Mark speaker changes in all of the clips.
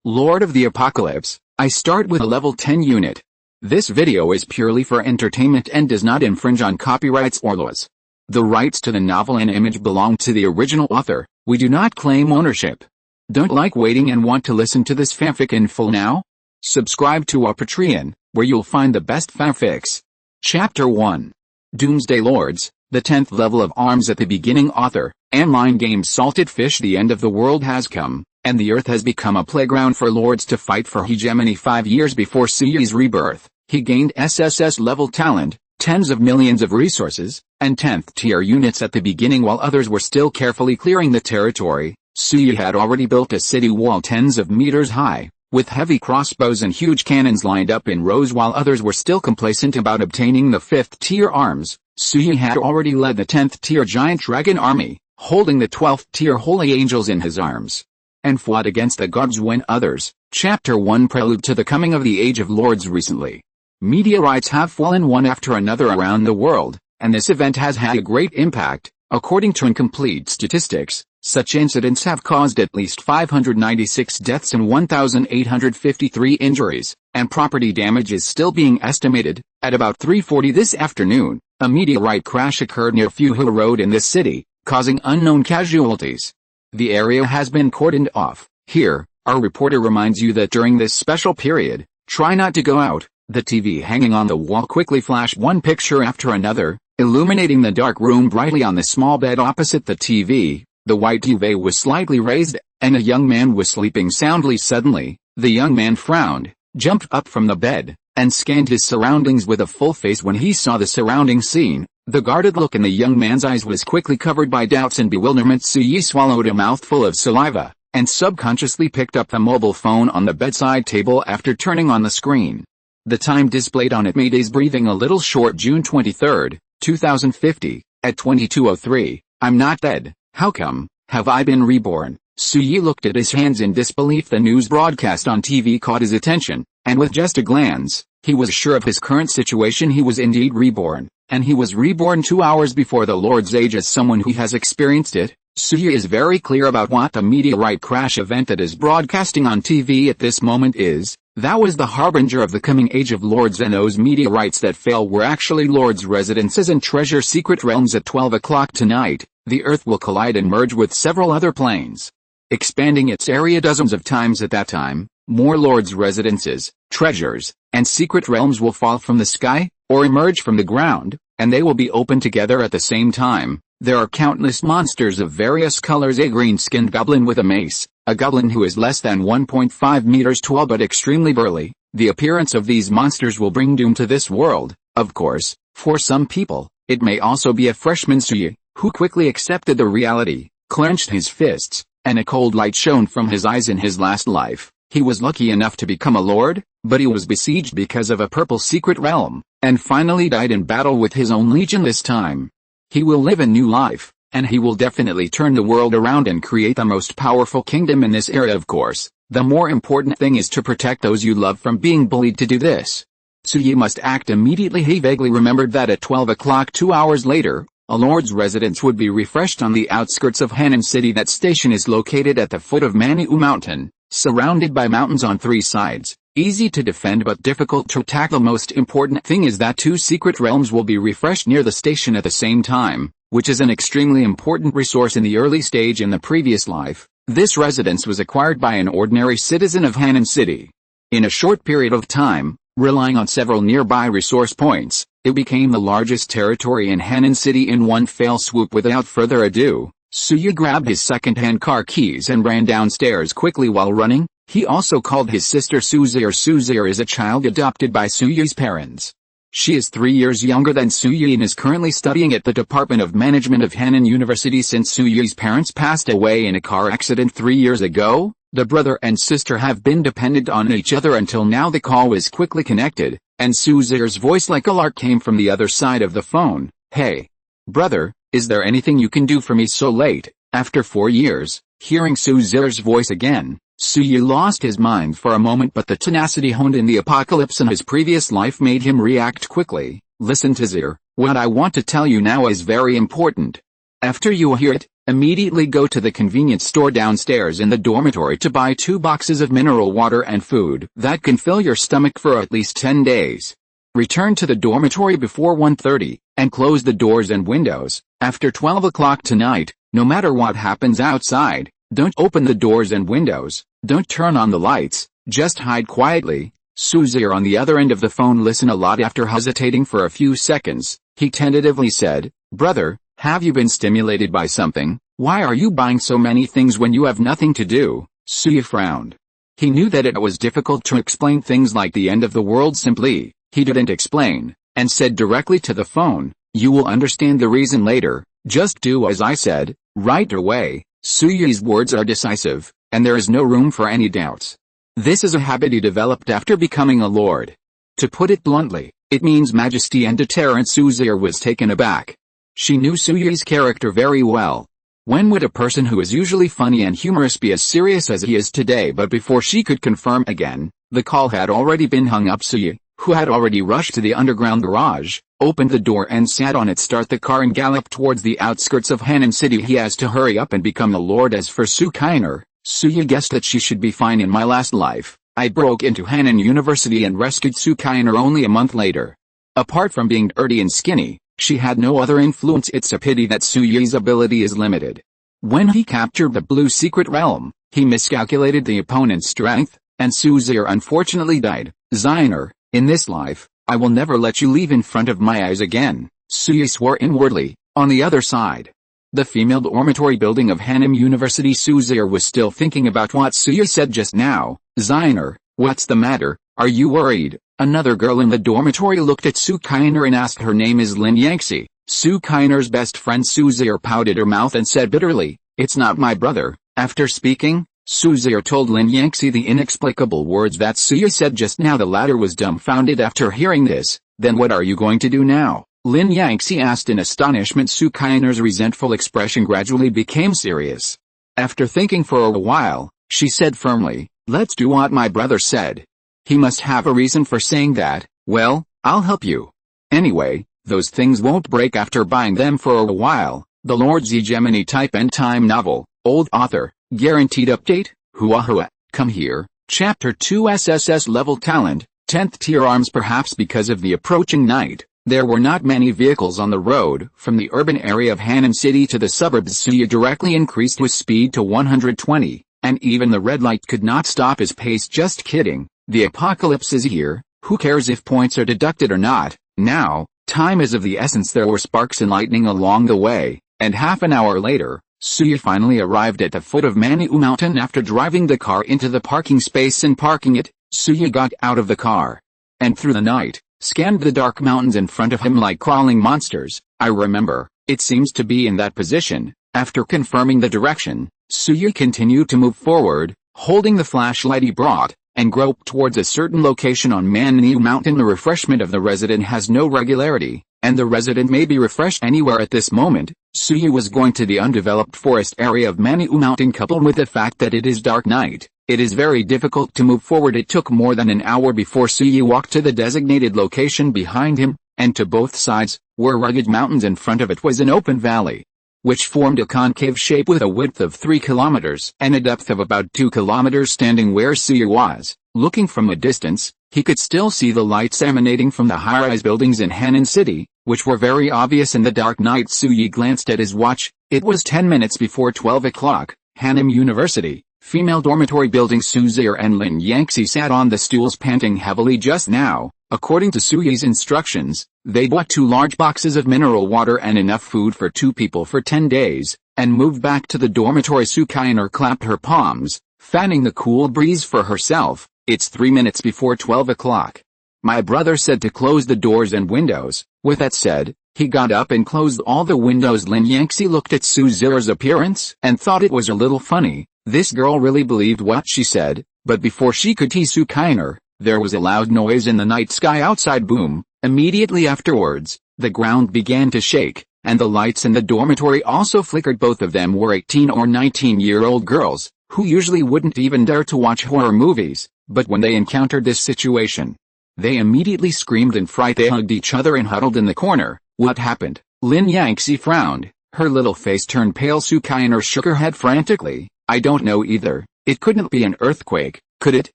Speaker 1: Lord of the Apocalypse. I start with a level 10 unit. This video is purely for entertainment and does not infringe on copyrights or laws. The rights to the novel and image belong to the original author. We do not claim ownership. Don't like waiting and want to listen to this fanfic in full now? Subscribe to our Patreon, where you'll find the best fanfics. Chapter 1. Doomsday Lords, the 10th level of arms at the beginning. Author, Online Games. Salted fish. The end of the world has come, and the earth has become a playground for lords to fight for hegemony. 5 years before Suyu's rebirth, he gained SSS-level talent, tens of millions of resources, and 10th tier units at the beginning. While others were still carefully clearing the territory, Suyu had already built a city wall tens of meters high, with heavy crossbows and huge cannons lined up in rows. While others were still complacent about obtaining the 5th tier arms, Suyu had already led the 10th tier giant dragon army, holding the 12th tier holy angels in his arms, and fought against the gods when others. Chapter 1. Prelude to the coming of the Age of Lords. Recently, meteorites have fallen one after another around the world, and this event has had a great impact. According to incomplete statistics, such incidents have caused at least 596 deaths and 1,853 injuries, and property damage is still being estimated. At about 3:40 this afternoon, a meteorite crash occurred near Fuhu Road in this city, causing unknown casualties. The area has been cordoned off. Here, our reporter reminds you that during this special period, try not to go out. The TV hanging on the wall quickly flashed one picture after another, illuminating the dark room brightly. On the small bed opposite the TV, the white duvet was slightly raised, and a young man was sleeping soundly. Suddenly, the young man frowned, jumped up from the bed, and scanned his surroundings with a full face. When he saw the surrounding scene, the guarded look in the young man's eyes was quickly covered by doubts and bewilderment. Suyi swallowed a mouthful of saliva, and subconsciously picked up the mobile phone on the bedside table. After turning on the screen, the time displayed on it made his breathing a little short. June 23, 2050, at 22:03. I'm not dead. How come? Have I been reborn? Suyi looked at his hands in disbelief. The news broadcast on TV caught his attention, and with just a glance, he was sure of his current situation. He was indeed reborn, and he was reborn 2 hours before the Lord's Age. As someone who has experienced it, Suyi is very clear about what the meteorite crash event that is broadcasting on TV at this moment is. That was the harbinger of the coming Age of Lords, and those meteorites that fell were actually Lords' residences and treasure secret realms. At 12 o'clock tonight, the Earth will collide and merge with several other planes, expanding its area dozens of times. At that time, more Lords' residences, treasures, and secret realms will fall from the sky, or emerge from the ground, and they will be open together at the same time. There are countless monsters of various colors: a green-skinned goblin with a mace, a goblin who is less than 1.5 meters tall but extremely burly. The appearance of these monsters will bring doom to this world, of course. For some people, it may also be a freshman. Suyi, who quickly accepted the reality, clenched his fists, and a cold light shone from his eyes. In his last life, he was lucky enough to become a lord, but he was besieged because of a purple secret realm, and finally died in battle with his own legion. This time, he will live a new life, and he will definitely turn the world around and create the most powerful kingdom in this era. Of course, the more important thing is to protect those you love from being bullied. To do this, Suyi must act immediately. He vaguely remembered that at 12 o'clock 2 hours later, a Lord's residence would be refreshed on the outskirts of Hanan City. That station is located at the foot of Maniu Mountain, surrounded by mountains on 3 sides, easy to defend but difficult to attack. The most important thing is that 2 secret realms will be refreshed near the station at the same time, which is an extremely important resource in the early stage. In the previous life, this residence was acquired by an ordinary citizen of Hanan City. In a short period of time, relying on several nearby resource points, it became the largest territory in Hanan City in one fell swoop. Without further ado, Suyu grabbed his second-hand car keys and ran downstairs quickly. While running, he also called his sister Suzir. Suzir is a child adopted by Suyu's parents. She is 3 years younger than Suyu and is currently studying at the Department of Management of Hanan University. Since Suyu's parents passed away in a car accident 3 years ago, the brother and sister have been dependent on each other until now. The call was quickly connected, and Suzir's voice like a lark came from the other side of the phone. Hey, brother, is there anything you can do for me so late? After 4 years, hearing Suzir's voice again, Suyu lost his mind for a moment, but the tenacity honed in the apocalypse in his previous life made him react quickly. Listen to Zir, what I want to tell you now is very important. After you hear it, Immediately go to the convenience store downstairs in the dormitory to buy 2 boxes of mineral water and food that can fill your stomach for at least 10 days. Return to the dormitory before 1:30, and close the doors and windows. After 12 o'clock tonight, no matter what happens outside, don't open the doors and windows, don't turn on the lights, just hide quietly. Suzir on the other end of the phone listened a lot. After hesitating for a few seconds, he tentatively said, "Brother, have you been stimulated by something? Why are you buying so many things when you have nothing to do?" Suya frowned. He knew that it was difficult to explain things like the end of the world simply. He didn't explain, and said directly to the phone, "You will understand the reason later, just do as I said, right away." Suya's words are decisive, and there is no room for any doubts. This is a habit he developed after becoming a lord. To put it bluntly, it means majesty and deterrence. Suzir was taken aback. She knew Suya's character very well. When would a person who is usually funny and humorous be as serious as he is today? But before she could confirm again, the call had already been hung up. Suya, who had already rushed to the underground garage, opened the door and sat on it, start the car and galloped towards the outskirts of Hannan City. He has to hurry up and become a lord. As for Sukainer, Suya guessed that she should be fine. In my last life, I broke into Hannan University and rescued Sukainer only a month later. Apart from being dirty and skinny, she had no other influence. It's a pity that Suya's ability is limited. When he captured the Blue Secret Realm, he miscalculated the opponent's strength, and Suzir unfortunately died. Ziner, in this life, I will never let you leave in front of my eyes again, Suya swore inwardly. On the other side, the female dormitory building of Hannan University. Suzir was still thinking about what Suya said just now. Ziner, what's the matter? Are you worried? Another girl in the dormitory looked at Sukainer and asked. Her name is Lin Yangxi, Sukainer's best friend. Suzir pouted her mouth and said bitterly, "It's not my brother." After speaking, Suzir told Lin Yangxi the inexplicable words that Suya said just now. The latter was dumbfounded after hearing this. "Then what are you going to do now?" Lin Yangxi asked in astonishment. Sukainer's resentful expression gradually became serious. After thinking for a while, she said firmly, "Let's do what my brother said. He must have a reason for saying that. Well, I'll help you. Anyway, those things won't break after buying them for a while." The Lord Z Gemini type end time novel, old author, guaranteed update, hua hua, come here, Chapter 2 SSS-level talent, 10th tier arms. Perhaps because of the approaching night, there were not many vehicles on the road. From the urban area of Hannan City to the suburbs, Suya directly increased his speed to 120, and even the red light could not stop his pace. Just kidding, the apocalypse is here, who cares if points are deducted or not? Now, time is of the essence. There were sparks and lightning along the way, and half an hour later, Suya finally arrived at the foot of Manu Mountain. After driving the car into the parking space and parking it, Suya got out of the car, and through the night, scanned the dark mountains in front of him like crawling monsters. I remember, it seems to be in that position. After confirming the direction, Suya continued to move forward, holding the flashlight he brought, and groped towards a certain location on Manu Mountain. The refreshment of the resident has no regularity, and the resident may be refreshed anywhere at this moment. Suya was going to the undeveloped forest area of Manu Mountain. Coupled with the fact that it is dark night, it is very difficult to move forward. It took more than an hour before Suya walked to the designated location. Behind him, and to both sides, were rugged mountains. In front of it was an open valley, which formed a concave shape with a width of 3 kilometers and a depth of about 2 kilometers. Standing where Suya was, looking from a distance, he could still see the lights emanating from the high-rise buildings in Hannan City, which were very obvious in the dark night. Suya glanced at his watch. It was 10 minutes before 12 o'clock. Hannan University, female dormitory building. Suzir and Lin Yangxi sat on the stools panting heavily. Just now, according to Suya's instructions, they bought 2 large boxes of mineral water and enough food for 2 people for 10 days, and moved back to the dormitory. Sukainer clapped her palms, fanning the cool breeze for herself. It's 3 minutes before 12 o'clock. My brother said to close the doors and windows. With that said, he got up and closed all the windows. Lin Yangxi looked at Suzir's appearance and thought it was a little funny. This girl really believed what she said, but before she could tease Sukainer, there was a loud noise in the night sky outside. Boom! Immediately afterwards, the ground began to shake, and the lights in the dormitory also flickered. Both of them were 18 or 19-year-old girls, who usually wouldn't even dare to watch horror movies, but when they encountered this situation, they immediately screamed in fright. They hugged each other and huddled in the corner. What happened? Lin Yangxi frowned. Her little face turned pale. Sukainer shook her head frantically. I don't know either. It couldn't be an earthquake, could it?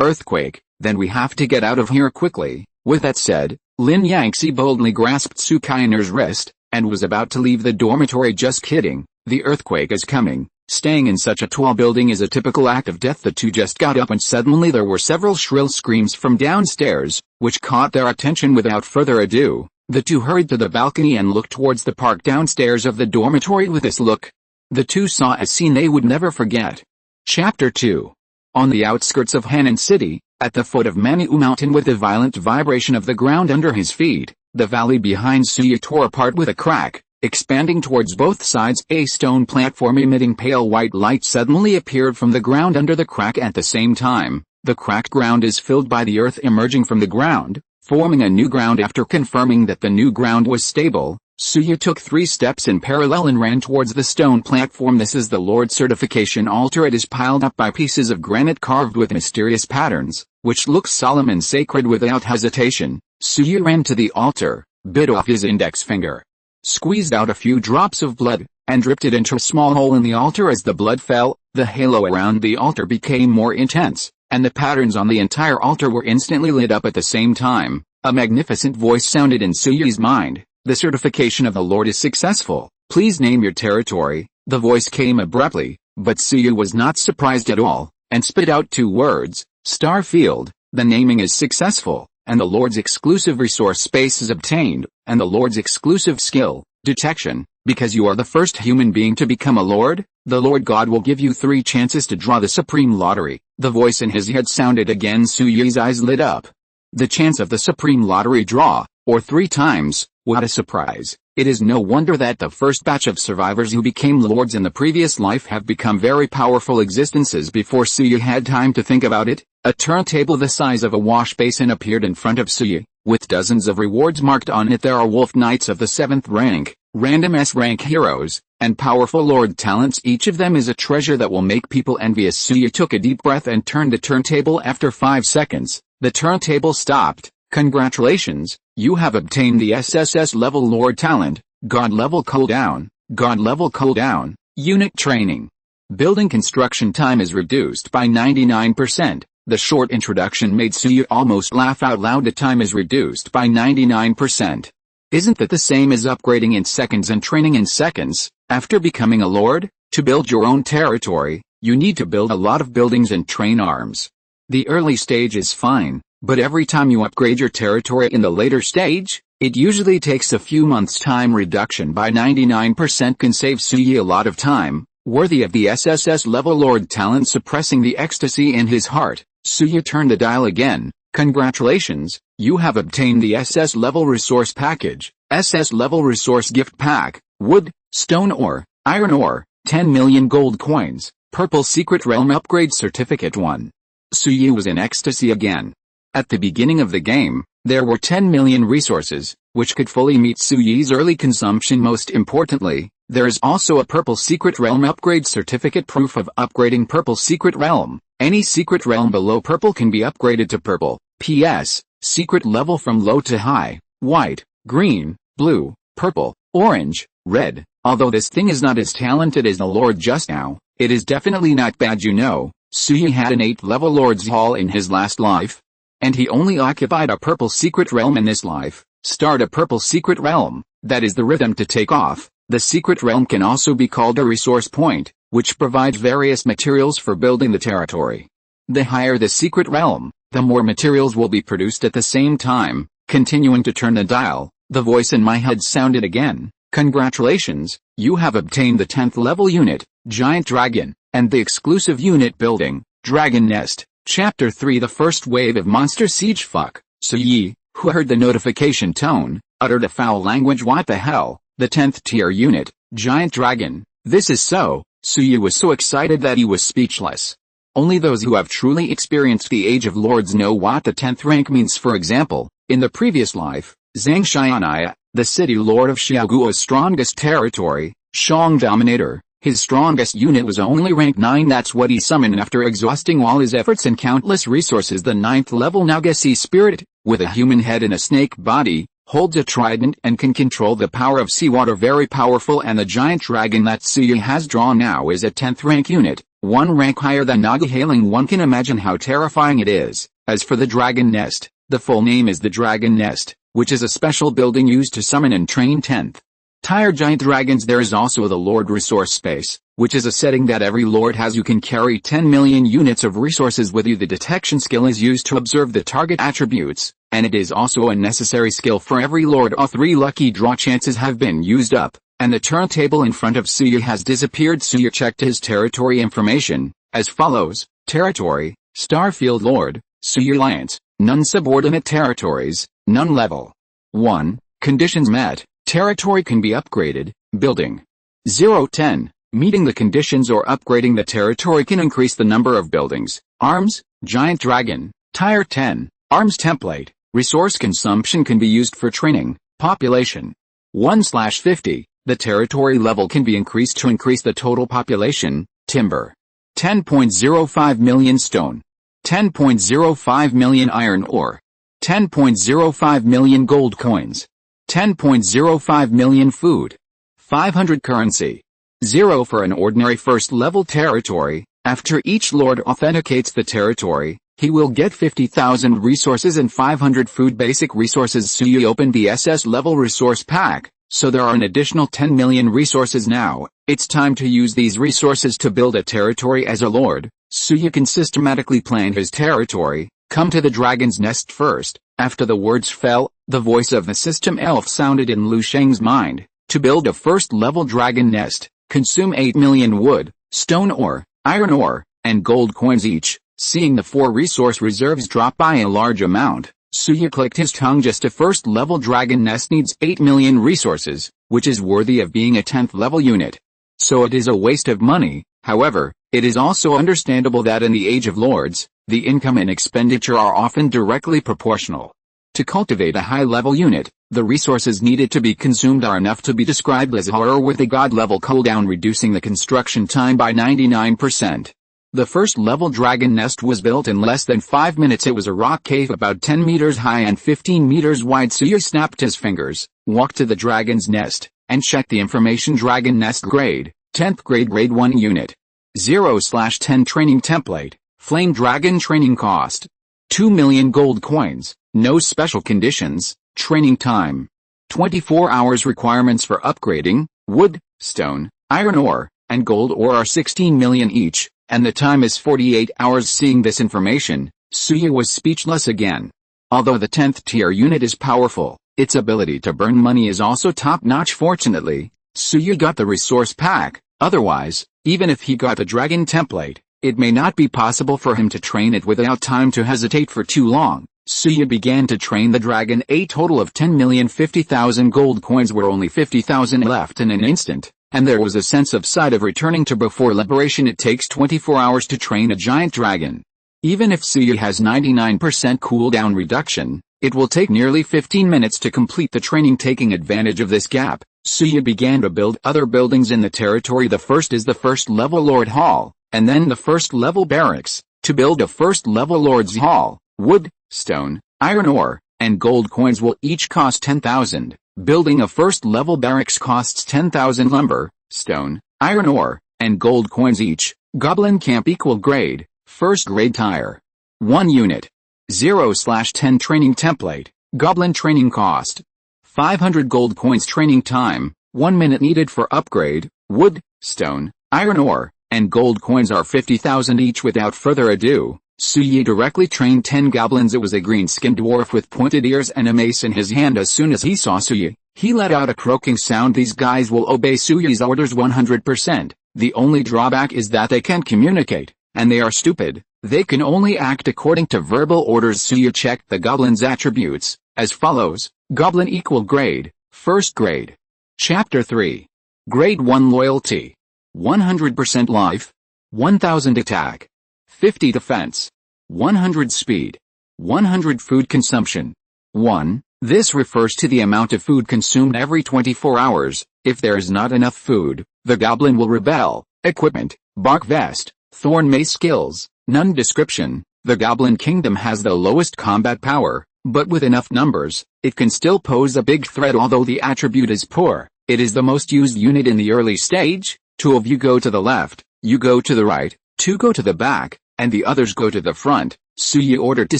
Speaker 1: Earthquake? Then we have to get out of here quickly. With that said, Lin Yangxi boldly grasped Sukainer's wrist, and was about to leave the dormitory. Just kidding, the earthquake is coming. Staying in such a tall building is a typical act of death. The two just got up and suddenly there were several shrill screams from downstairs, which caught their attention. Without further ado, the two hurried to the balcony and looked towards the park downstairs of the dormitory. With this look, the two saw a scene they would never forget. Chapter 2. On the outskirts of Henan City, at the foot of Manu Mountain, with the violent vibration of the ground under his feet, the valley behind Suya tore apart with a crack. Expanding towards both sides, a stone platform emitting pale white light suddenly appeared from the ground under the crack. At the same time, the cracked ground is filled by the earth emerging from the ground, forming a new ground. After confirming that the new ground was stable, Suya took 3 steps in parallel and ran towards the stone platform. This is the Lord Certification Altar. It is piled up by pieces of granite carved with mysterious patterns, which looks solemn and sacred. Without hesitation, Suya ran to the altar, bit off his index finger, squeezed out a few drops of blood, and dripped it into a small hole in the altar. As the blood fell, the halo around the altar became more intense, and the patterns on the entire altar were instantly lit up at the same time. A magnificent voice sounded in Suya's mind. The certification of the Lord is successful. Please name your territory. The voice came abruptly, but Suya was not surprised at all, and spit out 2 words, Starfield. The naming is successful, and the Lord's exclusive resource space is obtained, and the Lord's exclusive skill, detection. Because you are the first human being to become a Lord, the Lord God will give you 3 chances to draw the supreme lottery. The voice in his head sounded again. Suya's eyes lit up. The chance of the supreme lottery draw, or 3 times, what a surprise. It is no wonder that the first batch of survivors who became lords in the previous life have become very powerful existences. Before Suya had time to think about it, a turntable the size of a wash basin appeared in front of Suya, with dozens of rewards marked on it. There are wolf knights of the 7th rank, random S-rank heroes, and powerful lord talents. Each of them is a treasure that will make people envious. Suya took a deep breath and turned the turntable. After 5 seconds, the turntable stopped. Congratulations, you have obtained the SSS-level Lord talent, God level cooldown, God level cooldown, unit training. Building construction time is reduced by 99%. The short introduction made Suya almost laugh out loud. The time is reduced by 99%. Isn't that the same as upgrading in seconds and training in seconds? After becoming a lord, to build your own territory, you need to build a lot of buildings and train arms. The early stage is fine, but every time you upgrade your territory in the later stage, it usually takes a few months. Time reduction by 99% can save Suya a lot of time, worthy of the SSS-level Lord talent. Suppressing the ecstasy in his heart, Suya turned the dial again. Congratulations, you have obtained the SS-level resource package, SS-level resource gift pack, wood, stone ore, iron ore, 10 million gold coins, purple secret realm upgrade certificate 1. Suya was in ecstasy again. At the beginning of the game, there were 10 million resources, which could fully meet Suya's early consumption. Most importantly, there is also a purple secret realm upgrade certificate. Proof of upgrading purple secret realm. Any secret realm below purple can be upgraded to purple. PS, secret level from low to high, white, green, blue, purple, orange, red. Although this thing is not as talented as the Lord just now, it is definitely not bad. You know, Suya had an 8th level Lord's Hall in his last life, and he only occupied a purple secret realm in this life. Start a purple secret realm, that is the rhythm to take off. The secret realm can also be called a resource point, which provides various materials for building the territory. The higher the secret realm, the more materials will be produced at the same time. Continuing to turn the dial, the voice in my head sounded again. Congratulations, you have obtained the 10th level unit, Giant Dragon, and the exclusive unit building, Dragon Nest. Chapter 3. The first wave of monster siege. Fuck. Suyi, who heard the notification tone, uttered a foul language. What the hell? The 10th tier unit, Giant Dragon. This is so. Suyi was so excited that he was speechless. Only those who have truly experienced the Age of Lords know what the 10th rank means. For example, in the previous life, Zhang Xianaya, the city lord of Xiaoguo's strongest territory, Shang Dominator, his strongest unit was only rank 9. That's what he summoned after exhausting all his efforts and countless resources. The 9th level Nagasi spirit, with a human head and a snake body, holds a trident and can control the power of seawater, very powerful, and the giant dragon that Suya has drawn now is a 10th rank unit, one rank higher than Naga. Hailing one can imagine how terrifying it is. As for the dragon nest, the full name is the dragon nest, which is a special building used to summon and train 10th-tier giant dragons. There is also the Lord Resource Space, which is a setting that every Lord has. You can carry 10 million units of resources with you. The detection skill is used to observe the target attributes, and it is also a necessary skill for every Lord. All 3 lucky draw chances have been used up, and the turntable in front of Suya has disappeared. Suya checked his territory information, as follows: Territory, Starfield Lord, Suya Alliance, none. Subordinate territories, none. Level 1, conditions met, territory can be upgraded, building 0-10. Meeting the conditions or upgrading the territory can increase the number of buildings. Arms, giant dragon, tier 10, arms template, resource consumption can be used for training, population 1/50, the territory level can be increased to increase the total population, timber 10.05 million stone, 10.05 million iron ore, 10.05 million gold coins, 10.05 million food, 500 currency. 0 for an ordinary first level territory. After each Lord authenticates the territory, he will get 50,000 resources and 500 food basic resources. Suya opened the SS level resource pack, so there are an additional 10 million resources now. It's time to use these resources to build a territory. As a Lord, Suya can systematically plan his territory. Come to the dragon's nest first. After the words fell, the voice of the system elf sounded in Lu Sheng's mind. To build a first level dragon nest, consume 8 million wood, stone ore, iron ore, and gold coins each. Seeing the 4 resource reserves drop by a large amount, Suya clicked his tongue. Just a first level dragon nest needs 8 million resources, which is worthy of being a 10th level unit. So it is a waste of money. However, it is also understandable that in the Age of Lords, the income and expenditure are often directly proportional. To cultivate a high-level unit, the resources needed to be consumed are enough to be described as horror, with a god-level cooldown reducing the construction time by 99%. The first-level dragon nest was built in less than 5 minutes. It was a rock cave about 10 meters high and 15 meters wide. Suya snapped his fingers, walked to the dragon's nest, and checked the information. Dragon nest grade, 10th grade, grade 1 unit. 0/10 training template, flame dragon training cost. 2 million gold coins, no special conditions, training time. 24 hours. Requirements for upgrading, wood, stone, iron ore, and gold ore are 16 million each, and the time is 48 hours. Seeing this information, Suya was speechless again. Although the 10th tier unit is powerful, its ability to burn money is also top-notch. Fortunately, Suya got the resource pack. Otherwise, even if he got the dragon template, it may not be possible for him to train it without time to hesitate for too long. Suya began to train the dragon. A total of 10,050,000 gold coins were only 50,000 left in an instant, and there was a sense of sight of returning to before liberation. It takes 24 hours to train a giant dragon. Even if Suya has 99% cooldown reduction, it will take nearly 15 minutes to complete the training. Taking advantage of this gap, Suya began to build other buildings in the territory. The first is the first level Lord Hall, and then the first level barracks. To build a first level Lord's Hall, wood, stone, iron ore, and gold coins will each cost 10,000. Building a first level barracks costs 10,000 lumber, stone, iron ore, and gold coins each. Goblin camp equal grade, first grade tier 1 unit. 0/10 training template, goblin training cost. 500 gold coins. Training time, 1 minute. Needed for upgrade, wood, stone, iron ore, and gold coins are 50,000 each. Without further ado, Suya directly trained 10 goblins. It was a green-skinned dwarf with pointed ears and a mace in his hand. As soon as he saw Suya, he let out a croaking sound. These guys will obey Suya's orders 100%. The only drawback is that they can't communicate, and they are stupid. They can only act according to verbal orders. Suya checked the goblin's attributes, as follows: Goblin equal grade, first grade. Chapter 3. Grade 1 Loyalty. 100% life. 1000 attack. 50 defense. 100 speed. 100 food consumption. 1. This refers to the amount of food consumed every 24 hours. If there is not enough food, the goblin will rebel. Equipment, bark vest, thorn mace. Skills, none. Description: the Goblin Kingdom has the lowest combat power, But with enough numbers, it can still pose a big threat. Although the attribute is poor, it is the most used unit in the early stage. 2 of you go to the left, you go to the right, 2 go to the back, and the others go to the front. Suyi ordered to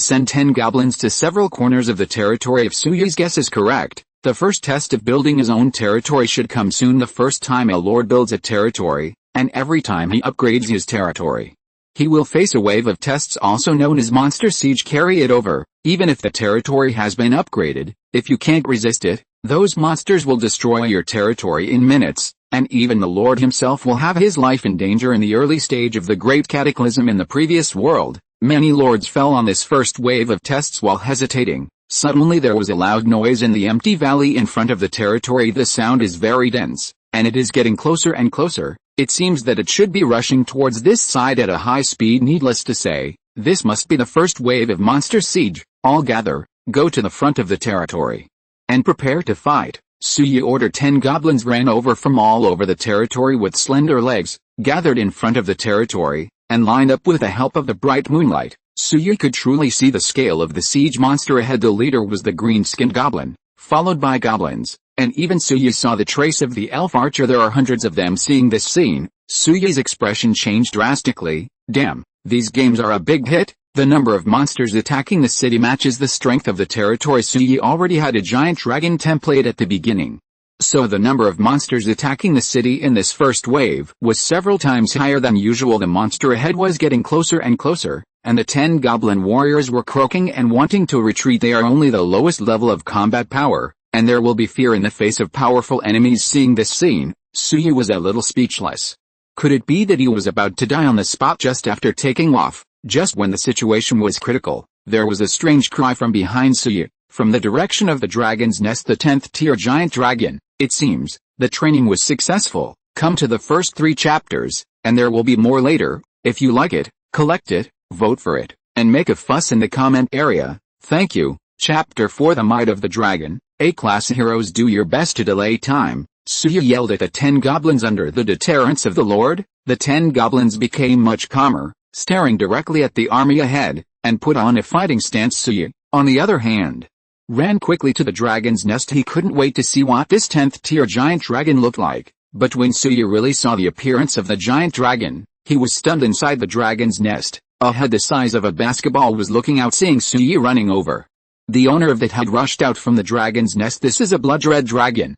Speaker 1: send 10 goblins to several corners of the territory. If Suyi's guess is correct, the first test of building his own territory should come soon. The first time a lord builds a territory, and every time he upgrades his territory, he will face a wave of tests also known as monster siege. Carry it over, even if the territory has been upgraded. If you can't resist it, those monsters will destroy your territory in minutes, and even the Lord himself will have his life in danger. In the early stage of the Great Cataclysm in the previous world, many lords fell on this first wave of tests while hesitating. Suddenly there was a loud noise in the empty valley in front of the territory. The sound is very dense, and it is getting closer and closer. It seems that it should be rushing towards this side at a high speed. Needless to say, this must be the first wave of monster siege. All gather, go to the front of the territory, and prepare to fight. Suyi ordered 10 goblins ran over from all over the territory with slender legs, gathered in front of the territory, and lined up with the help of the bright moonlight. Suyi could truly see the scale of the siege monster ahead. The leader was the green-skinned goblin, followed by goblins, and even Suyi saw the trace of the elf archer. There are hundreds of them. Seeing this scene, Suyi's expression changed drastically. Damn, these games are a big hit. The number of monsters attacking the city matches the strength of the territory. Suyi already had a giant dragon template at the beginning, so the number of monsters attacking the city in this first wave was several times higher than usual. The monster ahead was getting closer and closer, and the 10 goblin warriors were croaking and wanting to retreat. They are only the lowest level of combat power, and there will be fear in the face of powerful enemies. Seeing this scene, Suyi was a little speechless. Could it be that he was about to die on the spot just after taking off? Just when the situation was critical, there was a strange cry from behind Suyi, from the direction of the dragon's nest. The 10th tier giant dragon. It seems, the training was successful. Come to the first 3 chapters, and there will be more later. If you like it, collect it, vote for it, and make a fuss in the comment area. Thank you. Chapter 4 The Might of the Dragon. A-class heroes, do your best to delay time. Suyi yelled at the 10 goblins under the deterrence of the Lord. The 10 goblins became much calmer, staring directly at the army ahead, and put on a fighting stance. Suyi, on the other hand, ran quickly to the dragon's nest. He couldn't wait to see what this 10th tier giant dragon looked like. But when Suyi really saw the appearance of the giant dragon, he was stunned. Inside the dragon's nest, a head the size of a basketball was looking out. Seeing Suyi running over, the owner of that head rushed out from the dragon's nest. This is a blood red dragon.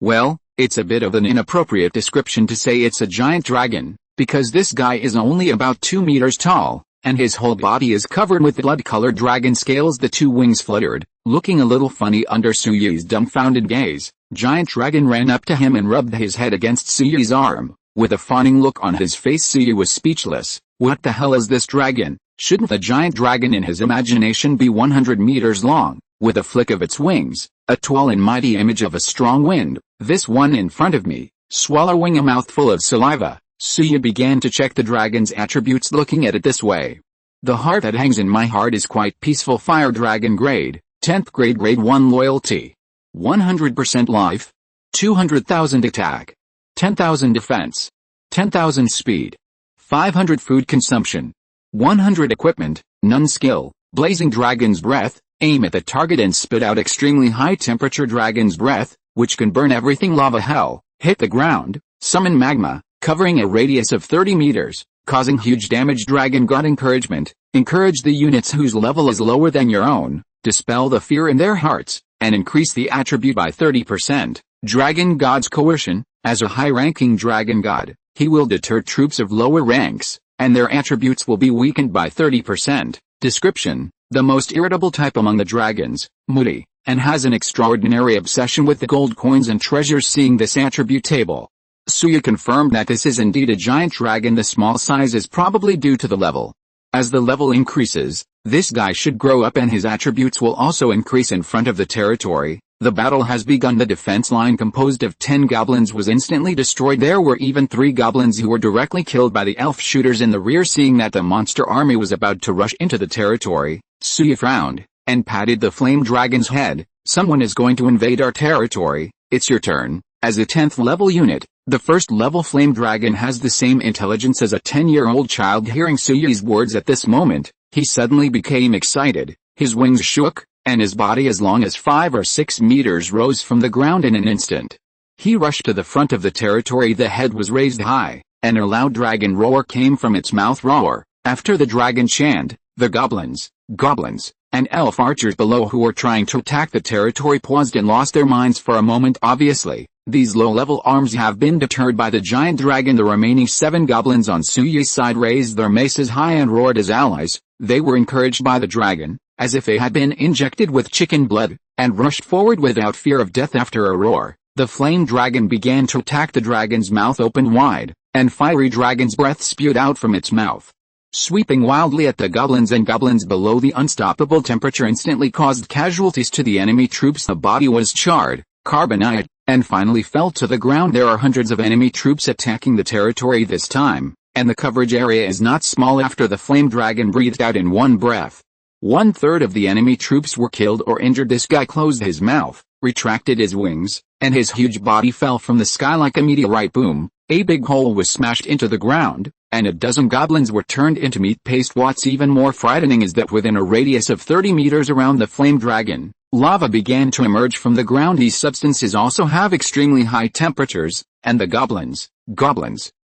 Speaker 1: Well, it's a bit of an inappropriate description to say it's a giant dragon, because this guy is only about 2 meters tall, and his whole body is covered with blood-colored dragon scales. The 2 wings fluttered, looking a little funny under Suyi's dumbfounded gaze. Giant dragon ran up to him and rubbed his head against Suyi's arm. With a fawning look on his face, Suyi was speechless. What the hell is this dragon? Shouldn't the giant dragon in his imagination be 100 meters long, with a flick of its wings, a tall and mighty image of a strong wind? This one in front of me, swallowing a mouthful of saliva, Suyi began to check the dragon's attributes. Looking at it this way, the heart that hangs in my heart is quite peaceful. Fire dragon grade, 10th grade, grade 1 loyalty, 100% life, 200,000 attack, 10,000 defense, 10,000 speed, 500 food consumption, 100 equipment, none skill. Blazing dragon's breath, aim at the target and spit out extremely high temperature dragon's breath, which can burn everything. Lava hell, hit the ground, summon magma, covering a radius of 30 meters, causing huge damage. Dragon god encouragement, encourage the units whose level is lower than your own, dispel the fear in their hearts, and increase the attribute by 30%. Dragon god's coercion, as a high-ranking dragon god, he will deter troops of lower ranks, and their attributes will be weakened by 30%. Description: the most irritable type among the dragons, moody, and has an extraordinary obsession with the gold coins and treasures. Seeing this attribute table, Suyi confirmed that this is indeed a giant dragon. The small size is probably due to the level. As the level increases, this guy should grow up and his attributes will also increase. In front of the territory, the battle has begun. The defense line composed of 10 goblins was instantly destroyed. There were even 3 goblins who were directly killed by the elf shooters in the rear. Seeing that the monster army was about to rush into the territory, Suyi frowned, and patted the flame dragon's head. Someone is going to invade our territory, it's your turn. As a 10th level unit, the first level flame dragon has the same intelligence as a 10-year-old child. Hearing Suyi's words at this moment, he suddenly became excited. His wings shook, and his body as long as 5 or 6 meters rose from the ground in an instant. He rushed to the front of the territory. The head was raised high, and a loud dragon roar came from its mouth. Roar. After the dragon chant, the goblins, and elf archers below who were trying to attack the territory paused and lost their minds for a moment. Obviously, these low-level arms have been deterred by the giant dragon. The remaining 7 goblins on Suyu's side raised their maces high and roared as allies. They were encouraged by the dragon, as if they had been injected with chicken blood, and rushed forward without fear of death. After a roar, the flame dragon began to attack. The dragon's mouth opened wide, and fiery dragon's breath spewed out from its mouth, sweeping wildly at the goblins and goblins below. The unstoppable temperature instantly caused casualties to the enemy troops. The body was charred, carbonite, and finally fell to the ground. There are hundreds of enemy troops attacking the territory this time, and the coverage area is not small. After the flame dragon breathed out in one breath, 1/3 of the enemy troops were killed or injured. This guy closed his mouth, retracted his wings, and his huge body fell from the sky like a meteorite. Boom! A big hole was smashed into the ground, and a dozen goblins were turned into meat paste. What's even more frightening is that within a radius of 30 meters around the flame dragon, lava began to emerge from the ground. These substances also have extremely high temperatures, and the goblins,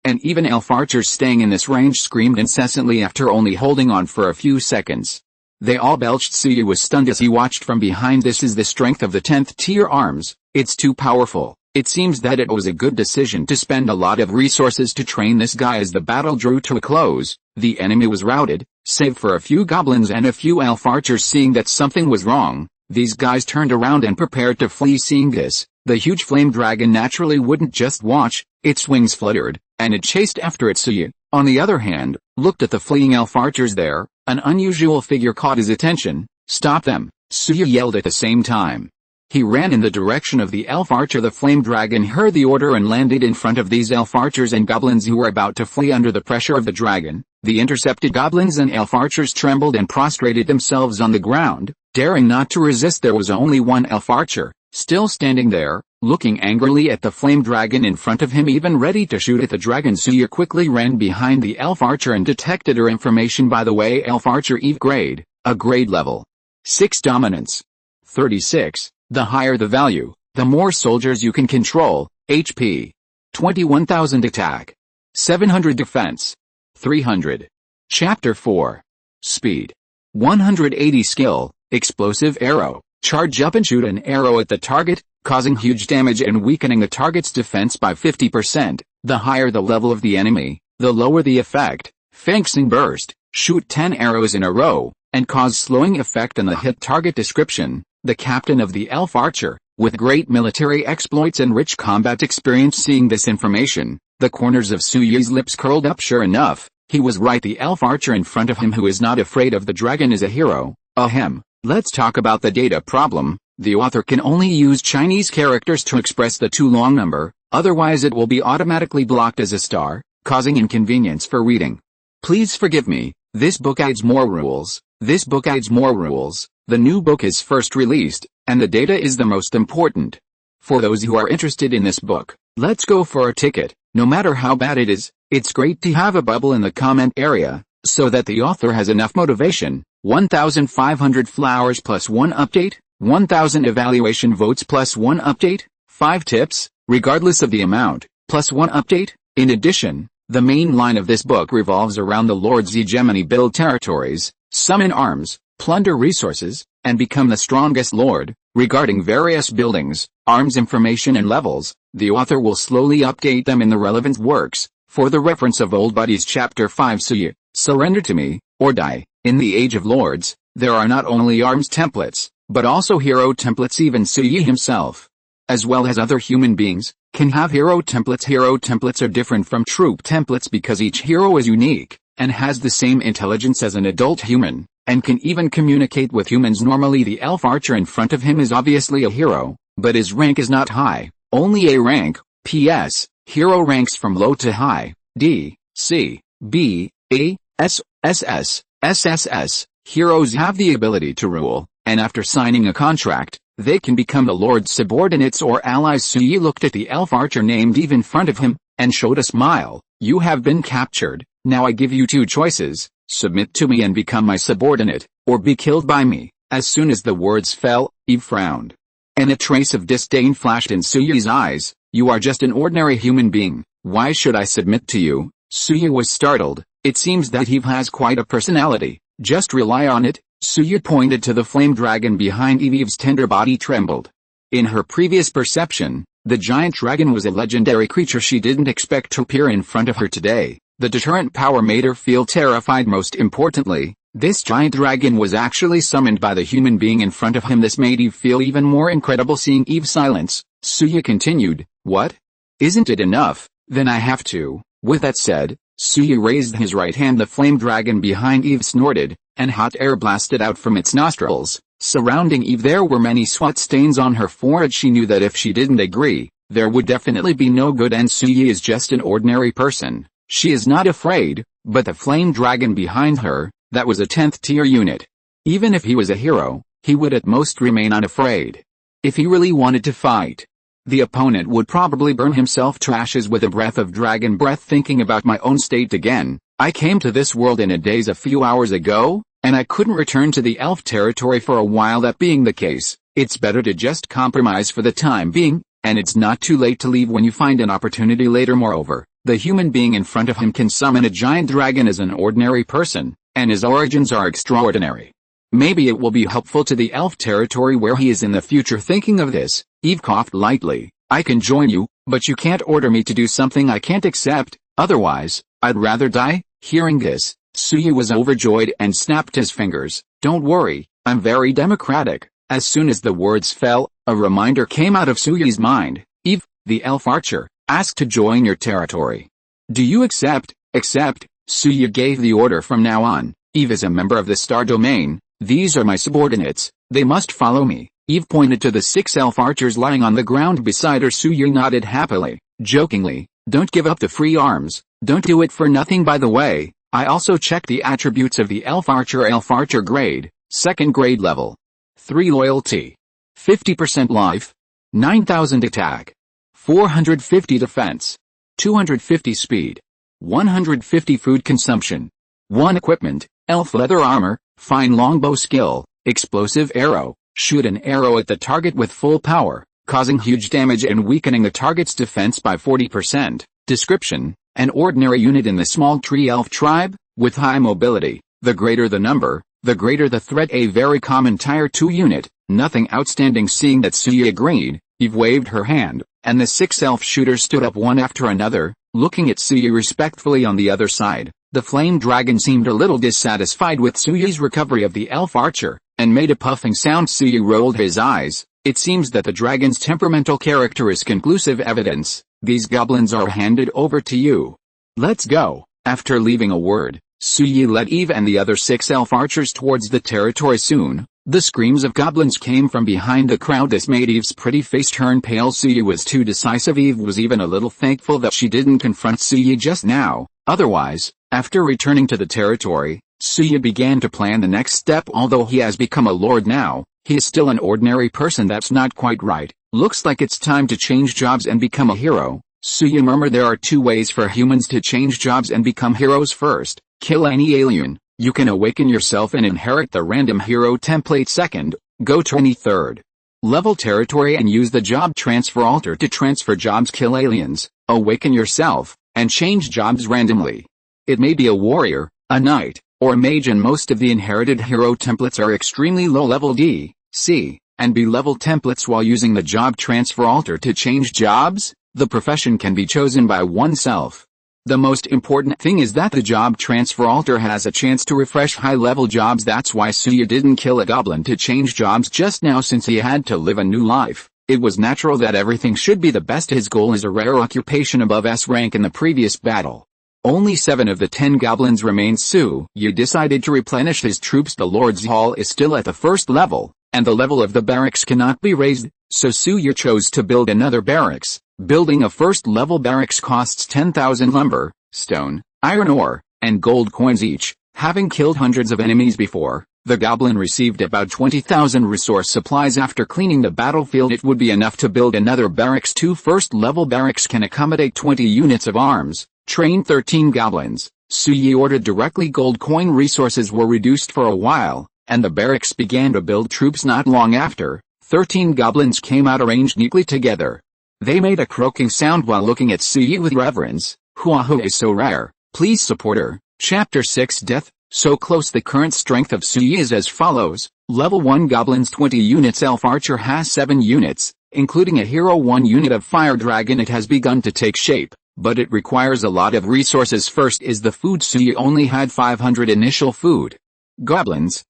Speaker 1: and even elf archers staying in this range screamed incessantly after only holding on for a few seconds. They all belched. Suyu was stunned as he watched from behind. This is the strength of the 10th tier arms. It's too powerful. It seems that it was a good decision to spend a lot of resources to train this guy. As the battle drew to a close, the enemy was routed, save for a few goblins and a few elf archers. Seeing that something was wrong, these guys turned around and prepared to flee. Seeing this, the huge flame dragon naturally wouldn't just watch. Its wings fluttered, and it chased after it. Suyu, on the other hand, looked at the fleeing elf archers there. An unusual figure caught his attention. Stop them! Suyu yelled at the same time. He ran in the direction of the elf archer. The flame dragon heard the order and landed in front of these elf archers and goblins who were about to flee under the pressure of the dragon. The intercepted goblins and elf archers trembled and prostrated themselves on the ground, daring not to resist. There was only one elf archer, still standing there, looking angrily at the flame dragon in front of him, even ready to shoot at the dragon. Suyu quickly ran behind the elf archer and detected her information. By the way, elf archer Eve grade, a grade level 6 dominance, 36. The higher the value, the more soldiers you can control. HP 21,000, attack 700, defense 300. Chapter 4. Speed 180, skill, explosive arrow. Charge up and shoot an arrow at the target, causing huge damage and weakening the target's defense by 50%. The higher the level of the enemy, the lower the effect. Fangxing burst, shoot 10 arrows in a row, and cause slowing effect on the hit target. Description: the captain of the elf archer, with great military exploits and rich combat experience. Seeing this information, the corners of Suyu's lips curled up. Sure enough, he was right. The elf archer in front of him who is not afraid of the dragon is a hero. Ahem. Let's talk about the data problem. The author can only use Chinese characters to express the too long number, otherwise it will be automatically blocked as a star, causing inconvenience for reading. Please forgive me, this book adds more rules. The new book is first released, and the data is the most important. For those who are interested in this book, let's go for a ticket. No matter how bad it is, it's great to have a bubble in the comment area, so that the author has enough motivation. 1,500 flowers plus 1 update, 1,000 evaluation votes plus 1 update, 5 tips, regardless of the amount, plus 1 update. In addition, the main line of this book revolves around the Lord's hegemony: build territories, summon arms, plunder resources, and become the strongest lord. Regarding various buildings, arms information and levels, the author will slowly update them in the relevant works. For the reference of old buddies, Chapter 5, Suyu, surrender to me, or die. In the Age of Lords, there are not only arms templates, but also hero templates. Even Suyu himself, as well as other human beings, can have hero templates. Hero templates are different from troop templates because each hero is unique, and has the same intelligence as an adult human, and can even communicate with humans. Normally the elf archer in front of him is obviously a hero, but his rank is not high, only A rank. PS, hero ranks from low to high: D, C, B, A, S, SS, SSS. Heroes have the ability to rule, and after signing a contract, they can become the Lord's subordinates or allies. Suyu looked at the elf archer named Eve in front of him, and showed a smile. You have been captured. Now I give you 2 choices. Submit to me and become my subordinate, or be killed by me. As soon as the words fell, Eve frowned. And a trace of disdain flashed in Suyi's eyes. You are just an ordinary human being. Why should I submit to you? Suyi was startled. It seems that Eve has quite a personality. Just rely on it. Suyi pointed to the flame dragon behind Eve. Eve's tender body trembled. In her previous perception, the giant dragon was a legendary creature she didn't expect to appear in front of her today. The deterrent power made her feel terrified. Most importantly, this giant dragon was actually summoned by the human being in front of him. This made Eve feel even more incredible. Seeing Eve's silence, Suyi continued, "What? Isn't it enough? Then I have to." With that said, Suyi raised his right hand. The flame dragon behind Eve snorted, and hot air blasted out from its nostrils. Surrounding Eve there were many sweat stains on her forehead. She knew that if she didn't agree, there would definitely be no good, and Suyi is just an ordinary person. She is not afraid, but the flame dragon behind her, that was a 10th tier unit. Even if he was a hero, he would at most remain unafraid. If he really wanted to fight, the opponent would probably burn himself to ashes with a breath of dragon breath. Thinking about my own state again, I came to this world in a daze a few hours ago, and I couldn't return to the elf territory for a while. That being the case, it's better to just compromise for the time being, and it's not too late to leave when you find an opportunity later. Moreover, the human being in front of him can summon a giant dragon as an ordinary person, and his origins are extraordinary. Maybe it will be helpful to the elf territory where he is in the future. Thinking of this, Eve coughed lightly. I can join you, but you can't order me to do something I can't accept. Otherwise, I'd rather die. Hearing this, Suyi was overjoyed and snapped his fingers. Don't worry, I'm very democratic. As soon as the words fell, a reminder came out of Suyi's mind. Eve, the elf archer, asked to join your territory. Do you accept? Accept. Suyi gave the order. From now on, Eve is a member of the star domain. These are my subordinates. They must follow me. Eve pointed to the 6 elf archers lying on the ground beside her. Suyi nodded happily, jokingly. Don't give up the free arms. Don't do it for nothing. By the way, I also checked the attributes of the elf archer. Elf archer grade, 2nd grade level. 3 loyalty. 50% life. 9,000 attack. 450 defense. 250 speed. 150 food consumption. 1 equipment, elf leather armor, fine longbow skill, explosive arrow, shoot an arrow at the target with full power, causing huge damage and weakening the target's defense by 40%. Description: an ordinary unit in the small tree elf tribe, with high mobility. The greater the number, the greater the threat. A very common tier 2 unit, nothing outstanding. Seeing that Suyi agreed, Eve waved her hand, and the 6 elf shooters stood up one after another, looking at Suyi respectfully. On the other side, the flame dragon seemed a little dissatisfied with Suyi's recovery of the elf archer, and made a puffing sound. Suyi rolled his eyes. It seems that the dragon's temperamental character is conclusive evidence. These goblins are handed over to you. Let's go. After leaving a word, Suyi led Eve and the other 6 elf archers towards the territory. Soon, the screams of goblins came from behind the crowd. This made Eve's pretty face turn pale. Suyi was too decisive. Eve was even a little thankful that she didn't confront Suyi just now. Otherwise, after returning to the territory, Suyi began to plan the next step. Although he has become a lord now, he is still an ordinary person. That's not quite right. Looks like it's time to change jobs and become a hero. Suyi murmured. There are 2 ways for humans to change jobs and become heroes. First, kill any alien. You can awaken yourself and inherit the random hero template. Second, go to any 3rd level territory and use the job transfer altar to transfer jobs. Kill aliens, awaken yourself, and change jobs randomly. It may be a warrior, a knight, or a mage, and most of the inherited hero templates are extremely low level D, C, and B level templates. While using the job transfer altar to change jobs, the profession can be chosen by oneself. The most important thing is that the job transfer altar has a chance to refresh high-level jobs. That's why Suyi didn't kill a goblin to change jobs just now, since he had to live a new life. It was natural that everything should be the best. His goal is a rare occupation above S rank in the previous battle. Only 7 of the 10 goblins remained. Suyi decided to replenish his troops. The Lord's Hall is still at the 1st level, and the level of the barracks cannot be raised, so Suyi chose to build another barracks. Building a 1st level barracks costs 10,000 lumber, stone, iron ore, and gold coins each. Having killed hundreds of enemies before, the goblin received about 20,000 resource supplies. After cleaning the battlefield, it would be enough to build another barracks. 2 1st level barracks can accommodate 20 units of arms. Train 13 goblins. Suyi ordered directly. Gold coin resources were reduced for a while, and the barracks began to build troops. Not long after, 13 goblins came out arranged neatly together. They made a croaking sound while looking at Suyi with reverence. Huahu is so rare, please support her. Chapter 6 Death, so close. The current strength of Suyi is as follows. Level 1 Goblins 20 units. Elf Archer has 7 units, including a Hero 1 unit of Fire Dragon. It has begun to take shape, but it requires a lot of resources. First is the food. Suyi only had 500 initial food. Goblins,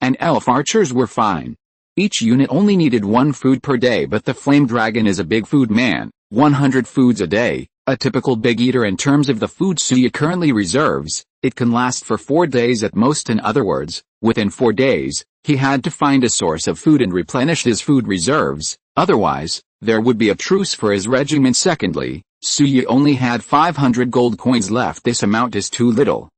Speaker 1: and Elf Archers were fine. Each unit only needed 1 food per day, but the Flame Dragon is a big food man, 100 foods a day, a typical big eater. In terms of the food Suyi currently reserves, it can last for 4 days at most. In other words, within 4 days, he had to find a source of food and replenish his food reserves, otherwise, there would be a truce for his regiment. Secondly, Suyi only had 500 gold coins left. This amount is too little,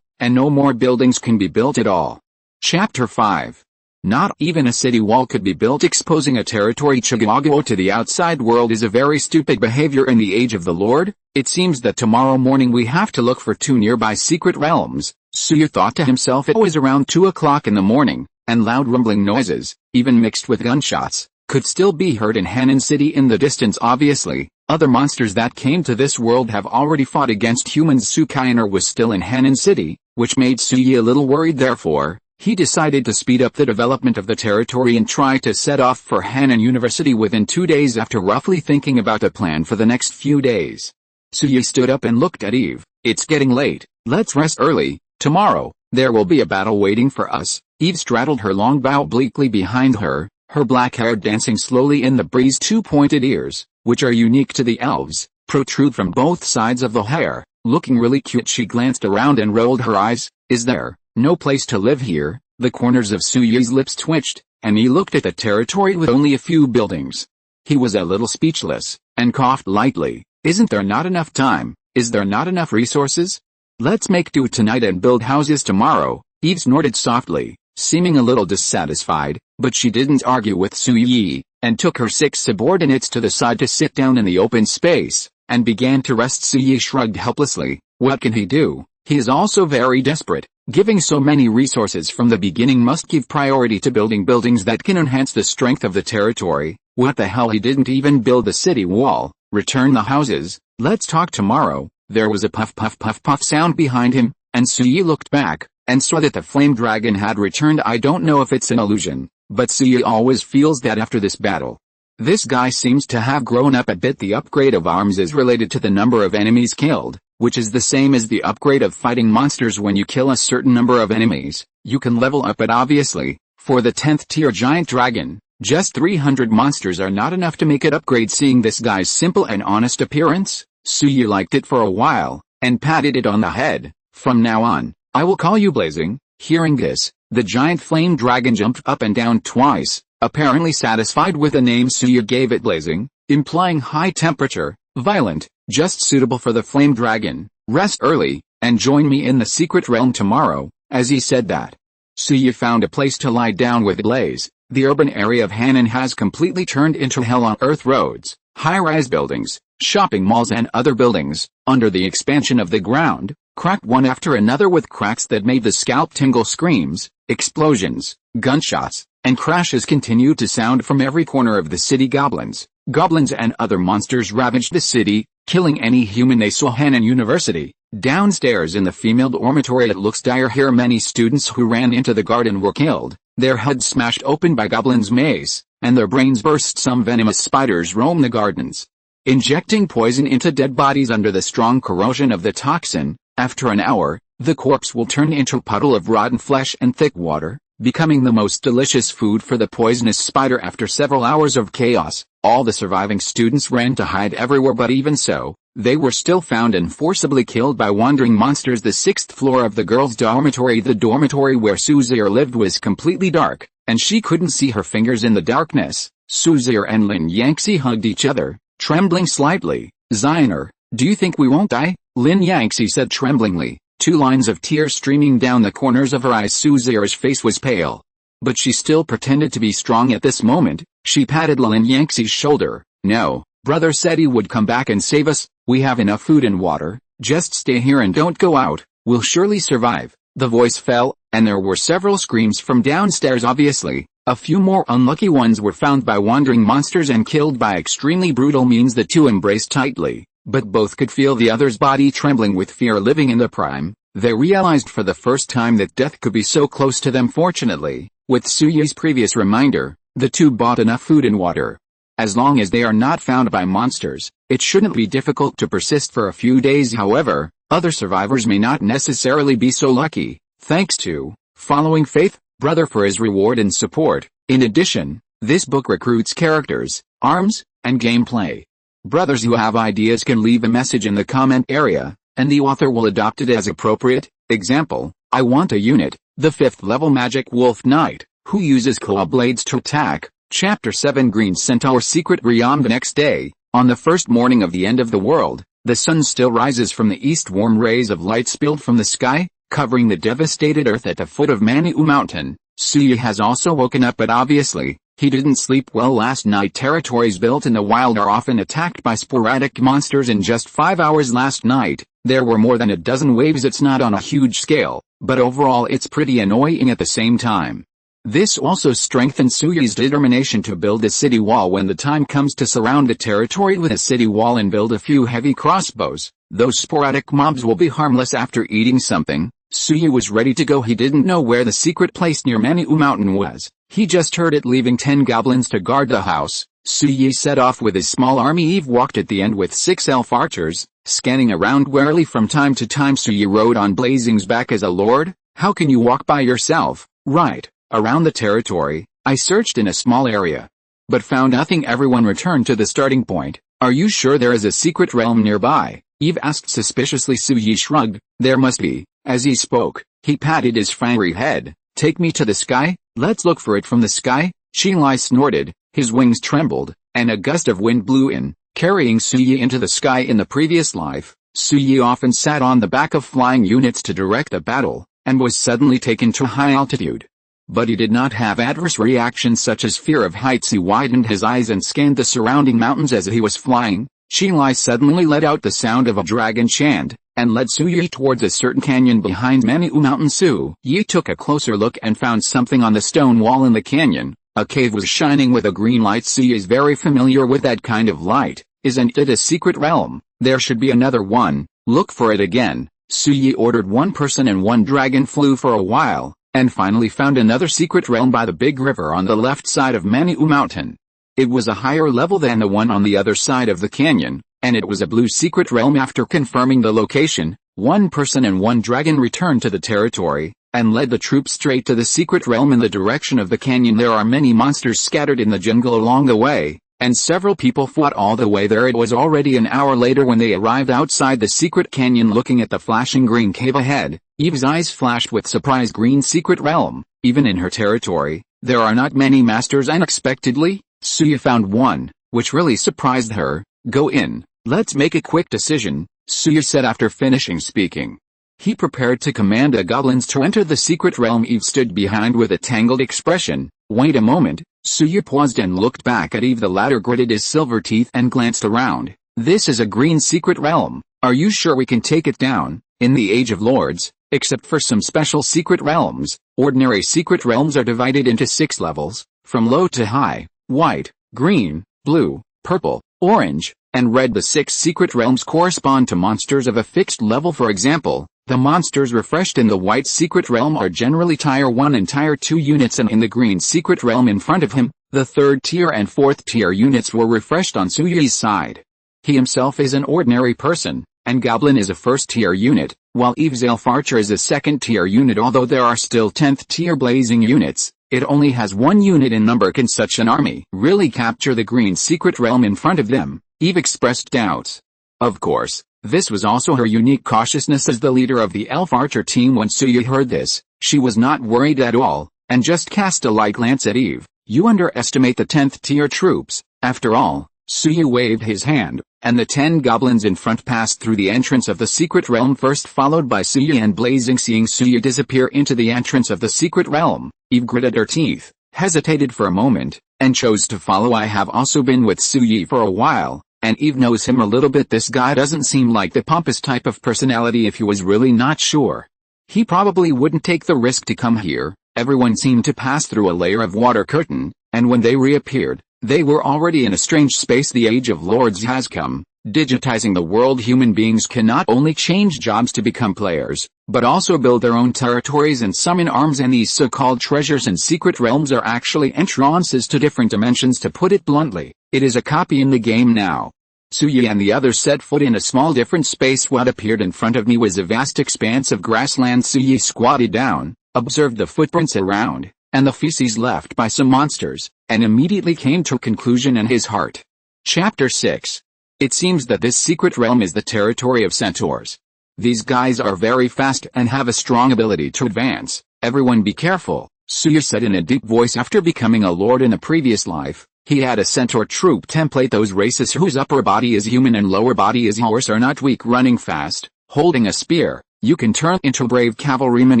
Speaker 1: and no more buildings can be built at all. Chapter 5. Not even a city wall could be built. Exposing a territory Chigago to the outside world is a very stupid behavior in the age of the Lord. It seems that tomorrow morning we have to look for 2 nearby secret realms. Suyi thought to himself. It was around 2 o'clock in the morning, and loud rumbling noises, even mixed with gunshots, could still be heard in Hanan City in the distance. Obviously, other monsters that came to this world have already fought against humans. Sukainer was still in Hanan City, which made Suyi a little worried. Therefore, he decided to speed up the development of the territory and try to set off for Hanan University within 2 days. After roughly thinking about a plan for the next few days, Suyi stood up and looked at Eve. It's getting late, let's rest early. Tomorrow, there will be a battle waiting for us. Eve straddled her long bow obliquely behind her, her black hair dancing slowly in the breeze. 2 pointed ears, which are unique to the elves, protrude from both sides of the hair. Looking really cute, she glanced around and rolled her eyes. Is there no place to live here? The corners of Suyi's lips twitched, and he looked at the territory with only a few buildings. He was a little speechless, and coughed lightly. Isn't there not enough time? Is there not enough resources? Let's make do tonight and build houses tomorrow. Eve snorted softly, seeming a little dissatisfied, but she didn't argue with Suyi, and took her 6 subordinates to the side to sit down in the open space, and began to rest. Suyi shrugged helplessly. What can he do? He is also very desperate. Giving so many resources from the beginning must give priority to building buildings that can enhance the strength of the territory. What the hell, he didn't even build the city wall. Return the houses. Let's talk tomorrow. There was a puff puff puff puff sound behind him, and Suyi looked back, and saw that the flame dragon had returned. I don't know if it's an illusion, but Suyi always feels that after this battle. This guy seems to have grown up a bit. The upgrade of arms is related to the number of enemies killed, which is the same as the upgrade of fighting monsters. When you kill a certain number of enemies, you can level up it. Obviously, for the 10th tier giant dragon, just 300 monsters are not enough to make it upgrade. Seeing this guy's simple and honest appearance, Suyi liked it for a while, and patted it on the head. From now on, I will call you Blazing. Hearing this, the giant flame dragon jumped up and down twice, apparently satisfied with the name Suyi gave it. Blazing, implying high temperature, violent, just suitable for the flame dragon. Rest early, and join me in the secret realm tomorrow. As he said that, Suyi found a place to lie down with Blaze. The urban area of Hanan has completely turned into hell on earth. Roads, high-rise buildings, shopping malls and other buildings, under the expansion of the ground, cracked one after another with cracks that made the scalp tingle. Screams, explosions, gunshots, and crashes continued to sound from every corner of the city. Goblins and other monsters ravaged the city, killing any human they saw. Hanan University. Downstairs in the female dormitory, it looks dire here. Many students who ran into the garden were killed, their heads smashed open by goblins' mace, and their brains burst. Some venomous spiders roam the gardens, injecting poison into dead bodies under the strong corrosion of the toxin. After an hour, the corpse will turn into a puddle of rotten flesh and thick water, becoming the most delicious food for the poisonous spider. After several hours of chaos, all the surviving students ran to hide everywhere, but even so, they were still found and forcibly killed by wandering monsters. The 6th floor of the girls' dormitory. The dormitory where Suzir lived was completely dark, and she couldn't see her fingers in the darkness. Suzir and Lin Yangxi hugged each other, trembling slightly. Ziner, do you think we won't die? Lin Yangxi said tremblingly, 2 lines of tears streaming down the corners of her eyes. Suzir's face was pale, but she still pretended to be strong at this moment. She patted Lin Yangxi's shoulder. No, brother said he would come back and save us. We have enough food and water. Just stay here and don't go out. We'll surely survive. The voice fell, and there were several screams from downstairs obviously. A few more unlucky ones were found by wandering monsters and killed by extremely brutal means. The two embraced tightly, but both could feel the other's body trembling with fear. Living in the prime, they realized for the first time that death could be so close to them. Fortunately, with Suyi's previous reminder, the two bought enough food and water. As long as they are not found by monsters, it shouldn't be difficult to persist for a few days. However, other survivors may not necessarily be so lucky, thanks to following Faith, brother, for his reward and support. In addition, this book recruits characters, arms, and gameplay. Brothers who have ideas can leave a message in the comment area, and the author will adopt it as appropriate. Example, I want a unit, the 5th level Magic Wolf Knight, who uses claw blades to attack. Chapter 7 Green Centaur Secret Realm. The next day, on the first morning of the end of the world, the sun still rises from the east. Warm rays of light spilled from the sky, covering the devastated earth at the foot of Maniu Mountain. Suyi has also woken up, but obviously, he didn't sleep well last night. Territories built in the wild are often attacked by sporadic monsters. In just 5 hours last night, there were more than a dozen waves. It's not on a huge scale, but overall it's pretty annoying at the same time. This also strengthens Suyi's determination to build a city wall when the time comes to surround the territory with a city wall and build a few heavy crossbows. Those sporadic mobs will be harmless. After eating something, Suyi was ready to go. He didn't know where the secret place near Maniu Mountain was. He just heard it leaving 10 goblins to guard the house. Suyi set off with his small army. Eve walked at the end with 6 elf archers, scanning around warily from time to time. Suyi rode on Blazing's back. As a lord, how can you walk by yourself? Right. Around the territory, I searched in a small area, but found nothing. Everyone returned to the starting point. Are you sure there is a secret realm nearby? Eve asked suspiciously. Suyi shrugged. There must be. As he spoke, he patted his fiery head. Take me to the sky? Let's look for it from the sky? Xilai snorted, his wings trembled, and a gust of wind blew in, carrying Suyi into the sky. In the previous life, Suyi often sat on the back of flying units to direct a battle, and was suddenly taken to high altitude. But he did not have adverse reactions such as fear of heights. He widened his eyes and scanned the surrounding mountains as he was flying. Xilai suddenly let out the sound of a dragon chant, and led Suyi towards a certain canyon behind Maniu Mountain. Suyi took a closer look and found something on the stone wall in the canyon. A cave was shining with a green light. Suyi is very familiar with that kind of light. Isn't it a secret realm? There should be another one. Look for it again. Suyi ordered. One person and one dragon flew for a while, and finally found another secret realm by the big river on the left side of Maniu Mountain. It was a higher level than the one on the other side of the canyon, and it was a blue secret realm. After confirming the location, one person and one dragon returned to the territory, and led the troops straight to the secret realm in the direction of the canyon. There are many monsters scattered in the jungle along the way, and several people fought all the way there. It was already an hour later when they arrived outside the secret canyon. Looking at the flashing green cave ahead, Eve's eyes flashed with surprise. Green secret realm. Even in her territory, there are not many masters. Unexpectedly, Suyi found one, which really surprised her. Go in. Let's make a quick decision, Suyi said after finishing speaking. He prepared to command the goblins to enter the secret realm. Eve stood behind with a tangled expression. Wait a moment. Suyi paused and looked back at Eve. The latter gritted his silver teeth and glanced around. This is a green secret realm. Are you sure we can take it down? In the Age of Lords, except for some special secret realms, ordinary secret realms are divided into 6 levels, from low to high: white, green, blue, purple, orange, and red. The 6 secret realms correspond to monsters of a fixed level. For example, the monsters refreshed in the white secret realm are generally tier 1 and tier 2 units, and in the green secret realm in front of him, the 3rd tier and 4th tier units were refreshed on Suyi's side. He himself is an ordinary person, and Goblin is a 1st tier unit, while Eve's Elf Archer is a 2nd tier unit. Although there are still 10th tier blazing units, it only has 1 unit in number. Can such an army really capture the green secret realm in front of them? Eve expressed doubts. Of course, this was also her unique cautiousness as the leader of the Elf Archer team. When Suyi heard this, she was not worried at all, and just cast a light glance at Eve. You underestimate the 10th tier troops. After all, Suyi waved his hand, and the 10 goblins in front passed through the entrance of the secret realm first, followed by Suyi and Blazing. Seeing Suyi disappear into the entrance of the secret realm, Eve gritted her teeth, hesitated for a moment, and chose to follow. I have also been with Suyi for a while, and Eve knows him a little bit. This guy doesn't seem like the pompous type of personality. If he was really not sure, He probably wouldn't take the risk to come here. Everyone seemed to pass through a layer of water curtain, and when they reappeared, they were already in a strange space. The age of lords has come. Digitizing the world. Human beings can not only change jobs to become players, but also build their own territories and summon arms, and these so-called treasures and secret realms are actually entrances to different dimensions. To put it bluntly, it is a copy in the game now. Suyi and the others set foot in a small different space. What appeared in front of me was a vast expanse of grassland. Suyi squatted down, observed the footprints around, and the feces left by some monsters, and immediately came to a conclusion in his heart. Chapter 6. It seems that this secret realm is the territory of centaurs. These guys are very fast and have a strong ability to advance. Everyone be careful, Suyi said in a deep voice. After becoming a lord in a previous life, he had a centaur troop template. Those races whose upper body is human and lower body is horse are not weak. Running fast, holding a spear, you can turn into a brave cavalryman.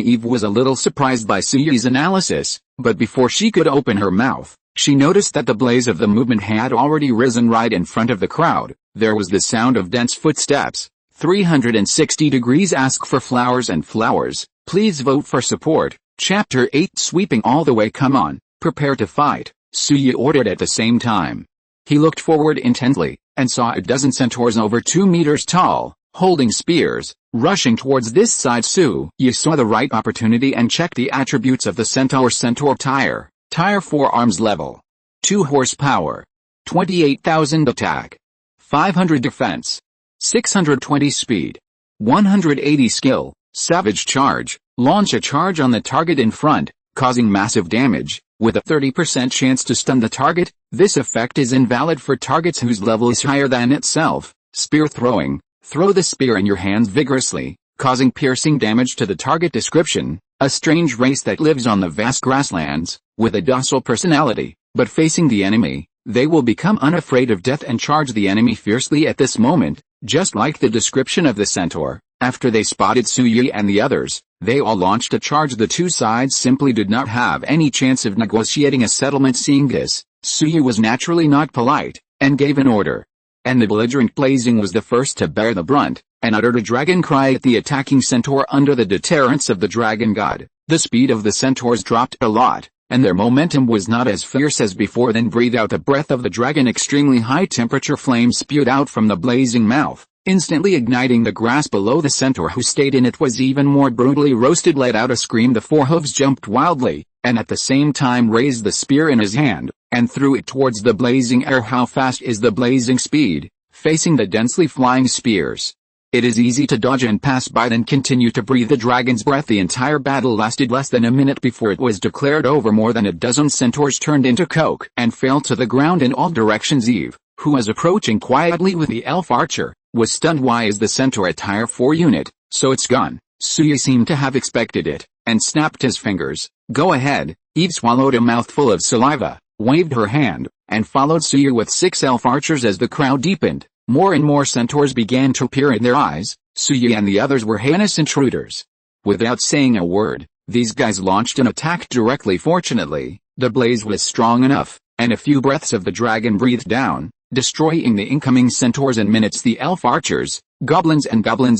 Speaker 1: Eve was a little surprised by Suyi's analysis, but before she could open her mouth, she noticed that the blaze of the movement had already risen right in front of the crowd. There was the sound of dense footsteps. 360 degrees. Ask for flowers and flowers. Please vote for support. Chapter 8. Sweeping all the way. Come on, prepare to fight, Suyi ordered at the same time. He looked forward intently, and saw a dozen centaurs over 2 meters tall, holding spears, rushing towards this side. Suyi saw the right opportunity and checked the attributes of the centaur. Centaur-tier, Tier 4 arms level. 2 horsepower. 28,000 attack. 500 defense. 620 speed. 180 skill. Savage charge. Launch a charge on the target in front, causing massive damage, with a 30% chance to stun the target. This effect is invalid for targets whose level is higher than itself. Spear throwing. Throw the spear in your hands vigorously, causing piercing damage to the target. Description: a strange race that lives on the vast grasslands, with a docile personality, but facing the enemy, they will become unafraid of death and charge the enemy fiercely at this moment, just like the description of the centaur. After they spotted Suyi and the others, they all launched a charge. The two sides simply did not have any chance of negotiating a settlement. Seeing this, Suyi was naturally not polite, and gave an order. And the belligerent Blazing was the first to bear the brunt, and uttered a dragon cry at the attacking centaur. Under the deterrence of the dragon god, the speed of the centaurs dropped a lot, and their momentum was not as fierce as before. Then breathe out the breath of the dragon. Extremely high temperature flames spewed out from the blazing mouth, instantly igniting the grass below. The centaur who stayed in it was even more brutally roasted. Let out a scream. The forehooves jumped wildly, and at the same time raised the spear in his hand, and threw it towards the blazing air. How fast is the blazing speed? Facing the densely flying spears, it is easy to dodge and pass by, then continue to breathe the dragon's breath. The entire battle lasted less than a minute before it was declared over. More than a dozen centaurs turned into coke and fell to the ground in all directions. Eve, who was approaching quietly with the elf archer, was stunned. Why is the centaur a Tier 4 unit? So it's gone. Suyi seemed to have expected it, and snapped his fingers. Go ahead. Eve swallowed a mouthful of saliva, waved her hand, and followed Suyi with 6 elf archers. As the crowd deepened, more and more centaurs began to appear in their eyes. Suyi and the others were heinous intruders. Without saying a word, these guys launched an attack directly. Fortunately, the blaze was strong enough, and a few breaths of the dragon breathed down, destroying the incoming centaurs in minutes. The elf archers, goblins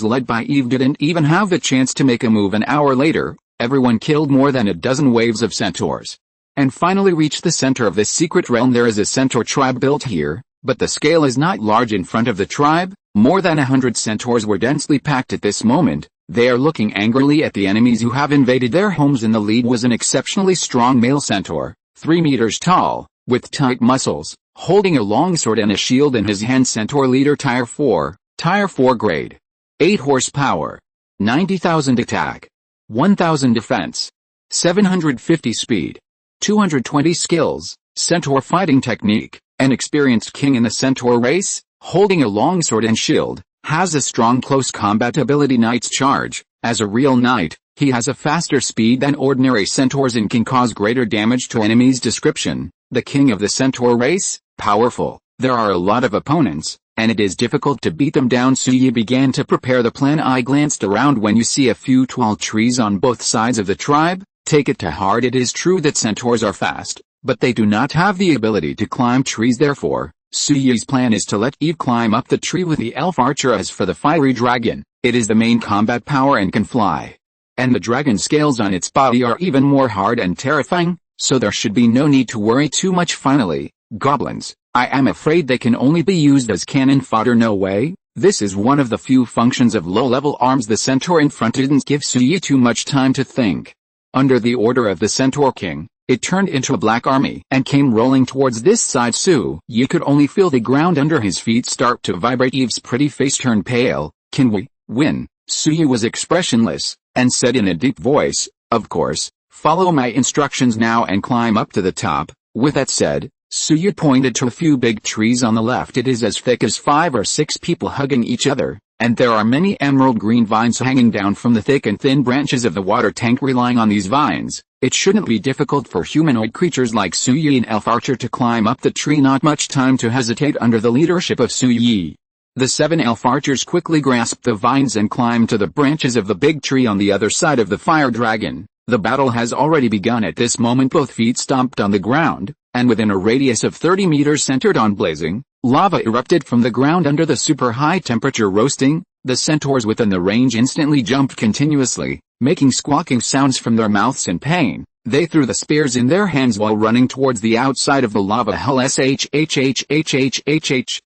Speaker 1: led by Eve didn't even have the chance to make a move. An hour later, everyone killed more than a dozen waves of centaurs, and finally reached the center of this secret realm. There is a centaur tribe built here, but the scale is not large. In front of the tribe, more than 100 centaurs were densely packed at this moment. They are looking angrily at the enemies who have invaded their homes. In the lead was an exceptionally strong male centaur, 3 meters tall, with tight muscles, holding a long sword and a shield in his hand. Centaur leader, Tier 4 grade. 8 horsepower. 90,000 attack. 1,000 defense. 750 speed. 220 skills. Centaur fighting technique. An experienced king in the centaur race, holding a long sword and shield, has a strong close combat ability. Knight's charge. As a real knight, he has a faster speed than ordinary centaurs and can cause greater damage to enemies. Description: the king of the centaur race, powerful. There are a lot of opponents, and it is difficult to beat them down. Suyi began to prepare the plan. I glanced around. When you see a few tall trees on both sides of the tribe, take it to heart. It is true that centaurs are fast, but they do not have the ability to climb trees. Therefore, Suyi's plan is to let Eve climb up the tree with the elf archer. As for the fiery dragon, it is the main combat power and can fly. and the dragon scales on its body are even more hard and terrifying, so there should be no need to worry too much. Finally, goblins. I am afraid they can only be used as cannon fodder. No way. This is one of the few functions of low-level arms the centaur in front didn't give Suyi too much time to think. Under the order of the Centaur King, it turned into a black army and came rolling towards this side. Suyi could only feel the ground under his feet start to vibrate. Eve's pretty face turned pale. Can we win? Suyi was expressionless, and said in a deep voice, of course, follow my instructions now and climb up to the top. With that said, Suyi pointed to a few big trees on the left. It is as thick as 5 or 6 people hugging each other, and there are many emerald green vines hanging down from the thick and thin branches of the water tank. Relying on these vines, it shouldn't be difficult for humanoid creatures like Suyi and Elf Archer to climb up the tree. Not much time to hesitate under the leadership of Suyi. The 7 elf archers quickly grasped the vines and climbed to the branches of the big tree on the other side of the fire dragon. The battle has already begun at this moment. Both feet stomped on the ground, and within a radius of 30 meters centered on blazing lava erupted from the ground under the super high temperature roasting. The centaurs within the range instantly jumped continuously, making squawking sounds from their mouths in pain. They threw the spears in their hands while running towards the outside of the lava hell.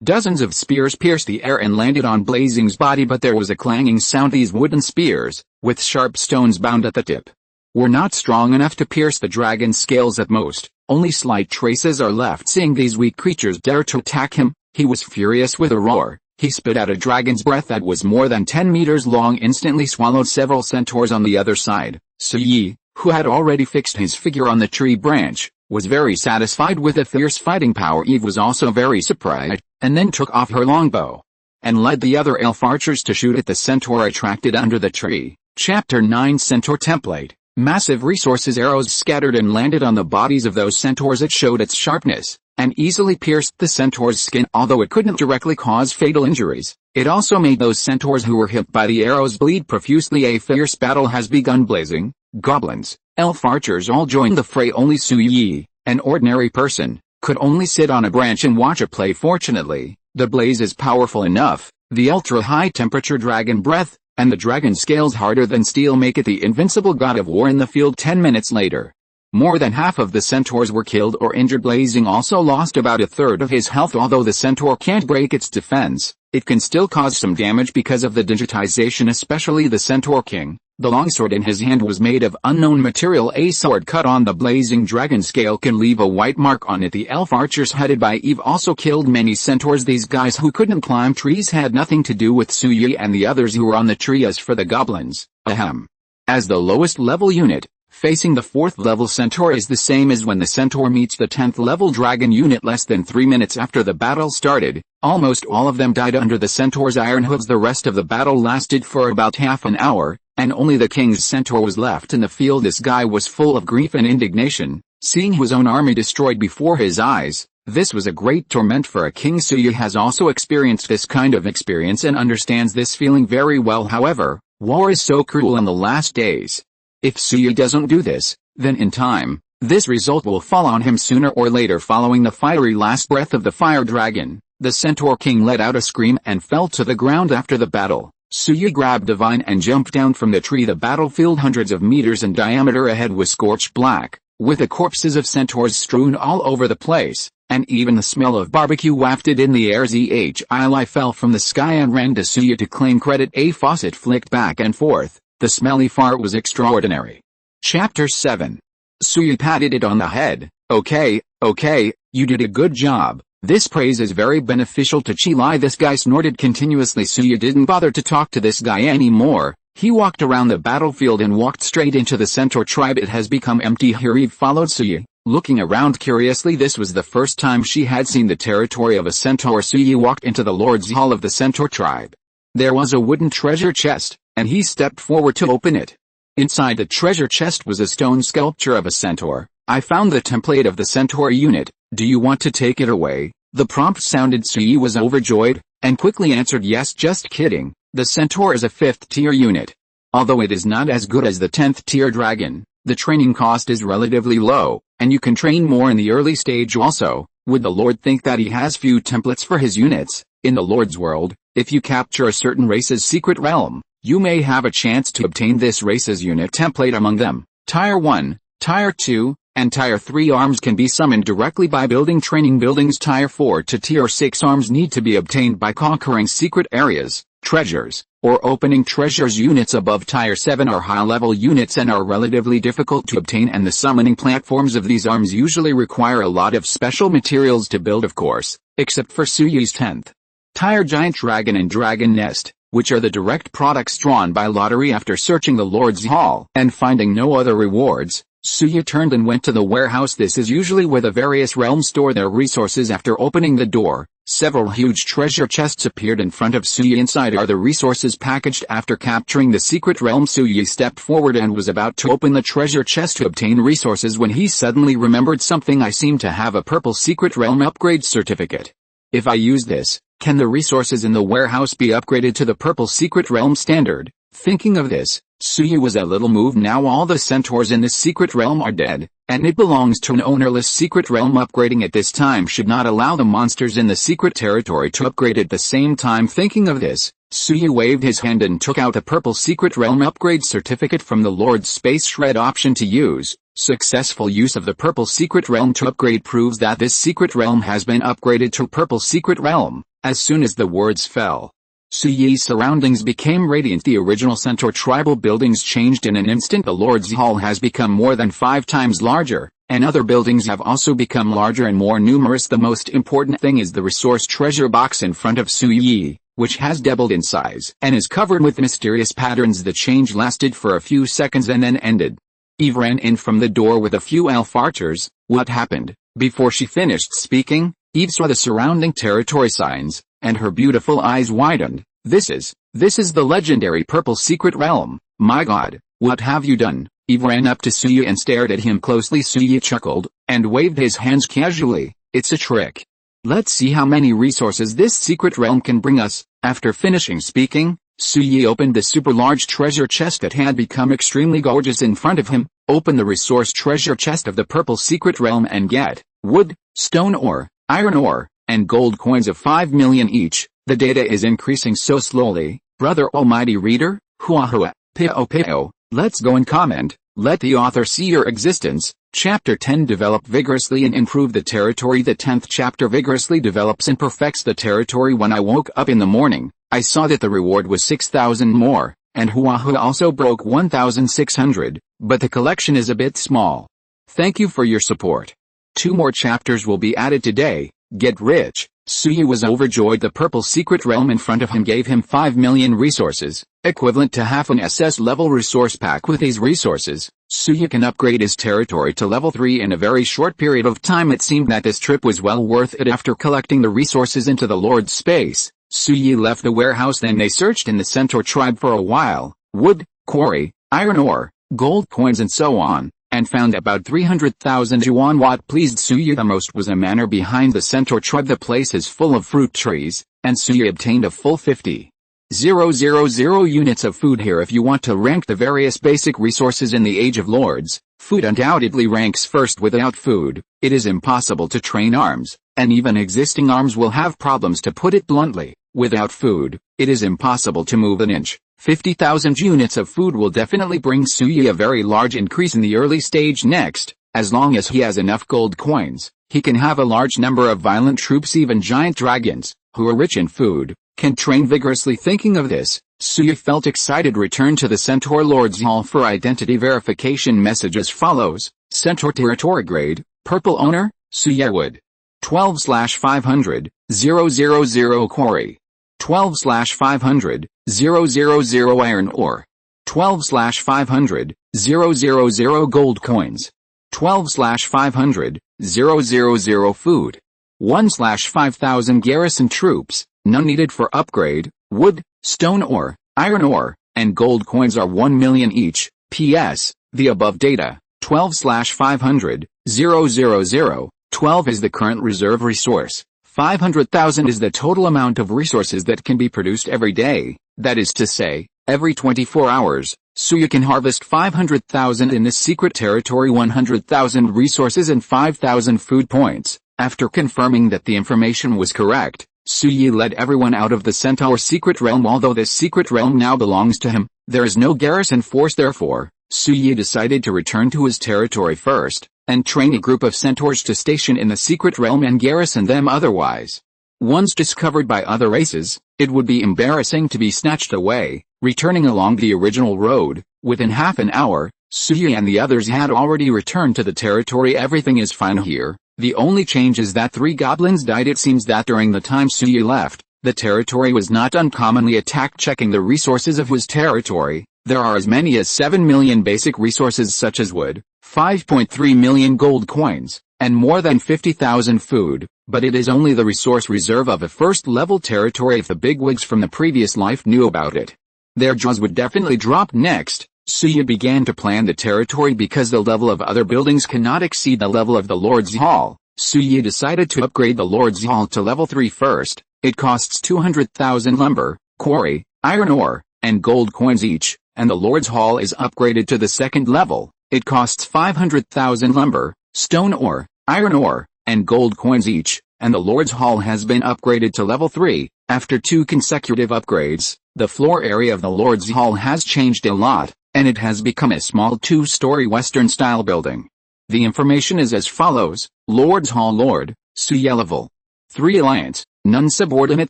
Speaker 1: Dozens of spears pierced the air and landed on Blazing's body, but there was a clanging sound. These wooden spears, with sharp stones bound at the tip, were not strong enough to pierce the dragon's scales. At most, only slight traces are left. Seeing these weak creatures dare to attack him, he was furious. With a roar, he spit out a dragon's breath that was more than 10 meters long, instantly swallowed several centaurs on the other side. Suyi, who had already fixed his figure on the tree branch, was very satisfied with the fierce fighting power. Eve was also very surprised, and then took off her longbow and led the other elf archers to shoot at the centaur attracted under the tree. Chapter 9 Centaur Template. Massive resources. Arrows scattered and landed on the bodies of those centaurs. It showed its sharpness, and easily pierced the centaur's skin. Although it couldn't directly cause fatal injuries, it also made those centaurs who were hit by the arrows bleed profusely. A fierce battle has begun. Blazing goblins, elf archers all joined the fray. Only Suyi, an ordinary person, could only sit on a branch and watch it play. Fortunately, the blaze is powerful enough. The ultra-high temperature dragon breath, and the dragon scales harder than steel make it the invincible god of war in the field. 10 minutes later, more than half of the centaurs were killed or injured. Blazing also lost about a third of his health. Although the centaur can't break its defense, it can still cause some damage because of the digitization, especially the Centaur King. The longsword in his hand was made of unknown material. A sword cut on the blazing dragon scale can leave a white mark on it. The elf archers headed by Eve also killed many centaurs. These guys who couldn't climb trees had nothing to do with Suyi and the others who were on the tree. As for the goblins, as the lowest level unit, facing the 4th level centaur is the same as when the centaur meets the 10th level dragon unit. Less than 3 minutes after the battle started, almost all of them died under the centaur's iron hooves. The rest of the battle lasted for about half an hour, and only the king's centaur was left in the field. This guy was full of grief and indignation, seeing his own army destroyed before his eyes. This was a great torment for a king. Suyi has also experienced this kind of experience and understands this feeling very well. However, war is so cruel in the last days. If Suyi doesn't do this, then in time, this result will fall on him sooner or later. Following the fiery last breath of the fire dragon, the Centaur King let out a scream and fell to the ground. After the battle, Suyi grabbed a vine and jumped down from the tree. The battlefield hundreds of meters in diameter ahead was scorched black, with the corpses of centaurs strewn all over the place, and even the smell of barbecue wafted in the air. Zhili fell from the sky and ran to Suyi to claim credit. A faucet flicked back and forth. The smelly fart was extraordinary. Chapter 7. Suyi patted it on the head. Okay, you did a good job. This praise is very beneficial to Zhili. This guy snorted continuously. Suyi didn't bother to talk to this guy anymore. He walked around the battlefield and walked straight into the centaur tribe. It has become empty here. Eve followed Suyi, looking around curiously. This was the first time she had seen the territory of a centaur. Suyi walked into the Lord's Hall of the centaur tribe. There was a wooden treasure chest, and he stepped forward to open it. Inside the treasure chest was a stone sculpture of a centaur. I found the template of the centaur unit. Do you want to take it away? The prompt sounded. Suyi was overjoyed, and quickly answered yes. Just kidding. The centaur is a 5th-tier unit. Although it is not as good as the 10th-tier dragon, the training cost is relatively low, and you can train more in the early stage also. Would the Lord think that he has few templates for his units? In the Lord's world, if you capture a certain race's secret realm, You may have a chance to obtain this race's unit template among them. Tier 1, Tier 2, and Tier 3 arms can be summoned directly by building training buildings. Tier 4 to Tier 6 arms need to be obtained by conquering secret areas, treasures, or opening treasures. Units above Tier 7 are high-level units and are relatively difficult to obtain, and the summoning platforms of these arms usually require a lot of special materials to build, of course, except for Suyi's 10th Tier Giant Dragon and Dragon Nest, which are the direct products drawn by lottery. After searching the Lord's Hall and finding no other rewards, Suyi turned and went to the warehouse. This is usually where the various realms store their resources. After opening the door, several huge treasure chests appeared in front of Suyi. Inside are the resources packaged. After capturing the secret realm, Suyi stepped forward and was about to open the treasure chest to obtain resources when he suddenly remembered something. I seem to have a purple secret realm upgrade certificate. If I use this, can the resources in the warehouse be upgraded to the purple secret realm standard? Thinking of this, Suyi was a little moved. Now all the centaurs in this secret realm are dead, and it belongs to an ownerless secret realm. Upgrading at this time should not allow the monsters in the secret territory to upgrade at the same time. Thinking of this, Suyi waved his hand and took out a purple secret realm upgrade certificate from the Lord's Space Shred. Option to use. Successful use of the purple secret realm to upgrade proves that this secret realm has been upgraded to purple secret realm. As soon as the words fell, Suyi's surroundings became radiant. The original centaur tribal buildings changed in an instant. The Lord's Hall has become more than 5 times larger, and other buildings have also become larger and more numerous. The most important thing is the resource treasure box in front of Suyi, which has doubled in size and is covered with mysterious patterns. The change lasted for a few seconds and then ended. Eve ran in from the door with a few elf archers. What happened? Before she finished speaking, Eve saw the surrounding territory signs, and her beautiful eyes widened. This is the legendary purple secret realm. My God, what have you done? Eve ran up to Suyi and stared at him closely. Suyi chuckled, and waved his hands casually. It's a trick. Let's see how many resources this secret realm can bring us. After finishing speaking, Suyi opened the super large treasure chest that had become extremely gorgeous in front of him. Open the resource treasure chest of the purple secret realm and get wood, stone ore, iron ore, and gold coins of 5 million each. The data is increasing so slowly, brother almighty reader. Hua peo. Let's go and comment. Let the author see your existence. Chapter 10 Develop vigorously and improve the territory. The 10th chapter vigorously develops and perfects the territory. When I woke up in the morning, I saw that the reward was 6,000 more, and Hua also broke 1,600, but the collection is a bit small. Thank you for your support. 2 more chapters will be added today. Get rich. Suyi was overjoyed. The purple secret realm in front of him gave him 5 million resources, equivalent to half an SS-level resource pack. With these resources, Suyi can upgrade his territory to level 3 in a very short period of time. It seemed that this trip was well worth it. After collecting the resources into the Lord's space, Suyi left the warehouse. Then they searched in the centaur tribe for a while, wood, quarry, iron ore, gold coins and so on, and found about 300,000 yuan. What pleased Suyi the most was a manor behind the centaur tribe. The place is full of fruit trees, and Suyi obtained a full 50,000 units of food here. If you want to rank the various basic resources in the Age of Lords, food undoubtedly ranks first. Without food, it is impossible to train arms, and even existing arms will have problems, to put it bluntly. Without food, it is impossible to move an inch. 50,000 units of food will definitely bring Suyi a very large increase in the early stage. Next, as long as he has enough gold coins, he can have a large number of violent troops. Even giant dragons, who are rich in food, can train vigorously. Thinking of this, Suyi felt excited. Return to the Centaur Lord's Hall for identity verification. Message as follows: Centaur territory grade, purple owner, Suyi Wood. 12/500, 000 quarry. 12/500, 000 iron ore. 12/500, 000 gold coins. 12/500, 000 food. 1/5000 garrison troops, none needed for upgrade. Wood, stone ore, iron ore, and gold coins are 1 million each. P.S. The above data, 12/500, 000, 12 is the current reserve resource. 500,000 is the total amount of resources that can be produced every day, that is to say, every 24 hours, Suyi can harvest 500,000 in this secret territory. 100,000 resources and 5,000 food points. After confirming that the information was correct, Suyi led everyone out of the Centaur secret realm. Although this secret realm now belongs to him, there is no garrison force. Therefore, Suyi decided to return to his territory first, and train a group of centaurs to station in the secret realm and garrison them. Otherwise, once discovered by other races, it would be embarrassing to be snatched away. Returning along the original road, within half an hour, Suyi and the others had already returned to the territory. Everything is fine here. The only change is that 3 goblins died. It seems that during the time Suyi left, the territory was not uncommonly attacked. Checking the resources of his territory, there are as many as 7 million basic resources such as wood, 5.3 million gold coins, and more than 50,000 food, but it is only the resource reserve of a first-level territory. If the bigwigs from the previous life knew about it, their jaws would definitely drop. Next, Suyi began to plan the territory. Because the level of other buildings cannot exceed the level of the Lord's Hall, Suyi decided to upgrade the Lord's Hall to level 3 first. It costs 200,000 lumber, quarry, iron ore, and gold coins each, and the Lord's Hall is upgraded to the second level. It costs 500,000 lumber, stone ore, iron ore, and gold coins each, and the Lord's Hall has been upgraded to level 3. After 2 consecutive upgrades, the floor area of the Lord's Hall has changed a lot, and it has become a small 2-story Western-style building. The information is as follows: Lord's Hall, Lord, Suyi level 3 Alliance, none subordinate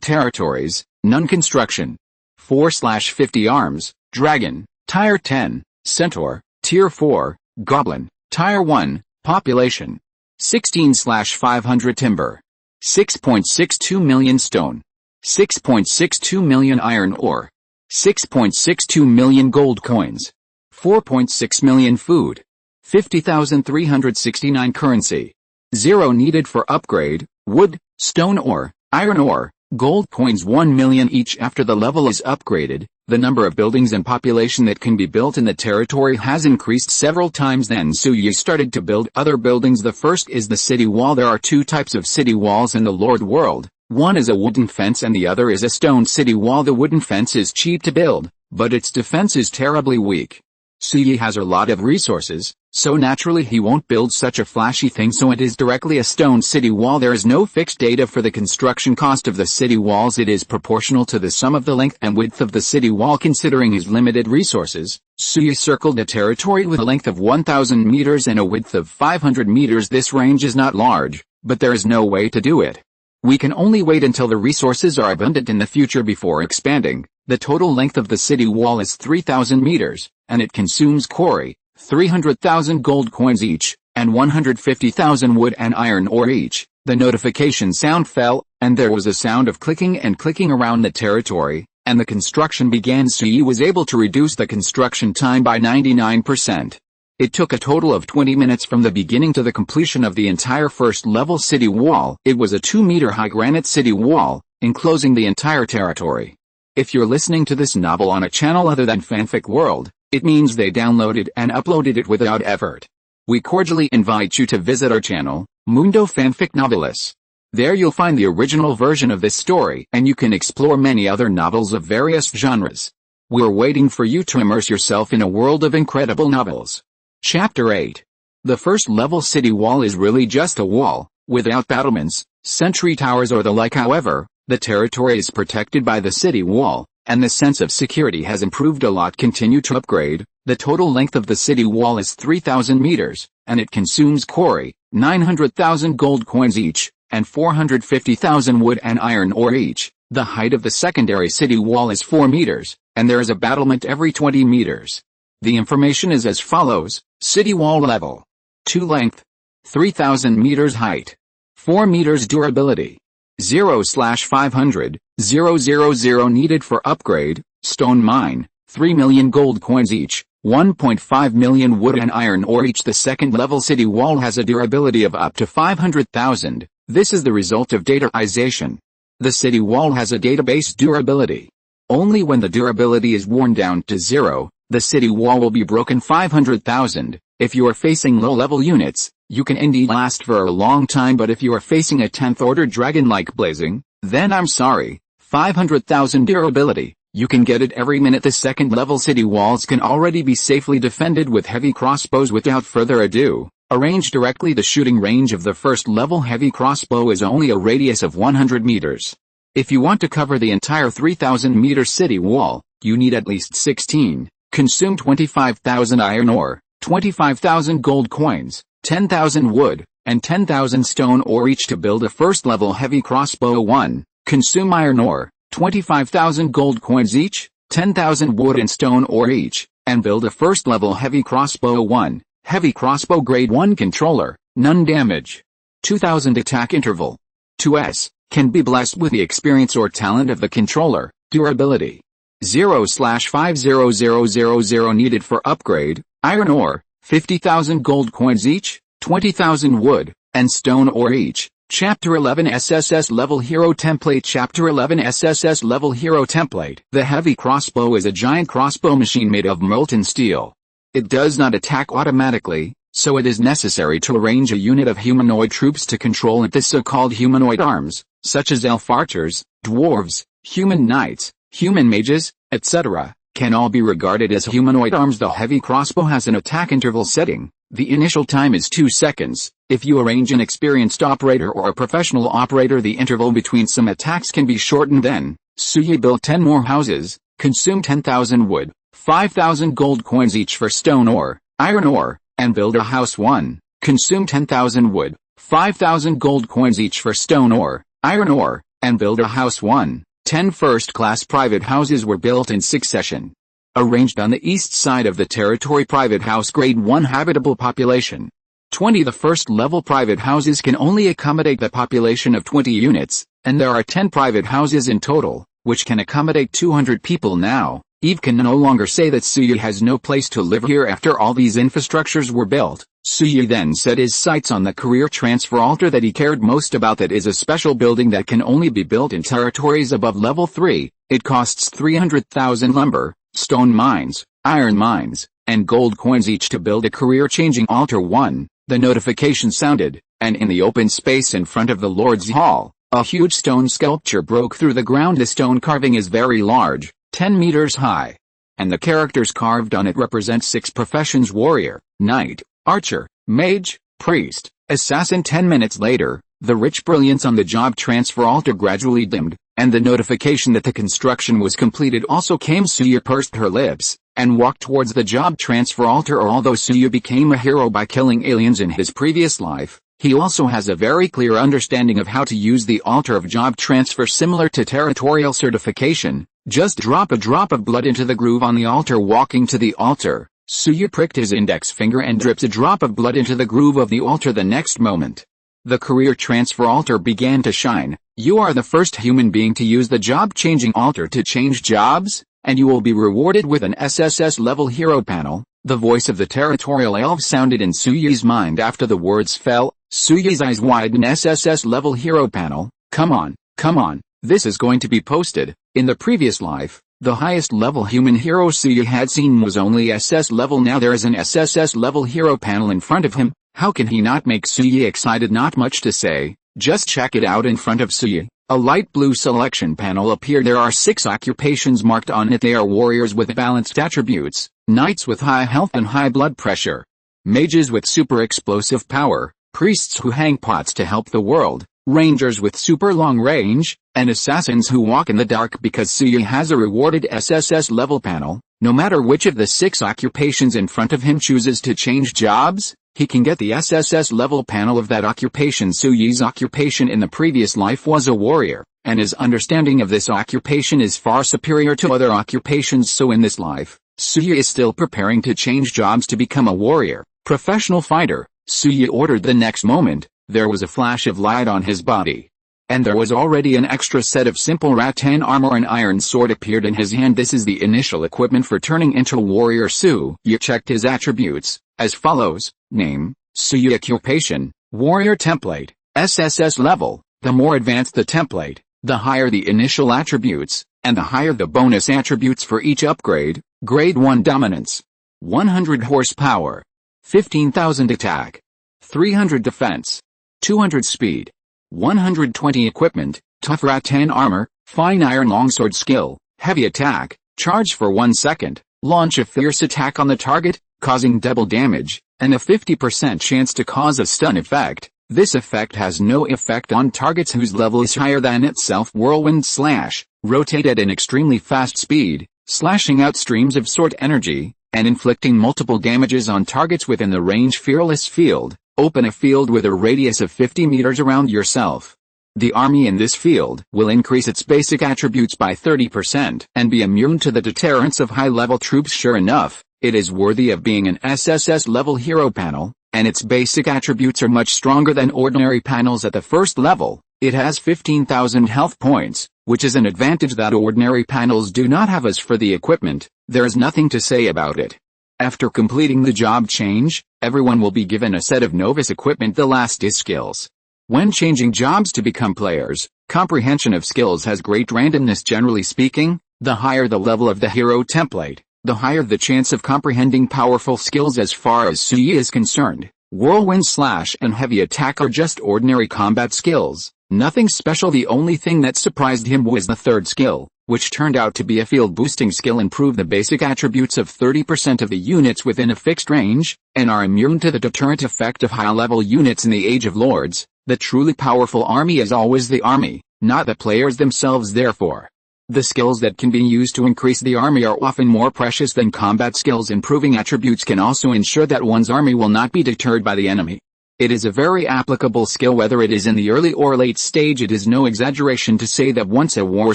Speaker 1: territories, none construction. 4/50 arms, Dragon, Tier 10, Centaur, Tier 4, Goblin, Tier 1, population 16/500 timber, 6.62 million stone, 6.62 million iron ore, 6.62 million gold coins, 4.6 million food, 50,369 currency. 0 needed for upgrade, wood, stone ore, iron ore, gold coins 1 million each. After the level is upgraded, the number of buildings and population that can be built in the territory has increased several times. Then Suyi started to build other buildings. The first is the city wall. There are 2 types of city walls in the Lord world. One is a wooden fence and the other is a stone city wall. The wooden fence is cheap to build, but its defense is terribly weak. Suyi has a lot of resources, so naturally he won't build such a flashy thing, so it is directly a stone city wall. There is no fixed data for the construction cost of the city walls. It is proportional to the sum of the length and width of the city wall. Considering his limited resources, Suyi circled a territory with a length of 1,000 meters and a width of 500 meters. This range is not large, but there is no way to do it. We can only wait until the resources are abundant in the future before expanding. The total length of the city wall is 3,000 meters, and it consumes quarry, 300,000 gold coins each, and 150,000 wood and iron ore each. The notification sound fell, and there was a sound of clicking and clicking around the territory, and the construction began. Suyi was able to reduce the construction time by 99%. It took a total of 20 minutes from the beginning to the completion of the entire first-level city wall. It was a 2-meter-high granite city wall, enclosing the entire territory. If you're listening to this novel on a channel other than Fanfic World, it means they downloaded and uploaded it without effort. We cordially invite you to visit our channel, Mundo Fanfic Novelis. There you'll find the original version of this story, and you can explore many other novels of various genres. We're waiting for you to immerse yourself in a world of incredible novels. Chapter 8. The first-level city wall is really just a wall, without battlements, sentry towers or the like. However, the territory is protected by the city wall, and the sense of security has improved a lot. Continue to upgrade. The total length of the city wall is 3,000 meters, and it consumes quarry, 900,000 gold coins each, and 450,000 wood and iron ore each. The height of the secondary city wall is 4 meters, and there is a battlement every 20 meters. The information is as follows: city wall level 2 length, 3,000 meters height, 4 meters durability, 0/500, 000 needed for upgrade, stone mine, 3 million gold coins each, 1.5 million wood and iron ore each. The second level city wall has a durability of up to 500,000. This is the result of dataization. The city wall has a database durability. Only when the durability is worn down to 0, the city wall will be broken. 500,000. If you are facing low-level units, you can indeed last for a long time, but if you are facing a 10th order dragon like Blazing, then I'm sorry. 500,000 durability. You can get it every minute. The second level city walls can already be safely defended with heavy crossbows. Without further ado, arrange directly. The shooting range of the first level heavy crossbow is only a radius of 100 meters. If you want to cover the entire 3,000-meter city wall, you need at least 16. Consume 25,000 iron ore, 25,000 gold coins, 10,000 wood, and 10,000 stone ore each to build a first-level heavy crossbow 1. Consume iron ore, 25,000 gold coins each, 10,000 wood and stone ore each, and build a first-level heavy crossbow 1. Heavy crossbow grade 1 controller, none damage. 2,000 attack interval. 2S, can be blessed with the experience or talent of the controller. Durability. 0/50000 needed for upgrade. Iron ore, 50,000 gold coins each, 20,000 wood, and stone ore each. Chapter 11 SSS-level Hero Template. Chapter 11 SSS-level Hero Template. The heavy crossbow is a giant crossbow machine made of molten steel. It does not attack automatically, so it is necessary to arrange a unit of humanoid troops to control it. The so-called humanoid arms, such as elf archers, dwarves, human knights, human mages, etc., can all be regarded as humanoid arms. The heavy crossbow has an attack interval setting. The initial time is 2 seconds. If you arrange an experienced operator or a professional operator, the interval between some attacks can be shortened. Then, Suyi built 10 more houses, consume 10,000 wood, 5,000 gold coins each for stone ore, iron ore, and build a house 1. Consume 10,000 wood, 5,000 gold coins each for stone ore, iron ore, and build a house 1. 10 first-class private houses were built in succession. Arranged on the east side of the territory. Private house grade 1 habitable population. 20. The first-level private houses can only accommodate the population of 20 units, and there are 10 private houses in total, which can accommodate 200 people now. Eve can no longer say that Suyi has no place to live here after all these infrastructures were built. Suyi then set his sights on the career transfer altar that he cared most about. That is a special building that can only be built in territories above level 3. It costs 300,000 lumber, stone mines, iron mines, and gold coins each to build a career-changing altar 1. The notification sounded, and in the open space in front of the Lord's Hall, a huge stone sculpture broke through the ground. The stone carving is very large, 10 meters high, and the characters carved on it represent 6 professions: warrior, knight, archer, mage, priest, assassin. 10 minutes later, the rich brilliance on the job transfer altar gradually dimmed, and the notification that the construction was completed also came. Suyi pursed her lips, and walked towards the job transfer altar. Although Suyi became a hero by killing aliens in his previous life, he also has a very clear understanding of how to use the altar of job transfer. Similar to territorial certification, just drop a drop of blood into the groove on the altar. Walking to the altar, Suyi pricked his index finger and dripped a drop of blood into the groove of the altar. The next moment, the career transfer altar began to shine. You are the first human being to use the job-changing altar to change jobs, and you will be rewarded with an SSS-level hero panel. The voice of the territorial elf sounded in Suyi's mind after the words fell. Suyi's eyes widened. SSS-level hero panel, come on, this is going to be posted. In the previous life, the highest level human hero Suyi had seen was only SS level. Now there is an SSS-level hero panel in front of him. How can he not make Suyi excited? Not much to say, just check it out. In front of Suyi, a light blue selection panel appeared. There are 6 occupations marked on it. They are warriors with balanced attributes, knights with high health and high blood pressure, mages with super explosive power, priests who hang pots to help the world, rangers with super long range, and assassins who walk in the dark. Because Suyi has a rewarded SSS level panel, no matter which of the 6 occupations in front of him chooses to change jobs, he can get the SSS level panel of that occupation. Suyi's occupation in the previous life was a warrior, and his understanding of this occupation is far superior to other occupations. So in this life, Suyi is still preparing to change jobs to become a warrior, professional fighter. Suyi ordered. The next moment, there was a flash of light on his body, and there was already an extra set of simple rattan armor. An iron sword appeared in his hand. This is the initial equipment for turning into a warrior. Suyi checked his attributes, as follows: name, Suyi. Occupation, warrior. Template, SSS level. The more advanced the template, the higher the initial attributes, and the higher the bonus attributes for each upgrade. Grade 1 dominance, 100 horsepower, 15,000 attack, 300 defense, 200 speed, 120 equipment, tough rattan armor, fine iron longsword skill, heavy attack, charge for 1 second, launch a fierce attack on the target, causing double damage, and a 50% chance to cause a stun effect. This effect has no effect on targets whose level is higher than itself. Whirlwind slash, rotate at an extremely fast speed, slashing out streams of sword energy, and inflicting multiple damages on targets within the range. Fearless field, open a field with a radius of 50 meters around yourself. The army in this field will increase its basic attributes by 30% and be immune to the deterrence of high-level troops. Sure enough, it is worthy of being an SSS-level hero panel, and its basic attributes are much stronger than ordinary panels at the first level. It has 15,000 health points, which is an advantage that ordinary panels do not have. As for the equipment, there is nothing to say about it. After completing the job change, everyone will be given a set of novice equipment. The last is skills. When changing jobs to become players, comprehension of skills has great randomness. Generally speaking, the higher the level of the hero template, the higher the chance of comprehending powerful skills. As far as Sui is concerned, whirlwind slash and heavy attack are just ordinary combat skills, nothing special. The only thing that surprised him was the third skill, which turned out to be a field boosting skill. Improve the basic attributes of 30% of the units within a fixed range, and are immune to the deterrent effect of high-level units. In the Age of Lords, the truly powerful army is always the army, not the players themselves. Therefore, the skills that can be used to increase the army are often more precious than combat skills. Improving attributes can also ensure that one's army will not be deterred by the enemy. It is a very applicable skill whether it is in the early or late stage. It is no exaggeration to say that once a war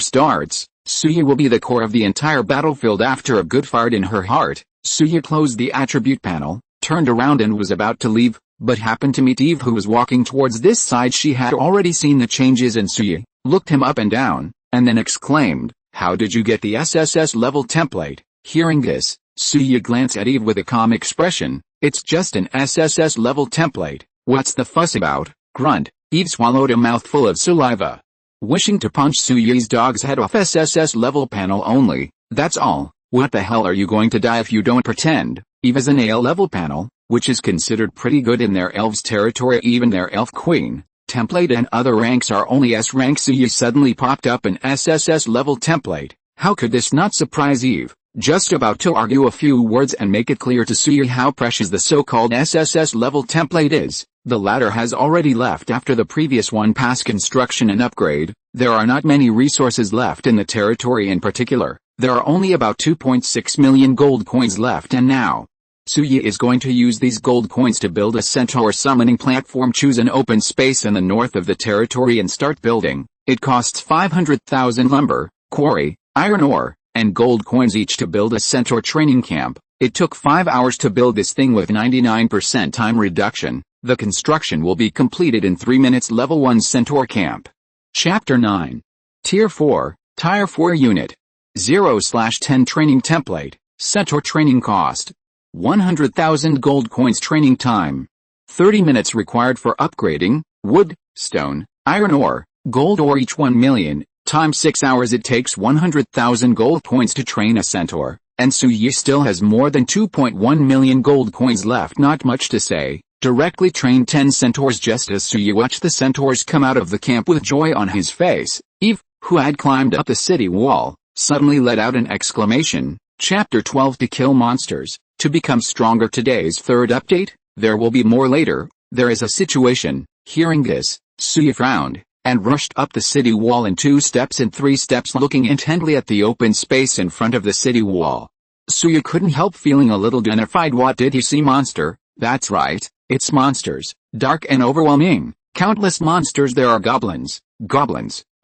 Speaker 1: starts, Suya will be the core of the entire battlefield. After a good fart in her heart, Suya closed the attribute panel, turned around and was about to leave, but happened to meet Eve, who was walking towards this side. She had already seen the changes in Suya, looked him up and down, and then exclaimed, "How did you get the SSS-level template?" Hearing this, Suya glanced at Eve with a calm expression. "It's just an SSS-level template, what's the fuss about?" Grunt. Eve swallowed a mouthful of saliva. Wishing to punch Suya's dog's head off. SSS-level panel only, that's all. What the hell are you going to die if you don't pretend? Eve is an AL-level panel, which is considered pretty good in their elves' territory. Even their elf queen template and other ranks are only S rank. Suya suddenly popped up an SSS-level template. How could this not surprise Eve? Just about to argue a few words and make it clear to Suya how precious the so-called SSS-level template is, the latter has already left after the previous one passed construction and upgrade. There are not many resources left in the territory. In particular, there are only about 2.6 million gold coins left, and now Suya is going to use these gold coins to build a centaur summoning platform. Choose an open space in the north of the territory and start building. It costs 500,000 lumber, quarry, iron ore, and gold coins each to build a centaur training camp. It took 5 hours to build this thing with 99% time reduction. The construction will be completed in 3 minutes. Level 1 Centaur Camp. Chapter 9. Tier 4, Tier 4 Unit. 0/10 Training Template. Centaur Training Cost. 100,000 gold coins. Training time. 30 minutes required for upgrading. Wood, stone, iron ore, gold ore each 1 million. Times 6 hours. It takes 100,000 gold coins to train a centaur, and Suya still has more than 2.1 million gold coins left. Not much to say. Directly train 10 centaurs. Just as Suya watched the centaurs come out of the camp with joy on his face, Eve, who had climbed up the city wall, suddenly let out an exclamation. Chapter 12. To kill monsters, to become stronger. Today's third update. There will be more later. There is a situation. Hearing this, Suya frowned, and rushed up the city wall in 2 steps and 3 steps, looking intently at the open space in front of the city wall. Suya couldn't help feeling a little identified. What did he see? Monster. That's right, it's monsters, dark and overwhelming, countless monsters. There are goblins,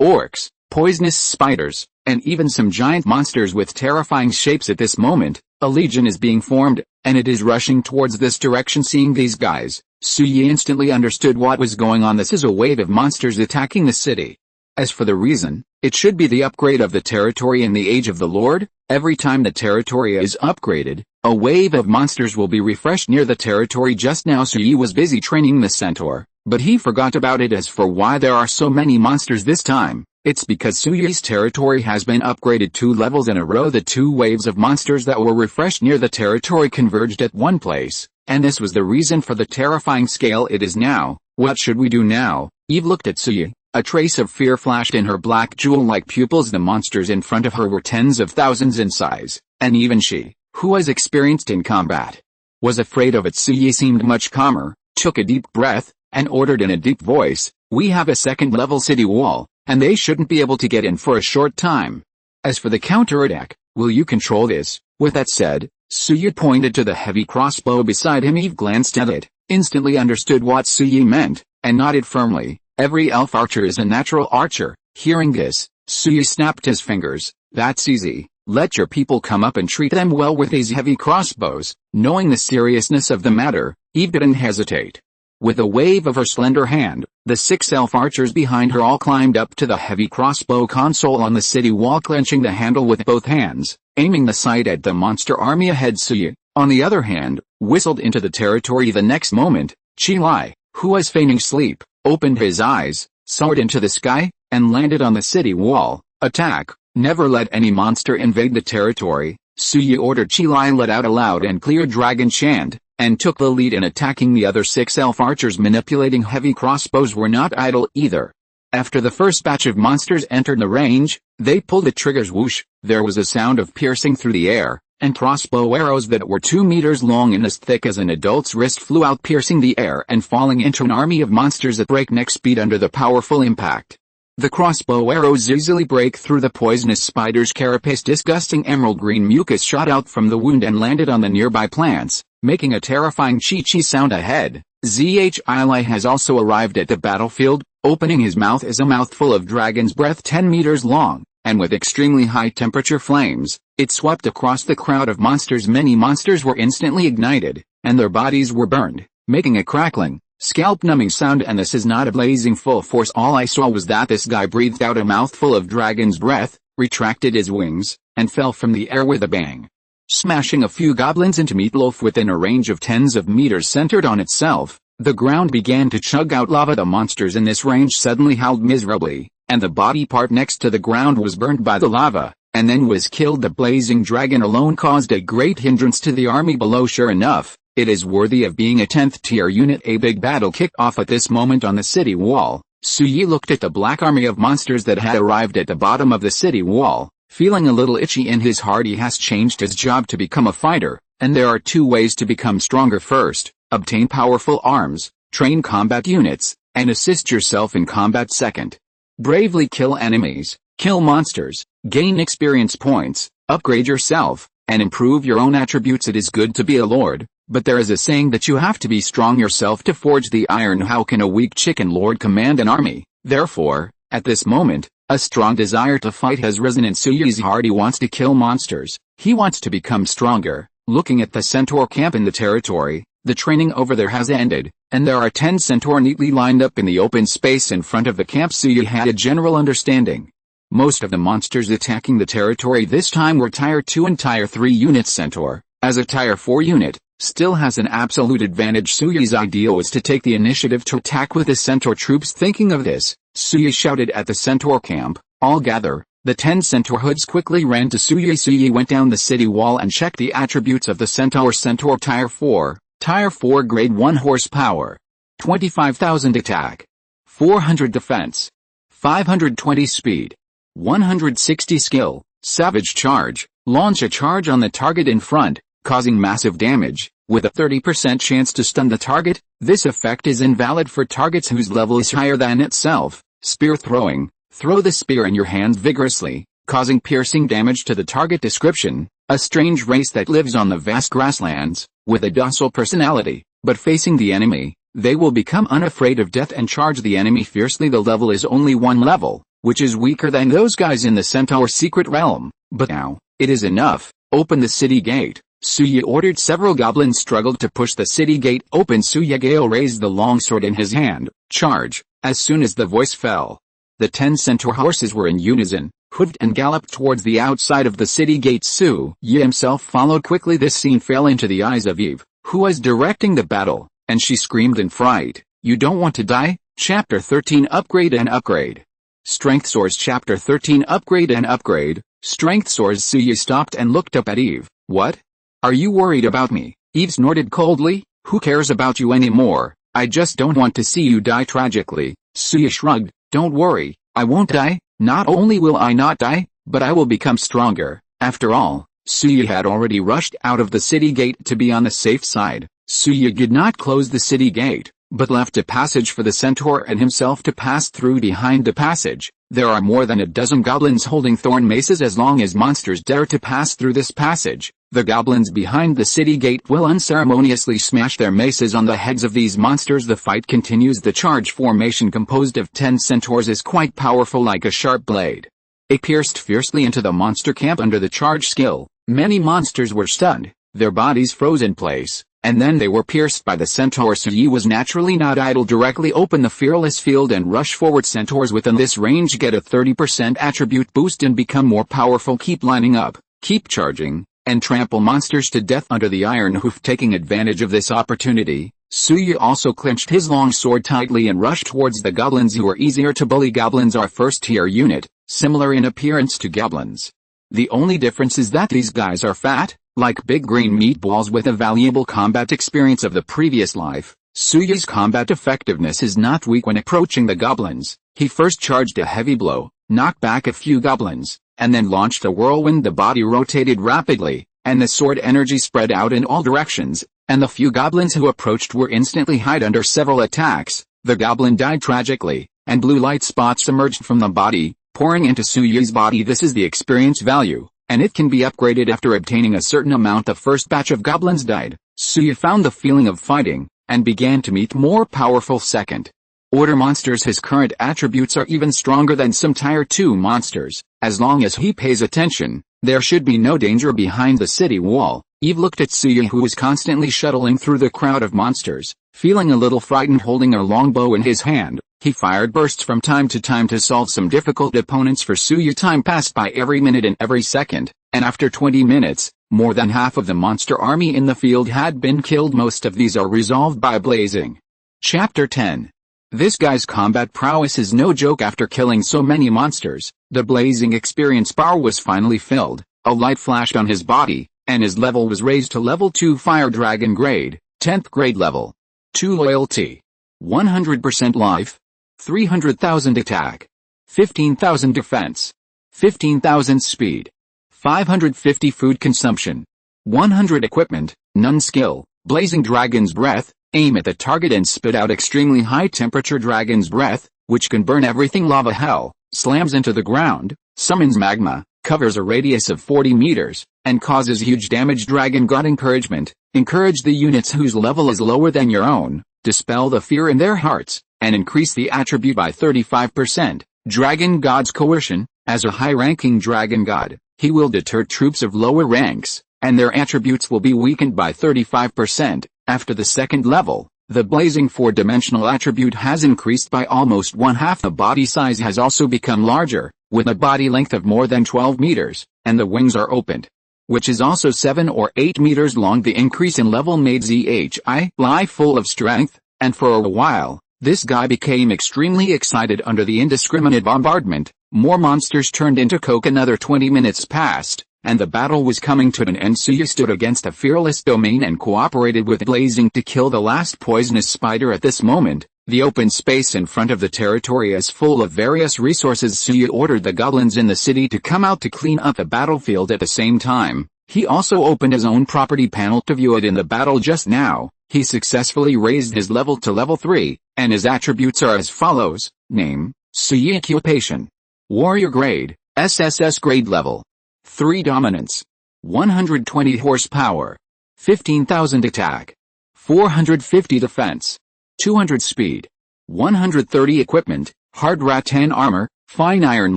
Speaker 1: orcs, poisonous spiders, and even some giant monsters with terrifying shapes. At this moment, a legion is being formed, and it is rushing towards this direction. Seeing these guys, Suya instantly understood what was going on. This is a wave of monsters attacking the city. As for the reason, it should be the upgrade of the territory in the Age of the Lord. Every time the territory is upgraded, a wave of monsters will be refreshed near the territory. Just now Suya was busy training the centaur, but he forgot about it. As for why there are so many monsters this time, it's because Suya's territory has been upgraded 2 levels in a row. The 2 waves of monsters that were refreshed near the territory converged at one place, and this was the reason for the terrifying scale it is now. What should we do now? Eve looked at Suya. A trace of fear flashed in her black jewel-like pupils. The monsters in front of her were tens of thousands in size, and even she, who was experienced in combat, was afraid of it. Suya seemed much calmer, took a deep breath, and ordered in a deep voice, "We have a second-level city wall, and they shouldn't be able to get in for a short time. As for the counterattack, will you control this?" With that said, Suyi pointed to the heavy crossbow beside him. Eve glanced at it, instantly understood what Suyi meant, and nodded firmly. Every elf archer is a natural archer. Hearing this, Suyi snapped his fingers. "That's easy. Let your people come up and treat them well with these heavy crossbows." Knowing the seriousness of the matter, Eve didn't hesitate. With a wave of her slender hand, the 6 elf archers behind her all climbed up to the heavy crossbow console on the city wall, clenching the handle with both hands, aiming the sight at the monster army ahead. Suyi, on the other hand, whistled into the territory. The next moment, Qilai, who was feigning sleep, opened his eyes, soared into the sky, and landed on the city wall. "Attack! Never let any monster invade the territory." Suyi ordered. Qilai let out a loud and clear dragon chant, and took the lead in attacking. The other 6 elf archers manipulating heavy crossbows were not idle either. After the first batch of monsters entered the range, they pulled the triggers. Whoosh! There was a sound of piercing through the air, and crossbow arrows that were 2 meters long and as thick as an adult's wrist flew out, piercing the air and falling into an army of monsters at breakneck speed under the powerful impact. The crossbow arrows easily break through the poisonous spider's carapace. Disgusting emerald green mucus shot out from the wound and landed on the nearby plants, making a terrifying chee-chee sound ahead. Zhili has also arrived at the battlefield. Opening his mouth is a mouthful of dragon's breath 10 meters long, and with extremely high temperature flames, it swept across the crowd of monsters. Many monsters were instantly ignited, and their bodies were burned, making a crackling, scalp-numbing sound. And this is not a blazing full force. All I saw was that this guy breathed out a mouthful of dragon's breath, retracted his wings, and fell from the air with a bang, smashing a few goblins into meatloaf within a range of tens of meters. Centered on itself, the ground began to chug out lava. The monsters in this range suddenly howled miserably, and the body part next to the ground was burned by the lava, and then was killed. The blazing dragon alone caused a great hindrance to the army below. Sure enough, it is worthy of being a 10th tier unit. A big battle kicked off at this moment on the city wall. Suyi looked at the black army of monsters that had arrived at the bottom of the city wall, feeling a little itchy in his heart. He has changed his job to become a fighter, and there are 2 ways to become stronger. First, obtain powerful arms, train combat units, and assist yourself in combat. Second, bravely kill enemies, kill monsters, gain experience points, upgrade yourself, and improve your own attributes. It is good to be a lord, but there is a saying that you have to be strong yourself to forge the iron. How can a weak chicken lord command an army? Therefore, at this moment, a strong desire to fight has risen in Suyi's heart. He wants to kill monsters. He wants to become stronger. Looking at the centaur camp in the territory, the training over there has ended, and there are 10 centaur neatly lined up in the open space in front of the camp. Suyi had a general understanding. Most of the monsters attacking the territory this time were Tier 2 and Tier 3 units. Centaur, as a Tier 4 unit, still has an absolute advantage. Suyi's idea was to take the initiative to attack with the centaur troops. Thinking of this, Suyi shouted at the centaur camp, "All gather." The 10 centaur hoods quickly ran to Suyi. Suyi went down the city wall and checked the attributes of the centaur. Centaur Tier 4, Tier 4 grade 1 horsepower, 25,000 attack, 400 defense, 520 speed, 160 skill, savage charge, launch a charge on the target in front, causing massive damage, with a 30% chance to stun the target. This effect is invalid for targets whose level is higher than itself. Spear throwing, throw the spear in your hands vigorously, causing piercing damage to the target. Description: a strange race that lives on the vast grasslands, with a docile personality, but facing the enemy, they will become unafraid of death and charge the enemy fiercely. The level is only 1 level, which is weaker than those guys in the centaur secret realm, but now, it is enough. Open the city gate. Suyi ordered. Several goblins struggled to push the city gate open. Suyageo raised the longsword in his hand. Charge! As soon as the voice fell, the 10 centaur horses were in unison, hoofed and galloped towards the outside of the city gate. Suyi himself followed quickly. This scene fell into the eyes of Eve, who was directing the battle, and she screamed in fright, "You don't want to die?" Chapter 13 Upgrade and Upgrade. Strength Swords. Chapter 13 Upgrade and Upgrade. Strength Swords. Suyi stopped and looked up at Eve. "What? Are you worried about me?" Eve snorted coldly. "Who cares about you anymore? I just don't want to see you die tragically." Suyi shrugged. "Don't worry, I won't die. Not only will I not die, but I will become stronger." After all, Suyi had already rushed out of the city gate to be on the safe side. Suyi did not close the city gate, but left a passage for the centaur and himself to pass through. Behind the passage, there are more than a dozen goblins holding thorn maces. As long as monsters dare to pass through this passage, the goblins behind the city gate will unceremoniously smash their maces on the heads of these monsters. The fight continues. The charge formation, composed of 10 centaurs, is quite powerful, like a sharp blade. It pierced fiercely into the monster camp. Under the charge skill, many monsters were stunned, their bodies froze in place, and then they were pierced by the centaur. Suyi was naturally not idle. Directly open the fearless field and rush forward. Centaurs within this range get a 30% attribute boost and become more powerful. Keep lining up, keep charging, and trample monsters to death under the iron hoof. Taking advantage of this opportunity, Suyi also clenched his long sword tightly and rushed towards the goblins, who were easier to bully. Goblins are first-tier unit, similar in appearance to goblins. The only difference is that these guys are fat, like big green meatballs. With a valuable combat experience of the previous life, Suyi's combat effectiveness is not weak when approaching the goblins. He first charged a heavy blow, knocked back a few goblins, and then launched a whirlwind. The body rotated rapidly, and the sword energy spread out in all directions, and the few goblins who approached were instantly hid under several attacks. The goblin died tragically, and blue light spots emerged from the body, pouring into Suyi's body. This is the experience value, and it can be upgraded after obtaining a certain amount. The first batch of goblins died. Suyi found the feeling of fighting, and began to meet more powerful second order monsters. His current attributes are even stronger than some tier 2 monsters. As long as he pays attention, there should be no danger behind the city wall. Eve looked at Suyi, who was constantly shuttling through the crowd of monsters. Feeling a little frightened, holding a longbow in his hand, he fired bursts from time to time to solve some difficult opponents. For Suyi, time passed by every minute and every second, and after 20 minutes, more than half of the monster army in the field had been killed. Most of these are resolved by blazing. Chapter 10. This guy's combat prowess is no joke. After killing so many monsters, the blazing experience bar was finally filled, a light flashed on his body, and his level was raised to level 2 Fire Dragon grade, 10th grade level. 2 loyalty, 100% life, 300,000 attack, 15,000 defense, 15,000 speed, 550 food consumption, 100 equipment, none skill. Blazing Dragon's Breath. Aim at the target and spit out extremely high temperature Dragon's Breath, which can burn everything. Lava Hell slams into the ground, summons magma, covers a radius of 40 meters, and causes huge damage. Dragon God Encouragement. Encourage the units whose level is lower than your own, dispel the fear in their hearts, and increase the attribute by 35%. Dragon God's Coercion. As a high-ranking Dragon God, he will deter troops of lower ranks, and their attributes will be weakened by 35%. After the second level, the blazing 4-dimensional attribute has increased by almost 1/2. The body size has also become larger, with a body length of more than 12 meters, and the wings are opened, which is also 7 or 8 meters long. The increase in level made Zhi full of strength, and for a while, this guy became extremely excited under the indiscriminate bombardment. More monsters turned into coke. Another 20 minutes passed, and the battle was coming to an end. Suyi stood against a fearless domain and cooperated with blazing to kill the last poisonous spider. At this moment, the open space in front of the territory is full of various resources. Suyi ordered the goblins in the city to come out to clean up the battlefield. At the same time, he also opened his own property panel to view it. In the battle just now, he successfully raised his level to level 3, and his attributes are as follows. Name, Suyi. Occupation, Warrior grade, SSS grade level 3. Dominance, 120 horsepower, 15,000 attack, 450 defense, 200 speed, 130 equipment, hard rattan armor, fine iron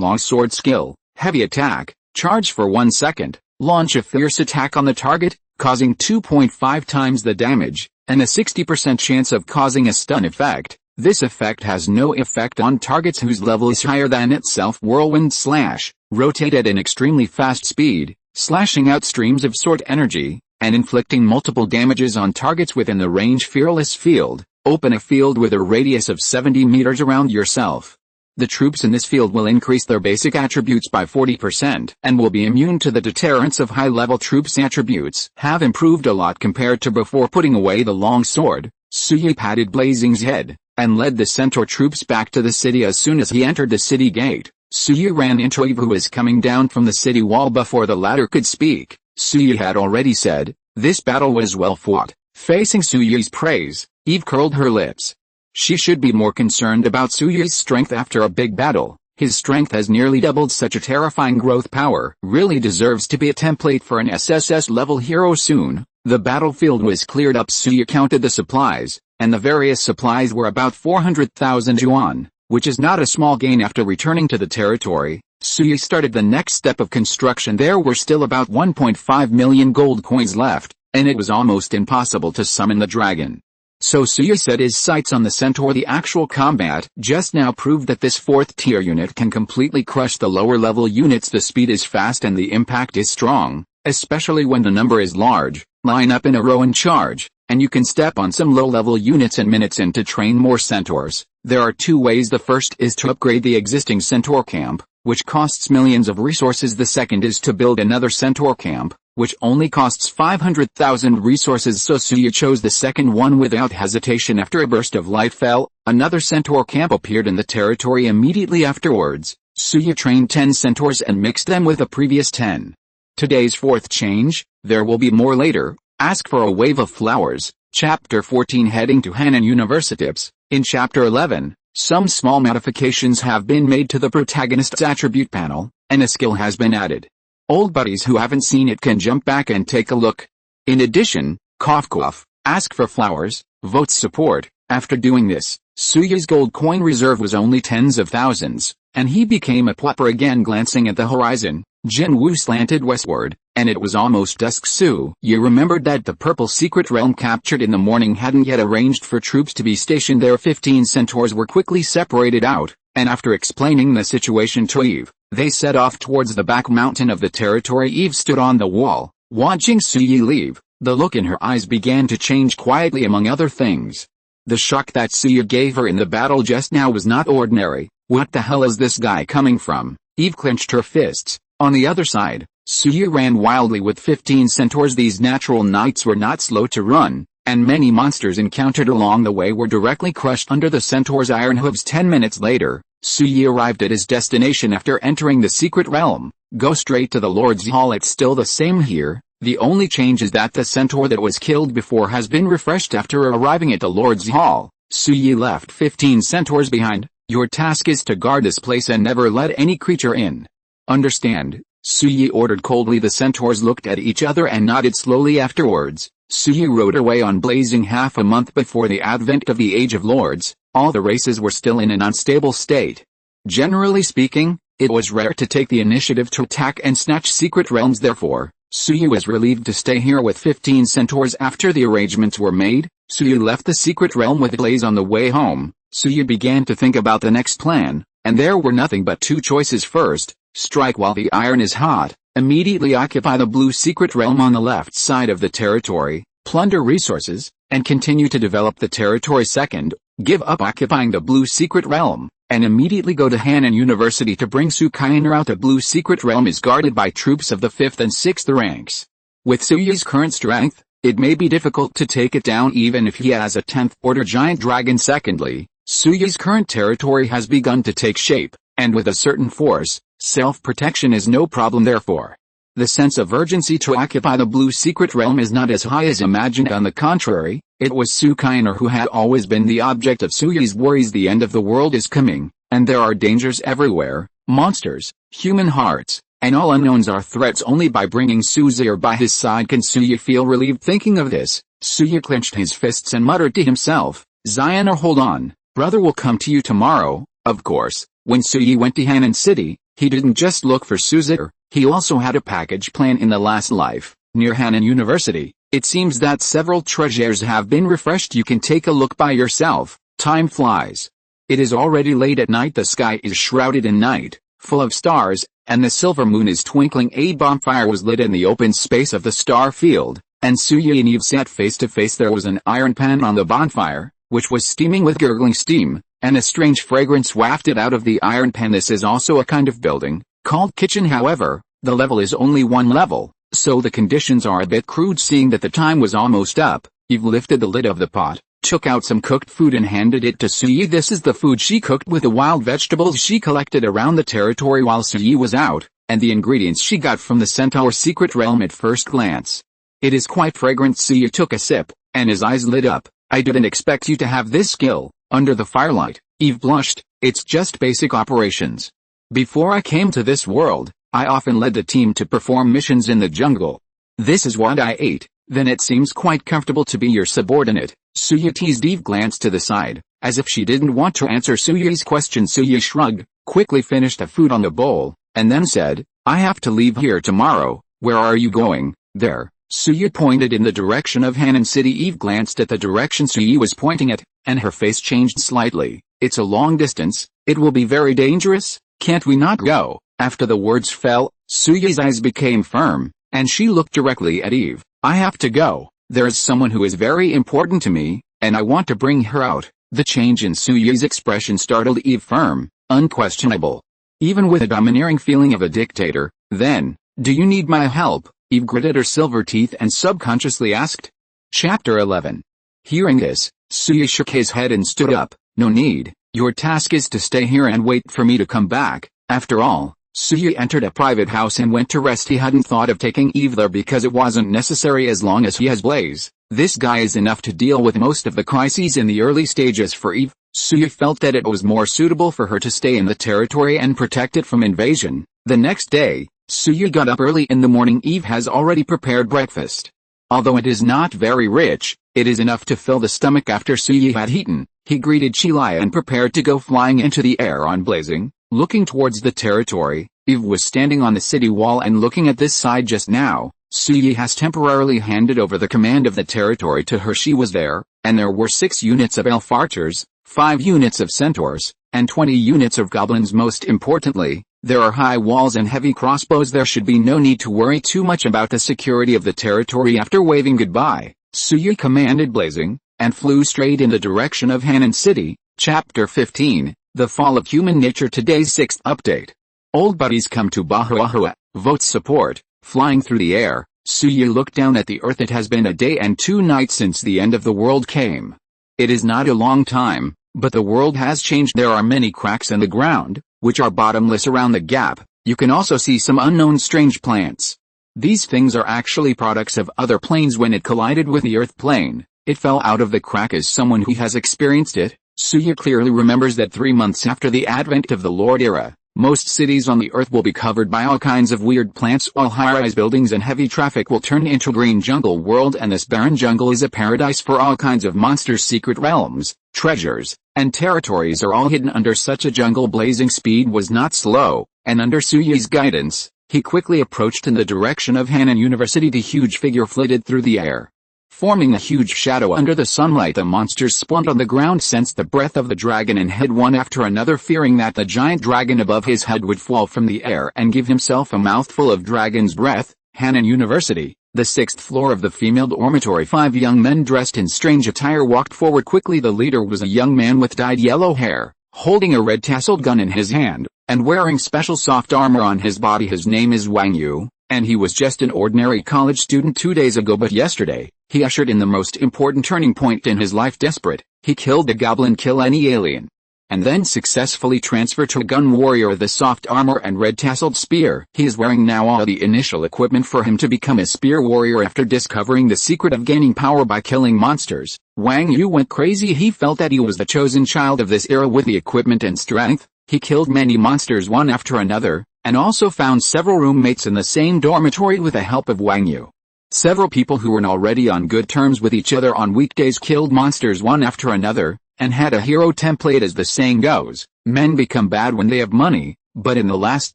Speaker 1: longsword skill, heavy attack, charge for 1 second, launch a fierce attack on the target, causing 2.5 times the damage, and a 60% chance of causing a stun effect. This effect has no effect on targets whose level is higher than itself. Whirlwind slash. Rotate at an extremely fast speed, slashing out streams of sword energy, and inflicting multiple damages on targets within the range. Fearless field. Open a field with a radius of 70 meters around yourself. The troops in this field will increase their basic attributes by 40% and will be immune to the deterrence of high-level troops. Attributes have improved a lot compared to before. Putting away the long sword, Suyi patted Blazing's head, and led the centaur troops back to the city. As soon as he entered the city gate, Suyi ran into Eve, who was coming down from the city wall. Before the latter could speak, Suyi had already said, "This battle was well fought." Facing Suyi's praise, Eve curled her lips, She should be more concerned about Suyu's strength after a big battle. His strength has nearly doubled. Such a terrifying growth power really deserves to be a template for an SSS-level hero soon. The battlefield was cleared up. Suyu counted the supplies, and the various supplies were about 400,000 yuan, which is not a small gain. After returning to the territory, Suyu started the next step of construction. There were still about 1.5 million gold coins left, and it was almost impossible to summon the dragon. So Suyu set his sights on the centaur. The actual combat just now proved that this 4th tier unit can completely crush the lower level units. The speed is fast and the impact is strong, especially when the number is large. Line up in a row and charge, and you can step on some low level units in minutes. And to train more centaurs, there are two ways. The first is to upgrade the existing centaur camp, which costs millions of resources. The second is to build another centaur camp, which only costs 500,000 resources. So Suyu chose the second one without hesitation. After a burst of light fell, another centaur camp appeared in the territory immediately afterwards. Suyu trained 10 centaurs and mixed them with the previous 10. Today's fourth change, there will be more later. Ask for a wave of flowers. Chapter 14, heading to Hanan Universities. In Chapter 11, some small modifications have been made to the protagonist's attribute panel, and a skill has been added. Old buddies who haven't seen it can jump back and take a look. In addition, cough cough, ask for flowers, votes support. After doing this, Suyu's gold coin reserve was only tens of thousands, and he became a pauper again. Glancing at the horizon, Jin Wu slanted westward, and it was almost dusk. Suyu remembered that the purple secret realm captured in the morning hadn't yet arranged for troops to be stationed there. 15 centaurs were quickly separated out, and after explaining the situation to Eve, they set off towards the back mountain of the territory. Eve stood on the wall, watching Suyu leave. The look in her eyes began to change quietly. Among other things, the shock that Suyu gave her in the battle just now was not ordinary. What the hell is this guy coming from? Eve clenched her fists. On the other side, Suyu ran wildly with 15 centaurs. These natural knights were not slow to run, and many monsters encountered along the way were directly crushed under the centaurs' iron hooves. 10 minutes later, Suyu arrived at his destination. After entering the secret realm, go straight to the Lord's Hall. It's still the same here. The only change is that the centaur that was killed before has been refreshed. After arriving at the Lord's Hall, Suyu left 15 centaurs behind. Your task is to guard this place and never let any creature in. Understand? Suyu ordered coldly. The centaurs looked at each other and nodded slowly. Afterwards, Suyu rode away on blazing. Half a month before the advent of the Age of Lords, all the races were still in an unstable state. Generally speaking, it was rare to take the initiative to attack and snatch secret realms. Therefore, Suyu was relieved to stay here with 15 centaurs. After the arrangements were made, Suyu left the secret realm with Blaze. On the way home, Suyu began to think about the next plan, and there were nothing but two choices. First, strike while the iron is hot, immediately occupy the blue secret realm on the left side of the territory, plunder resources, and continue to develop the territory. Second, give up occupying the blue secret realm, and immediately go to Hanan University to bring Sukainer out. The blue secret realm is guarded by troops of the 5th and 6th ranks. With Suyu's current strength, it may be difficult to take it down even if he has a 10th order giant dragon. Secondly, Suyu's current territory has begun to take shape, and with a certain force, self-protection is no problem. Therefore, the sense of urgency to occupy the blue secret realm is not as high as imagined. On the contrary, it was Sukainer who had always been the object of Suyu's worries. The end of the world is coming, and there are dangers everywhere. Monsters, human hearts, and all unknowns are threats. Only by bringing Suzair by his side can Suyu feel relieved. Thinking of this, Suyu clenched his fists and muttered to himself, Zion, hold on, brother will come to you tomorrow. Of course, when Suyu went to Hanan City, he didn't just look for Suzair, he also had a package plan. In the last life, near Hanan University, it seems that several treasures have been refreshed. You can take a look by yourself. Time flies. It is already late at night. The sky is shrouded in night, full of stars, and the silver moon is twinkling. A bonfire was lit in the open space of the star field, and Suyu and Eve sat face to face. There was an iron pan on the bonfire, which was steaming with gurgling steam, and a strange fragrance wafted out of the iron pan. This is also a kind of building, called kitchen. However, the level is only one level, so the conditions are a bit crude. Seeing that the time was almost up, Eve lifted the lid of the pot, took out some cooked food and handed it to Suyu. This is the food she cooked with the wild vegetables she collected around the territory while Suyu was out, and the ingredients she got from the centaur secret realm. At first glance, it is quite fragrant. Suyu took a sip, and his eyes lit up. I didn't expect you to have this skill." Under the firelight, Eve blushed. "It's just basic operations. Before I came to this world, I often led the team to perform missions in the jungle. This is what I ate." "Then it seems quite comfortable to be your subordinate," Suya teased. Eve glanced to the side, as if she didn't want to answer Suya's question. Suya shrugged, quickly finished the food on the bowl, and then said, "I have to leave here tomorrow." "Where are you going?" "There." Suya pointed in the direction of Hanan City. Eve glanced at the direction Suya was pointing at, and her face changed slightly. "It's a long distance. It will be very dangerous. Can't we not go?" After the words fell, Suya's eyes became firm, and she looked directly at Eve. "I have to go. There is someone who is very important to me, and I want to bring her out." The change in Suya's expression startled Eve. "Firm, unquestionable, even with a domineering feeling of a dictator. Then, do you need my help?" Eve gritted her silver teeth and subconsciously asked. Chapter 11. Hearing this, Suya shook his head and stood up. "No need. Your task is to stay here and wait for me to come back." After all, Suya entered a private house and went to rest. He hadn't thought of taking Eve there because it wasn't necessary as long as he has Blaze. This guy is enough to deal with most of the crises in the early stages for Eve. Suya felt that it was more suitable for her to stay in the territory and protect it from invasion. The next day, Suya got up early in the morning. Eve has already prepared breakfast. Although it is not very rich, it is enough to fill the stomach. After Suya had eaten, he greeted Chilaya and prepared to go flying into the air on Blazing. Looking towards the territory, Eve was standing on the city wall and looking at this side just now. Suya has temporarily handed over the command of the territory to her. She was there, and there were 6 units of elf archers, 5 units of centaurs, and 20 units of goblins. Most importantly, there are high walls and heavy crossbows. There should be no need to worry too much about the security of the territory. After waving goodbye, Suya commanded Blazing, and flew straight in the direction of Hanan City. Chapter 15. The Fall of Human Nature. Today's 6th update. Old buddies come to Bahua. Vote support. Flying through the air, Suya looked down at the earth. It has been a day and 2 nights since the end of the world came. It is not a long time, but the world has changed. There are many cracks in the ground, which are bottomless around the gap. You can also see some unknown strange plants. These things are actually products of other planes. When it collided with the earth plane, it fell out of the crack. As someone who has experienced it, Suya clearly remembers that 3 months after the advent of the Lord era, most cities on the earth will be covered by all kinds of weird plants. All high-rise buildings and heavy traffic will turn into a green jungle world, and this barren jungle is a paradise for all kinds of monsters. Secret realms, treasures, and territories are all hidden under such a jungle. Blazing speed was not slow, and under Suya's guidance, he quickly approached in the direction of Hanan University. The huge figure flitted through the air, forming a huge shadow under the sunlight. The monsters spawned on the ground, sensed the breath of the dragon, and hid one after another, fearing that the giant dragon above his head would fall from the air and give himself a mouthful of dragon's breath. Hanan University, the 6th floor of the female dormitory. 5 young men dressed in strange attire walked forward quickly. The leader was a young man with dyed yellow hair, holding a red tasseled gun in his hand, and wearing special soft armor on his body. His name is Wang Yu, and he was just an ordinary college student 2 days ago, but yesterday, he ushered in the most important turning point in his life. Desperate, he killed the goblin, kill any alien, and then successfully transferred to a gun warrior the soft armor and red tasseled spear. He is wearing now all the initial equipment for him to become a spear warrior. After discovering the secret of gaining power by killing monsters, Wang Yu went crazy. He felt that he was the chosen child of this era. With the equipment and strength, he killed many monsters one after another, and also found several roommates in the same dormitory with the help of Wang Yu. Several people who were already on good terms with each other on weekdays killed monsters one after another, and had a hero template. As the saying goes, men become bad when they have money, but in the last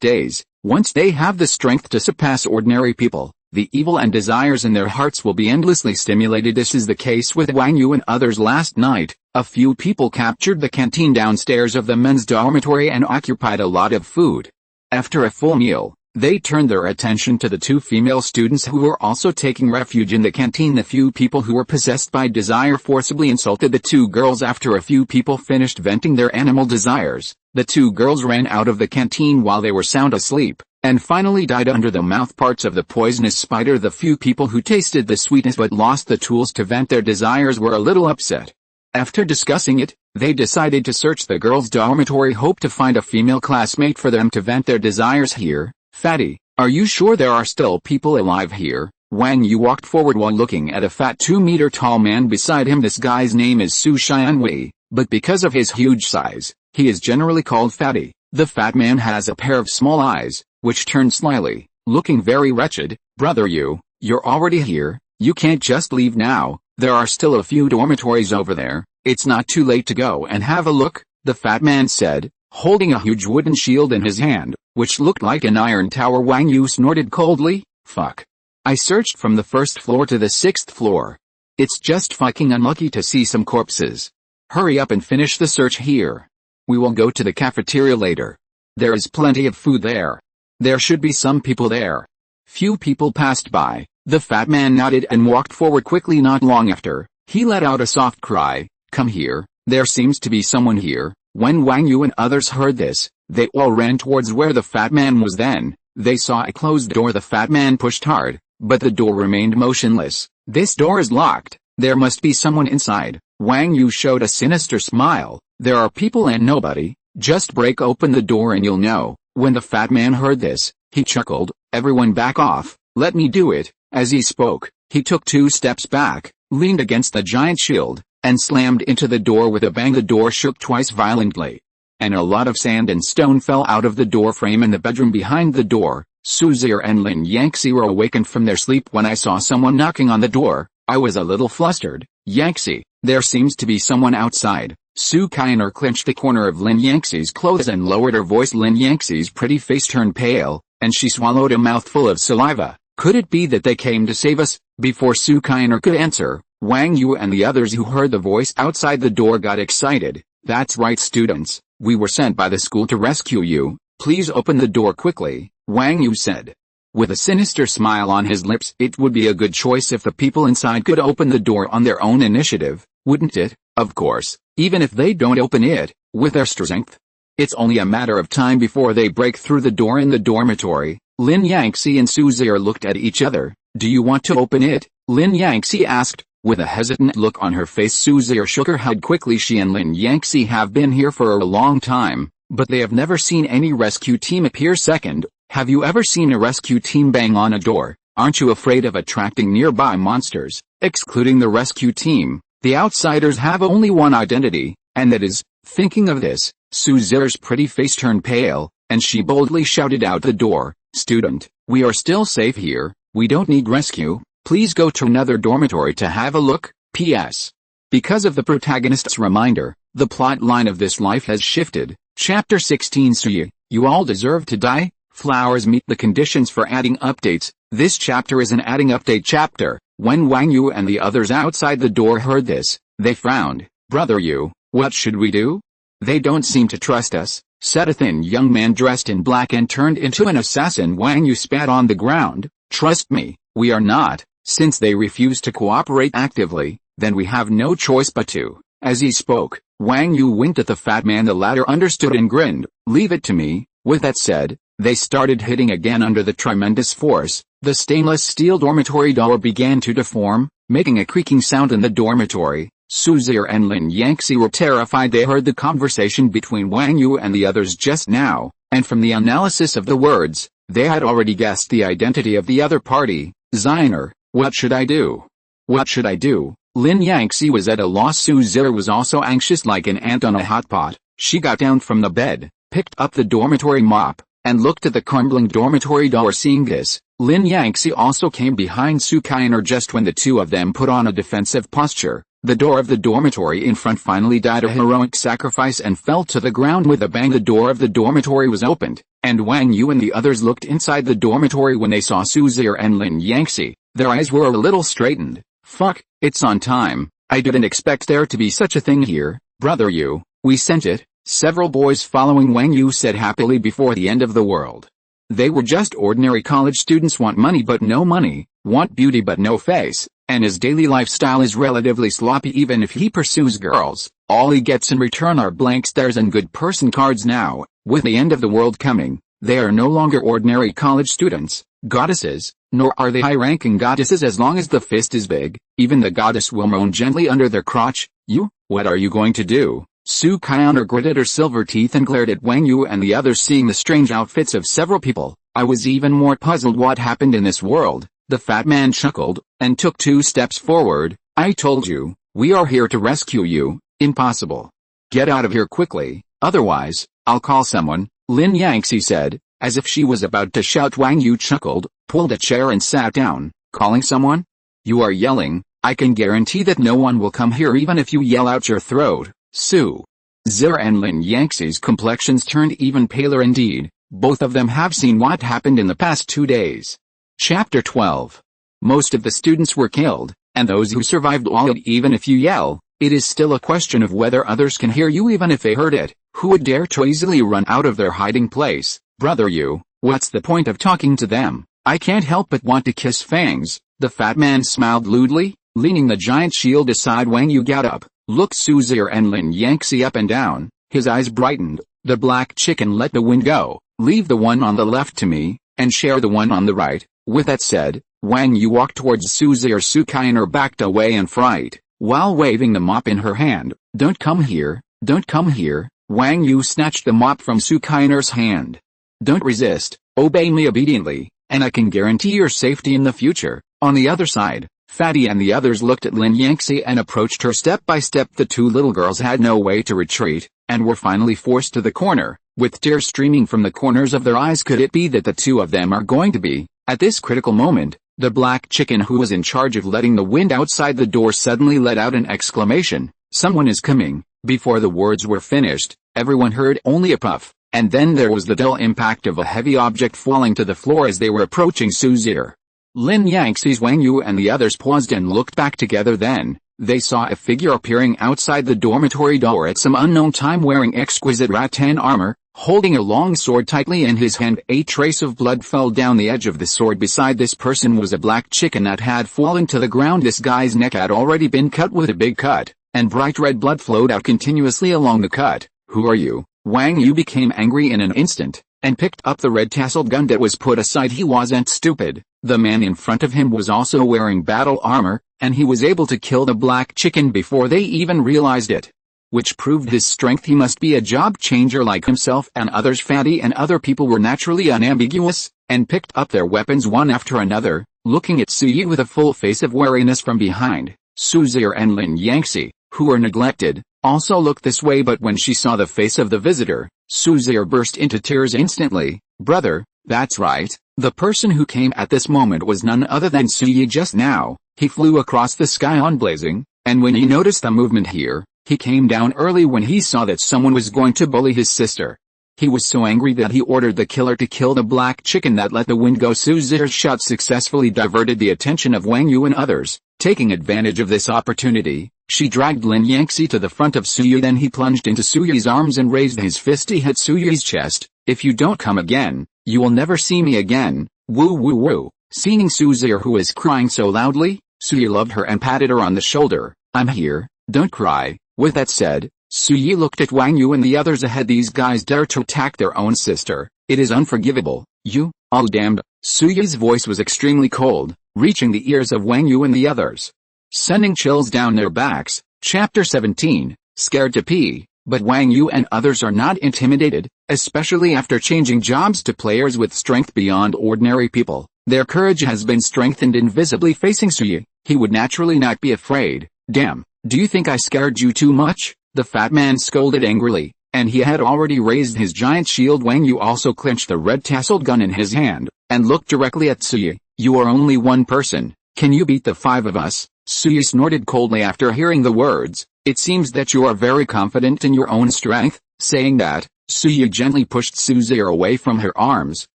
Speaker 1: days, once they have the strength to surpass ordinary people, the evil and desires in their hearts will be endlessly stimulated. This is the case with Wang Yu and others. Last night, a few people captured the canteen downstairs of the men's dormitory and occupied a lot of food. After a full meal, they turned their attention to the 2 female students who were also taking refuge in the canteen. The few people who were possessed by desire forcibly insulted the 2 girls. After a few people finished venting their animal desires, the 2 girls ran out of the canteen while they were sound asleep, and finally died under the mouthparts of the poisonous spider. The few people who tasted the sweetness but lost the tools to vent their desires were a little upset. After discussing it, they decided to search the girls' dormitory, hope to find a female classmate for them to vent their desires here. "Fatty, are you sure there are still people alive here?" Wang Yu walked forward while looking at a fat 2-meter tall man beside him. This guy's name is Su Xianwei, but because of his huge size, he is generally called Fatty. The fat man has a pair of small eyes, which turn slyly, looking very wretched. Brother Yu, you're already here, you can't just leave now, there are still a few dormitories over there, it's not too late to go and have a look, the fat man said, holding a huge wooden shield in his hand, which looked like an iron tower. Wang Yu snorted coldly, fuck. I searched from the 1st floor to the 6th floor. It's just fucking unlucky to see some corpses. Hurry up and finish the search here. We will go to the cafeteria later. There is plenty of food there. There should be some people there. Few people passed by. The fat man nodded and walked forward quickly. Not long after, he let out a soft cry, come here, there seems to be someone here. When Wang Yu and others heard this, they all ran towards where the fat man was. Then, they saw a closed door. The fat man pushed hard, but the door remained motionless. This door is locked, there must be someone inside. Wang Yu showed a sinister smile, there are people and nobody, just break open the door and you'll know. When the fat man heard this, he chuckled, everyone back off, let me do it. As he spoke, he took 2 steps back, leaned against the giant shield, and slammed into the door with a bang. The door shook twice violently, and a lot of sand and stone fell out of the door frame. In the bedroom behind the door, Su Zir and Lin Yangxi were awakened from their sleep when I saw someone knocking on the door. I was a little flustered. Yangxi, there seems to be someone outside. Su Kainer clenched the corner of Lin Yangxi's clothes and lowered her voice. Lin Yangxi's pretty face turned pale, and she swallowed a mouthful of saliva. Could it be that they came to save us? Before Su Kainer could answer, Wang Yu and the others who heard the voice outside the door got excited. That's right, students, we were sent by the school to rescue you. Please open the door quickly, Wang Yu said. With a sinister smile on his lips, it would be a good choice if the people inside could open the door on their own initiative, wouldn't it? Of course, even if they don't open it, with their strength. It's only a matter of time before they break through the door. In the dormitory, Lin Yangxi and Su Zir looked at each other. Do you want to open it? Lin Yangxi asked. With a hesitant look on her face, Su Zir shook her head quickly. She and Lin Yangxi have been here for a long time, but they have never seen any rescue team appear. Second, have you ever seen a rescue team bang on a door? Aren't you afraid of attracting nearby monsters? Excluding the rescue team, the outsiders have only one identity, and that is, thinking of this, Su Zir's pretty face turned pale, and she boldly shouted out the door, student, we are still safe here, we don't need rescue, please go to another dormitory to have a look. P.S. Because of the protagonist's reminder, the plot line of this life has shifted. Chapter 16. So you all deserve to die? Flowers meet the conditions for adding updates. This chapter is an adding update chapter. When Wang Yu and the others outside the door heard this, they frowned. Brother Yu, what should we do? They don't seem to trust us, said a thin young man dressed in black and turned into an assassin. Wang Yu spat on the ground. Trust me, we are not. Since they refuse to cooperate actively, then we have no choice but to. As he spoke, Wang Yu winked at the fat man. The latter understood and grinned. Leave it to me. With that said, they started hitting again. Under the tremendous force, the stainless steel dormitory door began to deform, making a creaking sound in the dormitory. Su Zir and Lin Yangxi were terrified. They heard the conversation between Wang Yu and the others just now, and from the analysis of the words, they had already guessed the identity of the other party. Ziner, what should I do? What should I do? Lin Yangxi was at a loss. Su Zir was also anxious like an ant on a hot pot. She got down from the bed, picked up the dormitory mop, and looked at the crumbling dormitory door. Seeing this, Lin Yangxi also came behind Su Kainer. Just when the two of them put on a defensive posture, the door of the dormitory in front finally died a heroic sacrifice and fell to the ground with a bang. The door of the dormitory was opened, and Wang Yu and the others looked inside the dormitory. When they saw Su Zir and Lin Yangxi, their eyes were a little straightened. Fuck, it's on time. I didn't expect there to be such a thing here. Brother Yu, we sent it. Several boys following Wang Yu said happily. Before the end of the world, they were just ordinary college students, want money but no money, want beauty but no face, and his daily lifestyle is relatively sloppy. Even if he pursues girls, all he gets in return are blank stares and good person cards. Now, with the end of the world coming, they are no longer ordinary college students, goddesses, nor are they high-ranking goddesses. As long as the fist is big, even the goddess will moan gently under their crotch. You, what are you going to do? Su Kainer gritted her silver teeth and glared at Wang Yu and the others. Seeing the strange outfits of several people, I was even more puzzled. What happened in this world? The fat man chuckled, and took 2 steps forward. I told you, we are here to rescue you. Impossible. Get out of here quickly, otherwise, I'll call someone, Lin Yangxi said, as if she was about to shout. Wang Yu chuckled, pulled a chair and sat down. Calling someone? You are yelling. I can guarantee that no one will come here even if you yell out your throat. Su Zir and Lin Yangxi's complexions turned even paler indeed. Both of them have seen what happened in the past 2 days. Chapter 12. Most of the students were killed, and those who survived all. Even if you yell, it is still a question of whether others can hear you even if they heard it. Who would dare to easily run out of their hiding place? Brother Yu, what's the point of talking to them? I can't help but want to kiss Fangs. The fat man smiled lewdly, leaning the giant shield aside. Wang Yu got up, looked Su Zir and Lin Yangxi up and down. His eyes brightened. The black chicken, let the wind go. Leave the one on the left to me, and share the one on the right. With that said, Wang Yu walked towards Su Zir. Su Kainer backed away in fright, while waving the mop in her hand. Don't come here, don't come here. Wang Yu snatched the mop from Su Kainer's hand. Don't resist, obey me obediently, and I can guarantee your safety in the future. On the other side, Fatty and the others looked at Lin Yangxi and approached her step by step. The 2 little girls had no way to retreat, and were finally forced to the corner, with tears streaming from the corners of their eyes. Could it be that the 2 of them are going to be? At this critical moment, the black chicken who was in charge of letting the wind outside the door suddenly let out an exclamation. Someone is coming. Before the words were finished, everyone heard only a puff, and then there was the dull impact of a heavy object falling to the floor as they were approaching Su Zir. Lin Yangxi's Wang Yu and the others paused and looked back together. Then, they saw a figure appearing outside the dormitory door at some unknown time, wearing exquisite rattan armor, holding a long sword tightly in his hand. A trace of blood fell down the edge of the sword. Beside this person was a black chicken that had fallen to the ground. This guy's neck had already been cut with a big cut, and bright red blood flowed out continuously along the cut. Who are you? Wang Yu became angry in an instant, and picked up the red-tasseled gun that was put aside. He wasn't stupid. The man in front of him was also wearing battle armor, and he was able to kill the black chicken before they even realized it. Which proved his strength. He must be a job changer like himself and others. Fatty and other people were naturally unambiguous, and picked up their weapons one after another, looking at Su Yi with a full face of wariness from behind. Su Zir and Lin Yangxi, who were neglected, also looked this way, but when she saw the face of the visitor, Su Zir burst into tears instantly. Brother, that's right, the person who came at this moment was none other than Su Yi. Just now, he flew across the sky on blazing, and when he noticed the movement here, he came down early when he saw that someone was going to bully his sister. He was so angry that he ordered the killer to kill the black chicken that let the wind go. Su Zir's shot successfully diverted the attention of Wang Yu and others. Taking advantage of this opportunity, she dragged Lin Yangxi to the front of Su Yi. Then he plunged into Su Yi's arms and raised his fist. He hit Su Yi's chest. If you don't come again, you will never see me again. Woo woo woo. Seeing Su Zir, who was crying so loudly, Su Yi loved her and patted her on the shoulder. I'm here, don't cry. With that said, Su Yi looked at Wang Yu and the others ahead. These guys dare to attack their own sister. It is unforgivable. You, all damned. Su Yi's voice was extremely cold, reaching the ears of Wang Yu and the others, sending chills down their backs. Chapter 17, Scared to pee. But Wang Yu and others are not intimidated, especially after changing jobs to players with strength beyond ordinary people. Their courage has been strengthened invisibly. Facing Su Yi, he would naturally not be afraid. Damn, do you think I scared you too much? The fat man scolded angrily, and he had already raised his giant shield. Wang Yu also clenched the red-tasseled gun in his hand, and looked directly at Su Yi. You are only one person. Can you beat the 5 of us? Su Yi snorted coldly after hearing the words. It seems that you are very confident in your own strength. Saying that, Su Yi gently pushed Su Zir away from her arms,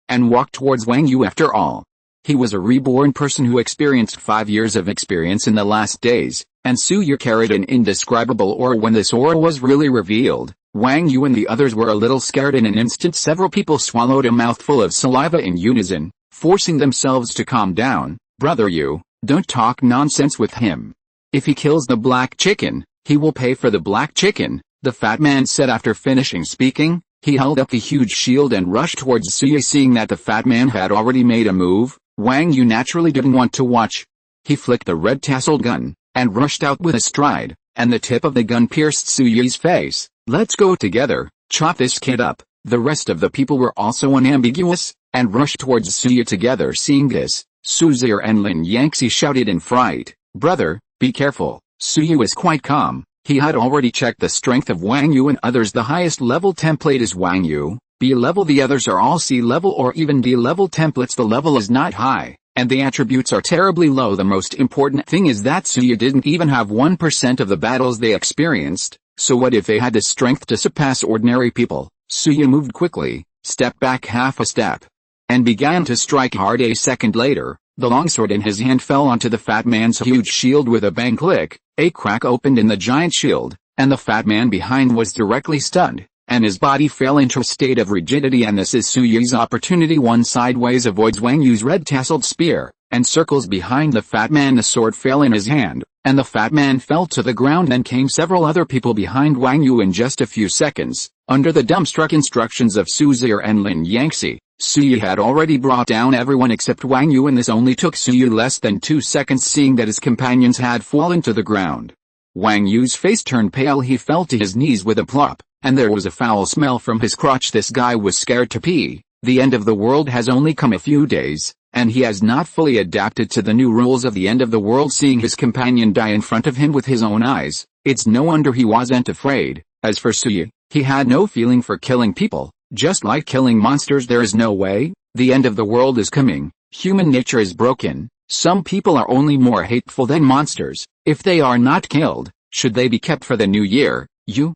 Speaker 1: and walked towards Wang Yu. After all, he was a reborn person who experienced 5 years of experience in the last days, and Su Yi carried an indescribable aura. When this aura was really revealed, Wang Yu and the others were a little scared. In an instant, several people swallowed a mouthful of saliva in unison, forcing themselves to calm down. Brother Yu, don't talk nonsense with him. If he kills the black chicken, he will pay for the black chicken, the fat man said. After finishing speaking, he held up the huge shield and rushed towards Su Yi. Seeing that the fat man had already made a move, Wang Yu naturally didn't want to watch. He flicked the red-tasseled gun, and rushed out with a stride, and the tip of the gun pierced Su Yi's face. Let's go together, chop this kid up. The rest of the people were also unambiguous, and rushed towards Su Yi together. Seeing this, Suzy and Lin Yangtze shouted in fright. "Brother, be careful." Suyi was quite calm. He had already checked the strength of Wang Yu and others. The highest level template is Wang Yu, B level. The others are all C level or even D level templates. The level is not high, and the attributes are terribly low. The most important thing is that Suyi didn't even have 1% of the battles they experienced, so what if they had the strength to surpass ordinary people? Suyi moved quickly, stepped back half a step, and began to strike hard. A second later, the longsword in his hand fell onto the fat man's huge shield with a bang. Click, a crack opened in the giant shield, and the fat man behind was directly stunned, and his body fell into a state of rigidity. And this is Suyi's opportunity. One sideways avoids Wang Yu's red-tasseled spear, and circles behind the fat man. The sword fell in his hand, and the fat man fell to the ground. Then came several other people behind Wang Yu in just a few seconds. Under the dumbstruck instructions of Suzy and Lin Yangtze, Suyi had already brought down everyone except Wang Yu, and this only took Suyi less than 2 seconds. Seeing that his companions had fallen to the ground, Wang Yu's face turned pale. He fell to his knees with a plop, and there was a foul smell from his crotch. This guy was scared to pee. The end of the world has only come a few days, and he has not fully adapted to the new rules of the end of the world. Seeing his companion die in front of him with his own eyes, it's no wonder he wasn't afraid. As for Suyi, he had no feeling for killing people. Just like killing monsters, there is no way. The end of the world is coming. Human nature is broken. Some people are only more hateful than monsters. If they are not killed, should they be kept for the new year? You,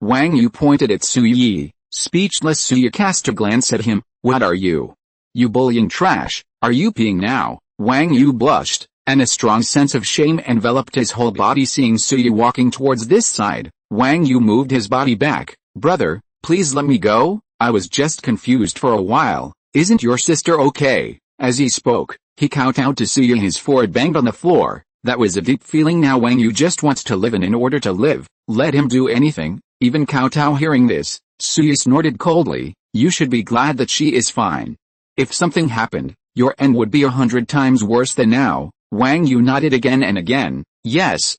Speaker 1: Wang Yu pointed at Suyi. Speechless, Suyi cast a glance at him. What are you? You bullying trash. Are you peeing now? Wang Yu blushed, and a strong sense of shame enveloped his whole body. Seeing Suyi walking towards this side, Wang Yu moved his body back. Brother, please let me go. I was just confused for a while. Isn't your sister okay? As he spoke, he kowtowed to Suyi. His forehead banged on the floor. That was a deep feeling. Now Wang Yu just wants to live, and in order to live, let him do anything, even kowtow. Hearing this, Suyi snorted coldly. You should be glad that she is fine. If something happened, your end would be 100 times worse than now. Wang Yu nodded again and again. Yes,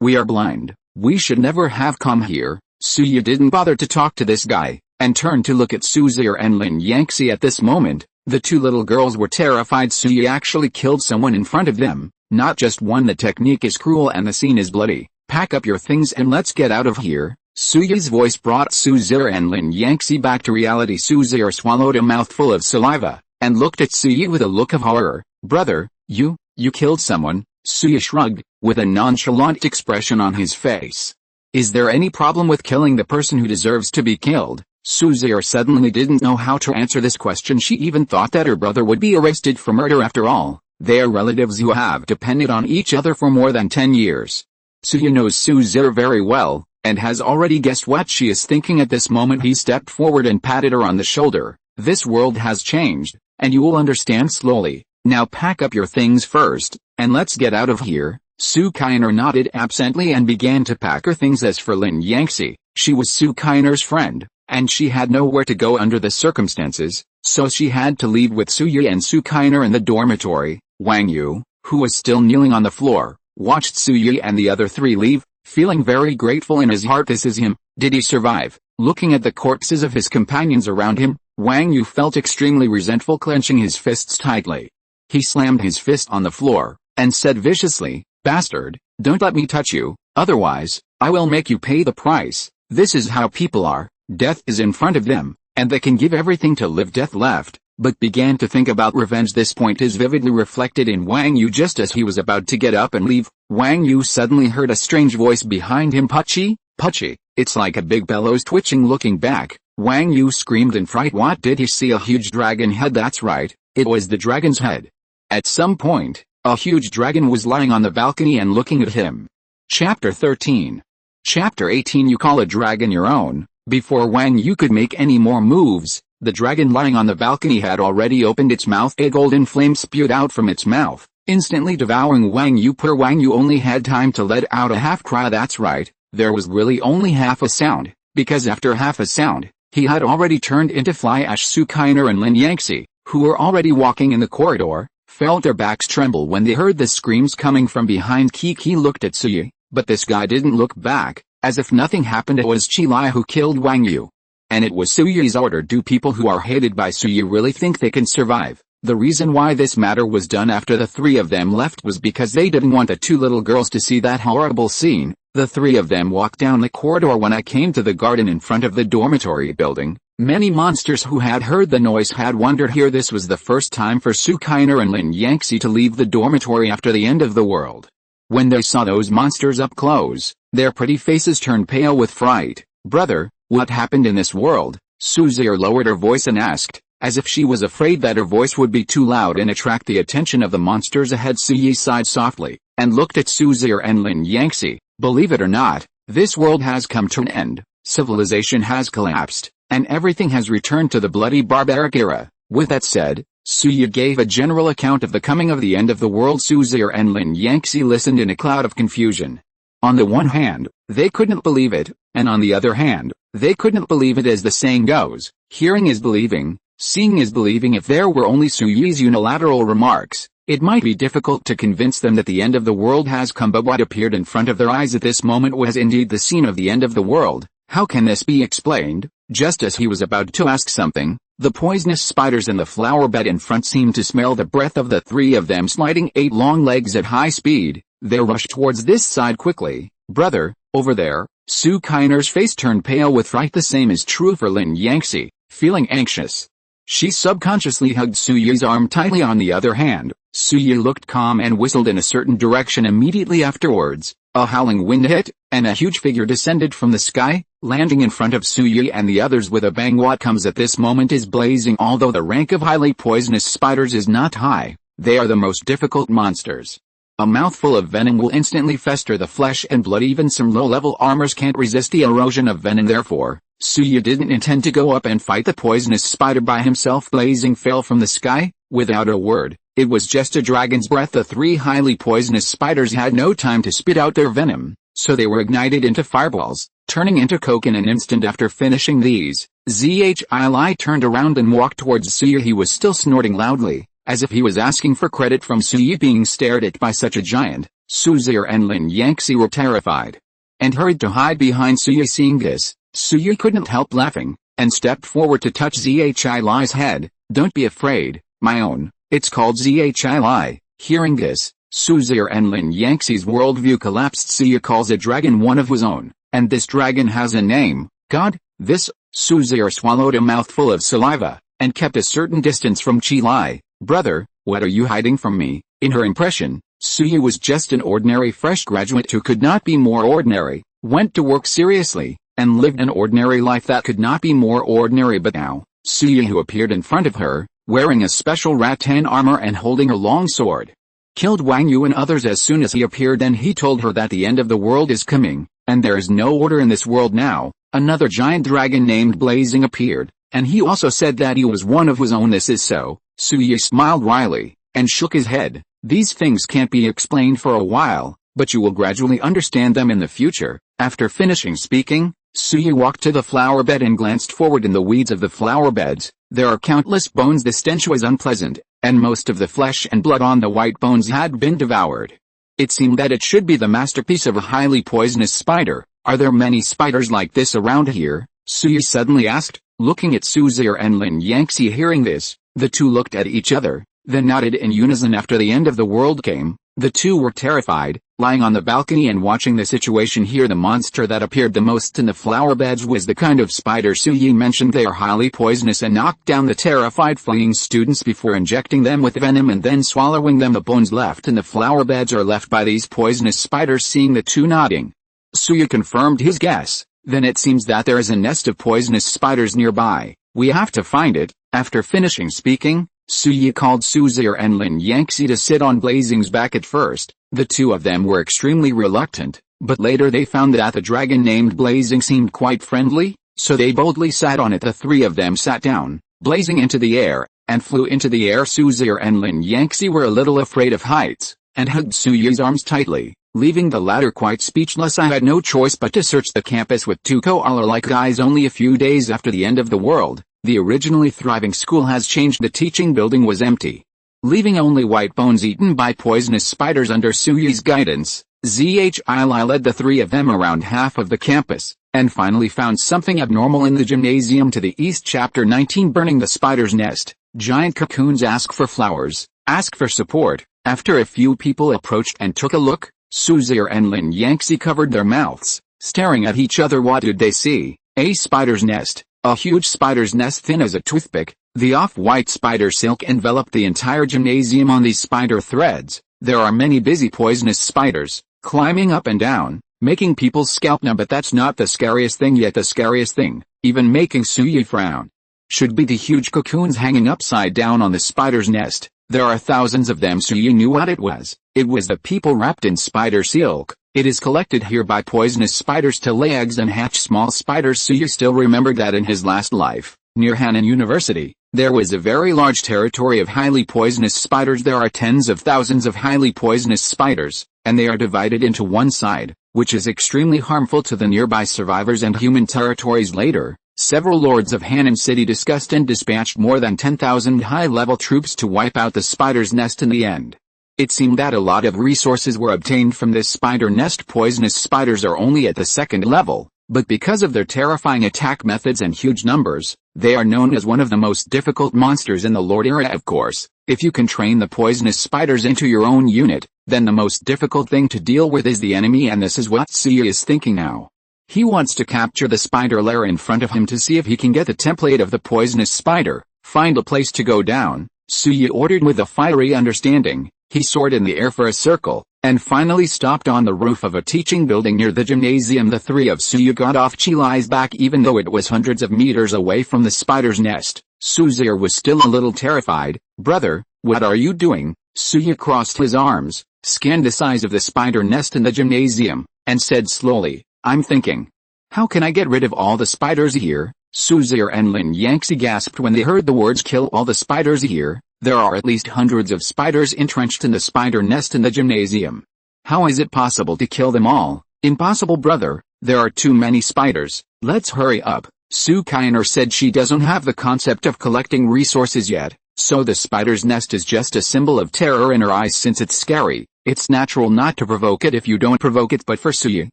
Speaker 1: we are blind. We should never have come here. Suyi didn't bother to talk to this guy, and turned to look at Suzy and Lin Yangtze. At this moment, the two little girls were terrified. Suyi actually killed someone in front of them, not just one. The technique is cruel and the scene is bloody. Pack up your things and let's get out of here. Suyi's voice brought Suzy and Lin Yangtze back to reality. Suzy swallowed a mouthful of saliva, and looked at Suyi with a look of horror. Brother, you killed someone? Suyi shrugged, with a nonchalant expression on his face. Is there any problem with killing the person who deserves to be killed? Suzy suddenly didn't know how to answer this question. She even thought that her brother would be arrested for murder. After all, they are relatives who have depended on each other for more than 10 years. Suyi knows Suzy very well, and has already guessed what she is thinking at this moment. He stepped forward and patted her on the shoulder. This world has changed, and you will understand slowly. Now pack up your things first, and let's get out of here. Su Kainer nodded absently and began to pack her things. As for Lin Yangtze, she was Su Kainer's friend, and she had nowhere to go under the circumstances, so she had to leave with Suyi and Su Kainer in the dormitory. Wang Yu, who was still kneeling on the floor, watched Suyi and the other three leave, feeling very grateful in his heart. This is him. Did he survive? Looking at the corpses of his companions around him, Wang Yu felt extremely resentful, clenching his fists tightly. He slammed his fist on the floor, and said viciously, Bastard, don't let me touch you, otherwise, I will make you pay the price. This is how people are. Death is in front of them, and they can give everything to live. Death left, but began to think about revenge. This point is vividly reflected in Wang Yu. Just as he was about to get up and leave, Wang Yu suddenly heard a strange voice behind him. Pucci, Pucci. It's like a big bellows twitching. Looking back, Wang Yu screamed in fright. What did he see? A huge dragon head. That's right, it was the dragon's head. At some point, a huge dragon was lying on the balcony and looking at him. Chapter 13. Chapter 18. You call a dragon your own? Before Wang Yu could make any more moves, the dragon lying on the balcony had already opened its mouth. A golden flame spewed out from its mouth, instantly devouring Wang Yu. Poor Wang Yu only had time to let out a half cry. That's right, there was really only half a sound, because after half a sound, he had already turned into fly ash. Su Kainer and Lin Yangtze, who were already walking in the corridor, felt their backs tremble when they heard the screams coming from behind. Kiki looked at Suyi, but this guy didn't look back. As if nothing happened. It was Qilai who killed Wang Yu. And it was Suyi's order. Do people who are hated by Suyi really think they can survive? The reason why this matter was done after the three of them left was because they didn't want the two little girls to see that horrible scene. The three of them walked down the corridor. When I came to the garden in front of the dormitory building, many monsters who had heard the noise had wandered here. This was the first time for Sukainer and Lin Yangxi to leave the dormitory after the end of the world. When they saw those monsters up close, their pretty faces turned pale with fright. "Brother, what happened in this world?" Suzier lowered her voice and asked, as if she was afraid that her voice would be too loud and attract the attention of the monsters ahead. Suyi sighed softly, and looked at Suzier and Lin Yangxi. "Believe it or not, this world has come to an end. Civilization has collapsed, and everything has returned to the bloody barbaric era." With that said, Suyi gave a general account of the coming of the end of the world. Suzier and Lin Yangxi listened in a cloud of confusion. On the one hand, they couldn't believe it, and on the other hand, they couldn't believe it. As the saying goes, hearing is believing, seeing is believing. If there were only Suyi's unilateral remarks, it might be difficult to convince them that the end of the world has come, but what appeared in front of their eyes at this moment was indeed the scene of the end of the world. How can this be explained? Just as he was about to ask something, the poisonous spiders in the flower bed in front seemed to smell the breath of the three of them sliding 8 long legs at high speed. They rushed towards this side quickly. "Brother, over there." Su Kainer's face turned pale with fright. The same is true for Lin Yangxi. Feeling anxious, she subconsciously hugged Su Yi's arm tightly. On the other hand, Su Yi looked calm and whistled in a certain direction. Immediately afterwards, a howling wind hit, and a huge figure descended from the sky, landing in front of Su Yi and the others with a bang. What comes at this moment is blazing. Although the rank of highly poisonous spiders is not high, they are the most difficult monsters. A mouthful of venom will instantly fester the flesh and blood. Even some low-level armors can't resist the erosion of venom. Therefore, Suya didn't intend to go up and fight the poisonous spider by himself. Blazing fell from the sky, without a word. It was just a dragon's breath. The three highly poisonous spiders had no time to spit out their venom, so they were ignited into fireballs, turning into coke in an instant. After finishing these, Zhili turned around and walked towards Suya. He was still snorting loudly, as if he was asking for credit from Suyi. Being stared at by such a giant, Suzier and Lin Yangxi were terrified, and hurried to hide behind Suyi. Seeing this, Suyi couldn't help laughing, and stepped forward to touch Zhili's head. "Don't be afraid, my own, it's called Zhili." Hearing this, Suzier and Lin Yangxi's worldview collapsed. Suyi calls a dragon one of his own, and this dragon has a name, God. This, Suzier swallowed a mouthful of saliva, and kept a certain distance from Chilai. "Brother, what are you hiding from me?" In her impression, Suyi was just an ordinary fresh graduate who could not be more ordinary, went to work seriously, and lived an ordinary life that could not be more ordinary. But now, Suyi, who appeared in front of her, wearing a special rattan armor and holding a long sword, killed Wang Yu and others as soon as he appeared. Then he told her that the end of the world is coming, and there is no order in this world now. Another giant dragon named Blazing appeared, and he also said that he was one of his own. This is so. Suyi smiled wryly, and shook his head. "These things can't be explained for a while, but you will gradually understand them in the future." After finishing speaking, Suyi walked to the flower bed and glanced forward. In the weeds of the flower beds, there are countless bones. The stench was unpleasant, and most of the flesh and blood on the white bones had been devoured. It seemed that it should be the masterpiece of a highly poisonous spider. "Are there many spiders like this around here?" Suyi suddenly asked, looking at Suzier and Lin Yangxi. Hearing this, the two looked at each other, then nodded in unison. After the end of the world came, the two were terrified, lying on the balcony and watching the situation here. The monster that appeared the most in the flower beds was the kind of spider Suyi mentioned. They are highly poisonous and knocked down the terrified fleeing students before injecting them with venom and then swallowing them. The bones left in the flower beds are left by these poisonous spiders. Seeing the two nodding, Suyi confirmed his guess. "Then it seems that there is a nest of poisonous spiders nearby. We have to find it." After finishing speaking, Suyi called Suzier and Lin Yangxi to sit on Blazing's back. At first, the two of them were extremely reluctant, but later they found that the dragon named Blazing seemed quite friendly, so they boldly sat on it. The three of them sat down, blazing into the air, and flew into the air. Suzier and Lin Yangxi were a little afraid of heights, and hugged Suyi's arms tightly, leaving the latter quite speechless. I had no choice but to search the campus with two koala-like guys. Only a few days after the end of the world, the originally thriving school has changed. The teaching building was empty, leaving only white bones eaten by poisonous spiders. Under Suyi's guidance, Zhili led the three of them around half of the campus, and finally found something abnormal in the gymnasium to the east. Chapter 19. Burning the spider's nest. Giant cocoons ask for flowers, ask for support. After a few people approached and took a look, Suzier and Lin Yangtze covered their mouths, staring at each other. What did they see? A spider's nest, a huge spider's nest thin as a toothpick. The off-white spider silk enveloped the entire gymnasium. On these spider threads, there are many busy poisonous spiders, climbing up and down, making people's scalp numb. But that's not the scariest thing yet. The scariest thing, even making Suyi frown, should be the huge cocoons hanging upside down on the spider's nest. There are thousands of them. Suyi knew what it was. It was the people wrapped in spider silk. It is collected here by poisonous spiders to lay eggs and hatch small spiders. Suyi still remembered that in his last life, near Hanan University, there was a very large territory of highly poisonous spiders. There are tens of thousands of highly poisonous spiders, and they are divided into one side, which is extremely harmful to the nearby survivors and human territories. Later, several lords of Hanan City discussed and dispatched more than 10,000 high-level troops to wipe out the spider's nest. In the end, it seemed that a lot of resources were obtained from this spider nest. Poisonous spiders are only at the second level, but because of their terrifying attack methods and huge numbers, they are known as one of the most difficult monsters in the Lord era. Of course, if you can train the poisonous spiders into your own unit, then the most difficult thing to deal with is the enemy, and this is what Suyi is thinking now. He wants to capture the spider lair in front of him to see if he can get the template of the poisonous spider, find a place to go down. Suyi ordered with a fiery understanding. He soared in the air for a circle, and finally stopped on the roof of a teaching building near the gymnasium. The three of Suyi got off Chilai's back. Even though it was hundreds of meters away from the spider's nest, Suzier was still a little terrified. "Brother, what are you doing?" Suyi crossed his arms, scanned the size of the spider nest in the gymnasium, and said slowly, "I'm thinking. How can I get rid of all the spiders here?" Suzier and Lin Yangtze gasped when they heard the words "kill all the spiders here." There are at least hundreds of spiders entrenched in the spider nest in the gymnasium. How is it possible to kill them all? Impossible, brother. There are too many spiders. Let's hurry up. Su Kainer said she doesn't have the concept of collecting resources yet, so the spider's nest is just a symbol of terror in her eyes. Since it's scary, it's natural not to provoke it if you don't provoke it. But for Suyi,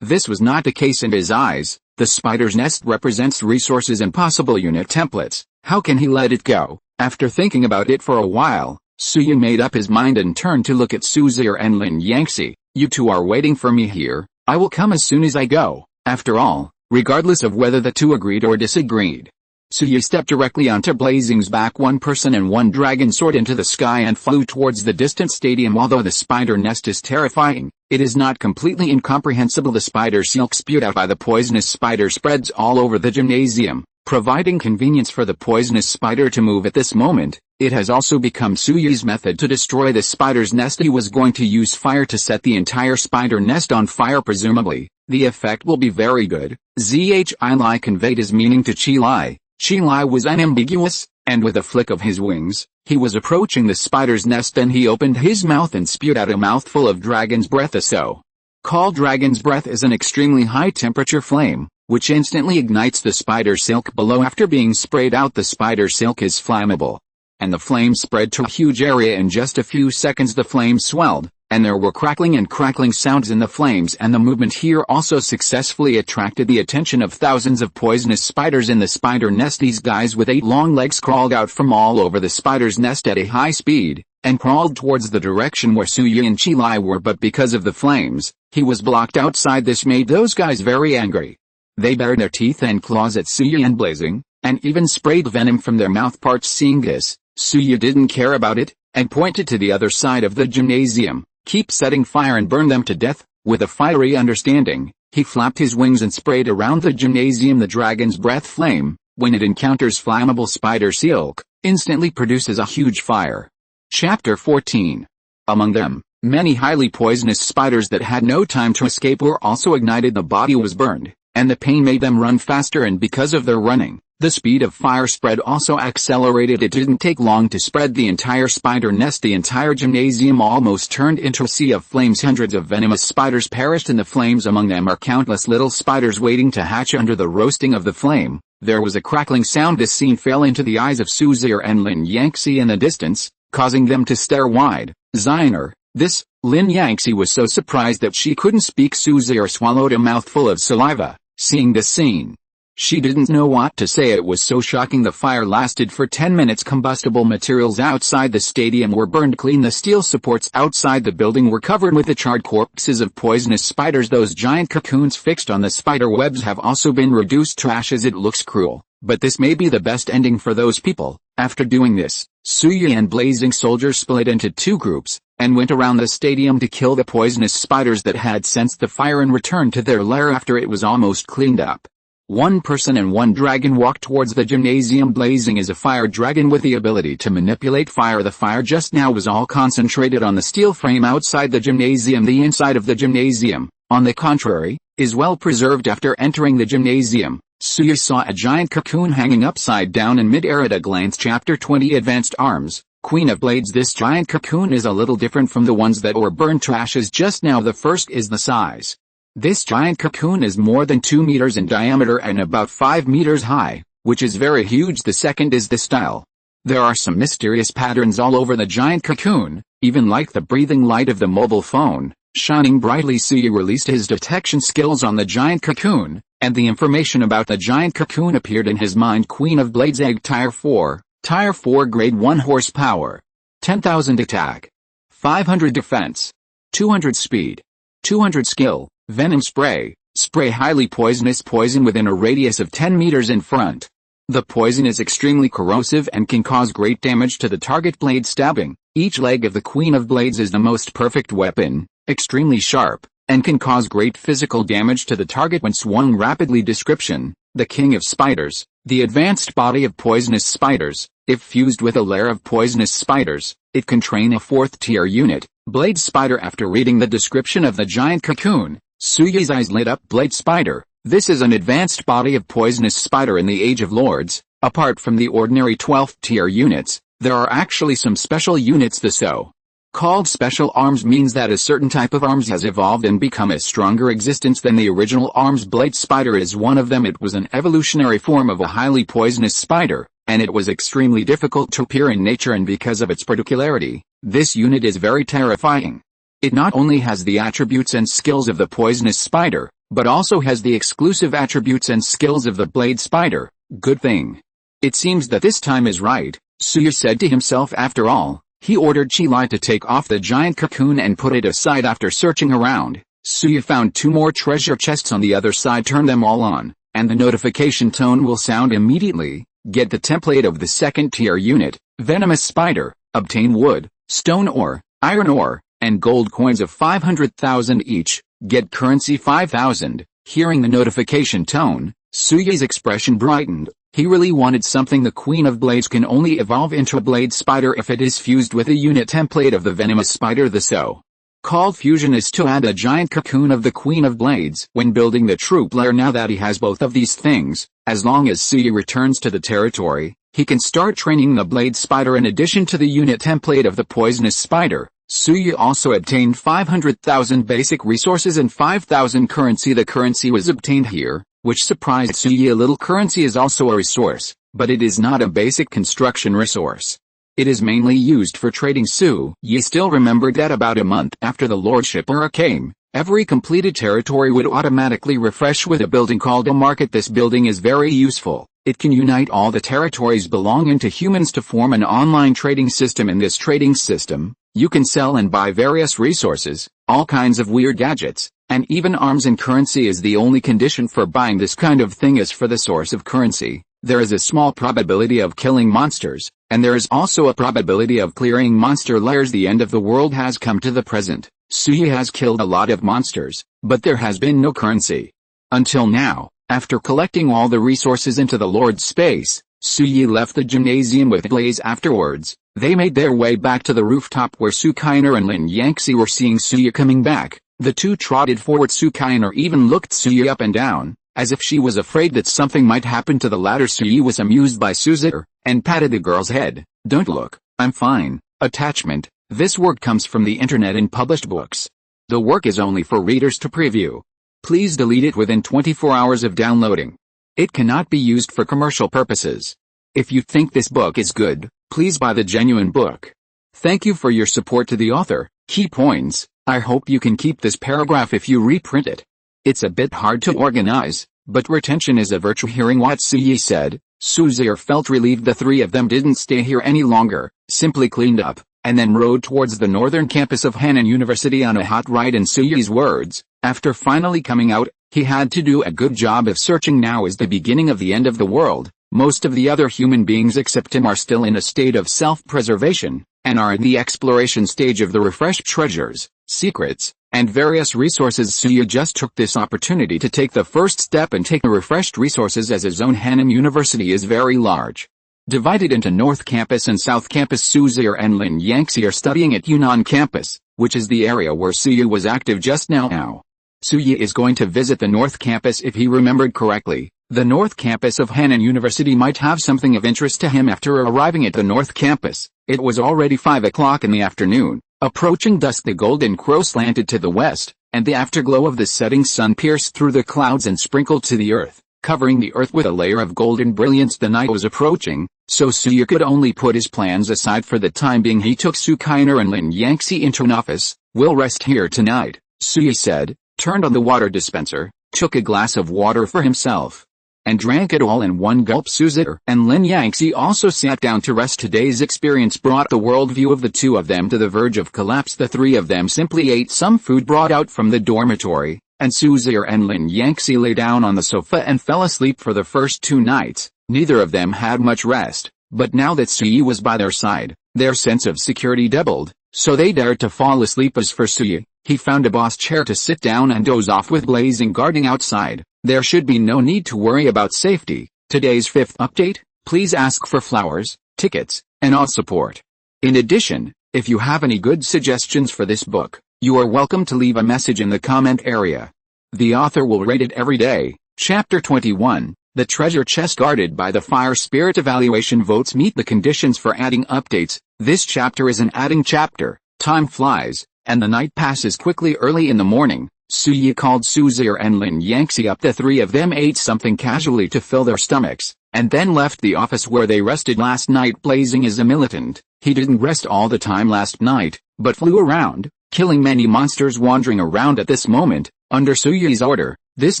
Speaker 1: this was not the case. In his eyes, the spider's nest represents resources and possible unit templates. How can he let it go? After thinking about it for a while, Suyi made up his mind and turned to look at Suzier and Lin Yangtze. "You two are waiting for me here. I will come as soon as I go." After all, regardless of whether the two agreed or disagreed, Suyi stepped directly onto Blazing's back. One person and one dragon soared into the sky and flew towards the distant stadium. Although the spider nest is terrifying, it is not completely incomprehensible. The spider silk spewed out by the poisonous spider spreads all over the gymnasium, providing convenience for the poisonous spider to move. At this moment, it has also become Suyi's method to destroy the spider's nest. He was going to use fire to set the entire spider nest on fire. Presumably, the effect will be very good. Zhi conveyed his meaning to Qilai. Qilai was unambiguous, and with a flick of his wings, he was approaching the spider's nest. Then he opened his mouth and spewed out a mouthful of dragon's breath. A so-called dragon's breath is an extremely high-temperature flame, which instantly ignites the spider silk below. After being sprayed out, the spider silk is flammable, and the flame spread to a huge area. In just a few seconds the flame swelled, and there were crackling and crackling sounds in the flames, and the movement here also successfully attracted the attention of thousands of poisonous spiders in the spider nest. These guys with 8 long legs crawled out from all over the spider's nest at a high speed, and crawled towards the direction where Suyi and Qilai were. But because of the flames, he was blocked outside. This made those guys very angry. They bared their teeth and claws at Suyi and Blazing, and even sprayed venom from their mouth parts. Seeing this, Suyi didn't care about it, and pointed to the other side of the gymnasium. "Keep setting fire and burn them to death." With a fiery understanding, he flapped his wings and sprayed around the gymnasium. The dragon's breath flame, when it encounters flammable spider silk, instantly produces a huge fire. Chapter 14. Among them, many highly poisonous spiders that had no time to escape were also ignited. The body was burned, and the pain made them run faster, and because of their running, the speed of fire spread also accelerated. It didn't take long to spread the entire spider nest. The entire gymnasium almost turned into a sea of flames. Hundreds of venomous spiders perished in the flames. Among them are countless little spiders waiting to hatch under the roasting of the flame. There was a crackling sound. This scene fell into the eyes of Suzier and Lin Yangtze in the distance, causing them to stare wide. "Ziner, this..." Lin Yangtze was so surprised that she couldn't speak. Suzier swallowed a mouthful of saliva. Seeing this scene, She didn't know what to say. It was so shocking. The fire lasted for 10 minutes. Combustible materials outside the stadium were burned clean. The steel supports outside the building were covered with the charred corpses of poisonous spiders. Those giant cocoons fixed on the spider webs have also been reduced to ashes. It looks cruel, but this may be the best ending for those people. After doing this, Suyi and Blazing Soldier split into two groups, and went around the stadium to kill the poisonous spiders that had sensed the fire and returned to their lair after it was almost cleaned up. One person and one dragon walked towards the gymnasium. Blazing is a fire dragon with the ability to manipulate fire. The fire just now was all concentrated on the steel frame outside the gymnasium. The inside of the gymnasium, on the contrary, is well preserved. After entering the gymnasium, Suya saw a giant cocoon hanging upside down in mid-air at a glance. Chapter 20 Advanced Arms, Queen of Blades. This giant cocoon is a little different from the ones that were burned to ashes just now. The first is the size. This giant cocoon is more than 2 meters in diameter and about 5 meters high, which is very huge. The second is the style. There are some mysterious patterns all over the giant cocoon, even like the breathing light of the mobile phone, shining brightly. Suya released his detection skills on the giant cocoon, and the information about the giant cocoon appeared in his mind. Queen of Blades Egg. Tier 4, Grade 1 horsepower, 10,000 attack, 500 defense, 200 speed, 200 skill. Venom spray. Spray highly poisonous poison within a radius of 10 meters in front. The poison is extremely corrosive and can cause great damage to the target. Blade stabbing. Each leg of the Queen of Blades is the most perfect weapon, extremely sharp, and can cause great physical damage to the target when swung rapidly. Description. The King of Spiders. The advanced body of poisonous spiders. If fused with a lair of poisonous spiders, it can train a 4th-tier unit. Blade spider. After reading the description of the giant cocoon, Suya's eyes lit up. Blade spider. This is an advanced body of poisonous spider in the Age of Lords. Apart from the ordinary 12th-tier units, there are actually some special units. The so-called special arms means that a certain type of arms has evolved and become a stronger existence than the original arms. Blade spider is one of them. It was an evolutionary form of a highly poisonous spider, and it was extremely difficult to appear in nature, and because of its particularity, this unit is very terrifying. It not only has the attributes and skills of the poisonous spider, but also has the exclusive attributes and skills of the blade spider. Good thing. It seems that this time is right, Suya said to himself. After all, he ordered Chi-Lai to take off the giant cocoon and put it aside. After searching around, Suya found 2 more treasure chests on the other side. Turn them all on, and the notification tone will sound immediately. Get the template of the 2nd-tier unit, Venomous Spider. Obtain wood, stone ore, iron ore, and gold coins of 500,000 each. Get currency 5,000. Hearing the notification tone, Suya's expression brightened. He really wanted something. The Queen of Blades can only evolve into a blade spider if it is fused with a unit template of the Venomous Spider. The so-called fusion is to add a giant cocoon of the Queen of Blades when building the troop lair. Now that he has both of these things, as long as Suya returns to the territory, he can start training the blade spider in addition to the unit template of the poisonous spider. Suya also obtained 500,000 basic resources and 5,000 currency. The currency was obtained here, which surprised Suya a little. Currency is also a resource, but it is not a basic construction resource. It is mainly used for trading. Suya still remembered that about a month after the lordship era came, every completed territory would automatically refresh with a building called a market. This building is very useful. It can unite all the territories belonging to humans to form an online trading system. In this trading system, you can sell and buy various resources, all kinds of weird gadgets, and even arms, and currency is the only condition for buying this kind of thing. As for the source of currency, there is a small probability of killing monsters, and there is also a probability of clearing monster lairs. The end of the world has come to the present. Suya has killed a lot of monsters, but there has been no currency. Until now. After collecting all the resources into the Lord's space, Suya left the gymnasium with Blaze. Afterwards, they made their way back to the rooftop where Sukainer and Lin Yangxi were seeing Suya coming back. The two trotted forward. Sukainer even looked Suya up and down, as if she was afraid that something might happen to the latter. Suya was amused by Suzair, and patted the girl's head. Don't look, I'm fine. Attachment. This work comes from the internet and published books. The work is only for readers to preview. Please delete it within 24 hours of downloading. It cannot be used for commercial purposes. If you think this book is good, please buy the genuine book. Thank you for your support to the author. Key points. I hope you can keep this paragraph if you reprint it. It's a bit hard to organize, But retention is a virtue. Hearing what Suyi said, Suzier felt relieved. The three of them didn't stay here any longer, simply cleaned up, and then rode towards the northern campus of Hanan University on a hot ride. In Suyi's words, after finally coming out, he had to do a good job of searching. Now is the beginning of the end of the world. Most of the other human beings except him are still in a state of self-preservation, and are in the exploration stage of the refreshed treasures, secrets, and various resources. Suyi just took this opportunity to take the first step and take the refreshed resources as his own. Hanan University is very large. Divided into North Campus and South Campus. Suzier and Lin Yangxi are studying at Yunnan Campus, which is the area where Suyi was active just now. Suyi is going to visit the North Campus. If he remembered correctly, the North Campus of Hanan University might have something of interest to him. After arriving at the North Campus, it was already 5 o'clock in the afternoon. Approaching dusk, the golden crow slanted to the west, and the afterglow of the setting sun pierced through the clouds and sprinkled to the earth, covering the earth with a layer of golden brilliance. The night was approaching, so Suyi could only put his plans aside for the time being. He took Su Kainer and Lin Yangxi into an office. "We'll rest here tonight," Suyi said, turned on the water dispenser, took a glass of water for himself, and drank it all in one gulp. Suzier and Lin Yangxi also sat down to rest. Today's experience brought the worldview of the two of them to the verge of collapse. The three of them simply ate some food brought out from the dormitory, and Suzier and Lin Yangxi lay down on the sofa and fell asleep. For the first 2 nights, neither of them had much rest, but now that Suyi was by their side, their sense of security doubled, so they dared to fall asleep. As for Suyi, he found a boss chair to sit down and doze off with blazing guarding outside. There should be no need to worry about safety. Today's 5th update: please ask for flowers, tickets, and all support. In addition, if you have any good suggestions for this book, you are welcome to leave a message in the comment area. The author will rate it every day. Chapter 21, The Treasure Chest Guarded by the Fire Spirit. Evaluation votes meet the conditions for adding updates. This chapter is an adding chapter. Time flies, and the night passes quickly. Early in the morning, Suyi called Suzier and Lin Yangxi up. The three of them ate something casually to fill their stomachs, and then left the office where they rested last night. Blazing is a militant. He didn't rest all the time last night, but flew around, killing many monsters wandering around at this moment. Under Suyi's order, this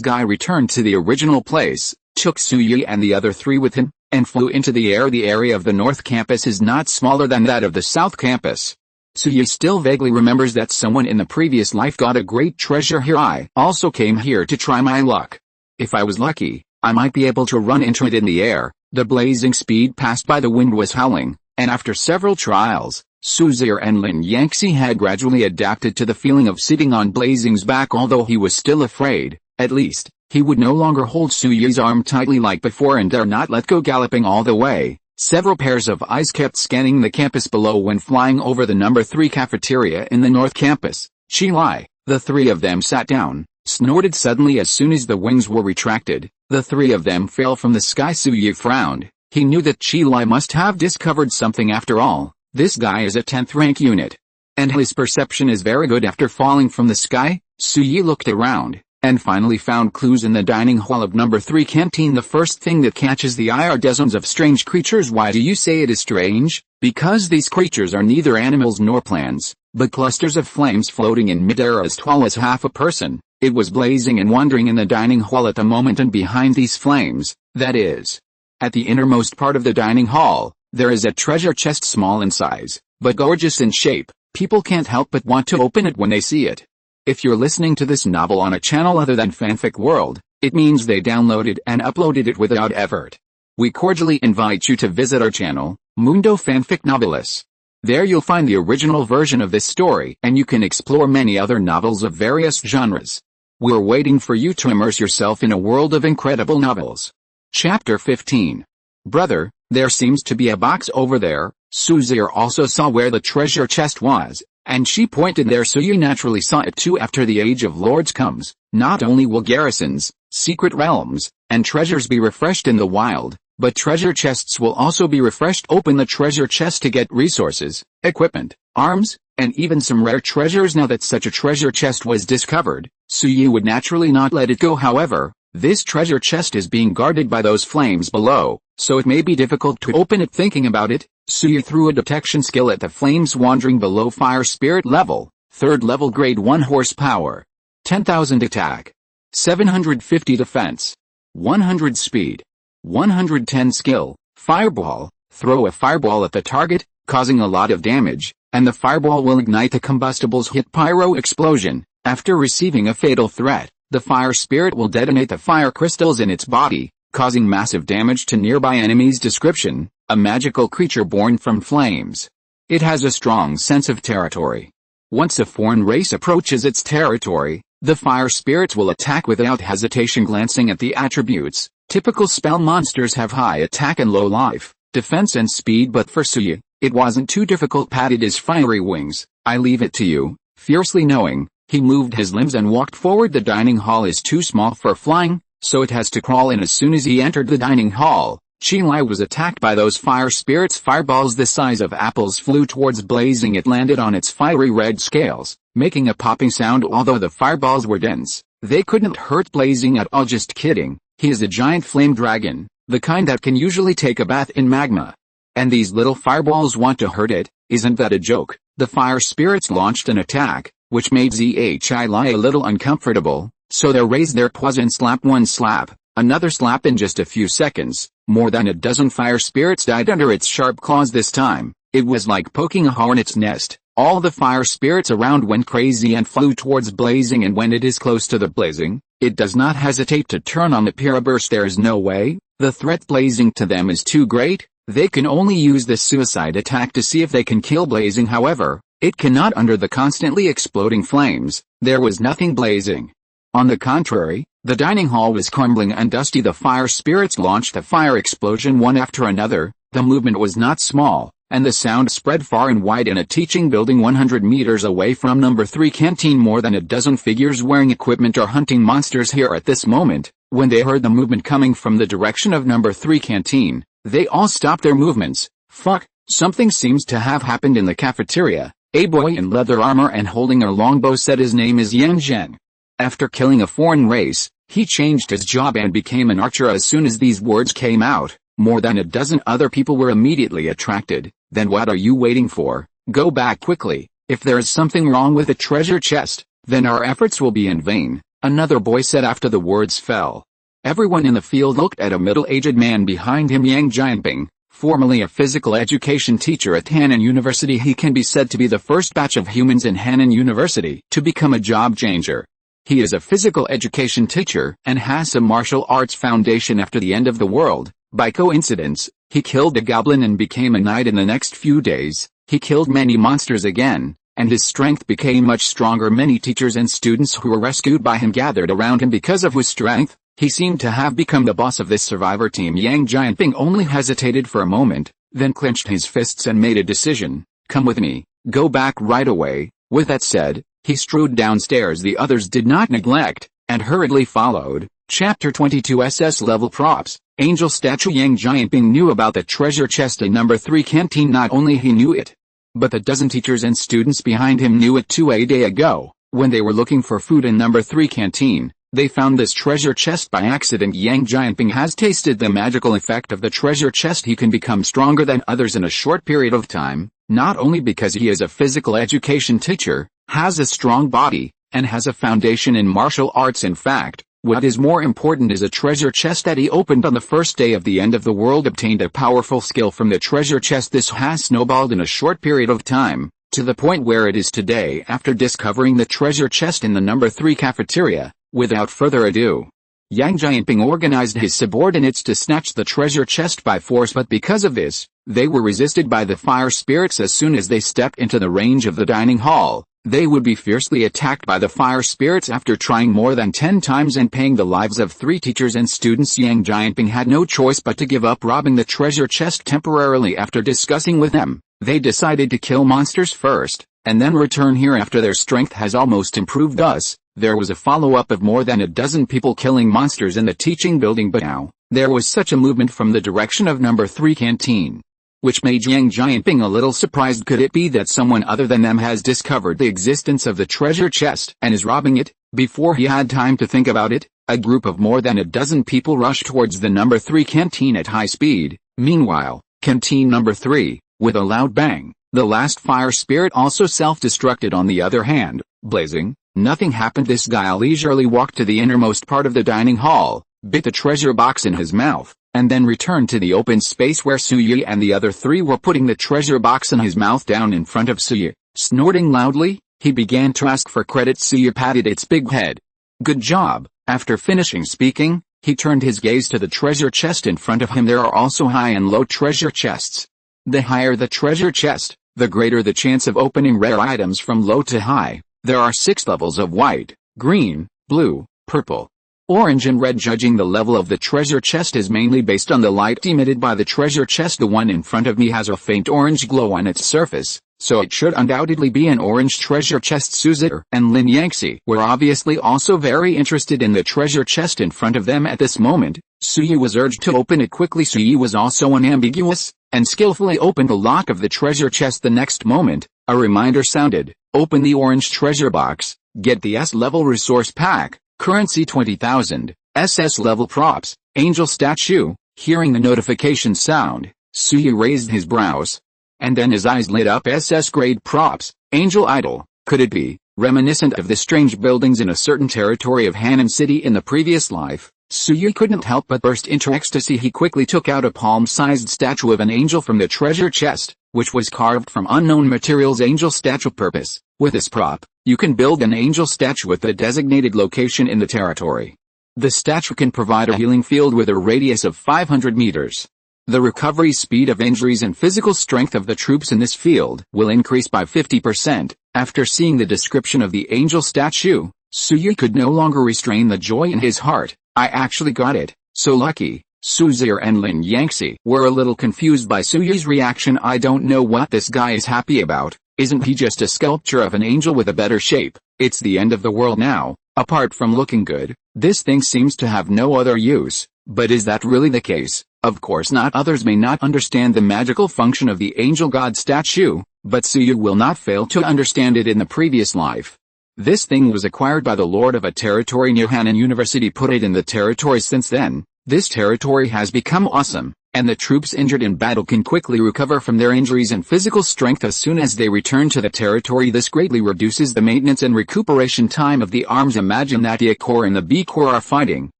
Speaker 1: guy returned to the original place, took Suyi and the other 3 with him, and flew into the air. The area of the North Campus is not smaller than that of the South Campus. Suyi still vaguely remembers that someone in the previous life got a great treasure here. I also came here to try my luck. If I was lucky, I might be able to run into it in the air. The blazing speed passed by. The wind was howling, and after several trials, Suzier and Lin Yangxi had gradually adapted to the feeling of sitting on Blazing's back. Although he was still afraid, at least, he would no longer hold Suyi's arm tightly like before and dare not let go. Galloping all the way, several pairs of eyes kept scanning the campus below. When flying over the number 3 cafeteria in the North Campus, Chi-Lai, the 3 of them sat down, snorted suddenly as soon as the wings were retracted. The 3 of them fell from the sky. Suyi frowned. He knew that Chi-Lai must have discovered something. After all, this guy is a 10th rank unit, and his perception is very good. After falling from the sky, Suyi looked around, and finally found clues in the dining hall of number 3 canteen. The first thing that catches the eye are dozens of strange creatures. Why do you say it is strange? Because these creatures are neither animals nor plants, but clusters of flames floating in midair as tall as half a person. It was blazing and wandering in the dining hall at the moment, and behind these flames, that is, at the innermost part of the dining hall, there is a treasure chest, small in size, but gorgeous in shape. People can't help but want to open it when they see it. If you're listening to this novel on a channel other than Fanfic World, it means they downloaded and uploaded it without effort. We cordially invite you to visit our channel, Mundo Fanfic Novelis. There you'll find the original version of this story, and you can explore many other novels of various genres. We're waiting for you to immerse yourself in a world of incredible novels. Chapter 15. Brother, there seems to be a box over there. Suzier also saw where the treasure chest was, and she pointed there. Suyi naturally saw it too. After the Age of Lords comes, not only will garrisons, secret realms, and treasures be refreshed in the wild, but treasure chests will also be refreshed. Open the treasure chest to get resources, equipment, arms, and even some rare treasures. Now that such a treasure chest was discovered, Suyi would naturally not let it go. However, this treasure chest is being guarded by those flames below, so it may be difficult to open it. Thinking about it, Suyi threw a detection skill at the flames wandering below. Fire Spirit level, 3rd level, grade 1 horsepower, 10,000 attack, 750 defense. 100 speed. 110 skill. Fireball. Throw a fireball at the target, causing a lot of damage, and the fireball will ignite the combustibles hit pyro explosion. After receiving a fatal threat, the fire spirit will detonate the fire crystals in its body, causing massive damage to nearby enemies. Description: a magical creature born from flames. It has a strong sense of territory. Once a foreign race approaches its territory, the fire spirits will attack without hesitation. Glancing at the attributes, typical spell monsters have high attack and low life, defense and speed, but for Suya, it wasn't too difficult. Patted his fiery wings. I leave it to you. Fiercely knowing, he moved his limbs and walked forward. The dining hall is too small for flying, so it has to crawl in. As soon as he entered the dining hall, Qilai was attacked by those fire spirits. Fireballs the size of apples flew towards Blazing. It landed on its fiery red scales, making a popping sound. Although the fireballs were dense, they couldn't hurt Blazing at all. Just kidding, he is a giant flame dragon, the kind that can usually take a bath in magma. And these little fireballs want to hurt it? Isn't that a joke? The fire spirits launched an attack, which made Qilai a little uncomfortable, so they raised their paws and slapped one slap, another slap. In just a few seconds, more than a dozen fire spirits died under its sharp claws. This time, it was like poking a hornet's nest. All the fire spirits around went crazy and flew towards Blazing, and when it is close to the Blazing, it does not hesitate to turn on the pyroburst. There is no way. The threat Blazing to them is too great. They can only use the suicide attack to see if they can kill Blazing. However, it cannot under the constantly exploding flames. There was nothing Blazing. On the contrary, the dining hall was crumbling and dusty. The fire spirits launched a fire explosion one after another. The movement was not small, and the sound spread far and wide. In a teaching building 100 meters away from number 3 canteen, more than a dozen figures wearing equipment are hunting monsters here at this moment. When they heard the movement coming from the direction of number 3 canteen, they all stopped their movements. Fuck, something seems to have happened in the cafeteria. A boy in leather armor and holding a longbow said his name is Yang Zheng. After killing a foreign race, he changed his job and became an archer. As soon as these words came out, more than a dozen other people were immediately attracted. Then what are you waiting for? Go back quickly. If there is something wrong with the treasure chest, then our efforts will be in vain, another boy said after the words fell. Everyone in the field looked at a middle-aged man behind him. Yang Jianping, formerly a physical education teacher at Hannan University. He can be said to be the first batch of humans in Hannan University to become a job changer. He is a physical education teacher and has a martial arts foundation. After the end of the world, by coincidence, he killed a goblin and became a knight. In the next few days, he killed many monsters again, and his strength became much stronger. Many teachers and students who were rescued by him gathered around him because of his strength. He seemed to have become the boss of this survivor team. Yang Jianping only hesitated for a moment, then clenched his fists and made a decision. Come with me, go back right away. With that said, he strode downstairs. The others did not neglect, and hurriedly followed. Chapter 22 SS-level props. Angel statue. Yang Jianping knew about the treasure chest in number 3 canteen. Not only he knew it, but the dozen teachers and students behind him knew it too. A day ago, when they were looking for food in number 3 canteen, they found this treasure chest by accident. Yang Jianping has tasted the magical effect of the treasure chest. He can become stronger than others in a short period of time, not only because he is a physical education teacher, has a strong body, and has a foundation in martial arts. In fact, what is more important is a treasure chest that he opened on the first day of the end of the world. Obtained a powerful skill from the treasure chest. This has snowballed in a short period of time, to the point where it is today. After discovering the treasure chest in the number 3 cafeteria, without further ado, Yang Jianping organized his subordinates to snatch the treasure chest by force, but because of this, they were resisted by the fire spirits. As soon as they stepped into the range of the dining hall, they would be fiercely attacked by the fire spirits. After trying more than 10 times and paying the lives of 3 teachers and students, Yang Jianping had no choice but to give up robbing the treasure chest temporarily. After discussing with them, they decided to kill monsters first, and then return here after their strength has almost improved. Thus, there was a follow-up of more than a dozen people killing monsters in the teaching building. But now, there was such a movement from the direction of number 3 canteen, which made Yang Jianping a little surprised. Could it be that someone other than them has discovered the existence of the treasure chest and is robbing it? Before he had time to think about it, a group of more than a dozen people rushed towards the number 3 canteen at high speed. Meanwhile, canteen number 3, with a loud bang, the last fire spirit also self-destructed. On the other hand, Blazing, nothing happened. This guy leisurely walked to the innermost part of the dining hall, bit the treasure box in his mouth, and then returned to the open space where Suyi and the other three were putting the treasure box in his mouth down in front of Suyi. Snorting loudly, he began to ask for credit. Suyi patted its big head. Good job. After finishing speaking, he turned his gaze to the treasure chest in front of him. There are also high and low treasure chests. The higher the treasure chest, the greater the chance of opening rare items from low to high. There are 6 levels of white, green, blue, purple, orange and red. Judging the level of the treasure chest is mainly based on the light emitted by the treasure chest. The one in front of me has a faint orange glow on its surface, so it should undoubtedly be an orange treasure chest. Suzy and Lin Yangxi were obviously also very interested in the treasure chest in front of them at this moment. Suyi was urged to open it quickly. Suyi was also unambiguous, and skillfully opened the lock of the treasure chest. The next moment, a reminder sounded. Open the orange treasure box, get the S-level resource pack, currency 20,000, SS-level props, angel statue. Hearing the notification sound, Suyi raised his brows. And then his eyes lit up. SS-grade props, angel idol. Could it be reminiscent of the strange buildings in a certain territory of Hanan City in the previous life? Suyi couldn't help but burst into ecstasy. He quickly took out a palm-sized statue of an angel from the treasure chest, which was carved from unknown materials. Angel statue purpose. With this prop, you can build an angel statue at the designated location in the territory. The statue can provide a healing field with a radius of 500 meters. The recovery speed of injuries and physical strength of the troops in this field will increase by 50%. After seeing the description of the angel statue, Suyi could no longer restrain the joy in his heart. I actually got it. So lucky. Suzy and Lin Yangxi were a little confused by Suyi's reaction. I don't know what this guy is happy about. Isn't he just a sculpture of an angel with a better shape? It's the end of the world now. Apart from looking good, this thing seems to have no other use. But is that really the case? Of course not. Others may not understand the magical function of the angel god statue, but Suyi will not fail to understand it in the previous life. This thing was acquired by the lord of a territory near Hanan University. Put it in the territory. Since then, this territory has become awesome, and the troops injured in battle can quickly recover from their injuries and physical strength as soon as they return to the territory. This greatly reduces the maintenance and recuperation time of the arms. Imagine that the A Corps and the B Corps are fighting,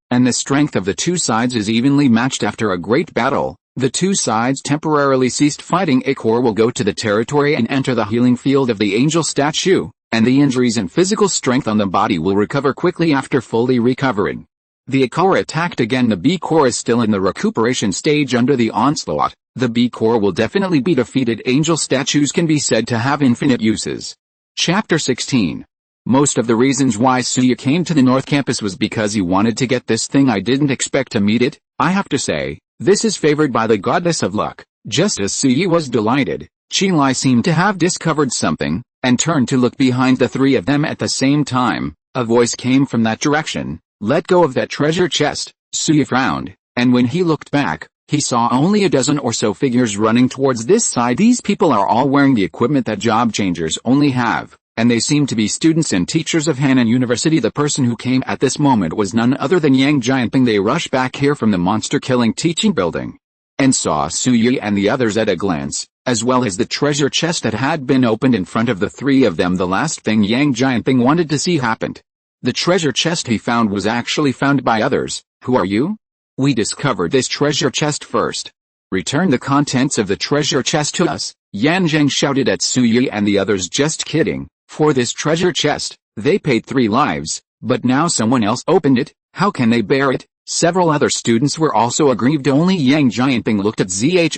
Speaker 1: and the strength of the two sides is evenly matched. After a great battle, the two sides temporarily ceased fighting. A Corps will go to the territory and enter the healing field of the angel statue, and the injuries and physical strength on the body will recover quickly after fully recovering. The A Corps attacked again. The B Corps is still in the recuperation stage under the onslaught. The B Corps will definitely be defeated. Angel statues can be said to have infinite uses. Chapter 16. Most of the reasons why Suyi came to the North Campus was because he wanted to get this thing. I didn't expect to meet it. I have to say, this is favored by the goddess of luck. Just as Suyi was delighted, Qilai seemed to have discovered something, and turned to look behind the three of them at the same time. A voice came from that direction. Let go of that treasure chest. Suyi frowned, and when he looked back, he saw only a dozen or so figures running towards this side. These people are all wearing the equipment that job changers only have, and they seem to be students and teachers of Hanan University. The person who came at this moment was none other than Yang Jianping. They rushed back here from the monster-killing teaching building, and saw Suyi and the others at a glance, as well as the treasure chest that had been opened in front of the three of them. The last thing Yang Jianping wanted to see happened. The treasure chest he found was actually found by others. Who are you? We discovered this treasure chest first. Return the contents of the treasure chest to us, Yan Zheng shouted at Suyi and the others. Just kidding. For this treasure chest, they paid 3 lives, but now someone else opened it. How can they bear it? Several other students were also aggrieved. Only Yang Jianping looked at Zhi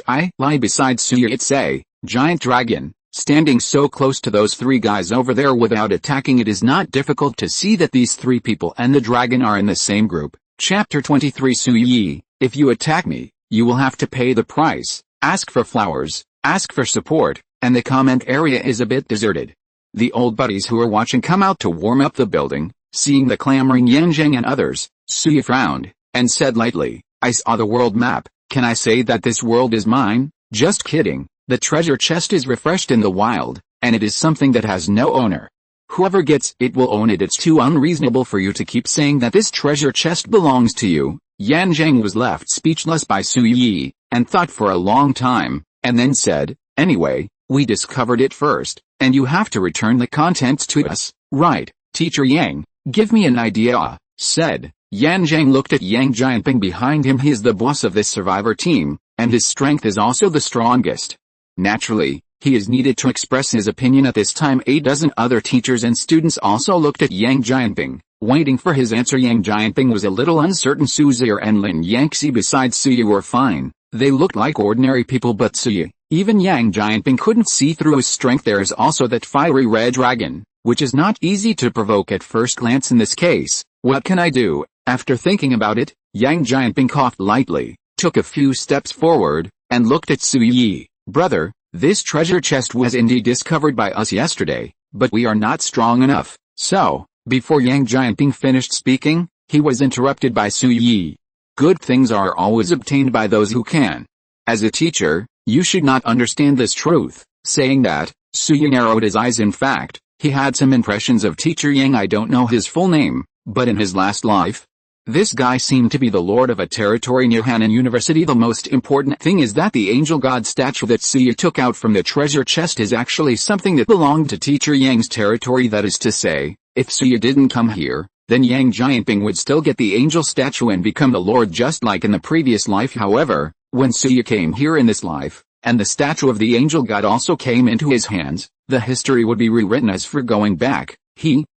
Speaker 1: beside Suyi. It's a giant dragon, standing so close to those 3 guys over there without attacking. It is not difficult to see that these 3 people and the dragon are in the same group. Chapter 23. Suyi, if you attack me, you will have to pay the price. Ask for flowers, ask for support, and the comment area is a bit deserted. The old buddies who were watching come out to warm up the building. Seeing the clamoring Yanzheng and others, Suyi frowned, and said lightly, I saw the world map. Can I say that this world is mine? Just kidding. The treasure chest is refreshed in the wild, and it is something that has no owner. Whoever gets it will own it. It's too unreasonable for you to keep saying that this treasure chest belongs to you. Yanzheng was left speechless by Suyi, and thought for a long time, and then said, anyway, we discovered it first, and you have to return the contents to us. Right, Teacher Yang, give me an idea, said Yan Zhang looked at Yang Jianping behind him. He is the boss of this survivor team, and his strength is also the strongest. Naturally, he is needed to express his opinion at this time. A dozen other teachers and students also looked at Yang Jianping, waiting for his answer. Yang Jianping was a little uncertain. Su Zhi and Lin Yangxi besides Su Yi were fine. They looked like ordinary people, but Su Yi, even Yang Jianping couldn't see through his strength. There is also that fiery red dragon, which is not easy to provoke at first glance in this case. What can I do? After thinking about it, Yang Jianping coughed lightly, took a few steps forward, and looked at Su Yi. Brother, this treasure chest was indeed discovered by us yesterday, but we are not strong enough. So, before Yang Jianping finished speaking, he was interrupted by Su Yi. Good things are always obtained by those who can. As a teacher, you should not understand this truth. Saying that, Su Yi narrowed his eyes. In fact, he had some impressions of Teacher Yang. I don't know his full name, but in his last life, this guy seemed to be the lord of a territory near Hanan University. The most important thing is that the angel god statue that Su Yi took out from the treasure chest is actually something that belonged to Teacher Yang's territory. That is to say, if Su Yi didn't come here, then Yang Jianping would still get the angel statue and become the lord just like in the previous life. However, when Su Yi came here in this life, and the statue of the angel god also came into his hands, the history would be rewritten as for going back.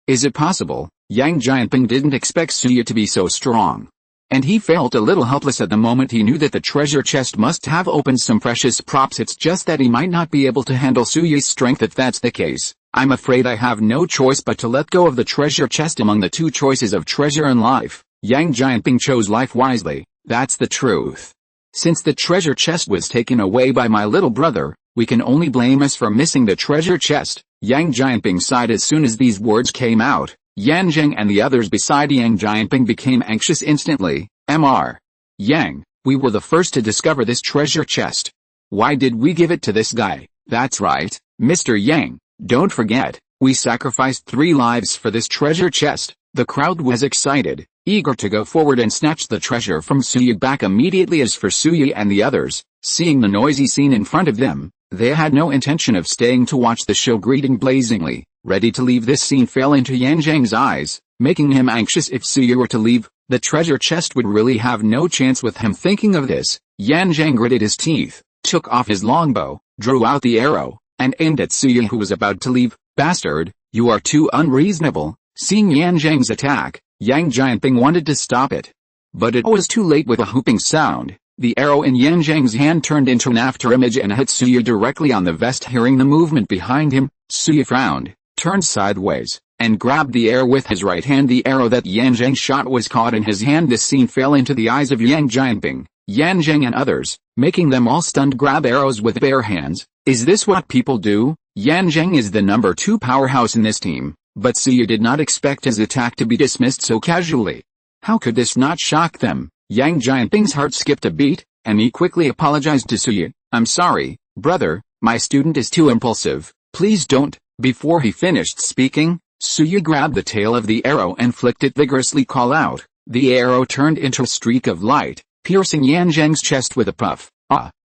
Speaker 1: Is it possible? Yang Jianping didn't expect Su Yi to be so strong. And he felt a little helpless at the moment. He knew that the treasure chest must have opened some precious props. It's just that he might not be able to handle Su Yi's strength. If that's the case, I'm afraid I have no choice but to let go of the treasure chest. Among the two choices of treasure and life, Yang Jianping chose life wisely. That's the truth. Since the treasure chest was taken away by my little brother, we can only blame us for missing the treasure chest. Yang Jianping sighed as soon as these words came out. Yan Zheng and the others beside Yang Jianping became anxious instantly. Mr. Yang, we were the first to discover this treasure chest. Why did we give it to this guy? That's right, Mr. Yang, don't forget, we sacrificed 3 lives for this treasure chest. The crowd was excited, eager to go forward and snatch the treasure from Su Yi back immediately. As for Su Yi and the others, seeing the noisy scene in front of them, they had no intention of staying to watch the show. Greeting blazingly, ready to leave. This scene fell into Yan Zheng's eyes, making him anxious. If Su Yi were to leave, the treasure chest would really have no chance with him. Thinking of this, Yan Zheng gritted his teeth, took off his longbow, drew out the arrow, and aimed at Su Yi, who was about to leave. Bastard, you are too unreasonable. Seeing Yan Zheng's attack, Yang Jianping wanted to stop it. But it was too late. With a whooping sound, the arrow in Yan Zheng's hand turned into an afterimage and hit Su Yi directly on the vest. Hearing the movement behind him, Su Yi frowned, turned sideways, and grabbed the air with his right hand. The arrow that Yan Zheng shot was caught in his hand. This scene fell into the eyes of Yang Jianping, Yan Zheng and others, making them all stunned. Grab arrows with bare hands? Is this what people do? Yan Zheng is the number 2 powerhouse in this team, but Su Yi did not expect his attack to be dismissed so casually. How could this not shock them? Yang Jianping's heart skipped a beat, and he quickly apologized to Su Yi. I'm sorry, brother, my student is too impulsive, please don't. Before he finished speaking, Su Yi grabbed the tail of the arrow and flicked it vigorously. Call out. The arrow turned into a streak of light, piercing Yan Zheng's chest with a puff.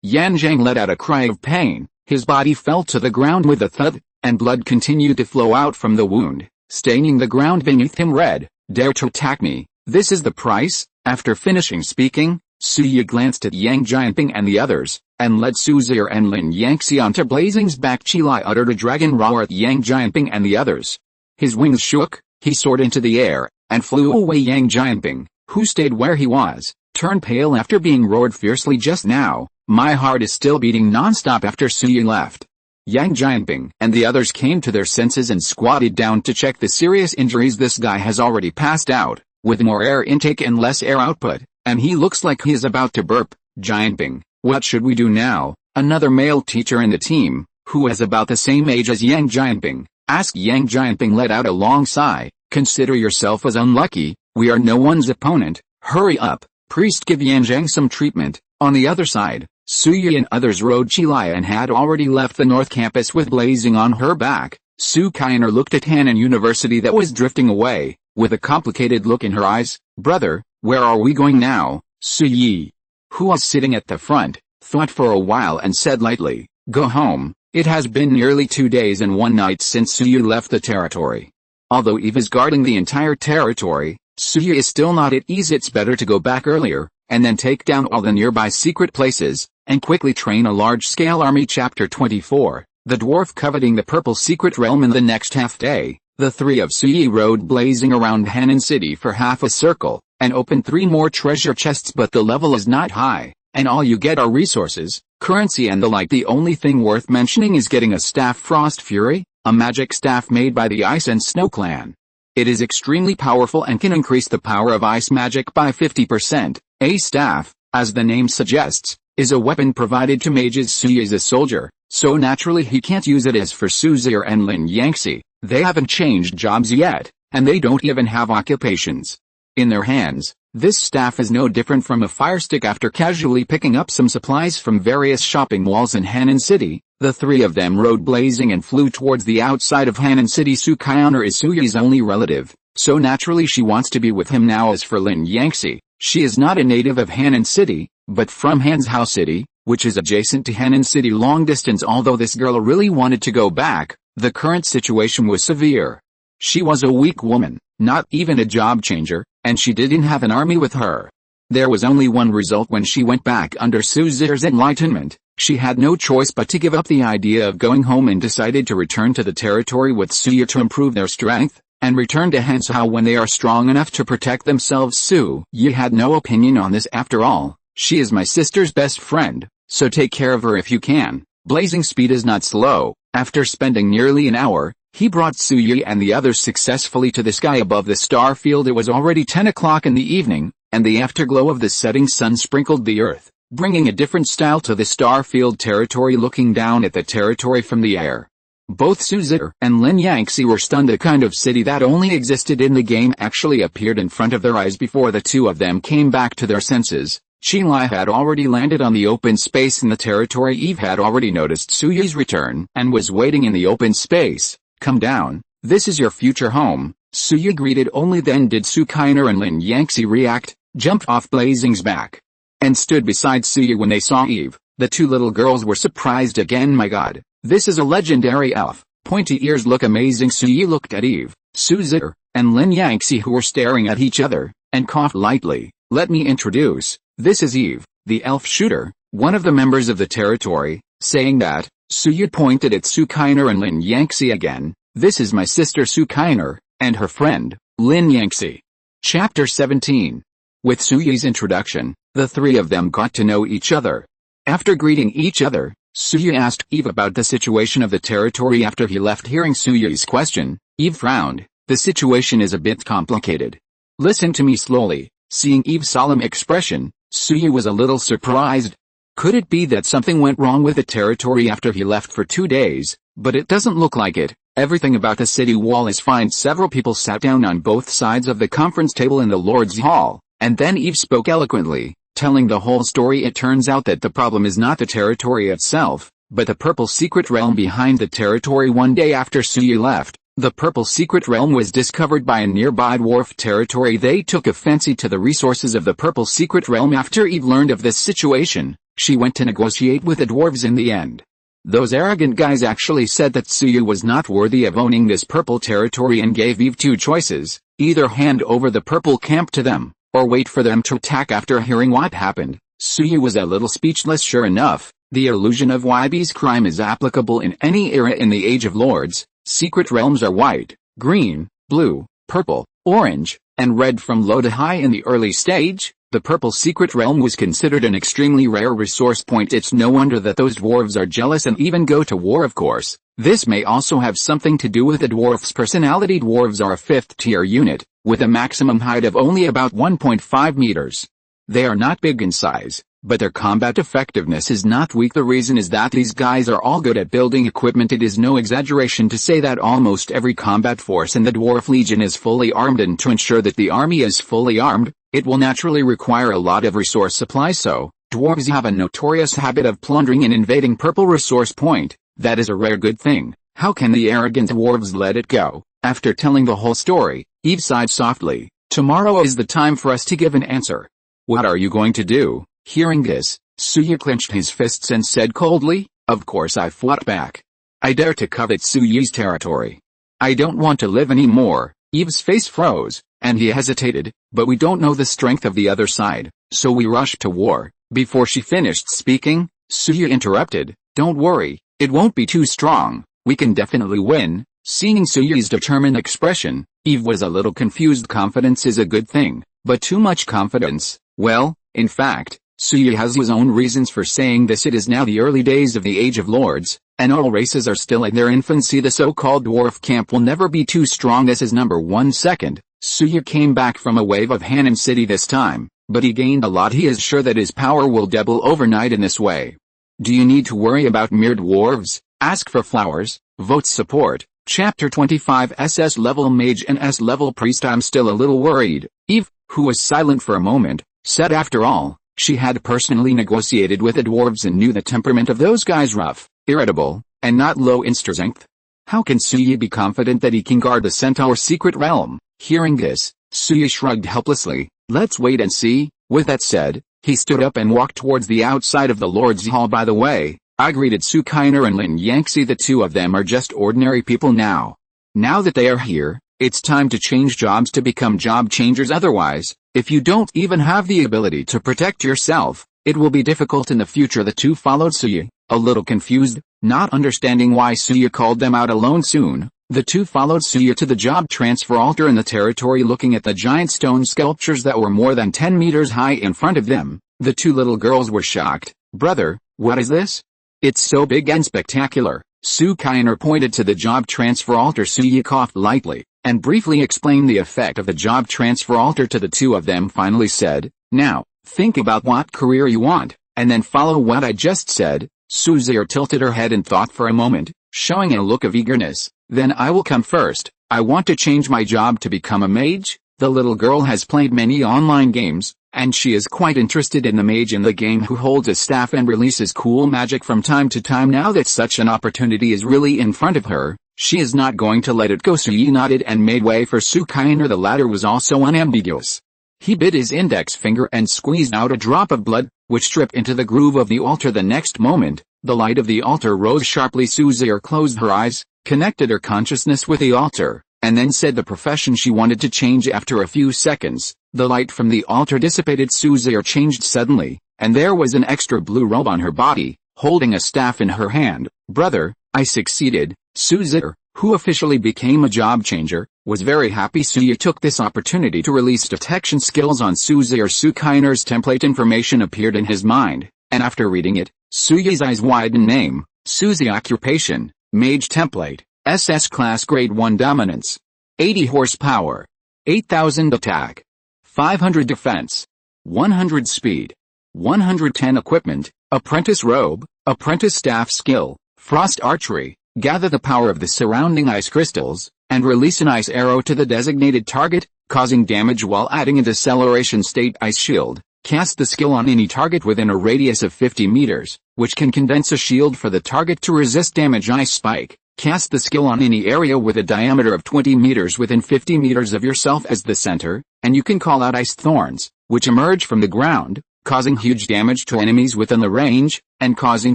Speaker 1: Yan Zheng let out a cry of pain. His body fell to the ground with a thud, and blood continued to flow out from the wound, staining the ground beneath him red. Dare to attack me? This is the price? After finishing speaking, Su Yi glanced at Yang Jianping and the others, and led Su Zhi and Lin Yangxi onto Blazing's back. Qilai uttered a dragon roar at Yang Jianping and the others. His wings shook, he soared into the air, and flew away. Yang Jianping, who stayed where he was, turned pale after being roared fiercely just now. My heart is still beating non-stop after Su Yi left. Yang Jianping and the others came to their senses and squatted down to check the serious injuries. This guy has already passed out, with more air intake and less air output, and he looks like he is about to burp. Jianping, what should we do now? Another male teacher in the team, who is about the same age as Yang Jianping, asked. Yang Jianping let out a long sigh. Consider yourself as unlucky, we are no one's opponent. Hurry up, priest, give Yan Zheng some treatment. On the other side, Su Yi and others rode Qilai and had already left the North Campus with Blazing on her back. Su Kainer looked at Hanan University that was drifting away, with a complicated look in her eyes. Brother, where are we going now? Su Yi, who was sitting at the front, thought for a while and said lightly, go home. It has been nearly 2 days and 1 night since Su Yi left the territory. Although Eve is guarding the entire territory, Suyi is still not at ease. It's better to go back earlier, and then take down all the nearby secret places, and quickly train a large-scale army. Chapter 24, The Dwarf Coveting the Purple Secret Realm. In the next half day, the three of Suyi rode blazing around Hanan City for half a circle, and opened 3 more treasure chests, but the level is not high, and all you get are resources, currency and the like. The only thing worth mentioning is getting a staff Frost Fury, a magic staff made by the Ice and Snow clan. It is extremely powerful and can increase the power of ice magic by 50%. A staff, as the name suggests, is a weapon provided to mages. Suyi is a soldier, so naturally he can't use it as for Suzir and Lin Yangxi. They haven't changed jobs yet, and they don't even have occupations. In their hands, this staff is no different from a fire stick. After casually picking up some supplies from various shopping malls in Hanan City, the 3 of them rode blazing and flew towards the outside of Hanan City. Sukainer is Suyi's only relative, so naturally she wants to be with him now. As for Lin Yangxi, she is not a native of Hanan City, but from Hanzhou City, which is adjacent to Hanan City long distance. Although this girl really wanted to go back, the current situation was severe. She was a weak woman, not even a job changer, and she didn't have an army with her. There was only one result when she went back under Suzir's enlightenment. She had no choice but to give up the idea of going home and decided to return to the territory with Suyi to improve their strength, and return to Hanzhou when they are strong enough to protect themselves. Suyi had no opinion on this. After all, she is my sister's best friend, so take care of her if you can. Blazing Speed is not slow. After spending nearly an hour, he brought Suyi and the others successfully to the sky above the star field. It was already 10 o'clock in the evening, and the afterglow of the setting sun sprinkled the earth, bringing a different style to the star field territory. Looking down at the territory from the air, both Suzir and Lin Yangxi were stunned. A kind of city that only existed in the game actually appeared in front of their eyes. Before the 2 of them came back to their senses, Qilai had already landed on the open space in the territory. Eve had already noticed Suyi's return and was waiting in the open space. Come down, this is your future home, Suyi greeted. Only then did Sukainer and Lin Yangxi react, jumped off Blazing's back, and stood beside Suyi. When they saw Eve, the 2 little girls were surprised again. My god, this is a legendary elf, pointy ears look amazing. Suyi looked at Eve, Suzir, and Lin Yangxi, who were staring at each other, and coughed lightly. Let me introduce, this is Eve, the elf shooter, one of the members of the territory. Saying that, Suyi pointed at Sukainer and Lin Yangxi again. This is my sister Sukainer, and her friend, Lin Yangxi. Chapter 17. With Suyi's introduction, the 3 of them got to know each other. After greeting each other, Suyi asked Eve about the situation of the territory. After he left, hearing Suyi's question, Eve frowned. The situation is a bit complicated. Listen to me slowly. Seeing Eve's solemn expression, Suyi was a little surprised. Could it be that something went wrong with the territory after he left for 2 days? But it doesn't look like it. Everything about the city wall is fine. Several people sat down on both sides of the conference table in the Lord's Hall, and then Eve spoke eloquently, telling the whole story. It turns out that the problem is not the territory itself, but the purple secret realm behind the territory. One day after Suyi left, the purple secret realm was discovered by a nearby dwarf territory. They took a fancy to the resources of the purple secret realm. After Eve learned of this situation, she went to negotiate with the dwarves. In the end, those arrogant guys actually said that Suyi was not worthy of owning this purple territory and gave Eve 2 choices: either hand over the purple camp to them, or wait for them to attack. After hearing what happened, Suyi was a little speechless. Sure enough, the illusion of YB's crime is applicable in any era in the Age of Lords. Secret realms are white, green, blue, purple, orange, and red from low to high. In the early stage, the purple secret realm was considered an extremely rare resource point. It's no wonder that those dwarves are jealous and even go to war. Of course, this may also have something to do with the dwarf's personality. Dwarves are a 5th-tier unit, with a maximum height of only about 1.5 meters. They are not big in size, but their combat effectiveness is not weak. The reason is that these guys are all good at building equipment. It is no exaggeration to say that almost every combat force in the Dwarf Legion is fully armed, and to ensure that the army is fully armed, it will naturally require a lot of resource supply. So, dwarves have a notorious habit of plundering and invading purple resource point. That is a rare good thing. How can the arrogant dwarves let it go? After telling the whole story, Eve sighed softly. Tomorrow is the time for us to give an answer. What are you going to do? Hearing this, Suyi clenched his fists and said coldly, of course I fought back. I dare to covet Suyi's territory. I don't want to live anymore. Eve's face froze, and he hesitated, but we don't know the strength of the other side, so we rushed to war. Before she finished speaking, Suya interrupted, don't worry, it won't be too strong, we can definitely win. Seeing Suya's determined expression, Eve was a little confused. Confidence is a good thing, but too much confidence, well, in fact, Suya has his own reasons for saying this. It is now the early days of the Age of Lords, and all races are still in their infancy. The so-called dwarf camp will never be too strong. This is number 1 second. Suya came back from a wave of Hannan City this time, but he gained a lot. He is sure that his power will double overnight in this way. Do you need to worry about mere dwarves? Ask for flowers, vote support. Chapter 25 SS-level mage and S-level priest. I'm still a little worried. Eve, who was silent for a moment, said after all, she had personally negotiated with the dwarves and knew the temperament of those guys: rough, irritable, and not low in strength. How can Suya be confident that he can guard the Centaur's secret realm? Hearing this, Suya shrugged helplessly. Let's wait and see. With that said, he stood up and walked towards the outside of the Lord's Hall. By the way, I greeted Sukainer and Lin Yangxi. The two of them are just ordinary people now. Now that they are here, it's time to change jobs to become job changers. Otherwise, if you don't even have the ability to protect yourself, it will be difficult in the future. The two followed Suya, a little confused, not understanding why Suya called them out alone. Soon, the two followed Suya to the job transfer altar in the territory. Looking at the giant stone sculptures that were more than 10 meters high in front of them, the two little girls were shocked. Brother, what is this? It's so big and spectacular. Sukainer pointed to the job transfer altar. Suya coughed lightly, and briefly explained the effect of the job transfer altar to the two of them. Finally said, now, think about what career you want, and then follow what I just said. Suzair tilted her head and thought for a moment, showing a look of eagerness. Then I will come first. I want to change my job to become a mage. The little girl has played many online games, and she is quite interested in the mage in the game who holds a staff and releases cool magic from time to time. Now that such an opportunity is really in front of her, she is not going to let it go. Suyi nodded and made way for Sukainer. The latter was also unambiguous. He bit his index finger and squeezed out a drop of blood, which dripped into the groove of the altar. The next moment, the light of the altar rose sharply. Suzair closed her eyes, connected her consciousness with the altar, and then said the profession she wanted to change. After a few seconds, the light from the altar dissipated. Suzair changed suddenly, and there was an extra blue robe on her body, holding a staff in her hand. Brother, I succeeded. Suzair, who officially became a job changer, was very happy. Suya took this opportunity to release detection skills on Suzair. Sukainer's template information appeared in his mind, and after reading it, Suya's eyes widened. Name, Suzy. Occupation, Mage. Template, SS Class Grade 1 Dominance, 80 horsepower, 8000 attack, 500 defense, 100 speed, 110 equipment, Apprentice Robe, Apprentice Staff Skill, Frost Archery. Gather the power of the surrounding ice crystals, and release an ice arrow to the designated target, causing damage while adding a deceleration state. Ice Shield. Cast the skill on any target within a radius of 50 meters, which can condense a shield for the target to resist damage. Ice Spike. Cast the skill on any area with a diameter of 20 meters within 50 meters of yourself as the center, and you can call out ice thorns, which emerge from the ground, causing huge damage to enemies within the range, and causing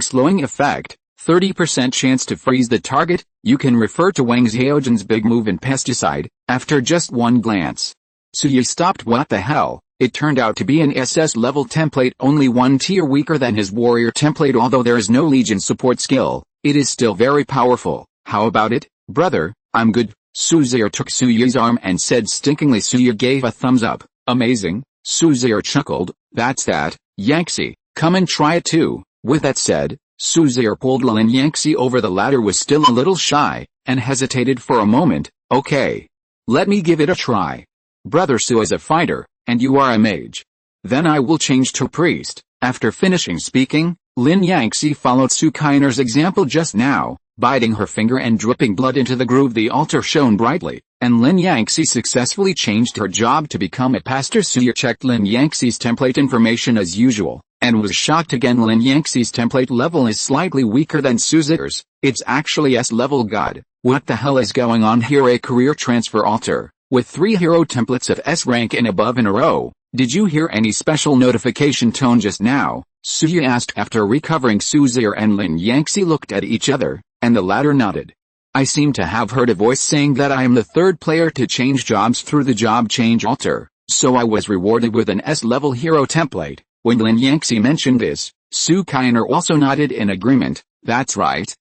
Speaker 1: slowing effect. 30% chance to freeze the target. You can refer to Wang Xiaojin's big move in Pesticide. After just one glance, Suya stopped. What the hell? It turned out to be an SS level template, only 1 tier weaker than his warrior template. Although there is no legion support skill, it is still very powerful. How about it, brother? I'm good. Suzair took Suya's arm and said stinkingly. Suya gave a thumbs up. Amazing. Suzair chuckled. That's that, Yangxi. Come and try it too. With that said, Suzair pulled Lin Yangxi over. The latter was still a little shy, and hesitated for a moment. Okay. Let me give it a try. Brother Su is a fighter, and you are a mage. Then I will change to priest. After finishing speaking, Lin Yangxi followed Sukainer's example just now, biting her finger and dripping blood into the groove. The altar shone brightly, and Lin Yangxi successfully changed her job to become a pastor. Suya checked Lin Yangxi's template information as usual, and was shocked again. Lin Yangxi's template level is slightly weaker than Suzair's. It's actually S-level. God, what the hell is going on here? A career transfer altar, with 3 hero templates of S rank and above in a row. Did you hear any special notification tone just now? Suya asked after recovering. Suzair and Lin Yangxi looked at each other, and the latter nodded. I seem to have heard a voice saying that I am the third player to change jobs through the job change altar, so I was rewarded with an S-level hero template. When Lin Yangxi mentioned this, Su Kainer also nodded in agreement. That's right,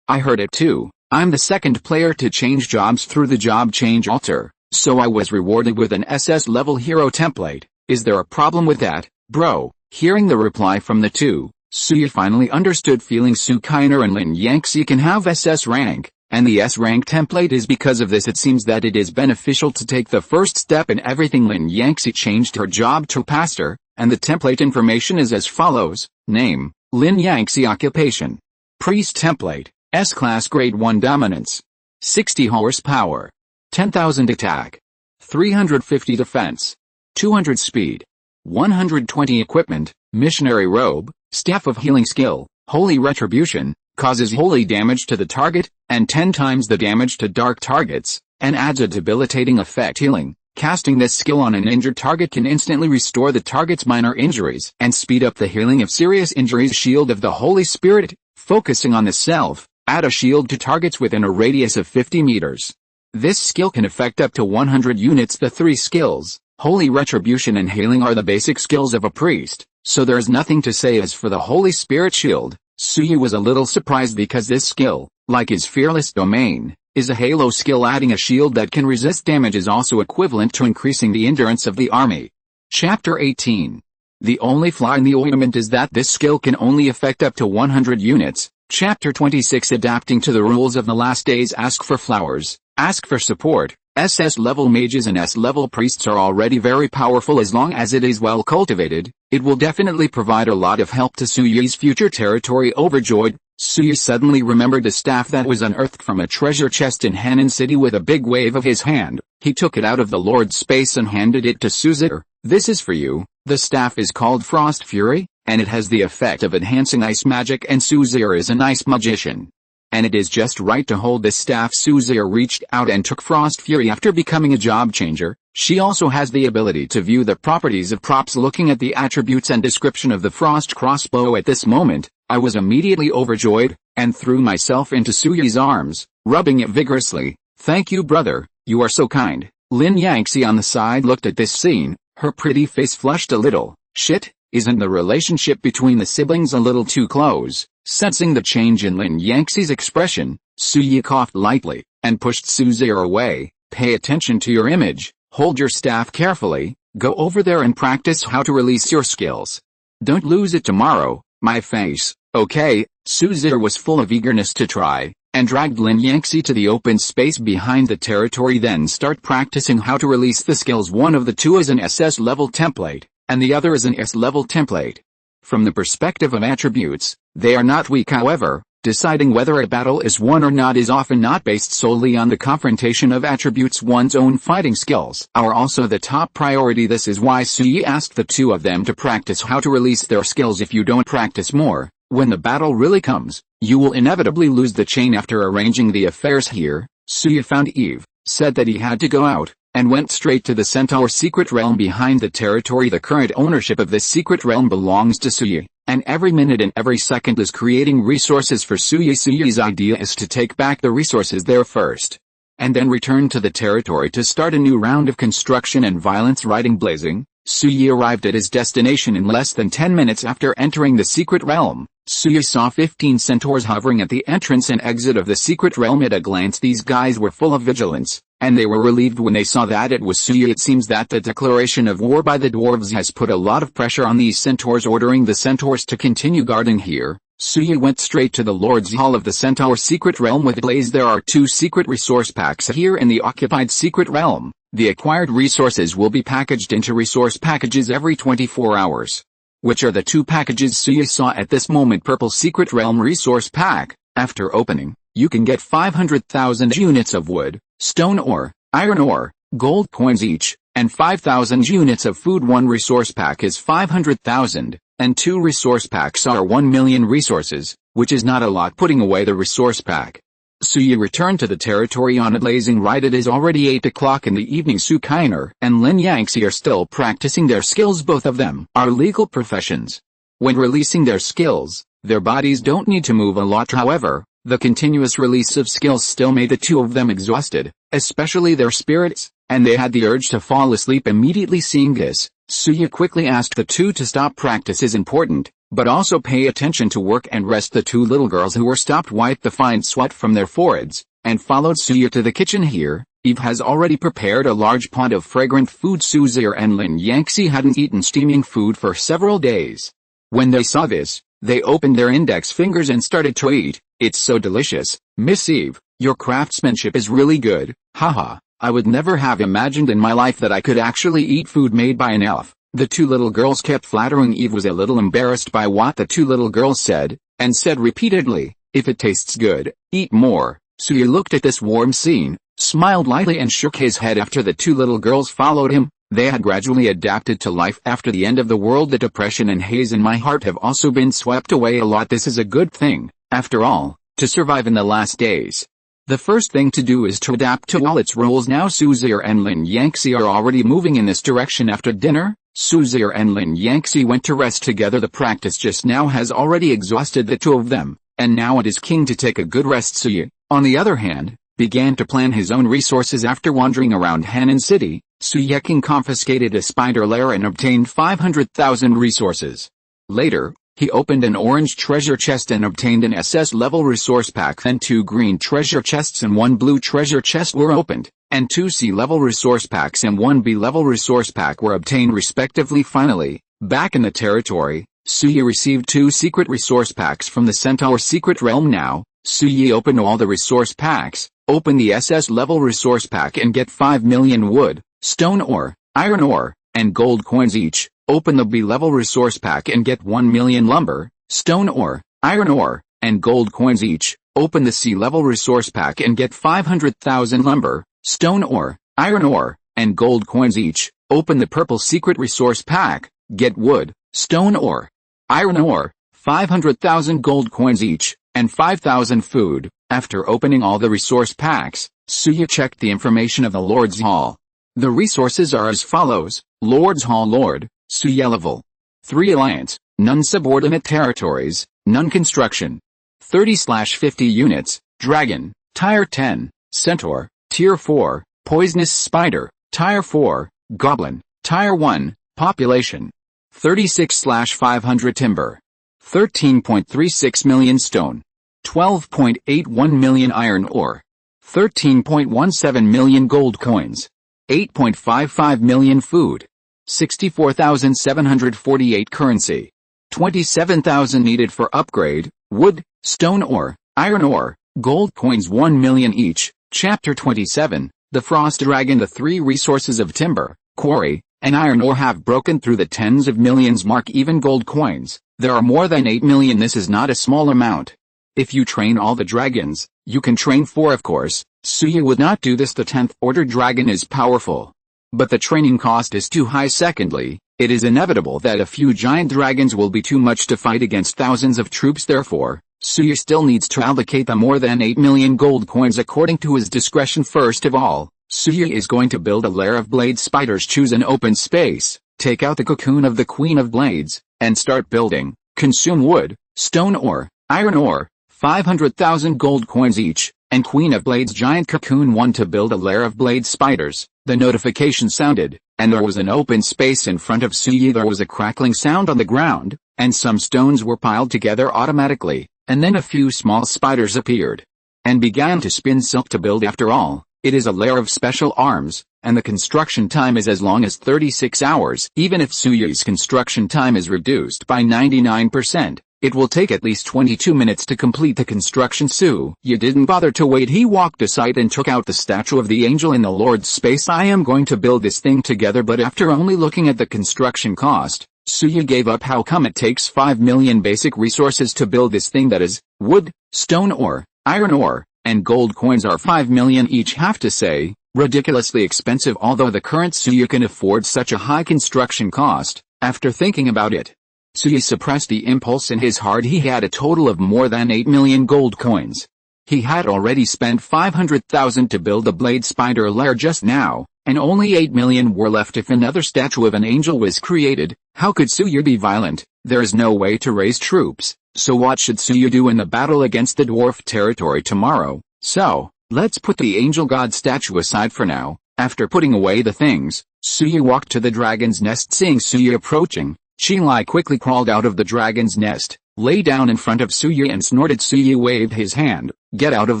Speaker 1: I heard it too. I'm the second player to change jobs through the job change altar, so I was rewarded with an SS-level hero template. Is there a problem with that, bro? Hearing the reply from the two, Suya finally understood feeling Su Kainer and Lin Yangxi can have SS rank, and the S rank template is because of this. It seems that it is beneficial to take the first step in everything. Lin Yangxi changed her job to pastor, and the template information is as follows: name, Lin Yangxi. Occupation, priest. Template, S-class grade 1 dominance, 60 horsepower, 10,000 attack, 350 defense, 200 speed, 120 equipment, missionary robe, staff of healing skill, holy retribution, causes holy damage to the target, and 10 times the damage to dark targets, and adds a debilitating effect. Healing. Casting this skill on an injured target can instantly restore the target's minor injuries and speed up the healing of serious injuries. Shield of the Holy Spirit. Focusing on the self, add a shield to targets within a radius of 50 meters. This skill can affect up to 100 units. The three skills, Holy Retribution and Healing, are the basic skills of a priest, so there is nothing to say as for the Holy Spirit shield. Suyu was a little surprised because this skill, like his Fearless Domain, is a halo skill. Adding a shield that can resist damage is also equivalent to increasing the endurance of the army. Chapter 18. The only flaw in the ointment is that this skill can only affect up to 100 units. Chapter 26. Adapting to the rules of the last days. Ask for flowers, ask for support. SS-level mages and S-level priests are already very powerful. As long as it is well cultivated, it will definitely provide a lot of help to Suyu's future territory. Overjoyed, Suyu suddenly remembered the staff that was unearthed from a treasure chest in Hanan City. With a big wave of his hand, he took it out of the Lord's space and handed it to Suzir. This is for you. The staff is called Frost Fury, and it has the effect of enhancing ice magic, and Suzir is an ice magician. And it is just right to hold this staff. Suzir reached out and took Frost Fury after becoming a job changer. She also has the ability to view the properties of props. Looking at the attributes and description of the Frost crossbow at this moment, I was immediately overjoyed, and threw myself into Suyu's arms, rubbing it vigorously. Thank you, brother, you are so kind. Lin Yangxi on the side looked at this scene, her pretty face flushed a little. Shit, isn't the relationship between the siblings a little too close? Sensing the change in Lin Yangxi's expression, Suyu coughed lightly, and pushed Suzir away. Pay attention to your image, hold your staff carefully, go over there and practice how to release your skills. Don't lose it tomorrow, my face. Okay. Suzir was full of eagerness to try, and dragged Lin Yangxi to the open space behind the territory. Then start practicing how to release the skills. One of the two is an SS-level template, and the other is an S-level template. From the perspective of attributes, they are not weak. However, deciding whether a battle is won or not is often not based solely on the confrontation of attributes. One's own fighting skills are also the top priority. This is why Suyi asked the two of them to practice how to release their skills. If you don't practice more, when the battle really comes, you will inevitably lose the chain. After arranging the affairs here, Suyi found Eve, said that he had to go out, and went straight to the Centaur secret realm behind the territory. The current ownership of this secret realm belongs to Suyi, and every minute and every second is creating resources for Suyi. Suyi's idea is to take back the resources there first, and then return to the territory to start a new round of construction and violence. Riding blazing, Suyi arrived at his destination in less than 10 minutes after entering the secret realm. Suyi saw 15 centaurs hovering at the entrance and exit of the secret realm. At a glance, these guys were full of vigilance, and they were relieved when they saw that it was Suyi. It seems that the declaration of war by the dwarves has put a lot of pressure on these centaurs, ordering the centaurs to continue guarding here. Suyi went straight to the Lord's Hall of the Centaur secret realm with Blaze. There are 2 secret resource packs here in the occupied secret realm. The acquired resources will be packaged into resource packages every 24 hours. Which are the 2 packages Suyi saw at this moment? Purple Secret Realm Resource Pack. After opening, you can get 500,000 units of wood, stone ore, iron ore, gold coins each, and 5,000 units of food. 1 resource pack is 500,000, and 2 resource packs are 1 million resources, which is not a lot. Putting away the resource pack, Suyi returned to the territory on a blazing ride. It is already 8 o'clock in the evening. Su Kainer and Lin Yangxi are still practicing their skills. Both of them are legal professions. When releasing their skills, their bodies don't need to move a lot. However, The continuous release of skills still made the two of them exhausted, especially their spirits, and they had the urge to fall asleep immediately. Seeing this, Suya quickly asked the two to stop. Practice is important, but also pay attention to work and rest. The two little girls who were stopped wiped the fine sweat from their foreheads, and followed Suya to the kitchen. Here, Eve has already prepared a large pot of fragrant food. Suya and Lin Yangxi hadn't eaten steaming food for several days. When they saw this, they opened their index fingers and started to eat. It's so delicious, Miss Eve, your craftsmanship is really good, haha, I would never have imagined in my life that I could actually eat food made by an elf. The two little girls kept flattering Eve. Was a little embarrassed by what the two little girls said, and said repeatedly, if it tastes good, eat more. Suya looked at this warm scene, smiled lightly and shook his head after the two little girls followed him. They had gradually adapted to life after the end of the world. The depression and haze in my heart have also been swept away a lot. This is a good thing, after all, to survive in the last days. The first thing to do is to adapt to all its roles now. Suya and Lin Yangxi are already moving in this direction. After dinner, Suya and Lin Yangxi went to rest together. The practice just now has already exhausted the two of them, and now it is king to take a good rest. Suya, on the other hand, began to plan his own resources. After wandering around Hanan City, Suya King confiscated a spider lair and obtained 500,000 resources. Later, he opened an orange treasure chest and obtained an SS-level resource pack. Then 2 green treasure chests and 1 blue treasure chest were opened, and 2 C-level resource packs and 1 B-level resource pack were obtained respectively. Finally, back in the territory, Suya received 2 secret resource packs from the Centaur secret realm. Now, Suya opened all the resource packs, open the SS-level resource pack and get 5 million wood, stone ore, iron ore, and gold coins each. Open the B-level resource pack and get 1 million lumber, stone ore, iron ore, and gold coins each. Open the C-level resource pack and get 500,000 lumber, stone ore, iron ore, and gold coins each. Open the purple secret resource pack, get wood, stone ore, iron ore, 500,000 gold coins each, and 5,000 food. After opening all the resource packs, Suya checked the information of the Lord's Hall. The resources are as follows: Lord's Hall Lord, Suya level 3 Alliance, none subordinate territories, none construction. 30/50 units, Dragon, Tier 10, Centaur, Tier 4, Poisonous Spider, Tier 4, Goblin, Tier 1, Population 36/500 Timber, 13.36 million stone, 12.81 million iron ore, 13.17 million gold coins, 8.55 million food, 64,748 currency, 27,000 needed for upgrade, wood, stone ore, iron ore, gold coins 1 million each. Chapter 27, The Frost Dragon. The 3 resources of timber, quarry, and iron ore have broken through the tens of millions mark. Even gold coins, there are more than 8 million. This is not a small amount. If you train all the dragons, you can train 4 of course. Suya would not do this. The 10th order dragon is powerful, but the training cost is too high. Secondly, it is inevitable that a few giant dragons will be too much to fight against thousands of troops. Therefore, Suya still needs to allocate the more than 8 million gold coins according to his discretion. First of all, Suya is going to build a lair of blade spiders. Choose an open space, take out the cocoon of the Queen of Blades, and start building. Consume wood, stone ore, iron ore, 500,000 gold coins each, and Queen of Blades giant cocoon 1 to build a lair of blade spiders. The notification sounded, and there was an open space in front of Suya. There was a crackling sound on the ground, and some stones were piled together automatically, and then a few small spiders appeared, and began to spin silk to build. After all, it is a lair of special arms, and the construction time is as long as 36 hours. Even if Suya's construction time is reduced by 99%, it will take at least 22 minutes to complete the construction. Suya didn't bother to wait. He walked aside and took out the statue of the angel in the Lord's space. I am going to build this thing together. But after only looking at the construction cost, Suya gave up. How come it takes 5 million basic resources to build this thing? That is, wood, stone ore, iron ore, and gold coins are 5 million each. Have to say, ridiculously expensive. Although the current Suya can afford such a high construction cost, after thinking about it, Suya suppressed the impulse in his heart. He had a total of more than 8 million gold coins. He had already spent 500,000 to build the blade spider lair just now, and only 8 million were left. If another statue of an angel was created, how could Suya be violent? There is no way to raise troops. So what should Suyu do in the battle against the dwarf territory tomorrow? So, let's put the angel god statue aside for now. After putting away the things, Suyu walked to the dragon's nest. Seeing Suyu approaching, Qilai quickly crawled out of the dragon's nest, lay down in front of Suyu and snorted. Suyu waved his hand. Get out of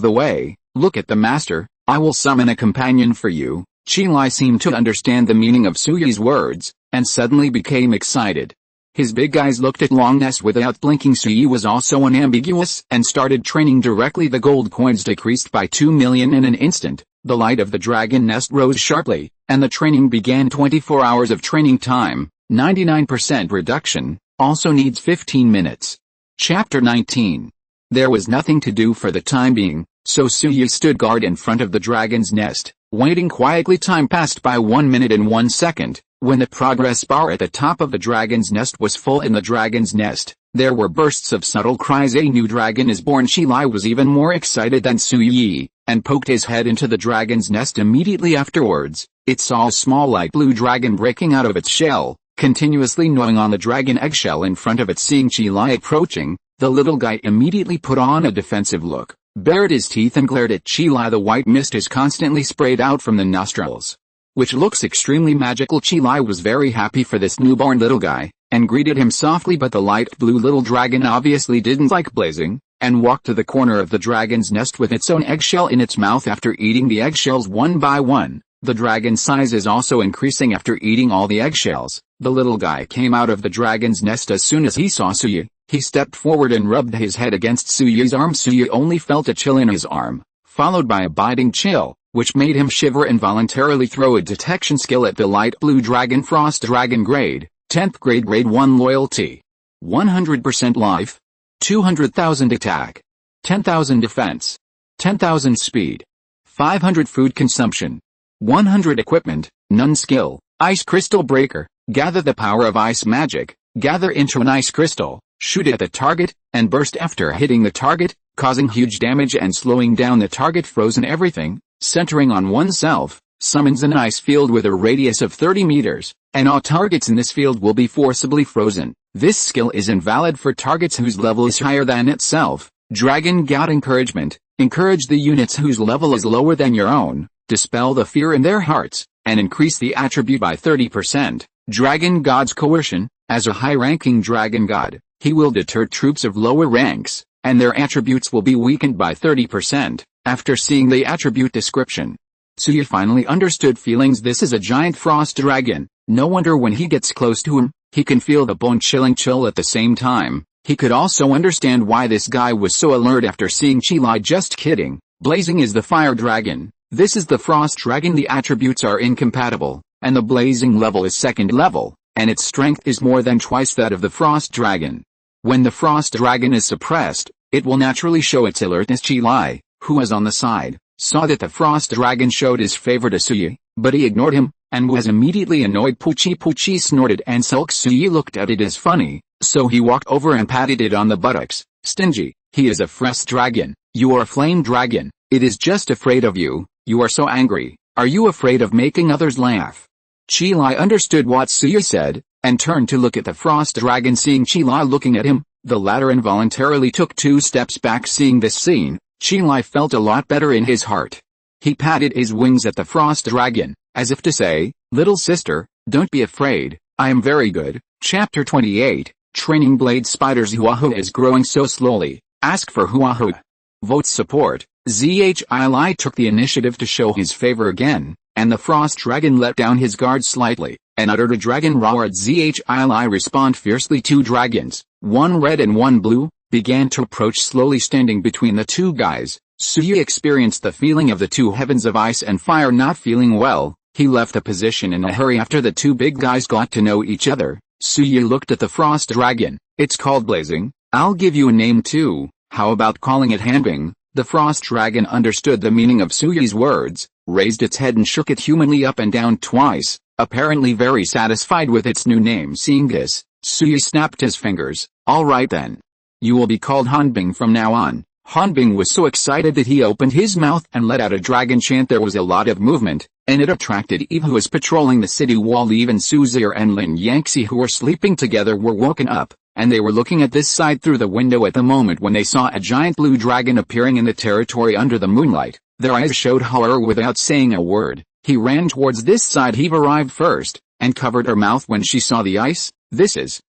Speaker 1: the way. Look at the master. I will summon a companion for you. Qilai seemed to understand the meaning of Suyu's words, and suddenly became excited. His big eyes looked at Longness without blinking. Suyu was also unambiguous and started training directly. The gold coins decreased by 2 million in an instant. The light of the dragon nest rose sharply, and the training began. 24 hours of training time, 99% reduction, also needs 15 minutes. Chapter 19. There was nothing to do for the time being, so Suyu stood guard in front of the dragon's nest, waiting quietly. Time passed by 1 minute and 1 second. When the progress bar at the top of the dragon's nest was full in the dragon's nest, there were bursts of subtle cries. A new dragon is born. Qilai was even more excited than Suyu, and poked his head into the dragon's nest. Immediately afterwards, it saw a small light blue dragon breaking out of its shell, continuously gnawing on the dragon eggshell in front of it. Seeing Qilai approaching, the little guy immediately put on a defensive look, bared his teeth and glared at Qilai. The white mist is constantly sprayed out from the nostrils, which looks extremely magical. Qilai was very happy for this newborn little guy, and greeted him softly. But the light blue little dragon obviously didn't like blazing, and walked to the corner of the dragon's nest with its own eggshell in its mouth. After eating the eggshells one by one, the dragon's size is also increasing. After eating all the eggshells, the little guy came out of the dragon's nest. As soon as he saw Suyu, he stepped forward and rubbed his head against Suyu's arm. Suyu only felt a chill in his arm, followed by a biting chill, which made him shiver and voluntarily throw a detection skill at the light blue dragon. Frost dragon grade, 10th grade, grade 1 loyalty, 100% life, 200,000 attack, 10,000 defense, 10,000 speed, 500 food consumption, 100 equipment, none skill. Ice crystal breaker, gather the power of ice magic, gather into an ice crystal, shoot it at the target, and burst after hitting the target, causing huge damage and slowing down the target. Frozen everything, centering on oneself, summons an ice field with a radius of 30 meters, and all targets in this field will be forcibly frozen. This skill is invalid for targets whose level is higher than itself. Dragon God encouragement, encourage the units whose level is lower than your own, dispel the fear in their hearts, and increase the attribute by 30%. Dragon God's coercion, as a high-ranking dragon god, he will deter troops of lower ranks, and their attributes will be weakened by 30%. After seeing the attribute description, Suyu finally understood feelings. This is a giant frost dragon. No wonder when he gets close to him, he can feel the bone-chilling chill at the same time. He could also understand why this guy was so alert after seeing Qilai. Just kidding. Blazing is the fire dragon. This is the frost dragon. The attributes are incompatible, and the blazing level is 2nd level, and its strength is more than twice that of the frost dragon. When the frost dragon is suppressed, it will naturally show its alertness. Qilai, who was on the side, saw that the frost dragon showed his favor to Suyu, but he ignored him, and was immediately annoyed. Puchi snorted and sulked. Suyu looked at it as funny, so he walked over and patted it on the buttocks. Stingy, he is a frost dragon. You are a flame dragon. It is just afraid of you. You are so angry. Are you afraid of making others laugh? Qilai understood what Suyu said, and turned to look at the frost dragon. Seeing Qilai looking at him, the latter involuntarily took 2 steps back. Seeing this scene, Qilai felt a lot better in his heart. He patted his wings at the frost dragon, as if to say, "Little sister, don't be afraid, I am very good." Chapter 28, Training Blade Spiders. Huahua is growing so slowly. Ask for Huahua. Vote support. Zhili took the initiative to show his favor again, and the frost dragon let down his guard slightly, and uttered a dragon roar at Zhili. Respond fiercely. 2 dragons, one red and one blue, began to approach slowly. Standing between the 2 guys, Suyu experienced the feeling of the 2 heavens of ice and fire. Not feeling well, he left the position in a hurry. After the 2 big guys got to know each other, Suyu looked at the frost dragon. It's called Blazing. I'll give you a name too. How about calling it Hanbing? The frost dragon understood the meaning of Suyu's words, raised its head and shook it humanly up and down twice, apparently very satisfied with its new name. Seeing this, Suyu snapped his fingers. All right then. You will be called Hanbing from now on. Hanbing was so excited that he opened his mouth and let out a dragon chant. There was a lot of movement, and it attracted Eve, who was patrolling the city wall. Even Suzir and Lin Yangxi, who were sleeping together, were woken up, and they were looking at this side through the window at the moment when they saw a giant blue dragon appearing in the territory under the moonlight. Their eyes showed horror without saying a word. He ran towards this side. He arrived first, and covered her mouth when she saw the ice. This is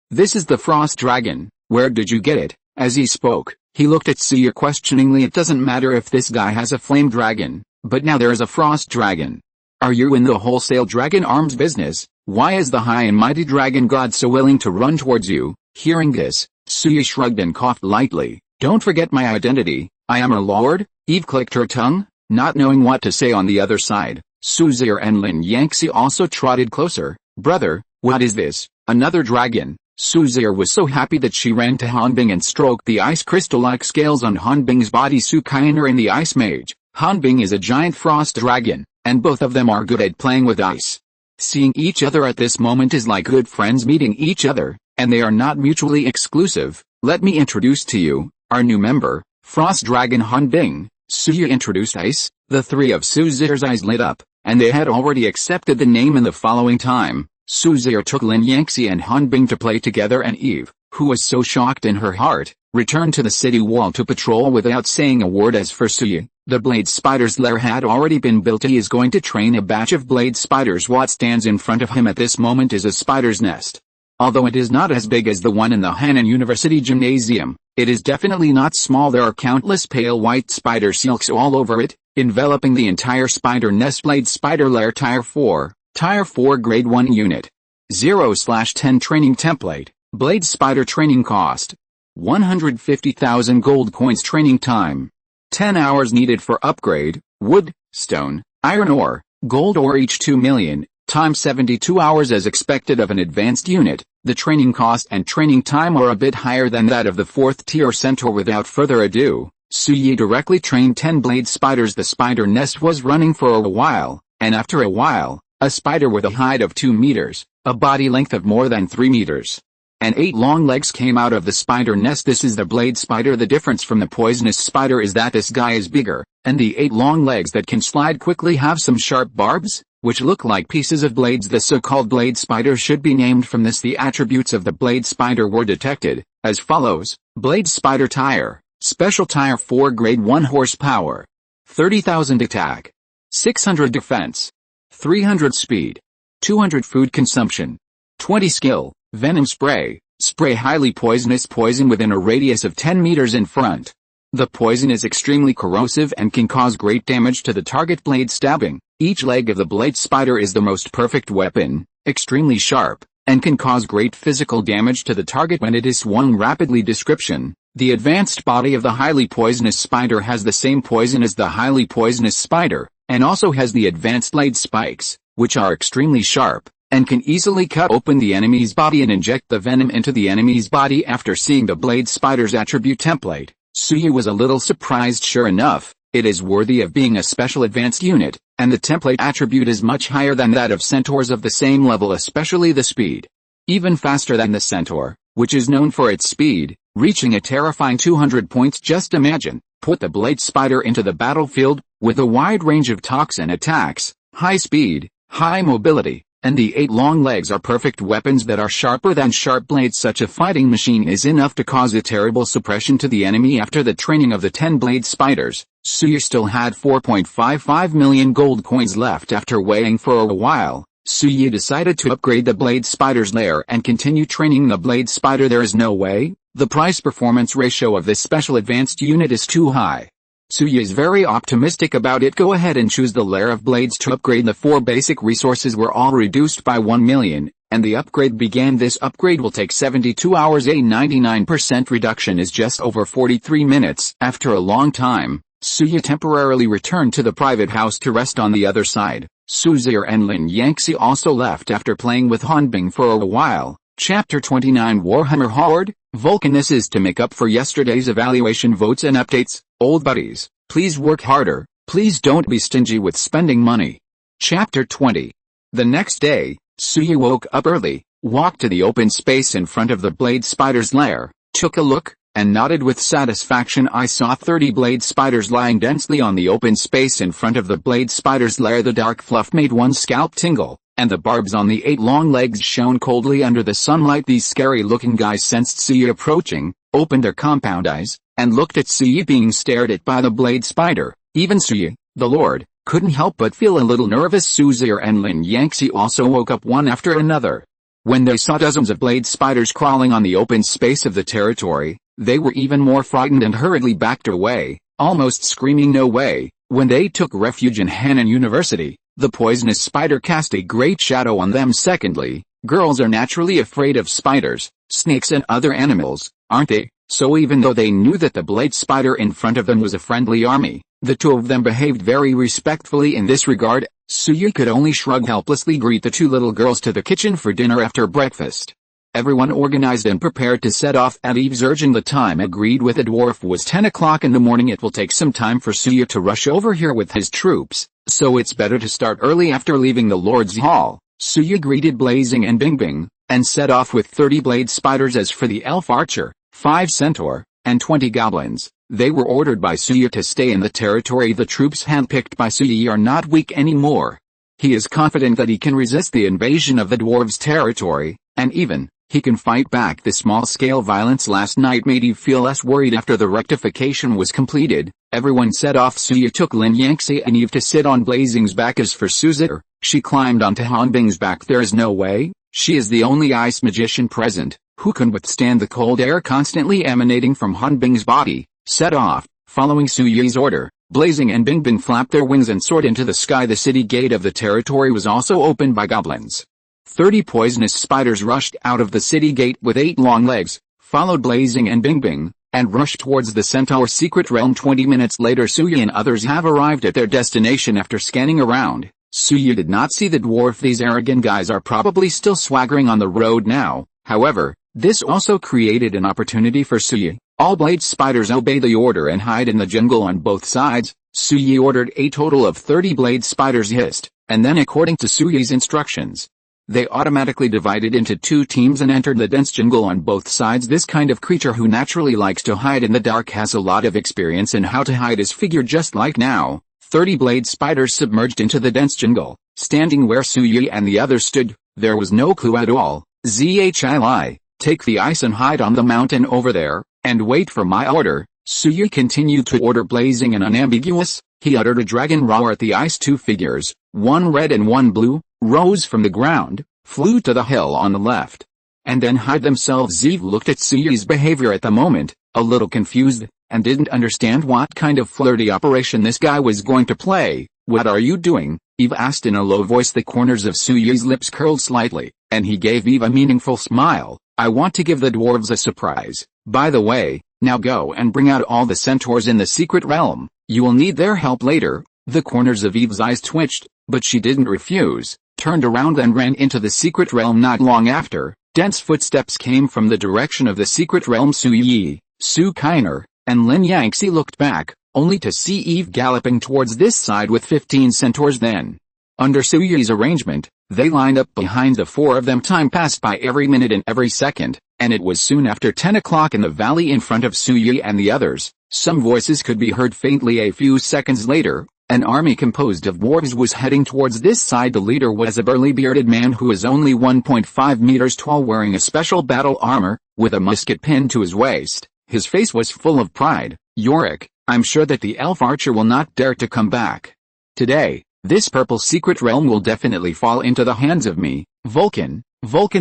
Speaker 1: the frost dragon. Where did you get it? As he spoke, he looked at Suya questioningly. It doesn't matter if this guy has a flame dragon, but now there is a frost dragon. Are you in the wholesale dragon arms business? Why is the high and mighty dragon god so willing to run towards you? Hearing this, Suya shrugged and coughed lightly. Don't forget my identity. I am a lord. Eve clicked her tongue, not knowing what to say. On the other side, Suzir and Lin Yangxi also trotted closer. Brother, what is this? Another dragon? Suzir was so happy that she ran to Hanbing and stroked the ice crystal-like scales on Hanbing's body. Su Kainer and the ice mage. Hanbing is a giant frost dragon, and both of them are good at playing with ice. Seeing each other at this moment is like good friends meeting each other, and they are not mutually exclusive. Let me introduce to you our new member, Frost Dragon Hanbing. Suya introduced Ice. The three of Suzir's eyes lit up, and they had already accepted the name in the following time. Suzir took Lin Yangxi and Hanbing to play together, and Eve, who was so shocked in her heart, returned to the city wall to patrol without saying a word. As for Suya, the blade spider's lair had already been built. He is going to train a batch of blade spiders. What stands in front of him at this moment is a spider's nest. Although it is not as big as the one in the Hanan University Gymnasium, it is definitely not small. There are countless pale white spider silks all over it, enveloping the entire spider nest. Blade spider lair Tier 4, Tier 4 Grade 1 Unit 0/10 Training Template. Blade spider training cost 150,000 gold coins. Training time 10 hours. Needed for upgrade: wood, stone, iron ore, gold ore, each 2 million. Time 72 hours as expected of an advanced unit. The training cost and training time are a bit higher than that of the 4th tier centaur. Without further ado, Suyi directly trained 10 blade spiders. The spider nest was running for a while, and after a while, a spider with a height of 2 meters, a body length of more than 3 meters, and 8 long legs came out of the spider nest. This is the blade spider. The difference from the poisonous spider is that this guy is bigger, and the 8 long legs that can slide quickly have some sharp barbs, which look like pieces of blades. The so-called blade spider should be named from this. The attributes of the blade spider were detected as follows: blade spider Tier, special Tier 4 Grade 1 horsepower, 30,000 attack, 600 defense, 300 speed, 200 food consumption, 20 skill. Venom spray. Spray highly poisonous poison within a radius of 10 meters in front. The poison is extremely corrosive and can cause great damage to the target. Blade stabbing. Each leg of the blade spider is the most perfect weapon, extremely sharp, and can cause great physical damage to the target when it is swung rapidly. Description: the advanced body of the highly poisonous spider has the same poison as the highly poisonous spider, and also has the advanced blade spikes, which are extremely sharp, and can easily cut open the enemy's body and inject the venom into the enemy's body. After seeing the blade spider's attribute template, Suya was a little surprised. Sure enough, it is worthy of being a special advanced unit, and the template attribute is much higher than that of centaurs of the same level, especially the speed. Even faster than the centaur, which is known for its speed, reaching a terrifying 200 points. Just imagine, put the blade spider into the battlefield, with a wide range of toxin attacks, high speed, high mobility, and the 8 long legs are perfect weapons that are sharper than sharp blades. Such a fighting machine is enough to cause a terrible suppression to the enemy. After the training of the 10 blade spiders, Suya still had 4.55 million gold coins left. After waiting for a while, Suya decided to upgrade the blade spider's lair and continue training the blade spider. There is no way. The price-performance ratio of this special advanced unit is too high. Suya is very optimistic about it. Go ahead and choose the lair of blades to upgrade. The 4 basic resources were all reduced by 1 million, and the upgrade began. This upgrade will take 72 hours. A 99% reduction is just over 43 minutes. After a long time, Suya temporarily returned to the private house to rest. On the other side, Suzir and Lin Yangxi also left after playing with Hanbing for a while. Chapter 29 Warhammer Horde, Vulcan. This is to make up for yesterday's evaluation votes and updates. Old buddies, please work harder, please don't be stingy with spending money. Chapter 20. The next day, Suya woke up early, walked to the open space in front of the blade spider's lair, took a look, and nodded with satisfaction. I saw 30 blade spiders lying densely on the open space in front of the blade spider's lair. The dark fluff made one's scalp tingle, and the barbs on the 8 long legs shone coldly under the sunlight. These scary-looking guys sensed Suyi approaching, opened their compound eyes, and looked at Suyi being stared at by the blade spider. Even Suyi, the lord, couldn't help but feel a little nervous. Suzir and Lin Yangxi also woke up one after another. When they saw dozens of blade spiders crawling on the open space of the territory, they were even more frightened and hurriedly backed away, almost screaming no way. When they took refuge in Hanan University, the poisonous spider cast a great shadow on them. Secondly, girls are naturally afraid of spiders, snakes and other animals, aren't they? So even though they knew that the blade spider in front of them was a friendly army, the two of them behaved very respectfully in this regard. Suyi could only shrug helplessly, greet the two little girls to the kitchen for dinner after breakfast. Everyone organized and prepared to set off at Eve's urging. The time agreed with the dwarf was 10 o'clock in the morning. It will take some time for Suyi to rush over here with his troops, so it's better to start early. After leaving the Lord's Hall, Suyi greeted Blazing and Bingbing, and set off with 30 blade spiders. As for the elf archer, 5 centaur, and 20 goblins, they were ordered by Suyi to stay in the territory. The troops handpicked by Suyi are not weak anymore. He is confident that he can resist the invasion of the dwarves' territory, and even, he can fight back. The small-scale violence last night made Eve feel less worried. After the rectification was completed, everyone set off. Suyi took Lin Yangxi and Eve to sit on Blazing's back. As for Suzir, she climbed onto Hanbing's back. There is no way, she is the only ice magician present, who can withstand the cold air constantly emanating from Hanbing's body. Set off, following Suyi's order, Blazing and Bingbing flapped their wings and soared into the sky. The city gate of the territory was also opened by goblins. 30 poisonous spiders rushed out of the city gate with 8 long legs, followed Blazing and Bingbing, and rushed towards the Centaur secret realm. 20 minutes later, Suyi and others have arrived at their destination. After scanning around, Suyi did not see the dwarf. These arrogant guys are probably still swaggering on the road now. However, this also created an opportunity for Suyi. All blade spiders obey the order and hide in the jungle on both sides. Suyi ordered a total of 30 blade spiders hissed, and then according to Suyi's instructions, they automatically divided into 2 teams and entered the dense jungle on both sides. This kind of creature who naturally likes to hide in the dark has a lot of experience in how to hide his figure. Just like now, 30 blade spiders submerged into the dense jungle, standing where Suyi and the others stood. There was no clue at all. Zhili, take the ice and hide on the mountain over there, and wait for my order. Suyi continued to order. Blazing and unambiguous, he uttered a dragon roar at the ice. 2 figures, one red and one blue, rose from the ground, flew to the hill on the left, and then hid themselves. Eve looked at Suyi's behavior at the moment, a little confused, and didn't understand what kind of flirty operation this guy was going to play. What are you doing? Eve asked in a low voice. The corners of Suyi's lips curled slightly, and he gave Eve a meaningful smile. I want to give the dwarves a surprise. By the way, now go and bring out all the centaurs in the secret realm. You will need their help later. The corners of Eve's eyes twitched, but she didn't refuse, turned around and ran into the secret realm. Not long after, dense footsteps came from the direction of the secret realm. Suyi, Su Kainer, and Lin Yangxi looked back, only to see Eve galloping towards this side with 15 centaurs. Then, under Suyi's arrangement, they lined up behind the 4 of them. Time passed by every minute and every second, and it was soon after 10 o'clock in the valley in front of Suyi and the others. Some voices could be heard faintly. A few seconds later, an army composed of dwarves was heading towards this side. The leader was a burly bearded man who was only 1.5 meters tall, wearing a special battle armor, with a musket pinned to his waist. His face was full of pride. Yorick, I'm sure that the elf archer will not dare to come back today. This purple secret realm will definitely fall into the hands of me. Vulcan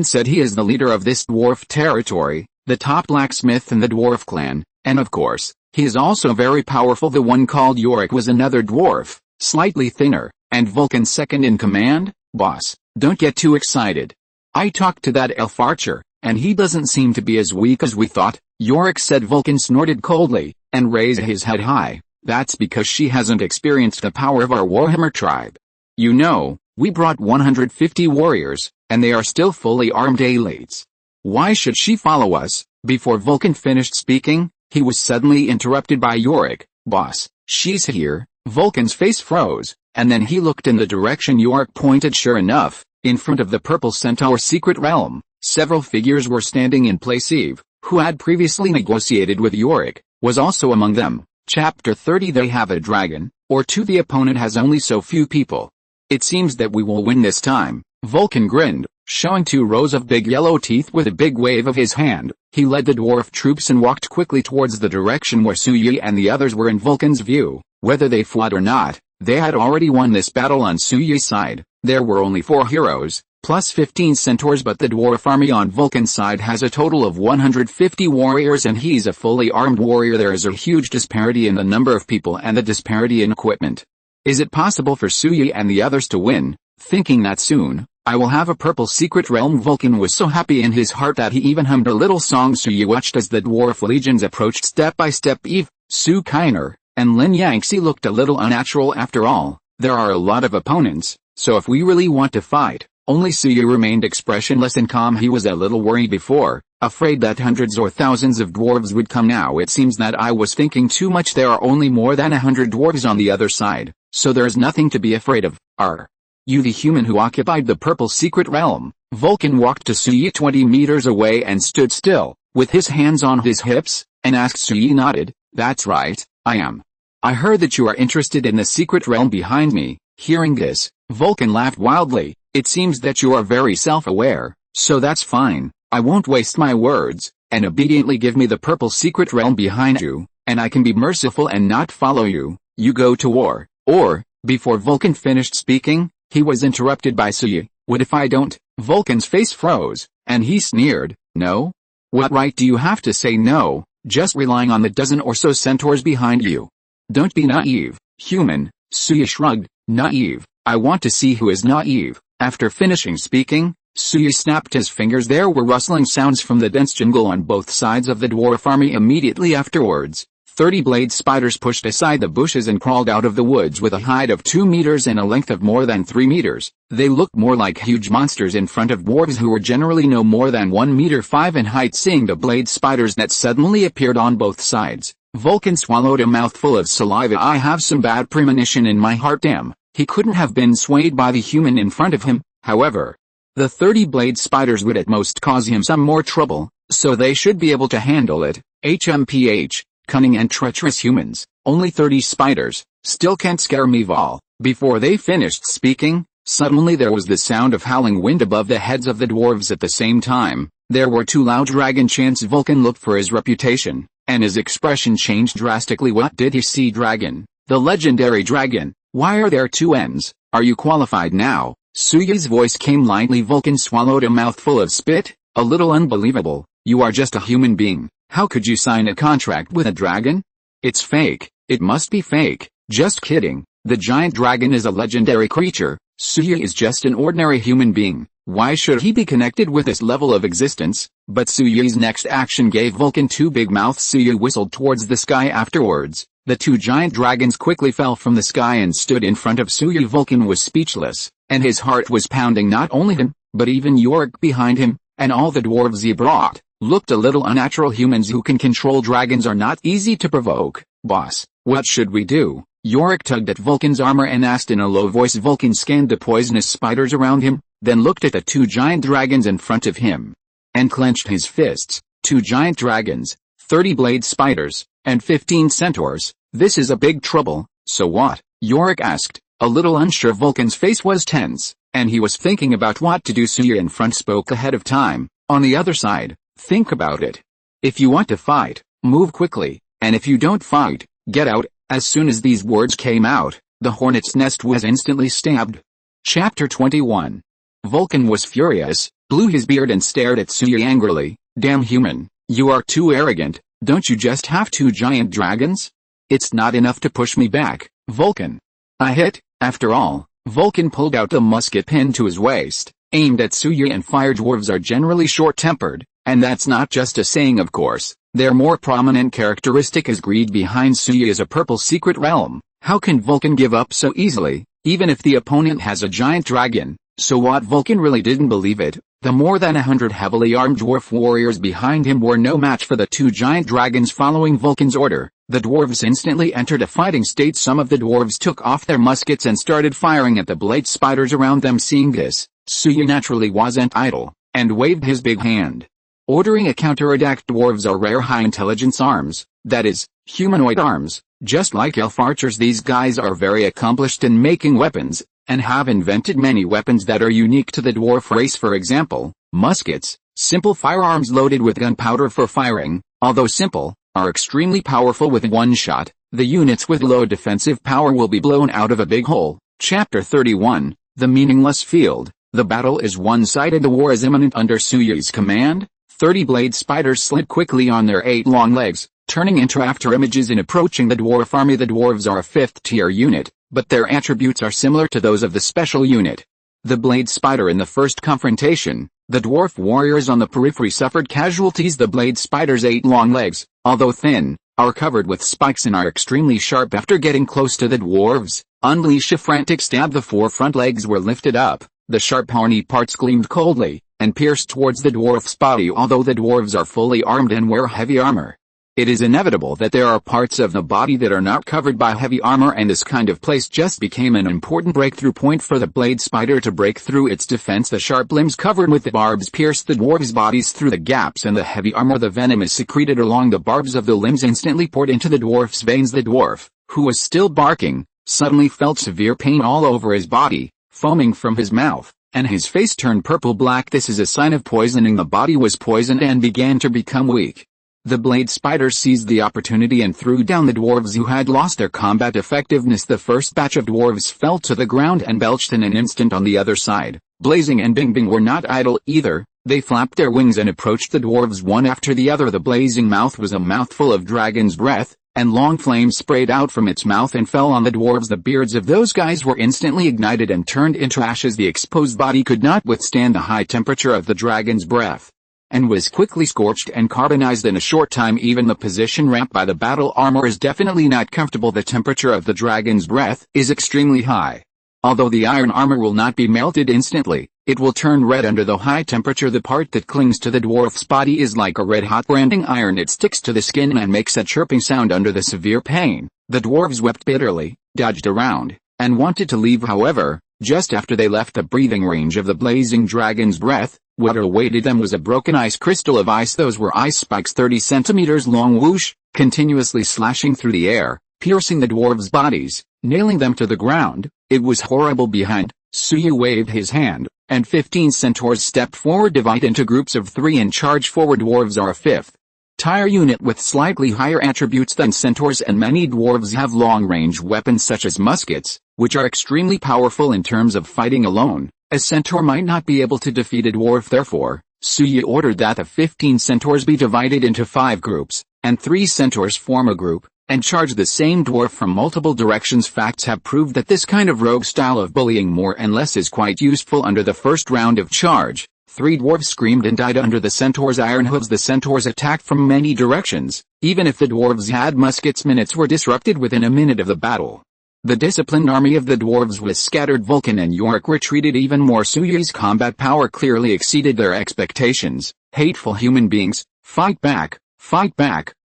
Speaker 1: said he is the leader of this dwarf territory, the top blacksmith in the dwarf clan, and of course, he is also very powerful. The one called Yorick was another dwarf, slightly thinner, and Vulcan's second in command. Boss, don't get too excited. I talked to that elf archer, and he doesn't seem to be as weak as we thought, Yorick said. Vulcan snorted coldly, and raised his head high. That's because she hasn't experienced the power of our Warhammer tribe. You know, we brought 150 warriors, and they are still fully armed elites. Why should she follow us? Before Vulcan finished speaking, he was suddenly interrupted by Yorick. Boss, she's here. Vulcan's face froze, and then he looked in the direction Yorick pointed. Sure enough, in front of the purple centaur secret realm, several figures were standing in place. Eve, who had previously negotiated with Yorick, was also among them. Chapter 30. They have a dragon, or 2. The opponent has only so few people. It seems that we will win this time. Vulcan grinned, showing 2 rows of big yellow teeth with a big wave of his hand. He led the dwarf troops and walked quickly towards the direction where Suyi and the others were in Vulcan's view. Whether they fought or not, they had already won this battle on Suyi's side. There were only 4 heroes, plus 15 centaurs, but the dwarf army on Vulcan's side has a total of 150 warriors and he's a fully armed warrior. There is a huge disparity in the number of people and the disparity in equipment. Is it possible for Suyi and the others to win? Thinking that soon, I will have a purple secret realm. Vulcan was so happy in his heart that he even hummed a little song. Suyi watched as the dwarf legions approached step by step. Eve, Su Kainer, and Lin Yangxi looked a little unnatural. After all, there are a lot of opponents, so if we really want to fight. Only Suyi remained expressionless and calm. He was a little worried before, afraid that hundreds or thousands of dwarves would come. Now it seems that I was thinking too much. There are only more than 100 dwarves on the other side, so there is nothing to be afraid of. Are you the human who occupied the purple secret realm? Vulcan walked to Suyi 20 meters away and stood still, with his hands on his hips, and asked. Suyi nodded. That's right, I am. I heard that you are interested in the secret realm behind me. Hearing this, Vulcan laughed wildly. It seems that you are very self-aware, so that's fine. I won't waste my words, and obediently give me the purple secret realm behind you, and I can be merciful and not follow you. You go to war, or, before Vulcan finished speaking, he was interrupted by Suyi. What if I don't? Vulcan's face froze, and he sneered. No? What right do you have to say no, just relying on the dozen or so centaurs behind you? Don't be naive, human. Suyi shrugged. Naive? I want to see who is naive. After finishing speaking, Suyi snapped his fingers. There were rustling sounds from the dense jungle on both sides of the dwarf army. Immediately afterwards, 30 blade spiders pushed aside the bushes and crawled out of the woods with a height of 2 meters and a length of more than 3 meters. They looked more like huge monsters in front of dwarves who were generally no more than 1 meter 5 in height. Seeing the blade spiders that suddenly appeared on both sides, Vulcan swallowed a mouthful of saliva. I have some bad premonition in my heart. Damn. He couldn't have been swayed by the human in front of him. However, the 30 blade spiders would at most cause him some more trouble, so they should be able to handle it. HMPH, cunning and treacherous humans. Only 30 spiders, still can't scare me. Vol. Before they finished speaking, suddenly there was the sound of howling wind above the heads of the dwarves. At the same time, there were 2 loud dragon chants. Vulcan looked for his reputation, and his expression changed drastically. What did he see? Dragon. The legendary dragon. Why are there 2 N's? Are you qualified now? Suyi's voice came lightly. Vulcan swallowed a mouthful of spit. A little unbelievable. You are just a human being. How could you sign a contract with a dragon? It's fake. It must be fake. Just kidding. The giant dragon is a legendary creature. Suyi is just an ordinary human being. Why should he be connected with this level of existence? But Suyi's next action gave Vulcan 2 big mouths. Suyi whistled towards the sky. Afterwards, the 2 giant dragons quickly fell from the sky and stood in front of Suyi. Vulcan was speechless, and his heart was pounding. Not only him, but even Yorick behind him, and all the dwarves he brought, looked a little unnatural. Humans who can control dragons are not easy to provoke. Boss, what should we do? Yorick tugged at Vulcan's armor and asked in a low voice. Vulcan scanned the poisonous spiders around him, then looked at the 2 giant dragons in front of him, and clenched his fists. 2 giant dragons, 30 blade spiders, and 15 centaurs. This is a big trouble. So what? Yorick asked, a little unsure. Vulcan's face was tense, and he was thinking about what to do. Suyi in front spoke ahead of time. On the other side, think about it. If you want to fight, move quickly, and if you don't fight, get out. As soon as these words came out, the hornet's nest was instantly stabbed. Chapter 21. Vulcan was furious, blew his beard and stared at Suyi angrily. Damn human, you are too arrogant. Don't you just have 2 giant dragons? It's not enough to push me back, Vulcan. I hit. After all, Vulcan pulled out a musket pinned to his waist, aimed at Suyi, and fire dwarves are generally short-tempered, and that's not just a saying, of course. Their more prominent characteristic is greed. Behind Suyi is a purple secret realm. How can Vulcan give up so easily, even if the opponent has a giant dragon? So what? Vulcan really didn't believe it. The more than 100 heavily armed dwarf warriors behind him were no match for the 2 giant dragons. Following Vulcan's order, the dwarves instantly entered a fighting state. Some of the dwarves took off their muskets and started firing at the blade spiders around them. Seeing this, Suyi naturally wasn't idle, and waved his big hand, ordering a counterattack. Dwarves are rare high-intelligence arms, that is, humanoid arms. Just like elf archers, these guys are very accomplished in making weapons, and have invented many weapons that are unique to the dwarf race. For example, muskets, simple firearms loaded with gunpowder for firing, although simple, are extremely powerful with one shot. The units with low defensive power will be blown out of a big hole. Chapter 31, The Meaningless Field. The battle is one-sided. The war is imminent. Under Suyu's command, 30 blade spiders slid quickly on their 8 long legs, turning into after images and approaching the dwarf army. The dwarves are a 5th-tier unit, but their attributes are similar to those of the special unit. The blade spider in the first confrontation, the dwarf warriors on the periphery suffered casualties. The blade spider's 8 long legs, although thin, are covered with spikes and are extremely sharp. After getting close to the dwarves, unleash a frantic stab. The 4 front legs were lifted up, the sharp horny parts gleamed coldly, and pierced towards the dwarf's body. Although the dwarves are fully armed and wear heavy armor, it is inevitable that there are parts of the body that are not covered by heavy armor, and this kind of place just became an important breakthrough point for the blade spider to break through its defense. The sharp limbs covered with the barbs pierce the dwarves' bodies through the gaps in the heavy armor. The venom is secreted along the barbs of the limbs, instantly poured into the dwarf's veins. The dwarf, who was still barking, suddenly felt severe pain all over his body, foaming from his mouth, and his face turned purple-black. This is a sign of poisoning. The body was poisoned and began to become weak. The blade spider seized the opportunity and threw down the dwarves who had lost their combat effectiveness. The first batch of dwarves fell to the ground and belched in an instant. On the other side, Blazing and Bing Bing were not idle either. They flapped their wings and approached the dwarves one after the other. The blazing mouth was a mouthful of dragon's breath, and long flames sprayed out from its mouth and fell on the dwarves. The beards of those guys were instantly ignited and turned into ashes. The exposed body could not withstand the high temperature of the dragon's breath, and was quickly scorched and carbonized in a short time. Even the position wrapped by the battle armor is definitely not comfortable. The temperature of the dragon's breath is extremely high. Although the iron armor will not be melted instantly, it will turn red under the high temperature. The part that clings to the dwarf's body is like a red-hot branding iron. It sticks to the skin and makes a chirping sound under the severe pain. The dwarves wept bitterly, dodged around, and wanted to leave. However, just after they left the breathing range of the blazing dragon's breath, what awaited them was a broken ice crystal of ice. Those were ice spikes 30 centimeters long, whoosh, continuously slashing through the air, piercing the dwarves' bodies, nailing them to the ground. It was horrible. Behind, Suyu waved his hand, and 15 centaurs stepped forward, divide into groups of 3 and charge forward. Dwarves are a 5th-tier unit with slightly higher attributes than centaurs, and many dwarves have long-range weapons such as muskets, which are extremely powerful in terms of fighting alone. A centaur might not be able to defeat a dwarf. Therefore, Suyu ordered that the 15 centaurs be divided into 5 groups, and 3 centaurs form a group, and charge the same dwarf from multiple directions. Facts have proved that this kind of rogue style of bullying more and less is quite useful. Under the first round of charge, 3 dwarves screamed and died under the centaurs' iron hooves. The centaurs attacked from many directions. Even if the dwarves had muskets, minutes were disrupted within a minute of the battle. The disciplined army of the dwarves was scattered. Vulcan and Yorick retreated even more. Suyu's combat power clearly exceeded their expectations. Hateful human beings, fight back,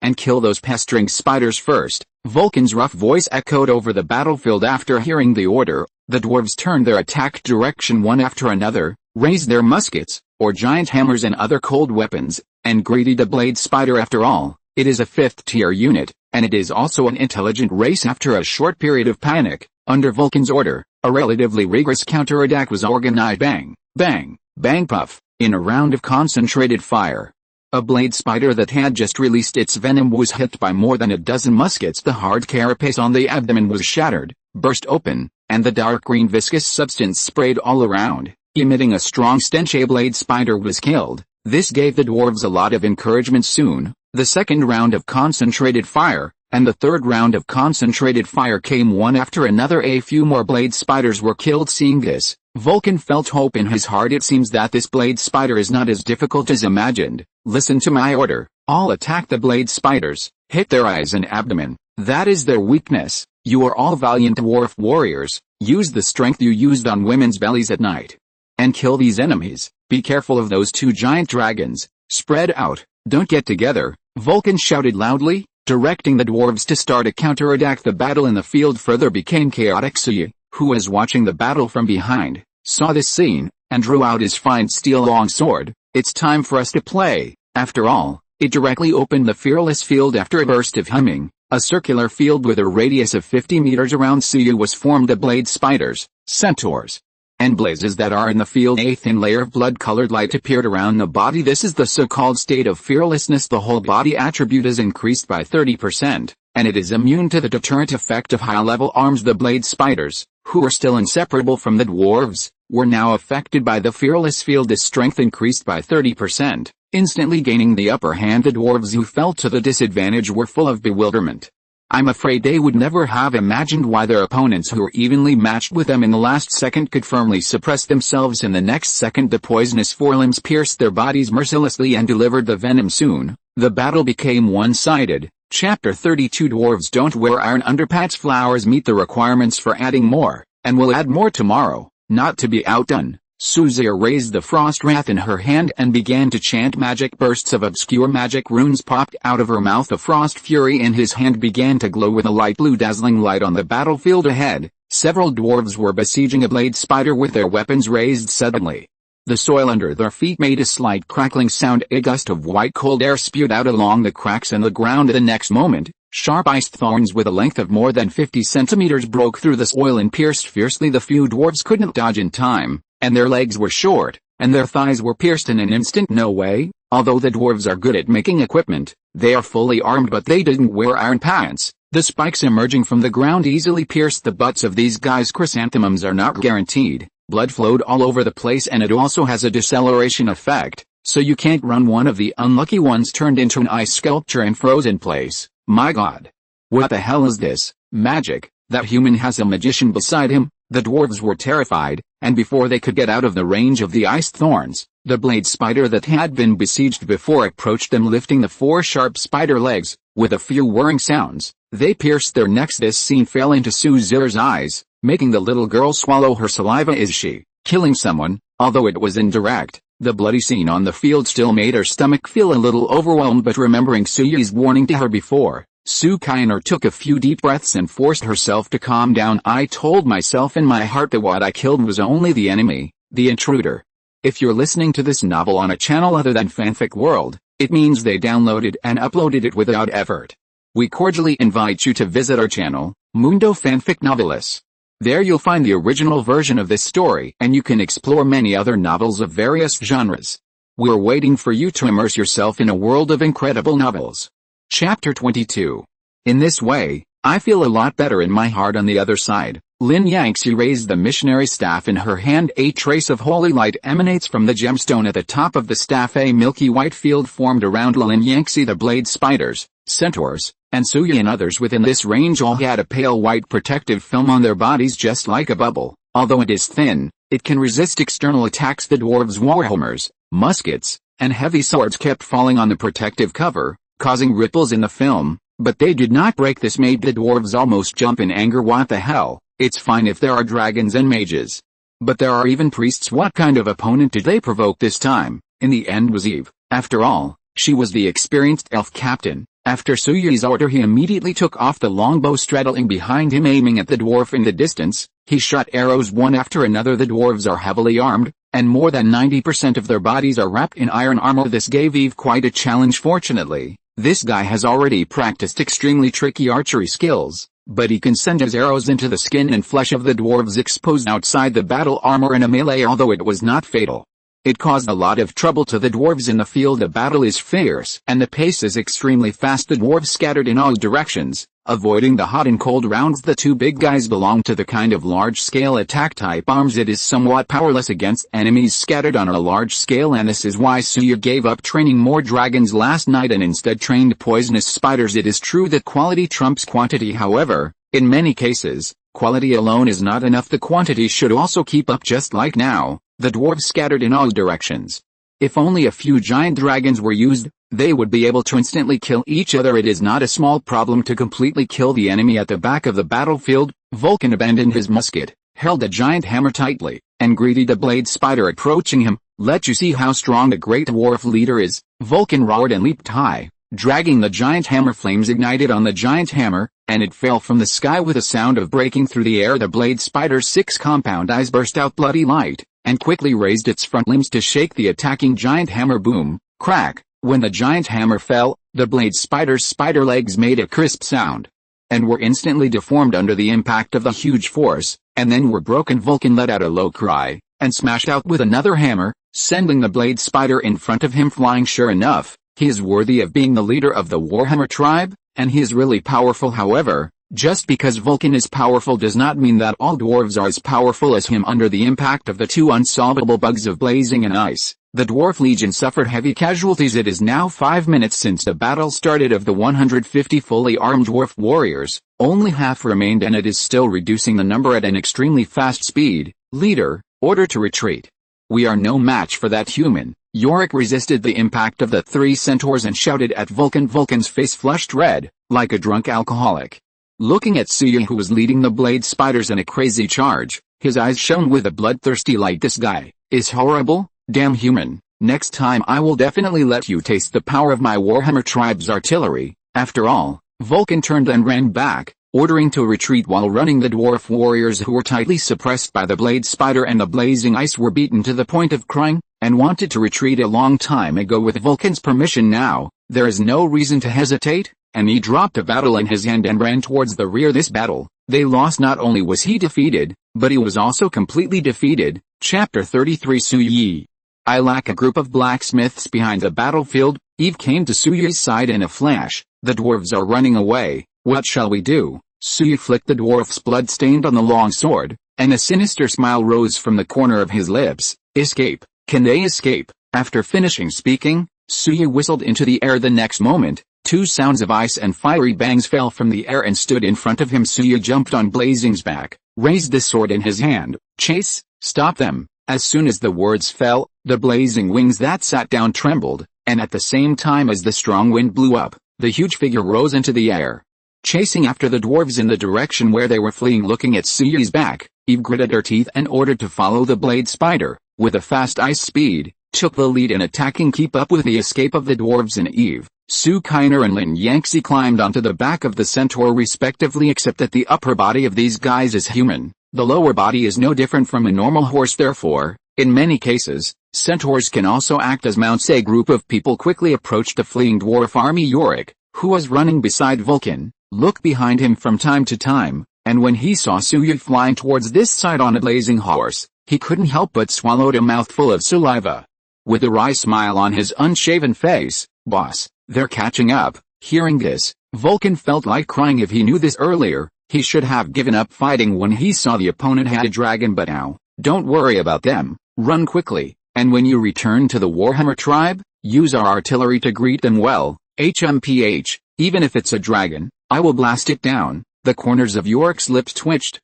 Speaker 1: and kill those pestering spiders first. Vulcan's rough voice echoed over the battlefield. After hearing the order, the dwarves turned their attack direction one after another, raised their muskets, or giant hammers and other cold weapons, and greeted the blade spider. After all, it is a 5th-tier unit, and it is also an intelligent race. After a short period of panic, under Vulcan's order, a relatively rigorous counterattack was organized. Bang, bang, bang, puff, in a round of concentrated fire. A blade spider that had just released its venom was hit by more than a dozen muskets. The hard carapace on the abdomen was shattered, burst open, and the dark green viscous substance sprayed all around, emitting a strong stench. A blade spider was killed. This gave the dwarves a lot of encouragement. Soon, the second round of concentrated fire, and the third round of concentrated fire came one after another. A few more blade spiders were killed. Seeing this, Vulcan felt hope in his heart. It seems that this blade spider is not as difficult as imagined. Listen to my order. All attack the blade spiders, hit their eyes and abdomen. That is their weakness. You are all valiant dwarf warriors. Use the strength you used on women's bellies at night, and kill these enemies. Be careful of those 2 giant dragons. Spread out, don't get together. Vulcan shouted loudly, directing the dwarves to start a counterattack. The battle in the field further became chaotic. Suyu, who was watching the battle from behind, saw this scene, and drew out his fine steel longsword. It's time for us to play. After all, it directly opened the fearless field. After a burst of humming, a circular field with a radius of 50 meters around Suyu was formed. The blade spiders, centaurs, and blazes that are in the field. A thin layer of blood-colored light appeared around the body. This is the so-called state of fearlessness. The whole body attribute is increased by 30%, and it is immune to the deterrent effect of high-level arms. The blade spiders, who were still inseparable from the dwarves, were now affected by the fearless field. Its strength increased by 30%, instantly gaining the upper hand. The dwarves who fell to the disadvantage were full of bewilderment. I'm afraid they would never have imagined why their opponents, who were evenly matched with them in the last second, could firmly suppress themselves in the next second. The poisonous forelimbs pierced their bodies mercilessly and delivered the venom. Soon, the battle became one-sided. Chapter 32. Dwarves don't wear iron underpants. Flowers meet the requirements for adding more, and will add more tomorrow. Not to be outdone, Suzir raised the frost wrath in her hand and began to chant. Magic bursts of obscure magic runes popped out of her mouth. The frost fury in his hand began to glow with a light blue dazzling light. On the battlefield ahead, several dwarves were besieging a blade spider with their weapons raised suddenly. The soil under their feet made a slight crackling sound. A gust of white cold air spewed out along the cracks in the ground. The next moment, sharp iced thorns with a length of more than 50 centimeters broke through the soil and pierced fiercely. The few dwarves couldn't dodge in time, and their legs were short, and their thighs were pierced in an instant. No way. Although the dwarves are good at making equipment, they are fully armed, but they didn't wear iron pants. The spikes emerging from the ground easily pierced the butts of these guys. Chrysanthemums are not guaranteed. Blood flowed all over the place, and it also has a deceleration effect, so you can't run. One of the unlucky ones turned into an ice sculpture and froze in place. My God! What the hell is this? Magic? That human has a magician beside him? The dwarves were terrified, and before they could get out of the range of the iced thorns, the blade spider that had been besieged before approached them, lifting the 4 sharp spider legs. With a few whirring sounds, they pierced their necks. This scene fell into Suzir's eyes, making the little girl swallow her saliva. Is she killing someone? Although it was indirect, the bloody scene on the field still made her stomach feel a little overwhelmed, but remembering Suyu's warning to her before, Su Kainer took a few deep breaths and forced herself to calm down. I told myself in my heart that what I killed was only the enemy, the intruder. If you're listening to this novel on a channel other than Fanfic World, it means they downloaded and uploaded it without effort. We cordially invite you to visit our channel, Mundo Fanfic Novelis. There you'll find the original version of this story, and you can explore many other novels of various genres. We're waiting for you to immerse yourself in a world of incredible novels. Chapter 22. In this way, I feel a lot better in my heart. On the other side, Lin Yangxi raised the missionary staff in her hand. A trace of holy light emanates from the gemstone at the top of the staff. A milky white field formed around Lin Yangxi. The blade spiders, centaurs, and Suyi and others within this range all had a pale white protective film on their bodies, just like a bubble. Although it is thin, it can resist external attacks. The dwarves' warhammers, muskets, and heavy swords kept falling on the protective cover, causing ripples in the film, but they did not break. This made the dwarves almost jump in anger. What the hell? It's fine if there are dragons and mages, but there are even priests. What kind of opponent did they provoke this time? In the end was Eve. After all, she was the experienced elf captain. After Suyu's order, he immediately took off the longbow straddling behind him, aiming at the dwarf in the distance. He shot arrows one after another. The dwarves are heavily armed, and more than 90% of their bodies are wrapped in iron armor. This gave Eve quite a challenge. Fortunately, this guy has already practiced extremely tricky archery skills, but he can send his arrows into the skin and flesh of the dwarves exposed outside the battle armor in a melee. Although it was not fatal, it caused a lot of trouble to the dwarves in the field. The battle is fierce, and the pace is extremely fast. The dwarves scattered in all directions, avoiding the hot and cold rounds. The 2 big guys belong to the kind of large-scale attack type arms. It is somewhat powerless against enemies scattered on a large scale, and this is why Suya gave up training more dragons last night and instead trained poisonous spiders. It is true that quality trumps quantity. However, in many cases, quality alone is not enough. The quantity should also keep up. Just like now, the dwarves scattered in all directions. If only a few giant dragons were used, they would be able to instantly kill each other. It is not a small problem to completely kill the enemy. At the back of the battlefield, Vulcan abandoned his musket, held a giant hammer tightly, and greeted the blade spider approaching him. Let you see how strong the great dwarf leader is. Vulcan roared and leaped high, dragging the giant hammer. Flames ignited on the giant hammer, and it fell from the sky with a sound of breaking through the air. The blade spider's 6 compound eyes burst out bloody light, and quickly raised its front limbs to shake the attacking giant hammer. Boom, crack. When the giant hammer fell, the blade spider's spider legs made a crisp sound, and were instantly deformed under the impact of the huge force. and then were broken. Vulcan let out a low cry, and smashed out with another hammer, sending the blade spider in front of him flying. Sure enough, he is worthy of being the leader of the Warhammer tribe, and he is really powerful. However, just because Vulcan is powerful does not mean that all dwarves are as powerful as him. Under the impact of the two unsolvable bugs of blazing and ice, the Dwarf Legion suffered heavy casualties. It is now 5 minutes since the battle started. Of the 150 fully armed dwarf warriors, only half remained, and it is still reducing the number at an extremely fast speed. Leader, order to retreat. We are no match for that human. Yorick resisted the impact of the three centaurs and shouted at Vulcan. Vulcan's face flushed red, like a drunk alcoholic. Looking at Suya, who was leading the blade spiders in a crazy charge, his eyes shone with a bloodthirsty light. This guy is horrible. Damn human. Next time I will definitely let you taste the power of my Warhammer tribe's artillery. After all, Vulcan turned and ran back, ordering to retreat. While running, the dwarf warriors, who were tightly suppressed by the blade spider and the blazing ice, were beaten to the point of crying, and wanted to retreat a long time ago. With Vulcan's permission now, there is no reason to hesitate, and he dropped a battle in his hand and ran towards the rear. This battle, they lost. Not only was he defeated, but he was also completely defeated. Chapter 33. Suyi. I lack a group of blacksmiths behind the battlefield. Eve came to Suyi's side in a flash. The dwarves are running away. What shall we do? Suyi flicked the dwarf's blood stained on the long sword, and a sinister smile rose from the corner of his lips. Escape. Can they escape? After finishing speaking, Suyi whistled into the air. The next moment, two sounds of ice and fiery bangs fell from the air and stood in front of him. Suyi jumped on Blazing's back, raised the sword in his hand. Chase, stop them. As soon as the words fell, the blazing wings that sat down trembled, and at the same time as the strong wind blew up, the huge figure rose into the air, chasing after the dwarves in the direction where they were fleeing. Looking at Suyi's back, Eve gritted her teeth and ordered to follow the blade spider, with a fast ice speed, took the lead in attacking. Keep up with the escape of the dwarves. And Eve, Su Kiner and Lin Yangtze climbed onto the back of the centaur respectively, except that the upper body of these guys is human. The lower body is no different from a normal horse. Therefore, in many cases, centaurs can also act as mounts. A group of people quickly approached the fleeing dwarf army. Yorick, who was running beside Vulcan, looked behind him from time to time, and when he saw Suyi flying towards this side on a blazing horse, he couldn't help but swallowed a mouthful of saliva. With a wry smile on his unshaven face, "Boss, they're catching up." Hearing this, Vulcan felt like crying. If he knew this earlier, he should have given up fighting when he saw the opponent had a dragon. But now, don't worry about them, run quickly, and when you return to the Warhammer tribe, use our artillery to greet them well. HMPH, even if it's a dragon, I will blast it down. The corners of Yorick's lips twitched.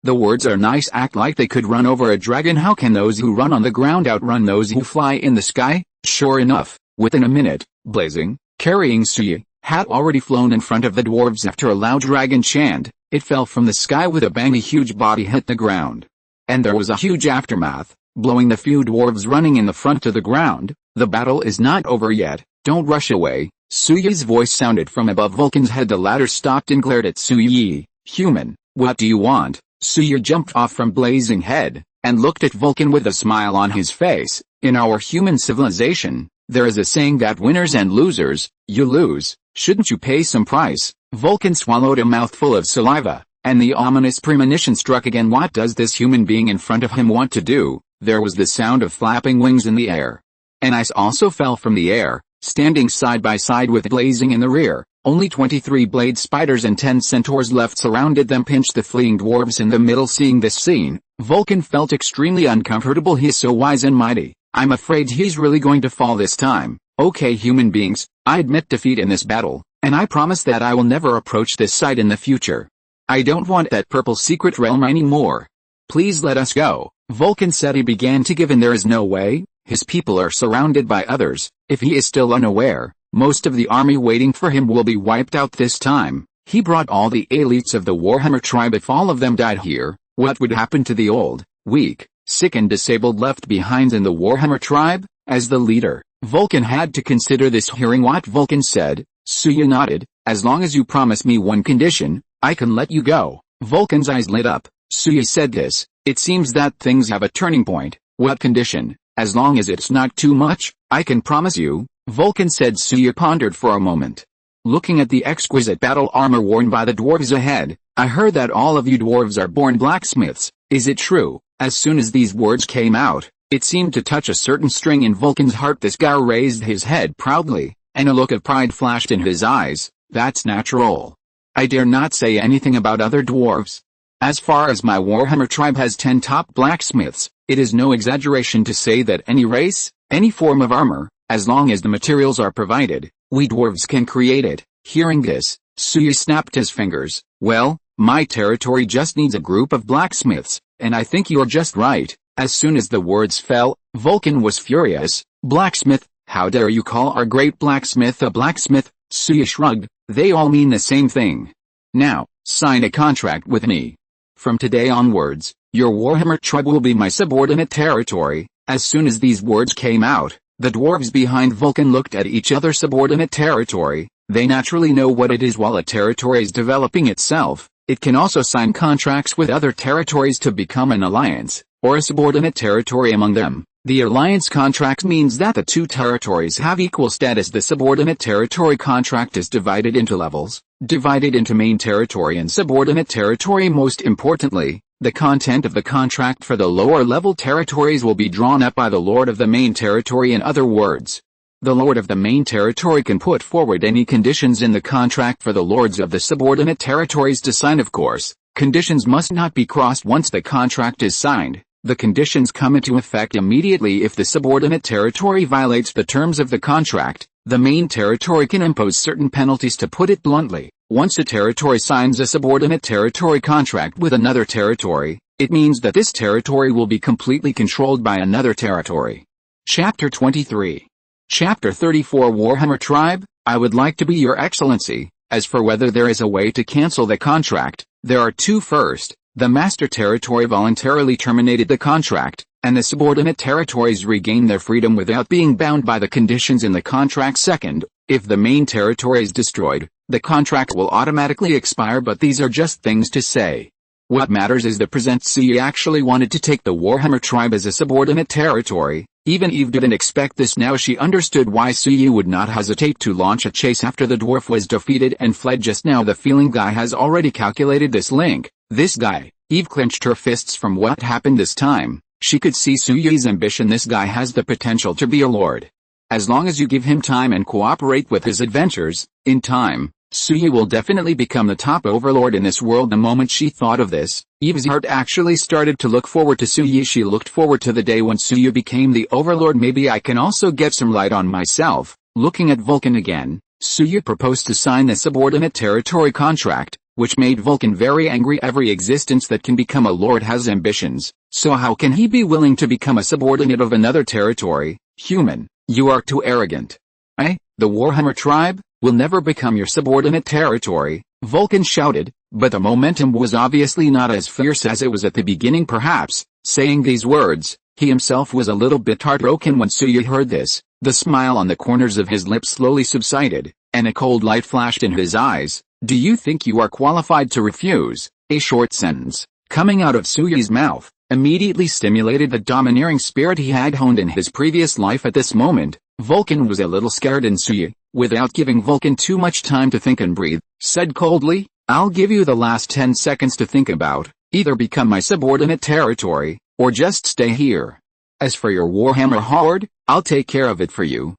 Speaker 1: The words are nice. Act like they could run over a dragon. How can those who run on the ground outrun those who fly in the sky? Sure enough, within a minute, Blazing, carrying Suyi, had already flown in front of the dwarves. After a loud dragon chant, it fell from the sky with a bang. A huge body hit the ground, and there was a huge aftermath, blowing the few dwarves running in the front to the ground. The battle is not over yet. Don't rush away. Suyi's voice sounded from above Vulcan's head. The latter stopped and glared at Suyi. Human, what do you want? Suyi jumped off from Blazing Head, and looked at Vulcan with a smile on his face. In our human civilization, there is a saying that winners and losers, you lose, shouldn't you pay some price? Vulcan swallowed a mouthful of saliva, and the ominous premonition struck again. What does this human being in front of him want to do? There was the sound of flapping wings in the air, and ice also fell from the air, standing side by side with Blazing in the rear. Only 23 blade spiders and 10 centaurs left surrounded them, pinched the fleeing dwarves in the middle. Seeing this scene, Vulcan felt extremely uncomfortable. He is so wise and mighty. I'm afraid he's really going to fall this time. Okay, human beings, I admit defeat in this battle, and I promise that I will never approach this site in the future. I don't want that purple secret realm anymore. Please let us go. Vulcan said. He began to give in. There is no way. His people are surrounded by others. If he is still unaware, most of the army waiting for him will be wiped out this time. He brought all the elites of the Warhammer tribe. If all of them died here, what would happen to the old, weak, sick and disabled left behind in the Warhammer tribe? As the leader, Vulcan had to consider this. Hearing what Vulcan said, Suyi nodded. As long as you promise me one condition, I can let you go. Vulcan's eyes lit up. Suyi said this. It seems that things have a turning point. What condition? As long as it's not too much, I can promise you, Vulcan said. Suyi pondered for a moment. looking at the exquisite battle armor worn by the dwarves ahead. I heard that all of you dwarves are born blacksmiths. Is it true? As soon as these words came out, it seemed to touch a certain string in Vulcan's heart. This guy raised his head proudly, and a look of pride flashed in his eyes. That's natural. I dare not say anything about other dwarves. As far as my Warhammer tribe has 10 top blacksmiths, it is no exaggeration to say that any race, any form of armor, as long as the materials are provided, we dwarves can create it. Hearing this, Suya snapped his fingers. Well, my territory just needs a group of blacksmiths, and I think you're just right. As soon as the words fell, Vulcan was furious. Blacksmith? How dare you call our great blacksmith a blacksmith? Suya shrugged. They all mean the same thing. Now, sign a contract with me. From today onwards, your Warhammer tribe will be my subordinate territory. As soon as these words came out, the dwarves behind Vulcan looked at each other. Subordinate territory. They naturally know what it is. While a territory is developing itself, it can also sign contracts with other territories to become an alliance, or a subordinate territory among them. The alliance contract means that the two territories have equal status. The subordinate territory contract is divided into levels, divided into main territory and subordinate territory. Most importantly, the content of the contract for the lower level territories will be drawn up by the lord of the main territory. In other words, the lord of the main territory can put forward any conditions in the contract for the lords of the subordinate territories to sign. Of course, conditions must not be crossed once the contract is signed. The conditions come into effect immediately. If the subordinate territory violates the terms of the contract, the main territory can impose certain penalties. To put it bluntly, once a territory signs a subordinate territory contract with another territory, it means that this territory will be completely controlled by another territory. Chapter 23. Chapter 34 Warhammer Tribe, I would like to be your excellency. As for whether there is a way to cancel the contract, there are two. First, the master territory voluntarily terminated the contract, and the subordinate territories regain their freedom without being bound by the conditions in the contract. Second, if the main territory is destroyed, the contract will automatically expire. But these are just things to say. What matters is the present. Suya actually wanted to take the Warhammer tribe as a subordinate territory. Even Eve didn't expect this. Now she understood why Suya would not hesitate to launch a chase after the dwarf was defeated and fled just now. The feeling guy has already calculated this link. This guy. Eve clenched her fists from what happened this time. She could see Suya's ambition. This guy has the potential to be a lord. As long as you give him time and cooperate with his adventures, in time, Suya will definitely become the top overlord in this world. The moment she thought of this, Eve's heart actually started to look forward to Suya. She looked forward to the day when Suya became the overlord. Maybe I can also get some light on myself. Looking at Vulcan again, Suya proposed to sign the subordinate territory contract, which made Vulcan very angry. Every existence that can become a lord has ambitions, so how can he be willing to become a subordinate of another territory? Human, you are too arrogant. The Warhammer tribe will never become your subordinate territory, Vulcan shouted, but the momentum was obviously not as fierce as it was at the beginning. Perhaps, saying these words, he himself was a little bit heartbroken. When Suya heard this, the smile on the corners of his lips slowly subsided, and a cold light flashed in his eyes. Do you think you are qualified to refuse? A short sentence, coming out of Suya's mouth, immediately stimulated the domineering spirit he had honed in his previous life. At this moment, Vulcan was a little scared, and Suya, without giving Vulcan too much time to think and breathe, said coldly, I'll give you the last 10 seconds to think about, either become my subordinate territory, or just stay here. As for your Warhammer horde, I'll take care of it for you.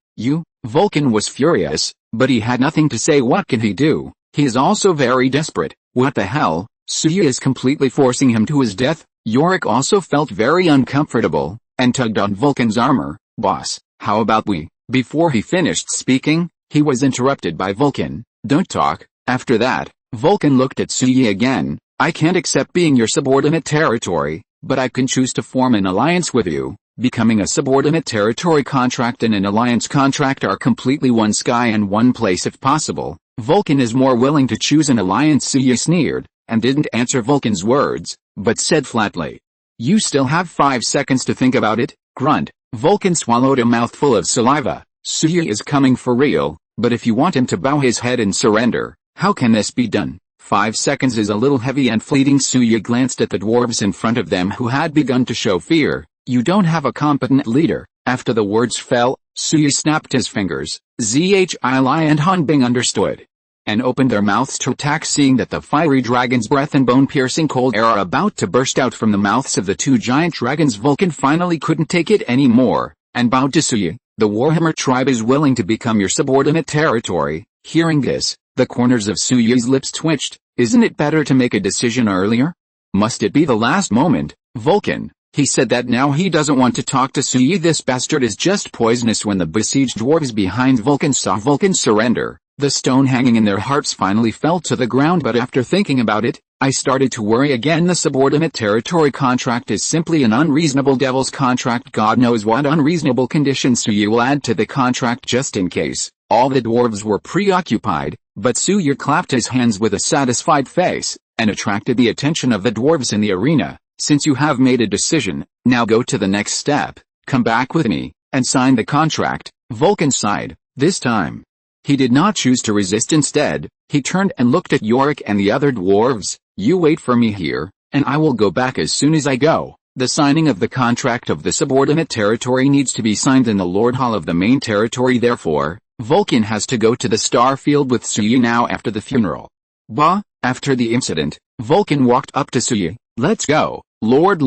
Speaker 1: Vulcan was furious, but he had nothing to say. What can he do? He is also very desperate. What the hell? Suya is completely forcing him to his death. Yorick also felt very uncomfortable, and tugged on Vulcan's armor. Boss, how about we? Before he finished speaking, he was interrupted by Vulcan. Don't talk. After that, Vulcan looked at Suya again. I can't accept being your subordinate territory, but I can choose to form an alliance with you. Becoming a subordinate territory contract and an alliance contract are completely one sky and one place if possible. Vulcan is more willing to choose an alliance. Suya sneered, and didn't answer Vulcan's words, but said flatly, you still have 5 seconds to think about it. Grunt. Vulcan swallowed a mouthful of saliva. Suya is coming for real, but if you want him to bow his head and surrender, how can this be done? 5 seconds is a little heavy and fleeting. Suya glanced at the dwarves in front of them who had begun to show fear. You don't have a competent leader. After the words fell, Suya snapped his fingers. Zhi and Hanbing understood. and opened their mouths to attack, seeing that the fiery dragon's breath and bone-piercing cold air are about to burst out from the mouths of the two giant dragons. Vulcan finally couldn't take it anymore, and bowed to Suyi. The Warhammer tribe is willing to become your subordinate territory. Hearing this, the corners of Suyi's lips twitched. Isn't it better to make a decision earlier? Must it be the last moment, Vulcan? He said that now he doesn't want to talk to Suyi. This bastard is just poisonous. When the besieged dwarves behind Vulcan saw Vulcan surrender, the stone hanging in their hearts finally fell to the ground. But after thinking about it, I started to worry again. The subordinate territory contract is simply an unreasonable devil's contract. God knows what unreasonable conditions Suyi will add to the contract just in case. All the dwarves were preoccupied, but Suyi clapped his hands with a satisfied face, and attracted the attention of the dwarves in the arena. Since you have made a decision, now go to the next step. Come back with me, and sign the contract. Vulcan sighed. This time, he did not choose to resist. Instead, he turned and looked at Yorick and the other dwarves. You wait for me here, and I will go back as soon as I go. The signing of the contract of the subordinate territory needs to be signed in the Lord Hall of the main territory. Therefore, Vulcan has to go to the Starfield with Suyi now after the funeral. Bah! After the incident, Vulcan walked up to Suyi. Let's go, Lord.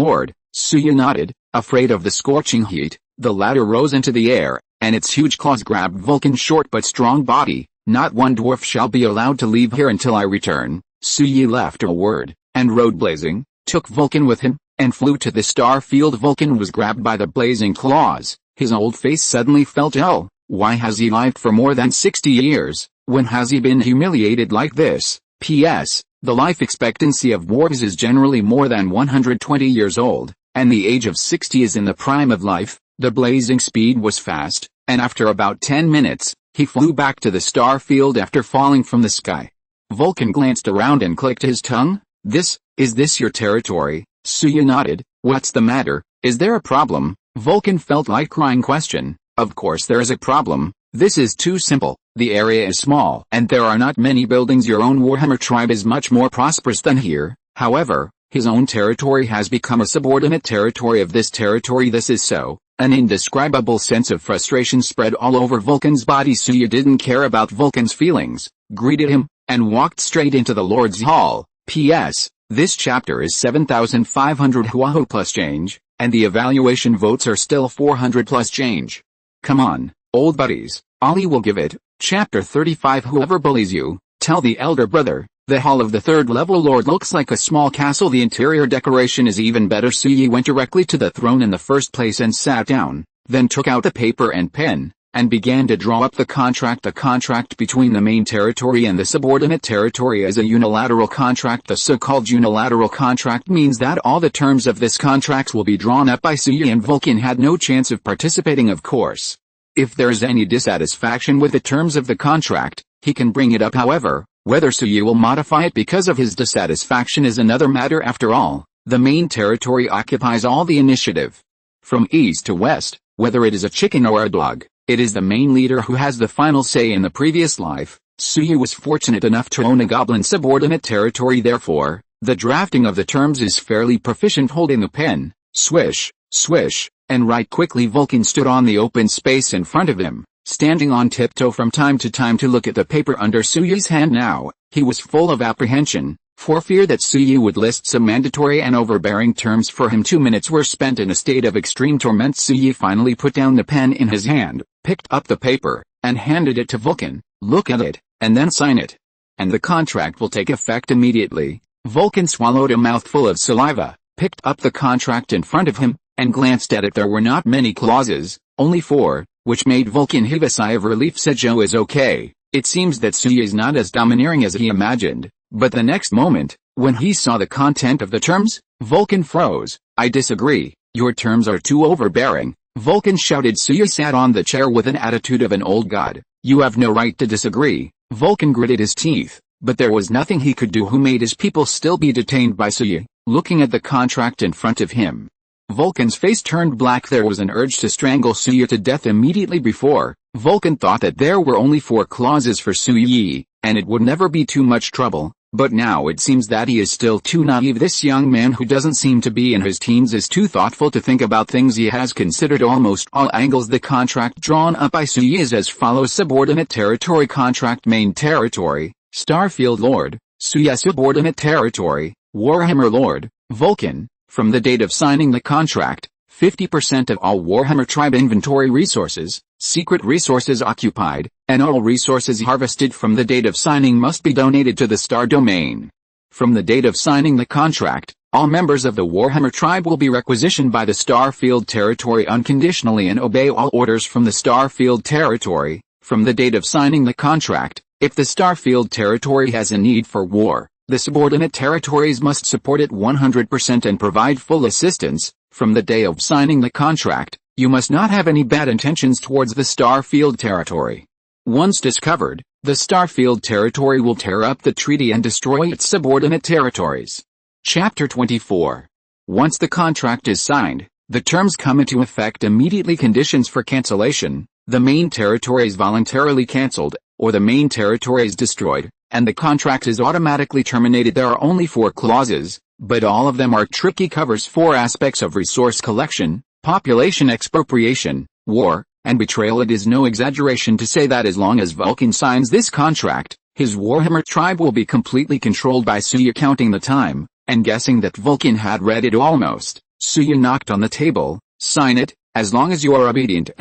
Speaker 1: Suyi nodded, afraid of the scorching heat. The ladder rose into the air, and its huge claws grabbed Vulcan's short but strong body. Not one dwarf shall be allowed to leave here until I return. Suyi left a word, and rode blazing, took Vulcan with him, and flew to the Starfield. Vulcan was grabbed by the blazing claws. His old face suddenly felt ill. Why has he lived for more than 60 years? When has he been humiliated like this? P.S. The life expectancy of dwarves is generally more than 120 years old, and the age of 60 is in the prime of life. The blazing speed was fast, and after about 10 minutes, he flew back to the Starfield after falling from the sky. Vulcan glanced around and clicked his tongue. Is this your territory? Suyi nodded. What's the matter? Is there a problem? Vulcan felt like crying. Question. Of course there is a problem. This is too simple. The area is small, and there are not many buildings. Your own Warhammer tribe is much more prosperous than here. However, his own territory has become a subordinate territory of this territory. This is so. An indescribable sense of frustration spread all over Vulcan's body. Suyi didn't care about Vulcan's feelings, greeted him, and walked straight into the Lord's Hall. P.S. This chapter is 7,500 huaho plus change, and the evaluation votes are still 400 plus change. Come on, old buddies, Ollie will give it. Chapter 35. Whoever bullies you, tell the elder brother. The hall of the third level lord looks like a small castle. The interior decoration is even better. Suyi went directly to the throne in the first place and sat down, then took out the paper and pen, and began to draw up the contract. The contract between the main territory and the subordinate territory is a unilateral contract. The so-called unilateral contract means that all the terms of this contract will be drawn up by Suyi, and Vulcan had no chance of participating, of course. If there is any dissatisfaction with the terms of the contract, he can bring it up. However, whether Suyi will modify it because of his dissatisfaction is another matter. After all, the main territory occupies all the initiative. From east to west, whether it is a chicken or a dog, it is the main leader who has the final say. In the previous life, Suyi was fortunate enough to own a goblin subordinate territory. Therefore, the drafting of the terms is fairly proficient. Holding the pen, swish, swish, and write quickly. Vulcan stood on the open space in front of him, standing on tiptoe from time to time to look at the paper under Suyi's hand. Now, he was full of apprehension, for fear that Suyi would list some mandatory and overbearing terms for him. 2 minutes were spent in a state of extreme torment. Suyi finally put down the pen in his hand, picked up the paper, and handed it to Vulcan. Look at it, and then sign it. And the contract will take effect immediately. Vulcan swallowed a mouthful of saliva, picked up the contract in front of him, and glanced at it. There were not many clauses, only 4, which made Vulcan heave a sigh of relief. Joe is okay. It seems that Suyi is not as domineering as he imagined, but the next moment, when he saw the content of the terms, Vulcan froze. I disagree. Your terms are too overbearing, Vulcan shouted. Suyi sat on the chair with an attitude of an old god. You have no right to disagree. Vulcan gritted his teeth, but there was nothing he could do. Who made his people still be detained by Suyi? Looking at the contract in front of him, Vulcan's face turned black. There was an urge to strangle Suyi to death immediately. Before, Vulcan thought that there were only 4 clauses for Suyi, and it would never be too much trouble, but now it seems that he is still too naive. This young man, who doesn't seem to be in his teens, is too thoughtful to think about things. He has considered almost all angles. The contract drawn up by Suyi is as follows: subordinate territory contract, main territory, Starfield Lord, Suya subordinate territory, Warhammer Lord, Vulcan. From the date of signing the contract, 50% of all Warhammer Tribe inventory resources, secret resources occupied, and all resources harvested from the date of signing must be donated to the Star Domain. From the date of signing the contract, all members of the Warhammer Tribe will be requisitioned by the Starfield territory unconditionally and obey all orders from the Starfield territory. From the date of signing the contract, if the Starfield territory has a need for war, the subordinate territories must support it 100% and provide full assistance. From the day of signing the contract, you must not have any bad intentions towards the Starfield territory. Once discovered, the Starfield territory will tear up the treaty and destroy its subordinate territories. Chapter 24. Once the contract is signed, the terms come into effect immediately. Conditions for cancellation: the main territory is voluntarily cancelled, or the main territory is destroyed, and the contract is automatically terminated. There are only 4 clauses, but all of them are tricky. Covers 4 aspects of resource collection, population expropriation, war, and betrayal. It is no exaggeration to say that as long as Vulcan signs this contract, his Warhammer tribe will be completely controlled by Suya. Counting the time, and guessing that Vulcan had read it almost, Suya knocked on the table. Sign it. As long as you are obedient,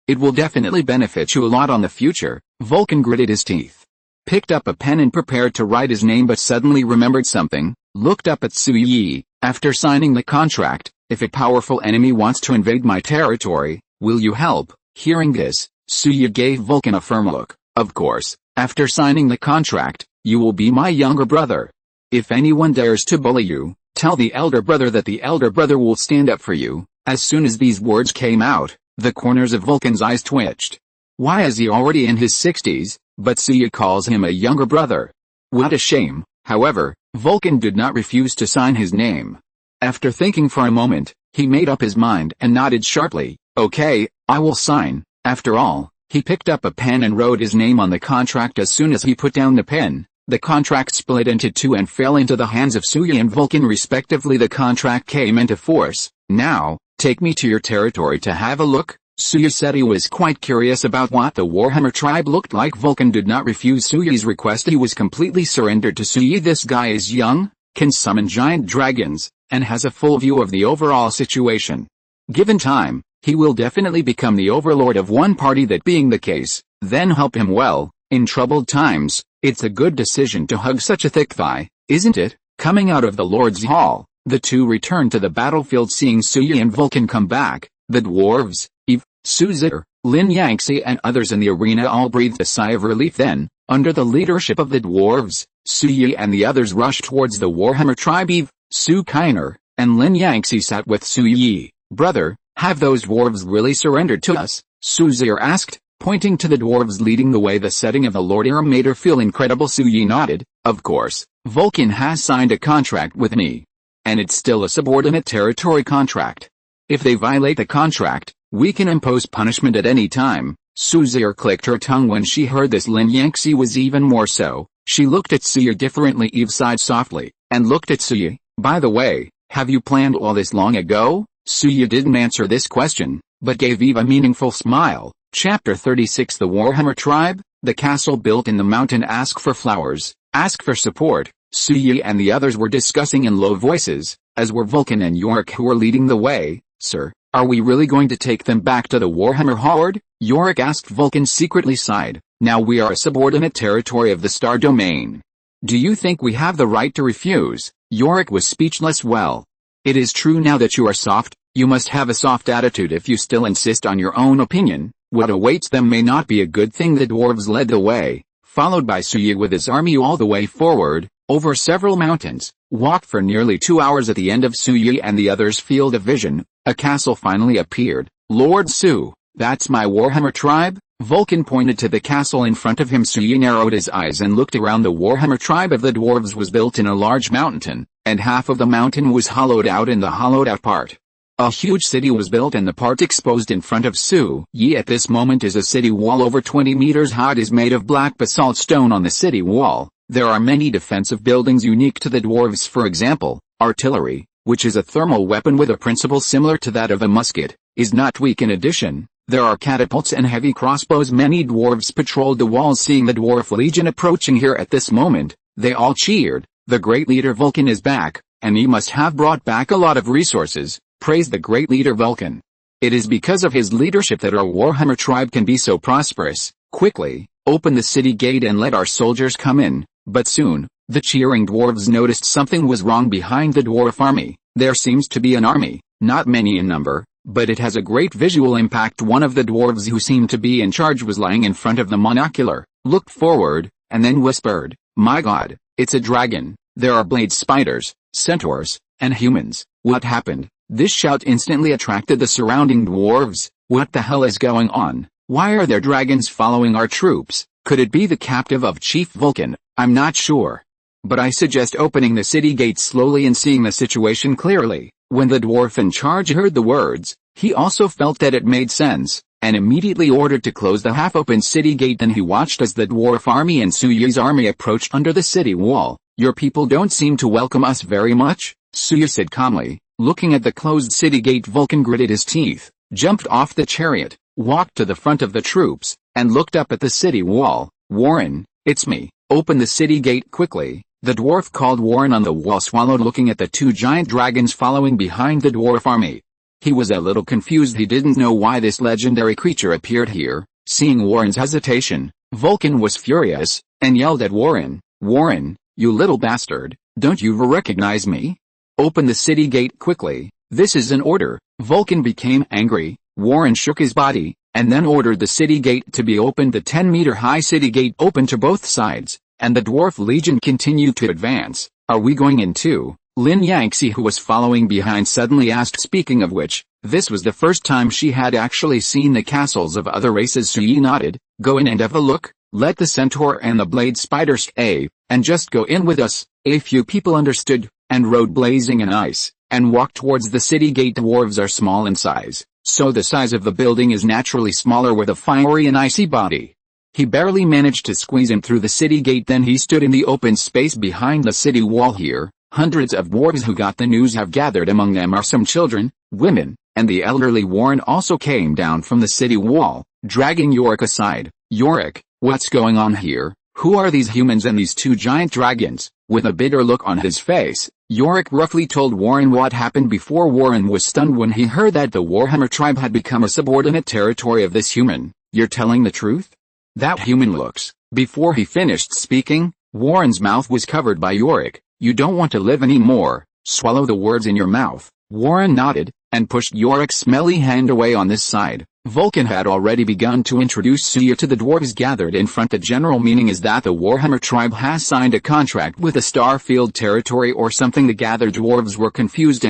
Speaker 1: it will definitely benefit you a lot on the future. Vulcan gritted his teeth, picked up a pen and prepared to write his name, but suddenly remembered something, looked up at Suya. After signing the contract, if a powerful enemy wants to invade my territory, will you help? Hearing this, Suya gave Vulcan a firm look. Of course, after signing the contract, you will be my younger brother. If anyone dares to bully you, tell the elder brother that the elder brother will stand up for you. As soon as these words came out, the corners of Vulcan's eyes twitched. Why is he already in his 60s, but Suya calls him a younger brother? What a shame. However, Vulcan did not refuse to sign his name. After thinking for a moment, he made up his mind and nodded sharply. Okay, I will sign. After all, he picked up a pen and wrote his name on the contract. As soon as he put down the pen, the contract split into 2 and fell into the hands of Suya and Vulcan respectively. The contract came into force. Now, take me to your territory to have a look. Suya said he was quite curious about what the Warhammer tribe looked like. Vulcan did not refuse Suya's request. He was completely surrendered to Suya. This guy is young, can summon giant dragons, and has a full view of the overall situation. Given time, he will definitely become the overlord of one party. That being the case, then help him well. In troubled times, it's a good decision to hug such a thick thigh, isn't it? Coming out of the Lord's Hall, the two returned to the battlefield. Seeing Suya and Vulcan come back, the dwarves, Eve, Suzir, Lin Yangtze and others in the arena all breathed a sigh of relief. Then, under the leadership of the dwarves, Suya and the others rushed towards the Warhammer tribe. Eve, Su Kainer, and Lin Yangtze sat with Suya. Brother, have those dwarves really surrendered to us? Suzir asked, pointing to the dwarves leading the way. The setting of the Lord Era made her feel incredible. Suya nodded. Of course, Vulcan has signed a contract with me. And it's still a subordinate territory contract. If they violate the contract, we can impose punishment at any time. Suzir clicked her tongue when she heard this. Lin Yangtze was even more so. She looked at Suya differently. Eve sighed softly, and looked at Suya. By the way, have you planned all this long ago? Suya didn't answer this question, but gave Eve a meaningful smile. Chapter 36. The Warhammer tribe, the castle built in the mountain. Ask for flowers, ask for support. Suya and the others were discussing in low voices, as were Vulcan and Yorick, who were leading the way. Sir, are we really going to take them back to the Warhammer Horde? Yorick asked. Vulcan secretly sighed. Now we are a subordinate territory of the Star Domain. Do you think we have the right to refuse? Yorick was speechless. Well, it is true now that you are soft. You must have a soft attitude if you still insist on your own opinion. What awaits them may not be a good thing. The dwarves led the way, followed by Suya with his army all the way forward, over several mountains, walked for nearly 2 hours. At the end of Suya and the others' field of vision, a castle finally appeared. Lord Su, that's my Warhammer tribe? Vulcan pointed to the castle in front of him. Suya narrowed his eyes and looked around. The Warhammer tribe of the dwarves was built in a large mountain, and half of the mountain was hollowed out. In the hollowed out part, a huge city was built, and the part exposed in front of Suya at this moment is a city wall over 20 meters high. It is made of black basalt stone. On the city wall, there are many defensive buildings unique to the dwarves. For example, artillery, which is a thermal weapon with a principle similar to that of a musket, is not weak. In addition, There are catapults and heavy crossbows. Many dwarves patrolled the walls. Seeing the dwarf legion approaching here at this moment, they all cheered. The great leader Vulcan is back, and he must have brought back a lot of resources, praised the great leader Vulcan. It is because of his leadership that our Warhammer tribe can be so prosperous. Quickly, open the city gate and let our soldiers come in. But soon, the cheering dwarves noticed something was wrong behind the dwarf army. There seems to be an army, not many in number, but it has a great visual impact. One of the dwarves who seemed to be in charge was lying in front of the monocular, looked forward, and then whispered, "My God, it's a dragon. There are blade spiders, centaurs, and humans. What happened?" This shout instantly attracted the surrounding dwarves. What the hell is going on? Why are there dragons following our troops? Could it be the captive of Chief Vulcan? I'm not sure. But I suggest opening the city gate slowly and seeing the situation clearly. When the dwarf in charge heard the words, he also felt that it made sense, and immediately ordered to close the half-open city gate. Then he watched as the dwarf army and Suyi's army approached under the city wall. "Your people don't seem to welcome us very much," Suyi said calmly. Looking at the closed city gate, Vulcan gritted his teeth, jumped off the chariot, walked to the front of the troops, and looked up at the city wall. "Warren, it's me. Open the city gate quickly." The dwarf called. Warren on the wall swallowed, looking at the two giant dragons following behind the dwarf army. He was a little confused. He didn't know why this legendary creature appeared here. Seeing Warren's hesitation, Vulcan was furious, and yelled at Warren, "Warren, you little bastard, don't you recognize me? Open the city gate quickly. This is an order." Vulcan became angry. Warren shook his body, and then ordered the city gate to be opened. The 10-meter-high city gate opened to both sides, and the dwarf legion continued to advance. "Are we going in too?" Lin Yangxi, who was following behind, suddenly asked. Speaking of which, this was the first time she had actually seen the castles of other races. Suyi nodded. "Go in and have a look. Let the centaur and the blade spider stay, and just go in with us." A few people understood, and rode blazing in ice, and walked towards the city gate. Dwarves are small in size, so the size of the building is naturally smaller with a fiery and icy body. He barely managed to squeeze in through the city gate. Then he stood in the open space behind the city wall. Here, hundreds of dwarves who got the news have gathered. Among them are some children, women, and the elderly. Warren also came down from the city wall, dragging Yorick aside. "Yorick, what's going on here? Who are these humans and these two giant dragons?" With a bitter look on his face, Yorick roughly told Warren what happened before. Warren was stunned when he heard that the Warhammer tribe had become a subordinate territory of this human. "You're telling the truth? That human looks..." Before he finished speaking, Warren's mouth was covered by Yorick. "You don't want to live anymore. Swallow the words in your mouth." Warren nodded, and pushed Yorick's smelly hand away. On this side, Vulcan had already begun to introduce Suya to the dwarves gathered in front. The general meaning is that the Warhammer tribe has signed a contract with the Starfield territory or something. The gathered dwarves were confused.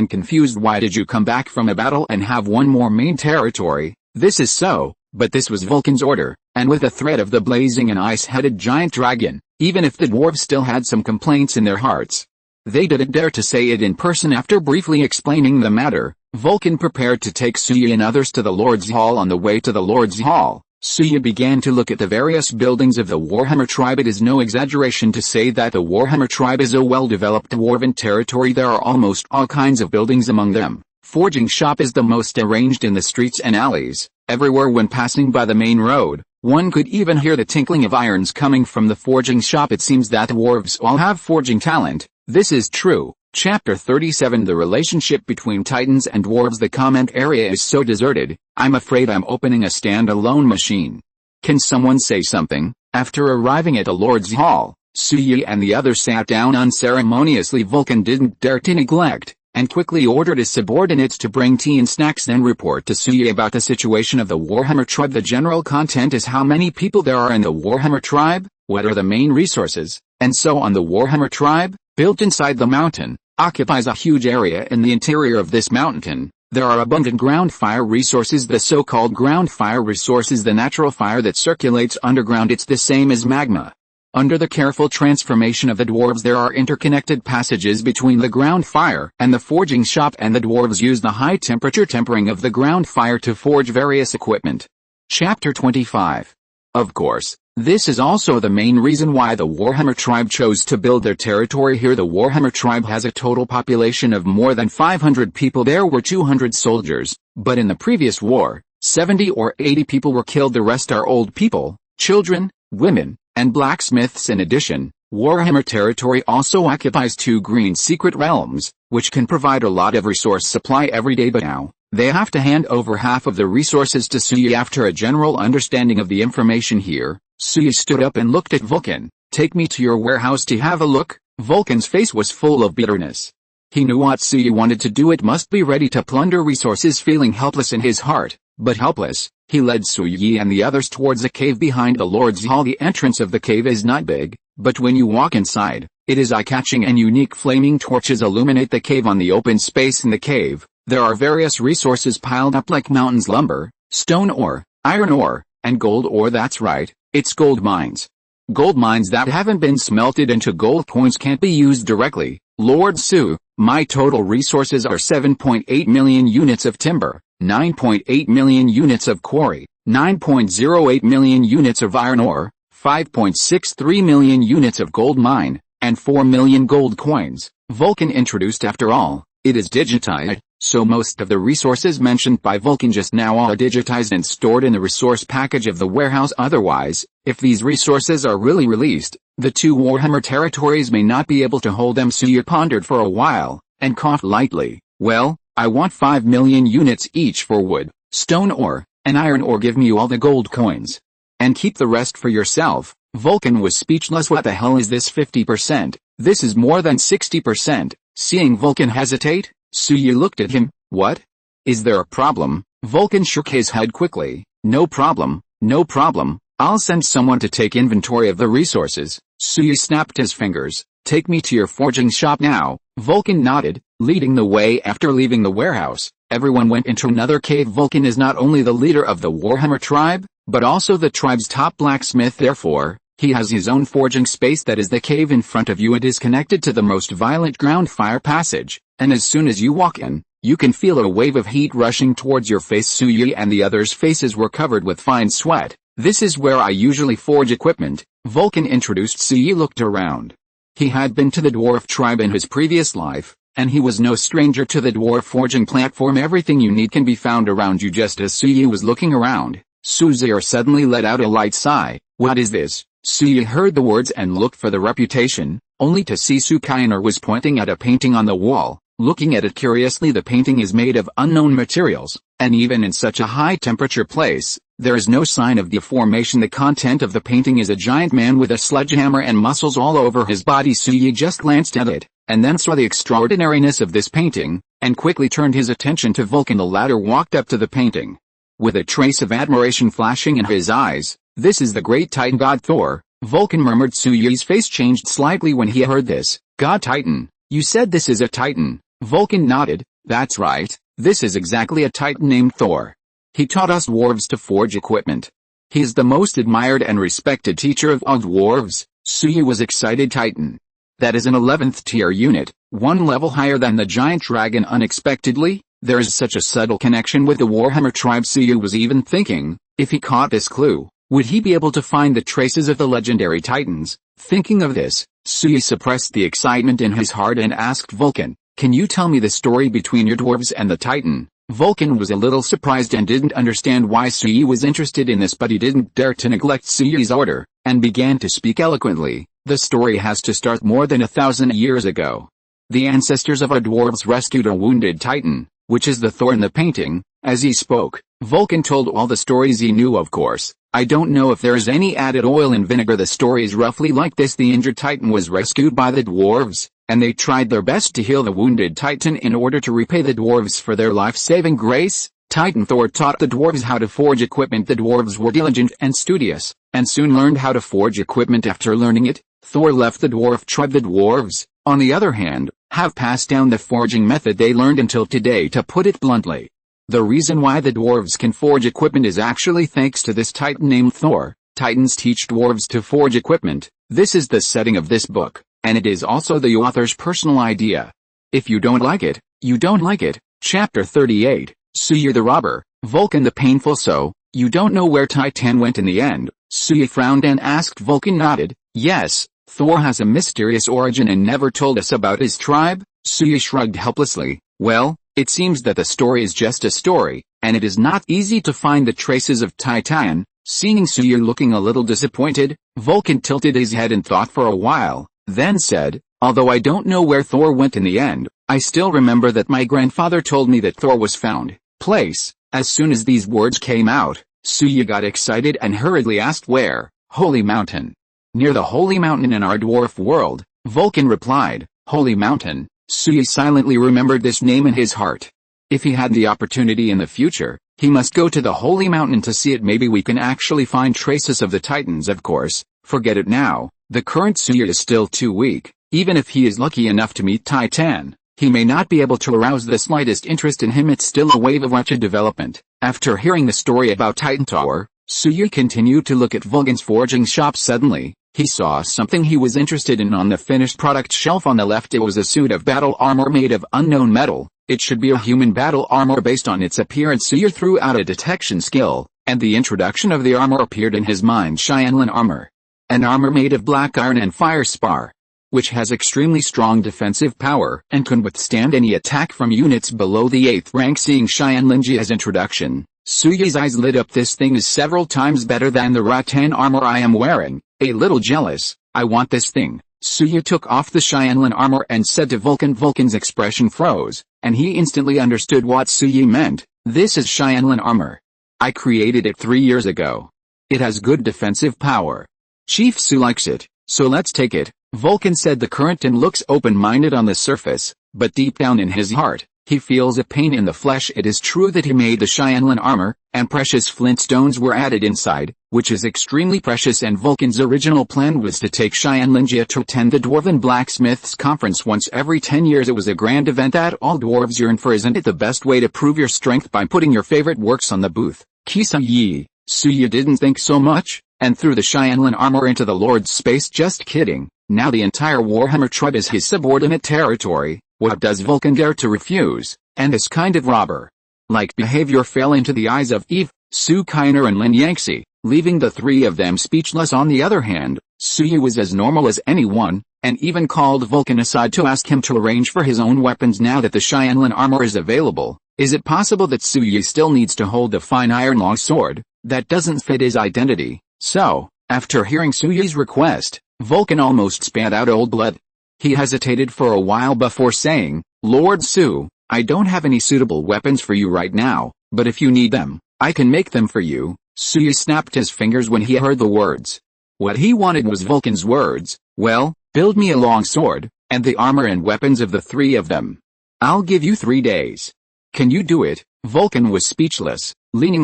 Speaker 1: "Why did you come back from a battle and have one more main territory?" "This is so, but this was Vulcan's order," and with the threat of the blazing and ice-headed giant dragon, even if the dwarves still had some complaints in their hearts, they didn't dare to say it in person. After briefly explaining the matter, Vulcan prepared to take Suya and others to the Lord's Hall. On the way to the Lord's Hall, Suya began to look at the various buildings of the Warhammer tribe. It is no exaggeration to say that the Warhammer tribe is a well-developed dwarven territory. There are almost all kinds of buildings among them. Forging shop is the most arranged in the streets and alleys. Everywhere when passing by the main road, one could even hear the tinkling of irons coming from the forging shop. It seems that dwarves all have forging talent. This is true. Chapter 37. The relationship between Titans and dwarves. The comment area is so deserted, I'm afraid I'm opening a stand-alone machine. Can someone say something? After arriving at the Lord's Hall, Suyi and the others sat down unceremoniously. Vulcan didn't dare to neglect, and quickly ordered his subordinates to bring tea and snacks, then report to Suyi about the situation of the Warhammer tribe. The general content is how many people there are in the Warhammer tribe, what are the main resources, and so on. The Warhammer tribe, built inside the mountain, occupies a huge area. In the interior of this mountain, there are abundant ground fire resources. The so-called ground fire resource is the natural fire that circulates underground. It's the same as magma. Under the careful transformation of the dwarves, there are interconnected passages between the ground fire and the forging shop, and the dwarves use the high temperature tempering of the ground fire to forge various equipment. Chapter 25. Of course, this is also the main reason why the Warhammer tribe chose to build their territory here. The Warhammer tribe has a total population of more than 500 people. There were 200 soldiers, but in the previous war, 70 or 80 people were killed, the rest are old people, children, women, and blacksmiths. In addition, Warhammer territory also occupies 2 green secret realms, which can provide a lot of resource supply every day, but now, they have to hand over half of the resources to Suyi. After a general understanding of the information here, Suyi stood up and looked at Vulcan. Take me to your warehouse to have a look. Vulcan's face was full of bitterness. He knew what Suyi wanted to do. It must be ready to plunder resources. Feeling helpless in his heart, but helpless, he led Suyi and the others towards a cave behind the Lord's Hall. The entrance of the cave is not big, but when you walk inside, it is eye-catching, and unique flaming torches illuminate the cave. On the open space in the cave, there are various resources piled up like mountains: lumber, stone ore, iron ore, and gold ore. That's right, it's gold mines. Gold mines that haven't been smelted into gold coins can't be used directly. Lord Su, my total resources are 7.8 million units of timber, 9.8 million units of quarry, 9.08 million units of iron ore, 5.63 million units of gold mine, and 4 million gold coins. Vulcan introduced. After all, it is digitized, so most of the resources mentioned by Vulcan just now are digitized and stored in the resource package of the warehouse. Otherwise, if these resources are really released, the 2 Warhammer territories may not be able to hold them. Suyi pondered for a while, and coughed lightly. Well, I want 5 million units each for wood, stone ore, and iron ore. Give me all the gold coins. And keep the rest for yourself. Vulcan was speechless. What the hell is this 50%? This is more than 60%. Seeing Vulcan hesitate, Suyi looked at him. What? Is there a problem? Vulcan shook his head quickly. No problem, no problem. I'll send someone to take inventory of the resources. Suyi snapped his fingers. Take me to your forging shop now. Vulcan nodded, leading the way. After leaving the warehouse, everyone went into another cave. Vulcan is not only the leader of the Warhammer tribe, but also the tribe's top blacksmith. Therefore, he has his own forging space. That is the cave in front of you. It is connected to the most violent ground fire passage, and as soon as you walk in, you can feel a wave of heat rushing towards your face. Suyi and the others' faces were covered with fine sweat. This is where I usually forge equipment, Vulcan introduced. Suyi looked around. He had been to the dwarf tribe in his previous life, and he was no stranger to the dwarf forging platform. Everything you need can be found around you. Just as Suyi was looking around, Suyi suddenly let out a light sigh. What is this? Suyi heard the words and looked for the reputation, only to see Sukainer was pointing at a painting on the wall. Looking at it curiously, the painting is made of unknown materials, and even in such a high-temperature place, there is no sign of deformation. The content of the painting is a giant man with a sledgehammer and muscles all over his body. Suyi just glanced at it, and then saw the extraordinariness of this painting, and quickly turned his attention to Vulcan. The latter walked up to the painting, with a trace of admiration flashing in his eyes. This is the great Titan god Thor, Vulcan murmured. Suyi's face changed slightly when he heard this. God Titan? You said this is a Titan? Vulcan nodded. That's right, this is exactly a Titan named Thor. He taught us dwarves to forge equipment. He is the most admired and respected teacher of all dwarves. Suyi was excited. Titan. That is an 11th tier unit, 1 level higher than the giant dragon. Unexpectedly, there is such a subtle connection with the Warhammer tribe. Suyi was even thinking, if he caught this clue, would he be able to find the traces of the legendary Titans? Thinking of this, Suyi suppressed the excitement in his heart and asked Vulcan, can you tell me the story between your dwarves and the Titan? Vulcan was a little surprised and didn't understand why Suyi was interested in this, but he didn't dare to neglect Suyi's order, and began to speak eloquently. The story has to start more than 1,000 years ago. The ancestors of our dwarves rescued a wounded Titan, which is the Thor in the painting. As he spoke, Vulcan told all the stories he knew. Of course, I don't know if there is any added oil and vinegar. The story is roughly like this. The injured Titan was rescued by the dwarves, and they tried their best to heal the wounded Titan in order to repay the dwarves for their life-saving grace. Titan Thor taught the dwarves how to forge equipment. The dwarves were diligent and studious, and soon learned how to forge equipment. After learning it, Thor left the dwarf tribe. The dwarves, on the other hand, have passed down the forging method they learned until today. To put it bluntly, the reason why the dwarves can forge equipment is actually thanks to this Titan named Thor. Titans teach dwarves to forge equipment. This is the setting of this book, and it is also the author's personal idea. If you don't like it, you don't like it. Chapter 38, Suyi the Robber, Vulcan the Painful. So, you don't know where Titan went in the end? Suyi frowned and asked. Vulcan nodded. Yes, Thor has a mysterious origin and never told us about his tribe. Suyi shrugged helplessly. Well, it seems that the story is just a story, and it is not easy to find the traces of Titan. Seeing Suya looking a little disappointed, Vulcan tilted his head and thought for a while, then said, "Although I don't know where Thor went in the end, I still remember that my grandfather told me that Thor was found. Place." As soon as these words came out, Suya got excited and hurriedly asked where. "Holy Mountain." "Near the Holy Mountain in our dwarf world," Vulcan replied. Holy Mountain. Suya silently remembered this name in his heart. If he had the opportunity in the future, he must go to the Holy Mountain to see it. Maybe we can actually find traces of the Titans. Of course, forget it now. The current Suya is still too weak. Even if he is lucky enough to meet Titan, he may not be able to arouse the slightest interest in him. It's still a wave of wretched development. After hearing the story about Titan Tower, Suya continued to look at Vulcan's forging shop. Suddenly, he saw something he was interested in on the finished product shelf on the left. It was a suit of battle armor made of unknown metal. It should be a human battle armor based on its appearance. Suya threw out a detection skill, and the introduction of the armor appeared in his mind. Shyamlan armor. An armor made of black iron and fire spar, which has extremely strong defensive power and can withstand any attack from units below the 8th rank. Seeing Shyamlanji's introduction, Suya's eyes lit up. This thing is several times better than the rattan armor I am wearing. A little jealous. I want this thing. Suya took off the Shyamlan armor and said to Vulcan. Vulcan's expression froze, and he instantly understood what Suya meant. This is Shyamlan armor. I created it 3 years ago. It has good defensive power. Chief Su likes it, so let's take it. Vulcan said. The current and looks open-minded on the surface, but deep down in his heart, he feels a pain in the flesh. It is true that he made the Shyamlan armor, and precious flint stones were added inside, which is extremely precious, and Vulcan's original plan was to take Shyamlanjia to attend the Dwarven Blacksmiths Conference once every 10 years. It was a grand event that all dwarves yearn for. Isn't it the best way to prove your strength by putting your favorite works on the booth? Kisa Yi. Suya didn't think so much, and threw the Shyamlan armor into the Lord's space. Just kidding. Now the entire Warhammer tribe is his subordinate territory. What does Vulcan dare to refuse? And this kind of robber-like behavior fell into the eyes of Eve, Su Kainer and Lin Yangtze, leaving the three of them speechless. On the other hand, Suya was as normal as anyone, and even called Vulcan aside to ask him to arrange for his own weapons now that the Shyamlan armor is available. Is it possible that Suya still needs to hold the fine iron long sword? That doesn't fit his identity. So, after hearing Suya's request, Vulcan almost spat out old blood. He hesitated for a while before saying, "Lord Su, I don't have any suitable weapons for you right now, but if you need them, I can make them for you." Suya snapped his fingers when he heard the words. What he wanted was Vulcan's words. "Well, build me a long sword, and the armor and weapons of the three of them. I'll give you 3 days. Can you do it?" Vulcan was speechless, leaning.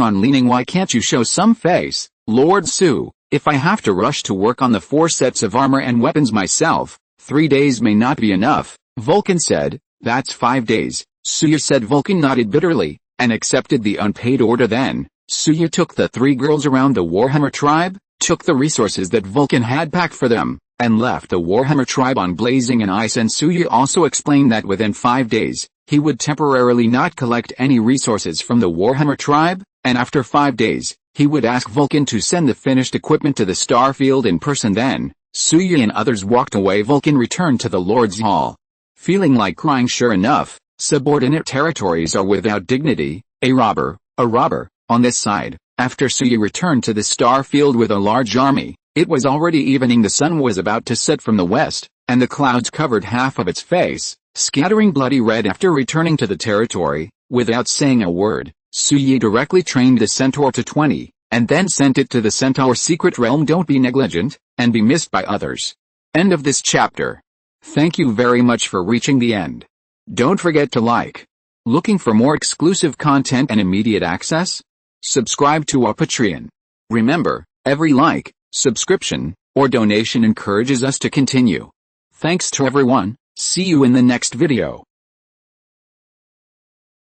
Speaker 1: "Why can't you show some face, Lord Su? If I have to rush to work on the 4 sets of armor and weapons myself, 3 days may not be enough." Vulcan said. "That's 5 days. Suya said. Vulcan nodded bitterly, and accepted the unpaid order. Then, Suya took the 3 girls around the Warhammer tribe, took the resources that Vulcan had packed for them, and left the Warhammer tribe on blazing and ice. And Suya also explained that within 5 days, he would temporarily not collect any resources from the Warhammer tribe, and after 5 days, he would ask Vulcan to send the finished equipment to the Starfield in person. Then, Suya and others walked away. Vulcan returned to the Lord's Hall, feeling like crying. Sure enough, subordinate territories are without dignity. A robber. On this side, after Suya returned to the Starfield with a large army, it was already evening. The sun was about to set from the west, and the clouds covered half of its face, scattering bloody red. After returning to the territory, without saying a word, Suya directly trained the Centaur to 20, and then sent it to the Centaur secret realm. Don't be negligent, and be missed by others. End of this chapter. Thank you very much for reaching the end. Don't forget to like. Looking for more exclusive content and immediate access? Subscribe to our Patreon. Remember, every like, subscription, or donation encourages us to continue. Thanks to everyone. See you in the next video.